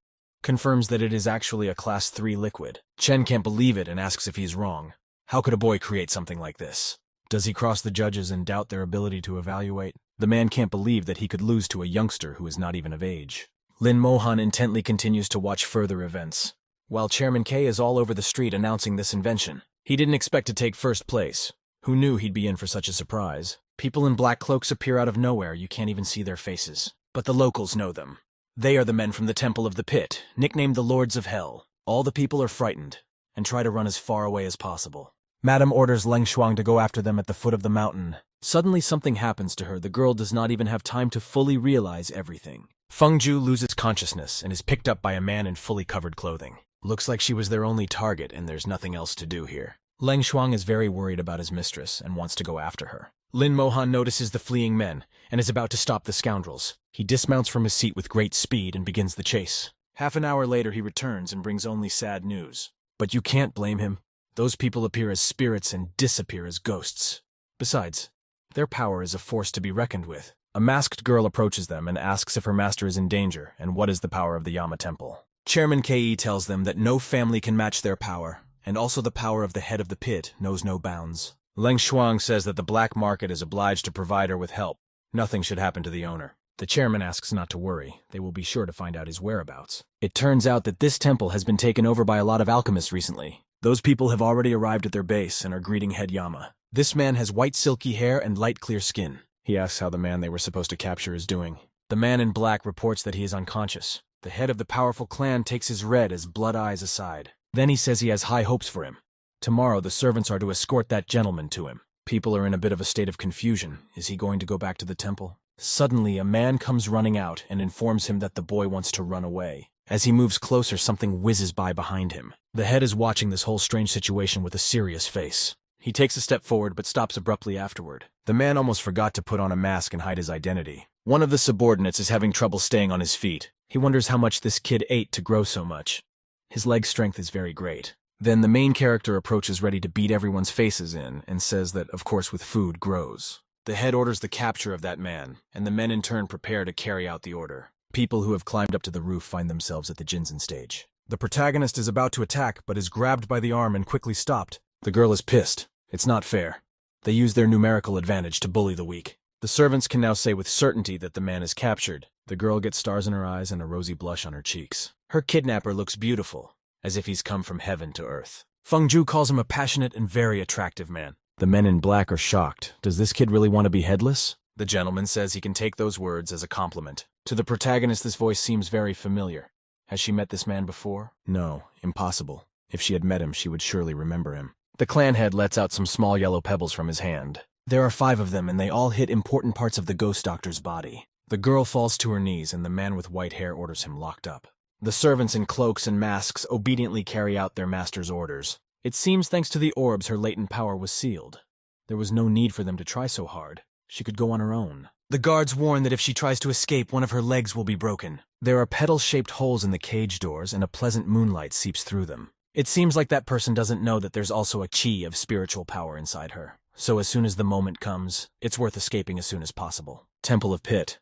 confirms that it is actually a Class 3 liquid. Chen can't believe it and asks if he's wrong. How could a boy create something like this? Does he cross the judges and doubt their ability to evaluate? The man can't believe that he could lose to a youngster who is not even of age. Lin Mohan intently continues to watch further events, while Chairman K is all over the street announcing this invention. He didn't expect to take first place. Who knew he'd be in for such a surprise? People in black cloaks appear out of nowhere. You can't even see their faces. But the locals know them. They are the men from the Temple of the Pit, nicknamed the Lords of Hell. All the people are frightened and try to run as far away as possible. Madame orders Leng Shuang to go after them at the foot of the mountain Suddenly something happens to her. The girl does not even have time to fully realize everything. Fengju loses consciousness and is picked up by a man in fully covered clothing. Looks like she was their only target and there's nothing else to do here. Leng Shuang is very worried about his mistress and wants to go after her. Lin Mohan notices the fleeing men and is about to stop the scoundrels. He dismounts from his seat with great speed and begins the chase. Half an hour later he returns and brings only sad news. But you can't blame him. Those people appear as spirits and disappear as ghosts. Besides, their power is a force to be reckoned with. A masked girl approaches them and asks if her master is in danger and what is the power of the Yama Temple. Chairman Ke tells them that no family can match their power, and also the power of the head of the pit knows no bounds. Leng Shuang says that the black market is obliged to provide her with help. Nothing should happen to the owner. The chairman asks not to worry. They will be sure to find out his whereabouts. It turns out that this temple has been taken over by a lot of alchemists recently. Those people have already arrived at their base and are greeting head Yama. This man has white silky hair and light clear skin. He asks how the man they were supposed to capture is doing. The man in black reports that he is unconscious. The head of the powerful clan takes his red as blood eyes aside. Then he says he has high hopes for him. Tomorrow the servants are to escort that gentleman to him. People are in a bit of a state of confusion. Is he going to go back to the temple? Suddenly a man comes running out and informs him that the boy wants to run away. As he moves closer, something whizzes by behind him. The head is watching this whole strange situation with a serious face. He takes a step forward but stops abruptly afterward. The man almost forgot to put on a mask and hide his identity. One of the subordinates is having trouble staying on his feet. He wonders how much this kid ate to grow so much. His leg strength is very great. Then the main character approaches ready to beat everyone's faces in and says that, of course, with food grows. The head orders the capture of that man, and the men in turn prepare to carry out the order. People who have climbed up to the roof find themselves at the Jinzen stage. The protagonist is about to attack but is grabbed by the arm and quickly stopped. The girl is pissed. It's not fair. They use their numerical advantage to bully the weak. The servants can now say with certainty that the man is captured. The girl gets stars in her eyes and a rosy blush on her cheeks. Her kidnapper looks beautiful, as if he's come from heaven to earth. Fengju calls him a passionate and very attractive man. The men in black are shocked. Does this kid really want to be headless? The gentleman says he can take those words as a compliment. To the protagonist, this voice seems very familiar. Has she met this man before? No, impossible. If she had met him, she would surely remember him. The clan head lets out some small yellow pebbles from his hand. There are 5 of them, and they all hit important parts of the ghost doctor's body. The girl falls to her knees, and the man with white hair orders him locked up. The servants in cloaks and masks obediently carry out their master's orders. It seems thanks to the orbs her latent power was sealed. There was no need for them to try so hard. She could go on her own. The guards warn that if she tries to escape, one of her legs will be broken. There are petal-shaped holes in the cage doors, and a pleasant moonlight seeps through them. It seems like that person doesn't know that there's also a chi of spiritual power inside her. So as soon as the moment comes, it's worth escaping as soon as possible. Temple of Pit.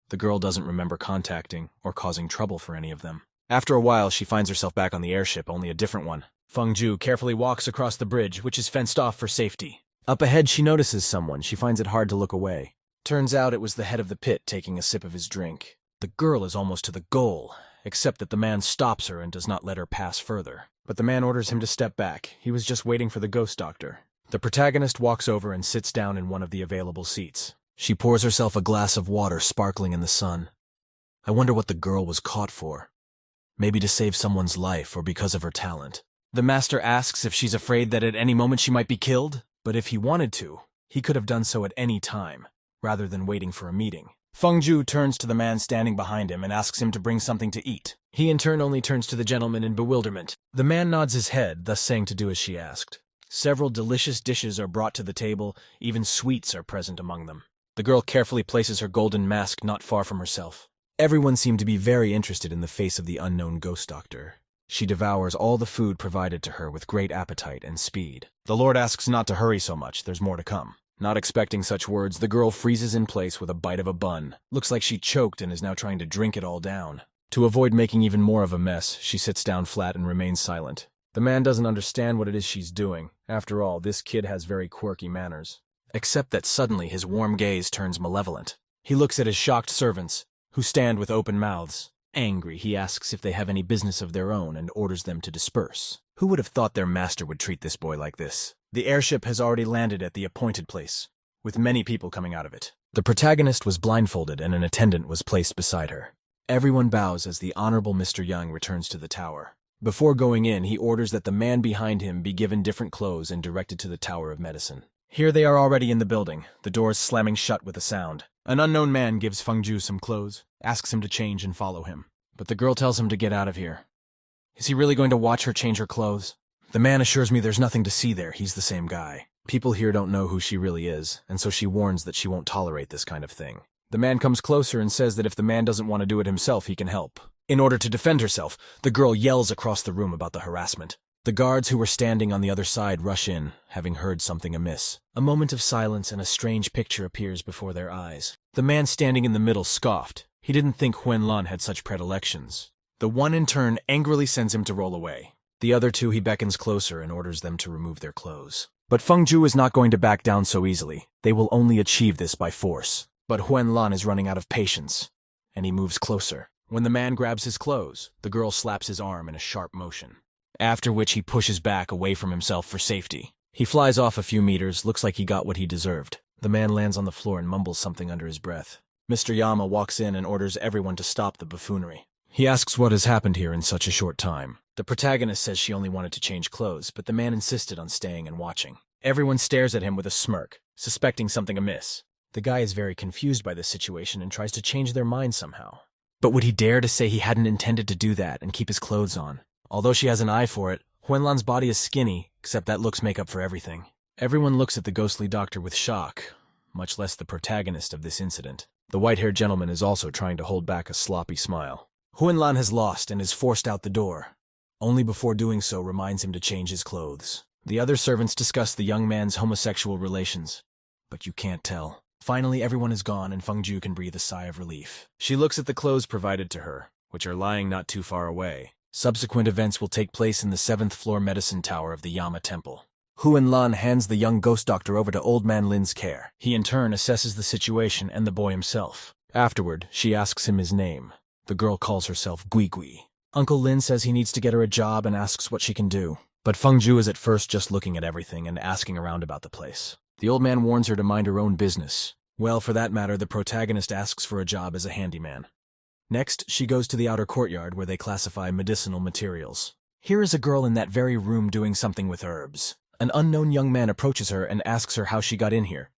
The girl doesn't remember contacting or causing trouble for any of them. After a while, she finds herself back on the airship, only a different one. Fengju carefully walks across the bridge, which is fenced off for safety. Up ahead, she notices someone. She finds it hard to look away. Turns out it was the head of the pit taking a sip of his drink. The girl is almost to the goal, except that the man stops her and does not let her pass further. But the man orders him to step back. He was just waiting for the ghost doctor. The protagonist walks over and sits down in one of the available seats. She pours herself a glass of water sparkling in the sun. I wonder what the girl was caught for. Maybe to save someone's life or because of her talent. The master asks if she's afraid that at any moment she might be killed, but if he wanted to, he could have done so at any time, rather than waiting for a meeting. Fengju turns to the man standing behind him and asks him to bring something to eat. He in turn only turns to the gentleman in bewilderment. The man nods his head, thus saying to do as she asked. Several delicious dishes are brought to the table, even sweets are present among them. The girl carefully places her golden mask not far from herself. Everyone seemed to be very interested in the face of the unknown ghost doctor. She devours all the food provided to her with great appetite and speed. The Lord asks not to hurry so much, there's more to come. Not expecting such words, the girl freezes in place with a bite of a bun. Looks like she choked and is now trying to drink it all down. To avoid making even more of a mess, she sits down flat and remains silent. The man doesn't understand what it is she's doing. After all, this kid has very quirky manners. Except that suddenly his warm gaze turns malevolent. He looks at his shocked servants, who stand with open mouths. Angry, he asks if they have any business of their own and orders them to disperse. Who would have thought their master would treat this boy like this? The airship has already landed at the appointed place, with many people coming out of it. The protagonist was blindfolded and an attendant was placed beside her. Everyone bows as the Honorable Mr. Young returns to the tower. Before going in, he orders that the man behind him be given different clothes and directed to the Tower of Medicine. Here they are already in the building, the doors slamming shut with a sound. An unknown man gives Fengju some clothes, asks him to change and follow him. But the girl tells him to get out of here. Is he really going to watch her change her clothes? The man assures me there's nothing to see there, he's the same guy. People here don't know who she really is, and so she warns that she won't tolerate this kind of thing. The man comes closer and says that if the man doesn't want to do it himself, he can help. In order to defend herself, the girl yells across the room about the harassment. The guards who were standing on the other side rush in, having heard something amiss. A moment of silence and a strange picture appears before their eyes. The man standing in the middle scoffed. He didn't think Huenlan had such predilections. The one in turn angrily sends him to roll away. The other two he beckons closer and orders them to remove their clothes. But Fengju is not going to back down so easily. They will only achieve this by force. But Huenlan is running out of patience, and he moves closer. When the man grabs his clothes, the girl slaps his arm in a sharp motion. After which he pushes back away from himself for safety. He flies off a few meters, looks like he got what he deserved. The man lands on the floor and mumbles something under his breath. Mr. Yama walks in and orders everyone to stop the buffoonery. He asks what has happened here in such a short time. The protagonist says she only wanted to change clothes, but the man insisted on staying and watching. Everyone stares at him with a smirk, suspecting something amiss. The guy is very confused by this situation and tries to change their mind somehow. But would he dare to say he hadn't intended to do that and keep his clothes on? Although she has an eye for it, Huenlan's body is skinny, except that looks make up for everything. Everyone looks at the ghostly doctor with shock, much less the protagonist of this incident. The white-haired gentleman is also trying to hold back a sloppy smile. Huenlan has lost and is forced out the door. Only before doing so reminds him to change his clothes. The other servants discuss the young man's homosexual relations. But you can't tell. Finally, everyone is gone and Fengju can breathe a sigh of relief. She looks at the clothes provided to her, which are lying not too far away. Subsequent events will take place in the 7th floor medicine tower of the Yama Temple. Huenlan hands the young ghost doctor over to Old Man Lin's care. He in turn assesses the situation and the boy himself. Afterward, she asks him his name. The girl calls herself Gui Gui. Uncle Lin says he needs to get her a job and asks what she can do. But Fengju is at first just looking at everything and asking around about the place. The old man warns her to mind her own business. Well, for that matter, the protagonist asks for a job as a handyman. Next, she goes to the outer courtyard where they classify medicinal materials. Here is a girl in that very room doing something with herbs. An unknown young man approaches her and asks her how she got in here.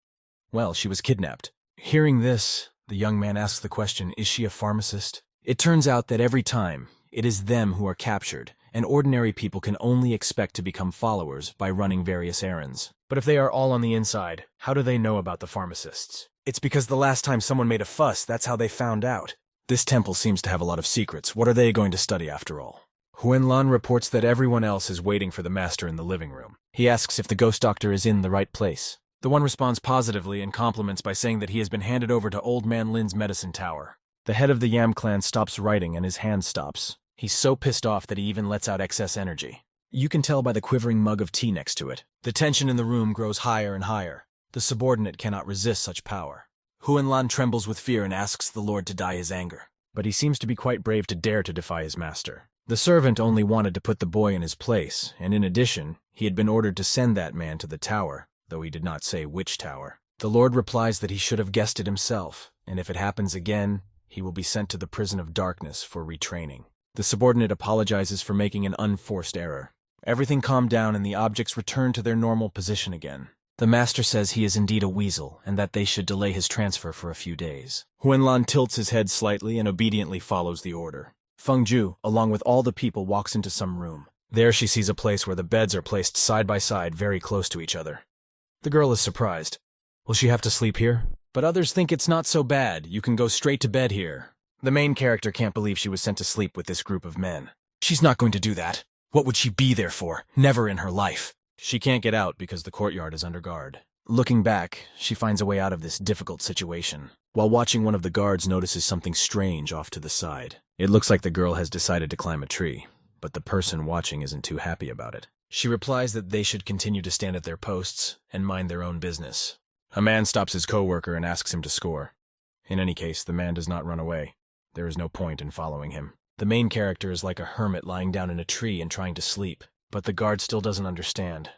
Well, she was kidnapped. Hearing this, the young man asks the question, is she a pharmacist? It turns out that every time, it is them who are captured, and ordinary people can only expect to become followers by running various errands. But if they are all on the inside, how do they know about the pharmacists? It's because the last time someone made a fuss, that's how they found out. This temple seems to have a lot of secrets. What are they going to study after all? Huenlan reports that everyone else is waiting for the master in the living room. He asks if the ghost doctor is in the right place. The one responds positively and compliments by saying that he has been handed over to Old Man Lin's medicine tower. The head of the Yam clan stops writing and his hand stops. He's so pissed off that he even lets out excess energy. You can tell by the quivering mug of tea next to it. The tension in the room grows higher and higher. The subordinate cannot resist such power. Huenlan trembles with fear and asks the Lord to dye his anger. But he seems to be quite brave to dare to defy his master. The servant only wanted to put the boy in his place, and in addition, he had been ordered to send that man to the tower, though he did not say which tower. The Lord replies that he should have guessed it himself, and if it happens again, he will be sent to the prison of darkness for retraining. The subordinate apologizes for making an unforced error. Everything calmed down and the objects return to their normal position again. The master says he is indeed a weasel, and that they should delay his transfer for a few days. Huenlan tilts his head slightly and obediently follows the order. Fengju, along with all the people, walks into some room. There she sees a place where the beds are placed side by side very close to each other. The girl is surprised. Will she have to sleep here? But others think it's not so bad. You can go straight to bed here. The main character can't believe she was sent to sleep with this group of men. She's not going to do that. What would she be there for? Never in her life. She can't get out because the courtyard is under guard. Looking back, she finds a way out of this difficult situation. While watching, one of the guards notices something strange off to the side. It looks like the girl has decided to climb a tree, but the person watching isn't too happy about it. She replies that they should continue to stand at their posts and mind their own business. A man stops his co-worker and asks him to score. In any case, the man does not run away. There is no point in following him. The main character is like a hermit lying down in a tree and trying to sleep, but the guard still doesn't understand.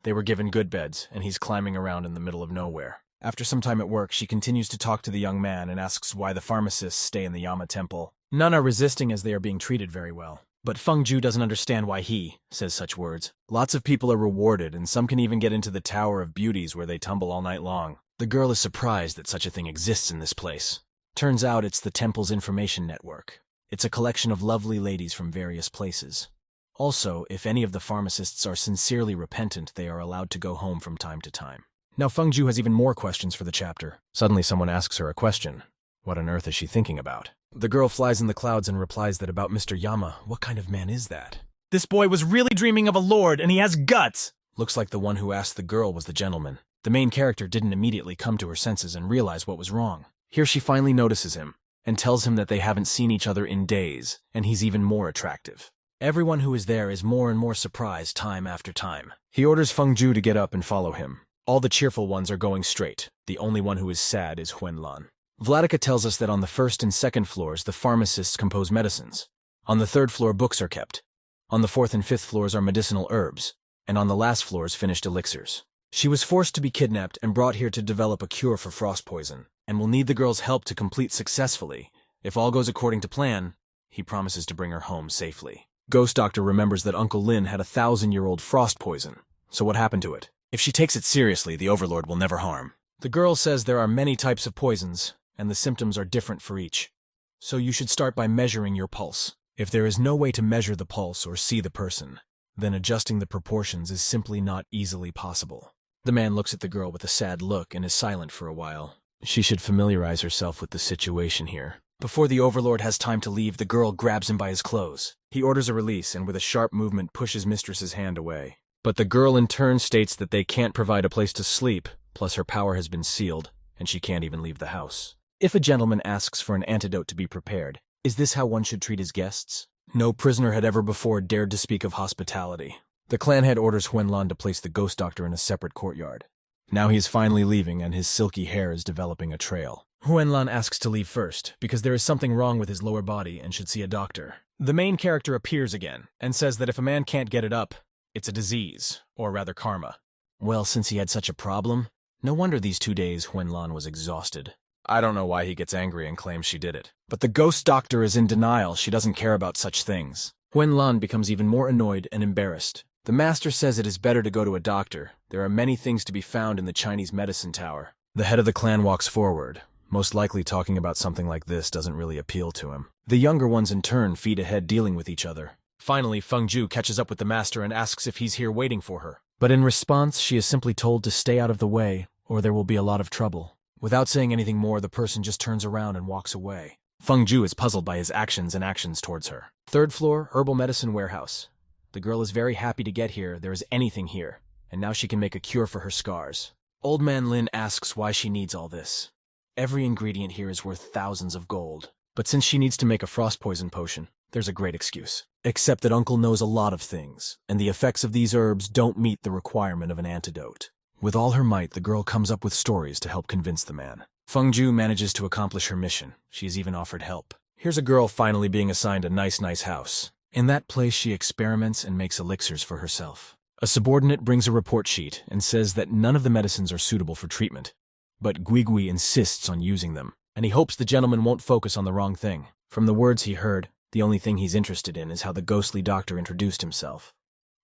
They were given good beds, and he's climbing around in the middle of nowhere. After some time at work, she continues to talk to the young man and asks why the pharmacists stay in the Yama temple. None are resisting as they are being treated very well. But Feng Ju doesn't understand why he says such words. Lots of people are rewarded, and some can even get into the Tower of Beauties where they tumble all night long. The girl is surprised that such a thing exists in this place. Turns out it's the temple's information network. It's a collection of lovely ladies from various places. Also, if any of the pharmacists are sincerely repentant, they are allowed to go home from time to time. Now Feng Ju has even more questions for the chapter. Suddenly someone asks her a question. What on earth is she thinking about? The girl flies in the clouds and replies that about Mr. Yama. What kind of man is that? This boy was really dreaming of a lord, and he has guts! Looks like the one who asked the girl was the gentleman. The main character didn't immediately come to her senses and realize what was wrong. Here she finally notices him, and tells him that they haven't seen each other in days, and he's even more attractive. Everyone who is there is more and more surprised time after time. He orders Feng Ju to get up and follow him. All the cheerful ones are going straight. The only one who is sad is Huenlan. Vladika tells us that on the first and second floors, the pharmacists compose medicines. On the third floor, books are kept. On the fourth and fifth floors are medicinal herbs, and on the last floors, finished elixirs. She was forced to be kidnapped and brought here to develop a cure for frost poison, and will need the girl's help to complete successfully. If all goes according to plan, he promises to bring her home safely. Ghost Doctor remembers that Uncle Lin had a 1,000-year-old frost poison, so what happened to it? If she takes it seriously, the Overlord will never harm. The girl says there are many types of poisons, and the symptoms are different for each. So you should start by measuring your pulse. If there is no way to measure the pulse or see the person, then adjusting the proportions is simply not easily possible. The man looks at the girl with a sad look and is silent for a while. She should familiarize herself with the situation here. Before the Overlord has time to leave, the girl grabs him by his clothes. He orders a release and with a sharp movement pushes Mistress's hand away. But the girl in turn states that they can't provide a place to sleep, plus her power has been sealed, and she can't even leave the house. If a gentleman asks for an antidote to be prepared, is this how one should treat his guests? No prisoner had ever before dared to speak of hospitality. The clan head orders Huenlan to place the Ghost Doctor in a separate courtyard. Now he is finally leaving and his silky hair is developing a trail. Huenlan asks to leave first, because there is something wrong with his lower body and should see a doctor. The main character appears again, and says that if a man can't get it up, it's a disease, or rather karma. Well, since he had such a problem, no wonder these 2 days Huenlan was exhausted. I don't know why he gets angry and claims she did it. But the Ghost Doctor is in denial. She doesn't care about such things. Huenlan becomes even more annoyed and embarrassed. The master says it is better to go to a doctor. There are many things to be found in the Chinese medicine tower. The head of the clan walks forward. Most likely talking about something like this doesn't really appeal to him. The younger ones in turn feed ahead dealing with each other. Finally, Feng Ju catches up with the master and asks if he's here waiting for her. But in response, she is simply told to stay out of the way, or there will be a lot of trouble. Without saying anything more, the person just turns around and walks away. Feng Ju is puzzled by his actions towards her. Third floor, herbal medicine warehouse. The girl is very happy to get here. There is anything here, and now she can make a cure for her scars. Old Man Lin asks why she needs all this. Every ingredient here is worth thousands of gold. But since she needs to make a frost poison potion, there's a great excuse. Except that Uncle knows a lot of things, and the effects of these herbs don't meet the requirement of an antidote. With all her might, the girl comes up with stories to help convince the man. Feng Ju manages to accomplish her mission. She is even offered help. Here's a girl finally being assigned a nice house. In that place, she experiments and makes elixirs for herself. A subordinate brings a report sheet and says that none of the medicines are suitable for treatment. But Guigui insists on using them, and he hopes the gentleman won't focus on the wrong thing. From the words he heard, the only thing he's interested in is how the ghostly doctor introduced himself.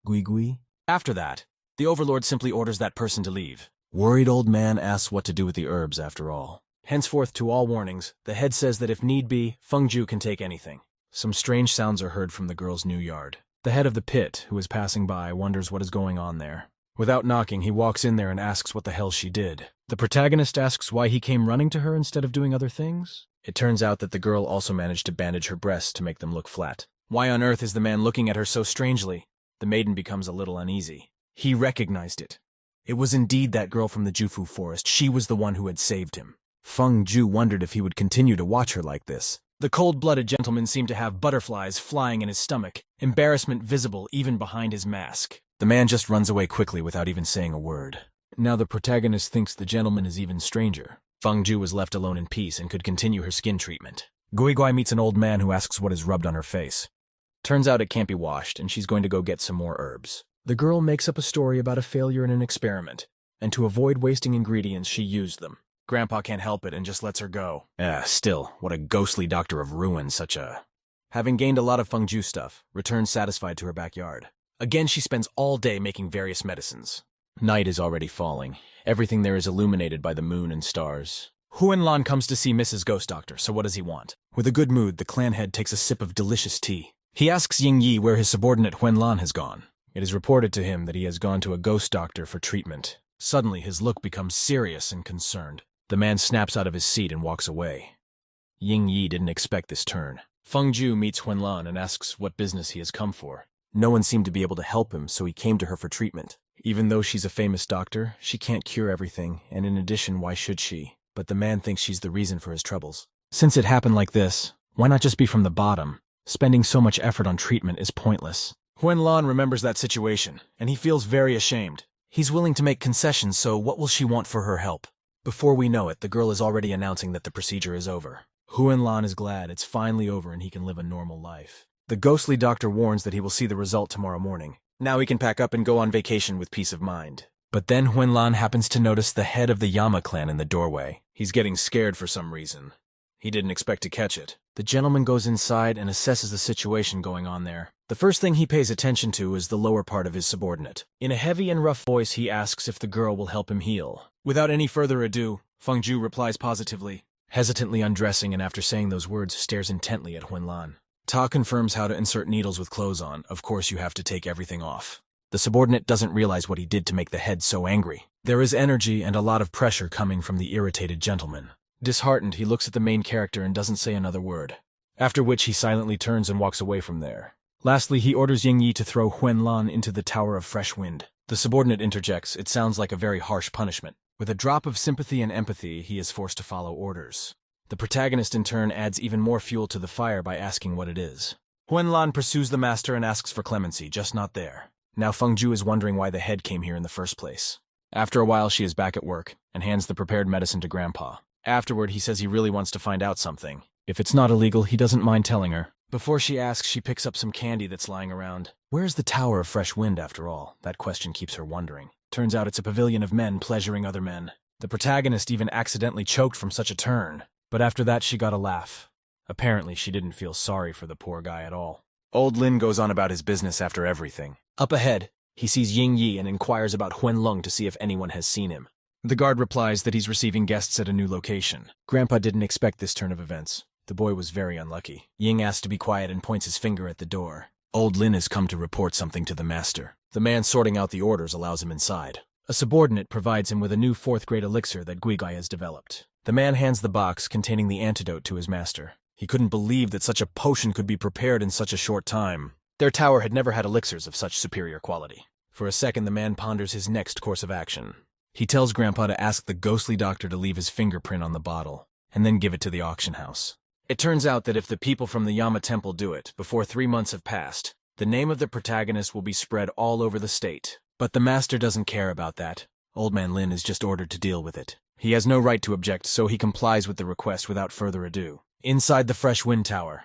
Guigui? After that, the Overlord simply orders that person to leave. Worried old man asks what to do with the herbs after all. Henceforth, to all warnings, the head says that if need be, Feng Ju can take anything. Some strange sounds are heard from the girl's new yard. The head of the pit, who is passing by, wonders what is going on there. Without knocking, he walks in there and asks what the hell she did. The protagonist asks why he came running to her instead of doing other things. It turns out that the girl also managed to bandage her breasts to make them look flat. Why on earth is the man looking at her so strangely? The maiden becomes a little uneasy. He recognized it. It was indeed that girl from the Jufu forest. She was the one who had saved him. Feng Ju wondered if he would continue to watch her like this. The cold-blooded gentleman seemed to have butterflies flying in his stomach, embarrassment visible even behind his mask. The man just runs away quickly without even saying a word. Now the protagonist thinks the gentleman is even stranger. Feng Ju was left alone in peace and could continue her skin treatment. Guigui meets an old man who asks what is rubbed on her face. Turns out it can't be washed, and she's going to go get some more herbs. The girl makes up a story about a failure in an experiment, and to avoid wasting ingredients, she used them. Grandpa can't help it and just lets her go. Still, what a ghostly doctor of ruin such a Having gained a lot of Fengju stuff, returns satisfied to her backyard. Again, she spends all day making various medicines. Night is already falling. Everything there is illuminated by the moon and stars. Huanlan comes to see Mrs. Ghost Doctor, so what does he want? With a good mood, the clan head takes a sip of delicious tea. He asks Ying Yi where his subordinate Huanlan has gone. It is reported to him that he has gone to a ghost doctor for treatment. Suddenly, his look becomes serious and concerned. The man snaps out of his seat and walks away. Ying Yi didn't expect this turn. Fengju meets Huanlan and asks what business he has come for. No one seemed to be able to help him, so he came to her for treatment. Even though she's a famous doctor, she can't cure everything, and in addition, why should she? But the man thinks she's the reason for his troubles. Since it happened like this, why not just be from the bottom? Spending so much effort on treatment is pointless. Huanlan remembers that situation, and he feels very ashamed. He's willing to make concessions, so what will she want for her help? Before we know it, the girl is already announcing that the procedure is over. Huanlan is glad it's finally over and he can live a normal life. The ghostly doctor warns that he will see the result tomorrow morning. Now he can pack up and go on vacation with peace of mind. But then Huanlan happens to notice the head of the Yama clan in the doorway. He's getting scared for some reason. He didn't expect to catch it. The gentleman goes inside and assesses the situation going on there. The first thing he pays attention to is the lower part of his subordinate. In a heavy and rough voice, he asks if the girl will help him heal. Without any further ado, Fengju replies positively. Hesitantly undressing and after saying those words, stares intently at Huanlan. Ta confirms how to insert needles with clothes on. Of course, you have to take everything off. The subordinate doesn't realize what he did to make the head so angry. There is energy and a lot of pressure coming from the irritated gentleman. Disheartened, he looks at the main character and doesn't say another word. After which he silently turns and walks away from there. Lastly, he orders Ying Yi to throw Huanlan into the Tower of Fresh Wind. The subordinate interjects, it sounds like a very harsh punishment. With a drop of sympathy and empathy, he is forced to follow orders. The protagonist in turn adds even more fuel to the fire by asking what it is. Huanlan pursues the master and asks for clemency, just not there. Now Fengju is wondering why the head came here in the first place. After a while, she is back at work and hands the prepared medicine to Grandpa. Afterward, he says he really wants to find out something. If it's not illegal, he doesn't mind telling her. Before she asks, she picks up some candy that's lying around. Where's the Tower of Fresh Wind, after all? That question keeps her wondering. Turns out it's a pavilion of men pleasuring other men. The protagonist even accidentally choked from such a turn. But after that, she got a laugh. Apparently, she didn't feel sorry for the poor guy at all. Old Lin goes on about his business after everything. Up ahead, he sees Ying Yi and inquires about Huanlong to see if anyone has seen him. The guard replies that he's receiving guests at a new location. Grandpa didn't expect this turn of events. The boy was very unlucky. Ying asks to be quiet and points his finger at the door. Old Lin has come to report something to the master. The man sorting out the orders allows him inside. A subordinate provides him with a new 4th-grade elixir that Guigai has developed. The man hands the box containing the antidote to his master. He couldn't believe that such a potion could be prepared in such a short time. Their tower had never had elixirs of such superior quality. For a second, the man ponders his next course of action. He tells Grandpa to ask the ghostly doctor to leave his fingerprint on the bottle, and then give it to the auction house. It turns out that if the people from the Yama Temple do it, before 3 months have passed, the name of the protagonist will be spread all over the state. But the master doesn't care about that. Old Man Lin is just ordered to deal with it. He has no right to object, so he complies with the request without further ado. Inside the Fresh Wind Tower,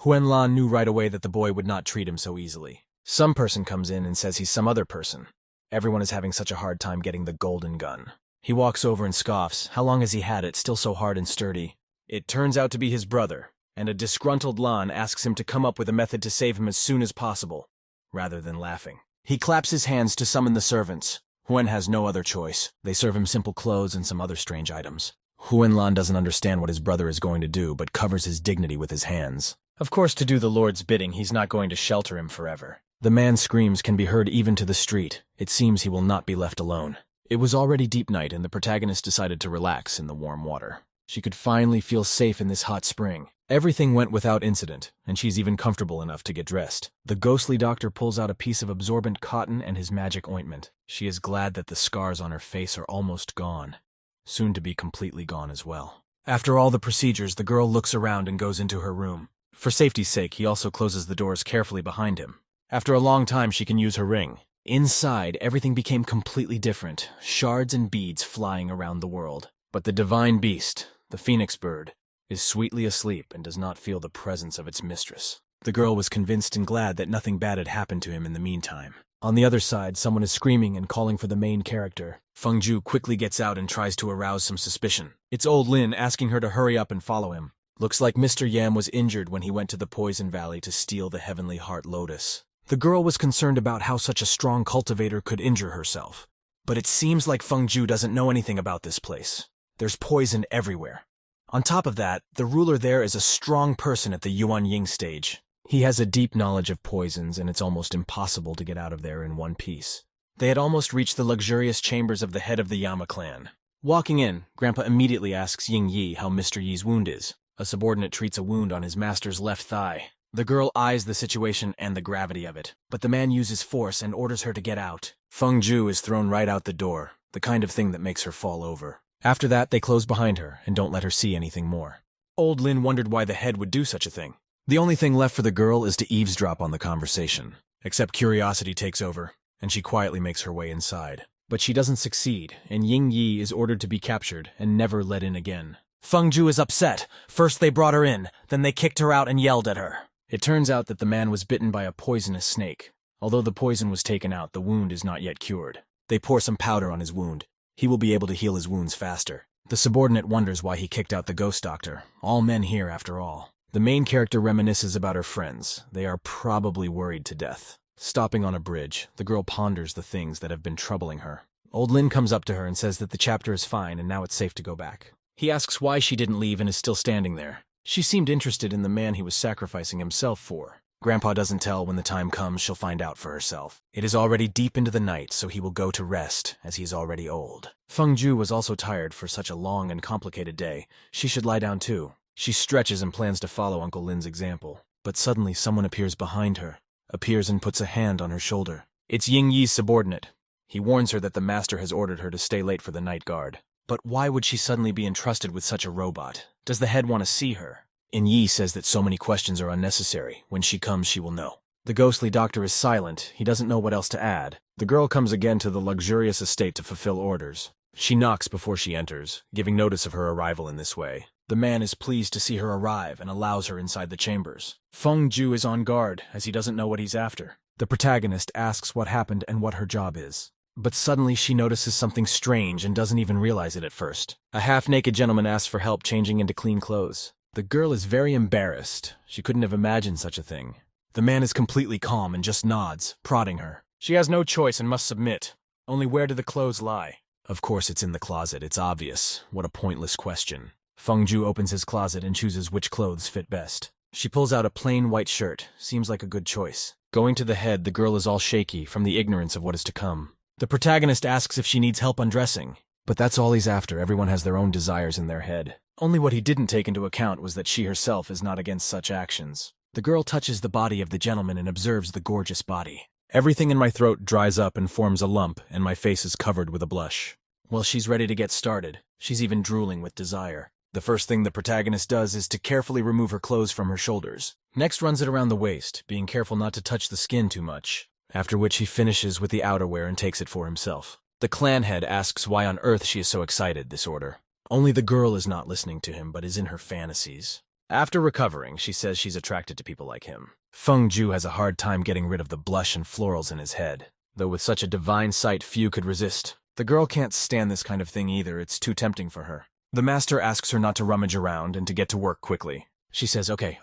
Huanlan knew right away that the boy would not treat him so easily. Some person comes in and says he's some other person. Everyone is having such a hard time getting the golden gun. He walks over and scoffs. How long has he had it, still so hard and sturdy? It turns out to be his brother, and a disgruntled Lan asks him to come up with a method to save him as soon as possible, rather than laughing. He claps his hands to summon the servants. Huan has no other choice. They serve him simple clothes and some other strange items. Huanlan doesn't understand what his brother is going to do, but covers his dignity with his hands. Of course, to do the Lord's bidding, he's not going to shelter him forever. The man's screams can be heard even to the street. It seems he will not be left alone. It was already deep night, and the protagonist decided to relax in the warm water. She could finally feel safe in this hot spring. Everything went without incident, and she's even comfortable enough to get dressed. The ghostly doctor pulls out a piece of absorbent cotton and his magic ointment. She is glad that the scars on her face are almost gone, soon to be completely gone as well. After all the procedures, the girl looks around and goes into her room. For safety's sake, he also closes the doors carefully behind him. After a long time, she can use her ring. Inside, everything became completely different, shards and beads flying around the world. But the divine beast, the phoenix bird, is sweetly asleep and does not feel the presence of its mistress. The girl was convinced and glad that nothing bad had happened to him in the meantime. On the other side, someone is screaming and calling for the main character. Fengju quickly gets out and tries to arouse some suspicion. It's old Lin asking her to hurry up and follow him. Looks like Mr. Yam was injured when he went to the Poison Valley to steal the Heavenly Heart Lotus. The girl was concerned about how such a strong cultivator could injure herself. But it seems like Feng Ju doesn't know anything about this place. There's poison everywhere. On top of that, the ruler there is a strong person at the Yuan Ying stage. He has a deep knowledge of poisons, and it's almost impossible to get out of there in one piece. They had almost reached the luxurious chambers of the head of the Yama clan. Walking in, Grandpa immediately asks Ying Yi how Mr. Yi's wound is. A subordinate treats a wound on his master's left thigh. The girl eyes the situation and the gravity of it, but the man uses force and orders her to get out. Feng Ju is thrown right out the door, the kind of thing that makes her fall over. After that, they close behind her and don't let her see anything more. Old Lin wondered why the head would do such a thing. The only thing left for the girl is to eavesdrop on the conversation. Except curiosity takes over, and she quietly makes her way inside. But she doesn't succeed, and Ying Yi is ordered to be captured and never let in again. Feng Ju is upset. First they brought her in, then they kicked her out and yelled at her. It turns out that the man was bitten by a poisonous snake. Although the poison was taken out, the wound is not yet cured. They pour some powder on his wound. He will be able to heal his wounds faster. The subordinate wonders why he kicked out the ghost doctor. All men here, after all. The main character reminisces about her friends. They are probably worried to death. Stopping on a bridge, the girl ponders the things that have been troubling her. Old Lin comes up to her and says that the chapter is fine and now it's safe to go back. He asks why she didn't leave and is still standing there. She seemed interested in the man he was sacrificing himself for. Grandpa doesn't tell when the time comes she'll find out for herself. It is already deep into the night, so he will go to rest, as he is already old. Feng Ju was also tired for such a long and complicated day. She should lie down too. She stretches and plans to follow Uncle Lin's example. But suddenly someone appears behind her, appears and puts a hand on her shoulder. It's Ying Yi's subordinate. He warns her that the master has ordered her to stay late for the night guard. But why would she suddenly be entrusted with such a robot? Does the head want to see her? Yi says that so many questions are unnecessary. When she comes, she will know. The ghostly doctor is silent. He doesn't know what else to add. The girl comes again to the luxurious estate to fulfill orders. She knocks before she enters, giving notice of her arrival in this way. The man is pleased to see her arrive and allows her inside the chambers. Feng Ju is on guard, as he doesn't know what he's after. The protagonist asks what happened and what her job is. But suddenly she notices something strange and doesn't even realize it at first. A half-naked gentleman asks for help changing into clean clothes. The girl is very embarrassed. She couldn't have imagined such a thing. The man is completely calm and just nods, prodding her. She has no choice and must submit. Only where do the clothes lie? Of course it's in the closet, it's obvious. What a pointless question. Feng Ju opens his closet and chooses which clothes fit best. She pulls out a plain white shirt. Seems like a good choice. Going to the head, the girl is all shaky from the ignorance of what is to come. The protagonist asks if she needs help undressing. But that's all he's after. Everyone has their own desires in their head. Only what he didn't take into account was that she herself is not against such actions. The girl touches the body of the gentleman and observes the gorgeous body. Everything in my throat dries up and forms a lump, and my face is covered with a blush. Well, she's ready to get started. She's even drooling with desire. The first thing the protagonist does is to carefully remove her clothes from her shoulders. Next runs it around the waist, being careful not to touch the skin too much. After which he finishes with the outerwear and takes it for himself. The clan head asks why on earth she is so excited this order. Only the girl is not listening to him, but is in her fantasies. After recovering, she says she's attracted to people like him. Feng Ju has a hard time getting rid of the blush and florals in his head. Though with such a divine sight, few could resist. The girl can't stand this kind of thing either, it's too tempting for her. The master asks her not to rummage around and to get to work quickly. She says, okay,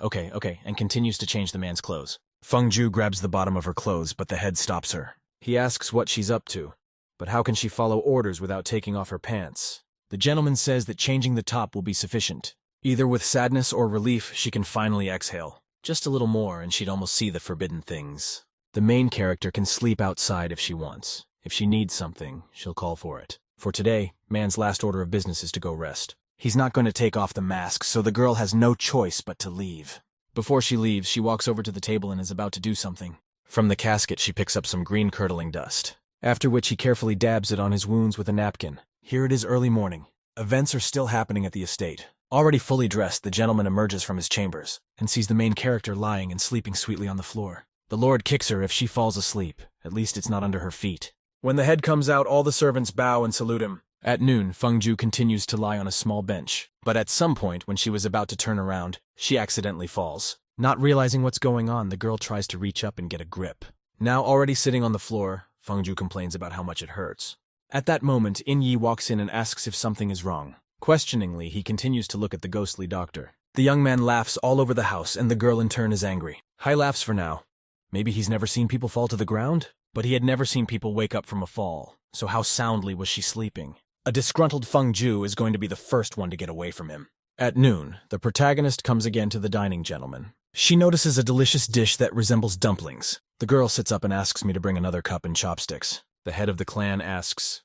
and continues to change the man's clothes. Feng Ju grabs the bottom of her clothes, but the head stops her. He asks what she's up to. But how can she follow orders without taking off her pants? The gentleman says that changing the top will be sufficient. Either with sadness or relief, she can finally exhale. Just a little more and she'd almost see the forbidden things. The main character can sleep outside if she wants. If she needs something, she'll call for it. For today, man's last order of business is to go rest. He's not going to take off the mask, so the girl has no choice but to leave. Before she leaves, she walks over to the table and is about to do something. From the casket, she picks up some green curdling dust. After which he carefully dabs it on his wounds with a napkin. Here it is early morning. Events are still happening at the estate. Already fully dressed, the gentleman emerges from his chambers and sees the main character lying and sleeping sweetly on the floor. The lord kicks her if she falls asleep. At least it's not under her feet. When the head comes out, all the servants bow and salute him. At noon, Feng Ju continues to lie on a small bench. But at some point, when she was about to turn around, she accidentally falls. Not realizing what's going on, the girl tries to reach up and get a grip. Now already sitting on the floor, Feng Ju complains about how much it hurts. At that moment, Yi walks in and asks if something is wrong. Questioningly, he continues to look at the ghostly doctor. The young man laughs all over the house, and the girl in turn is angry. High laughs for now. Maybe he's never seen people fall to the ground? But he had never seen people wake up from a fall, so how soundly was she sleeping? A disgruntled Feng Ju is going to be the first one to get away from him. At noon, the protagonist comes again to the dining gentleman. She notices a delicious dish that resembles dumplings. The girl sits up and asks me to bring another cup and chopsticks. The head of the clan asks,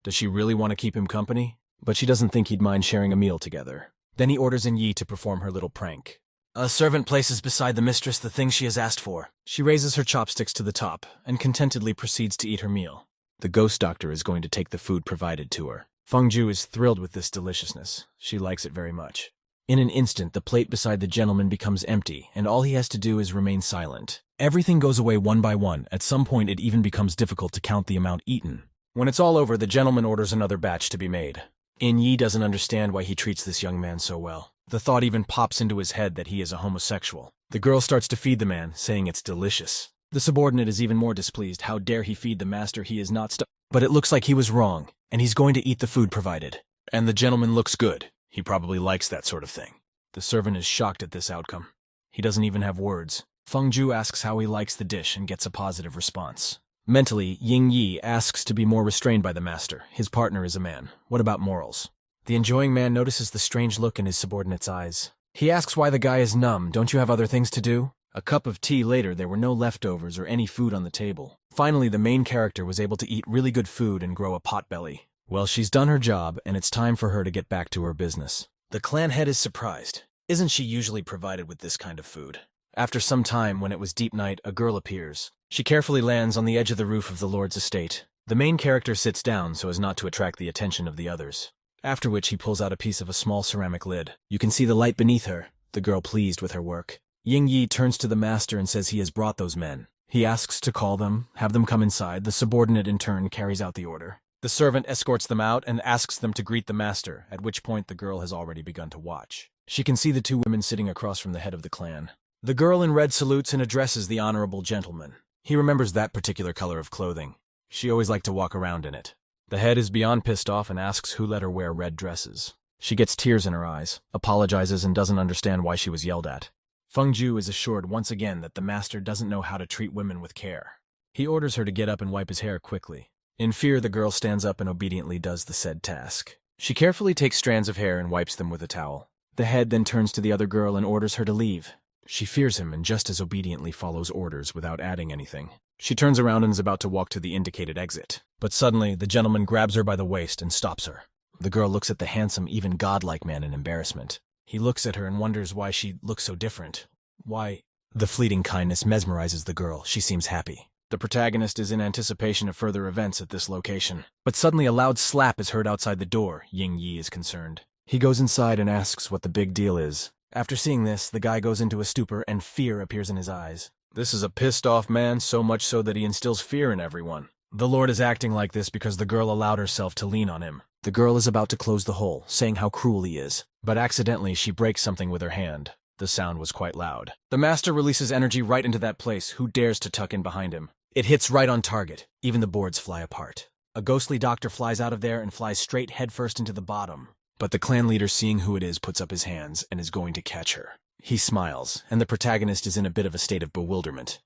does she really want to keep him company? But she doesn't think he'd mind sharing a meal together. Then he orders In Yi to perform her little prank. A servant places beside the mistress the things she has asked for. She raises her chopsticks to the top and contentedly proceeds to eat her meal. The ghost doctor is going to take the food provided to her. Feng Ju is thrilled with this deliciousness. She likes it very much. In an instant, the plate beside the gentleman becomes empty, and all he has to do is remain silent. Everything goes away one by one. At some point, it even becomes difficult to count the amount eaten. When it's all over, the gentleman orders another batch to be made. In Yi doesn't understand why he treats this young man so well. The thought even pops into his head that he is a homosexual. The girl starts to feed the man, saying it's delicious. The subordinate is even more displeased. How dare he feed the master he is not But it looks like he was wrong, and he's going to eat the food provided. And the gentleman looks good. He probably likes that sort of thing. The servant is shocked at this outcome. He doesn't even have words. Feng Ju asks how he likes the dish and gets a positive response. Mentally, Ying Yi asks to be more restrained by the master. His partner is a man. What about morals? The enjoying man notices the strange look in his subordinate's eyes. He asks why the guy is numb. Don't you have other things to do? A cup of tea later, there were no leftovers or any food on the table. Finally, the main character was able to eat really good food and grow a potbelly. Well, she's done her job, and it's time for her to get back to her business. The clan head is surprised. Isn't she usually provided with this kind of food? After some time, when it was deep night, a girl appears. She carefully lands on the edge of the roof of the lord's estate. The main character sits down so as not to attract the attention of the others. After which he pulls out a piece of a small ceramic lid. You can see the light beneath her, the girl pleased with her work. Ying Yi turns to the master and says he has brought those men. He asks to call them, have them come inside. The subordinate in turn carries out the order. The servant escorts them out and asks them to greet the master, at which point the girl has already begun to watch. She can see the two women sitting across from the head of the clan. The girl in red salutes and addresses the honorable gentleman. He remembers that particular color of clothing. She always liked to walk around in it. The head is beyond pissed off and asks who let her wear red dresses. She gets tears in her eyes, apologizes, and doesn't understand why she was yelled at. Feng Ju is assured once again that the master doesn't know how to treat women with care. He orders her to get up and wipe his hair quickly. In fear, the girl stands up and obediently does the said task. She carefully takes strands of hair and wipes them with a towel. The head then turns to the other girl and orders her to leave. She fears him and just as obediently follows orders without adding anything. She turns around and is about to walk to the indicated exit. But suddenly, the gentleman grabs her by the waist and stops her. The girl looks at the handsome, even godlike man in embarrassment. He looks at her and wonders why she looks so different. Why? The fleeting kindness mesmerizes the girl. She seems happy. The protagonist is in anticipation of further events at this location. But suddenly a loud slap is heard outside the door. Ying Yi is concerned. He goes inside and asks what the big deal is. After seeing this, the guy goes into a stupor and fear appears in his eyes. This is a pissed-off man, so much so that he instills fear in everyone. The Lord is acting like this because the girl allowed herself to lean on him. The girl is about to close the hole, saying how cruel he is. But accidentally, she breaks something with her hand. The sound was quite loud. The master releases energy right into that place. Who dares to tuck in behind him? It hits right on target. Even the boards fly apart. A ghostly doctor flies out of there and flies straight headfirst into the bottom. But the clan leader, seeing who it is, puts up his hands and is going to catch her. He smiles, and the protagonist is in a bit of a state of bewilderment.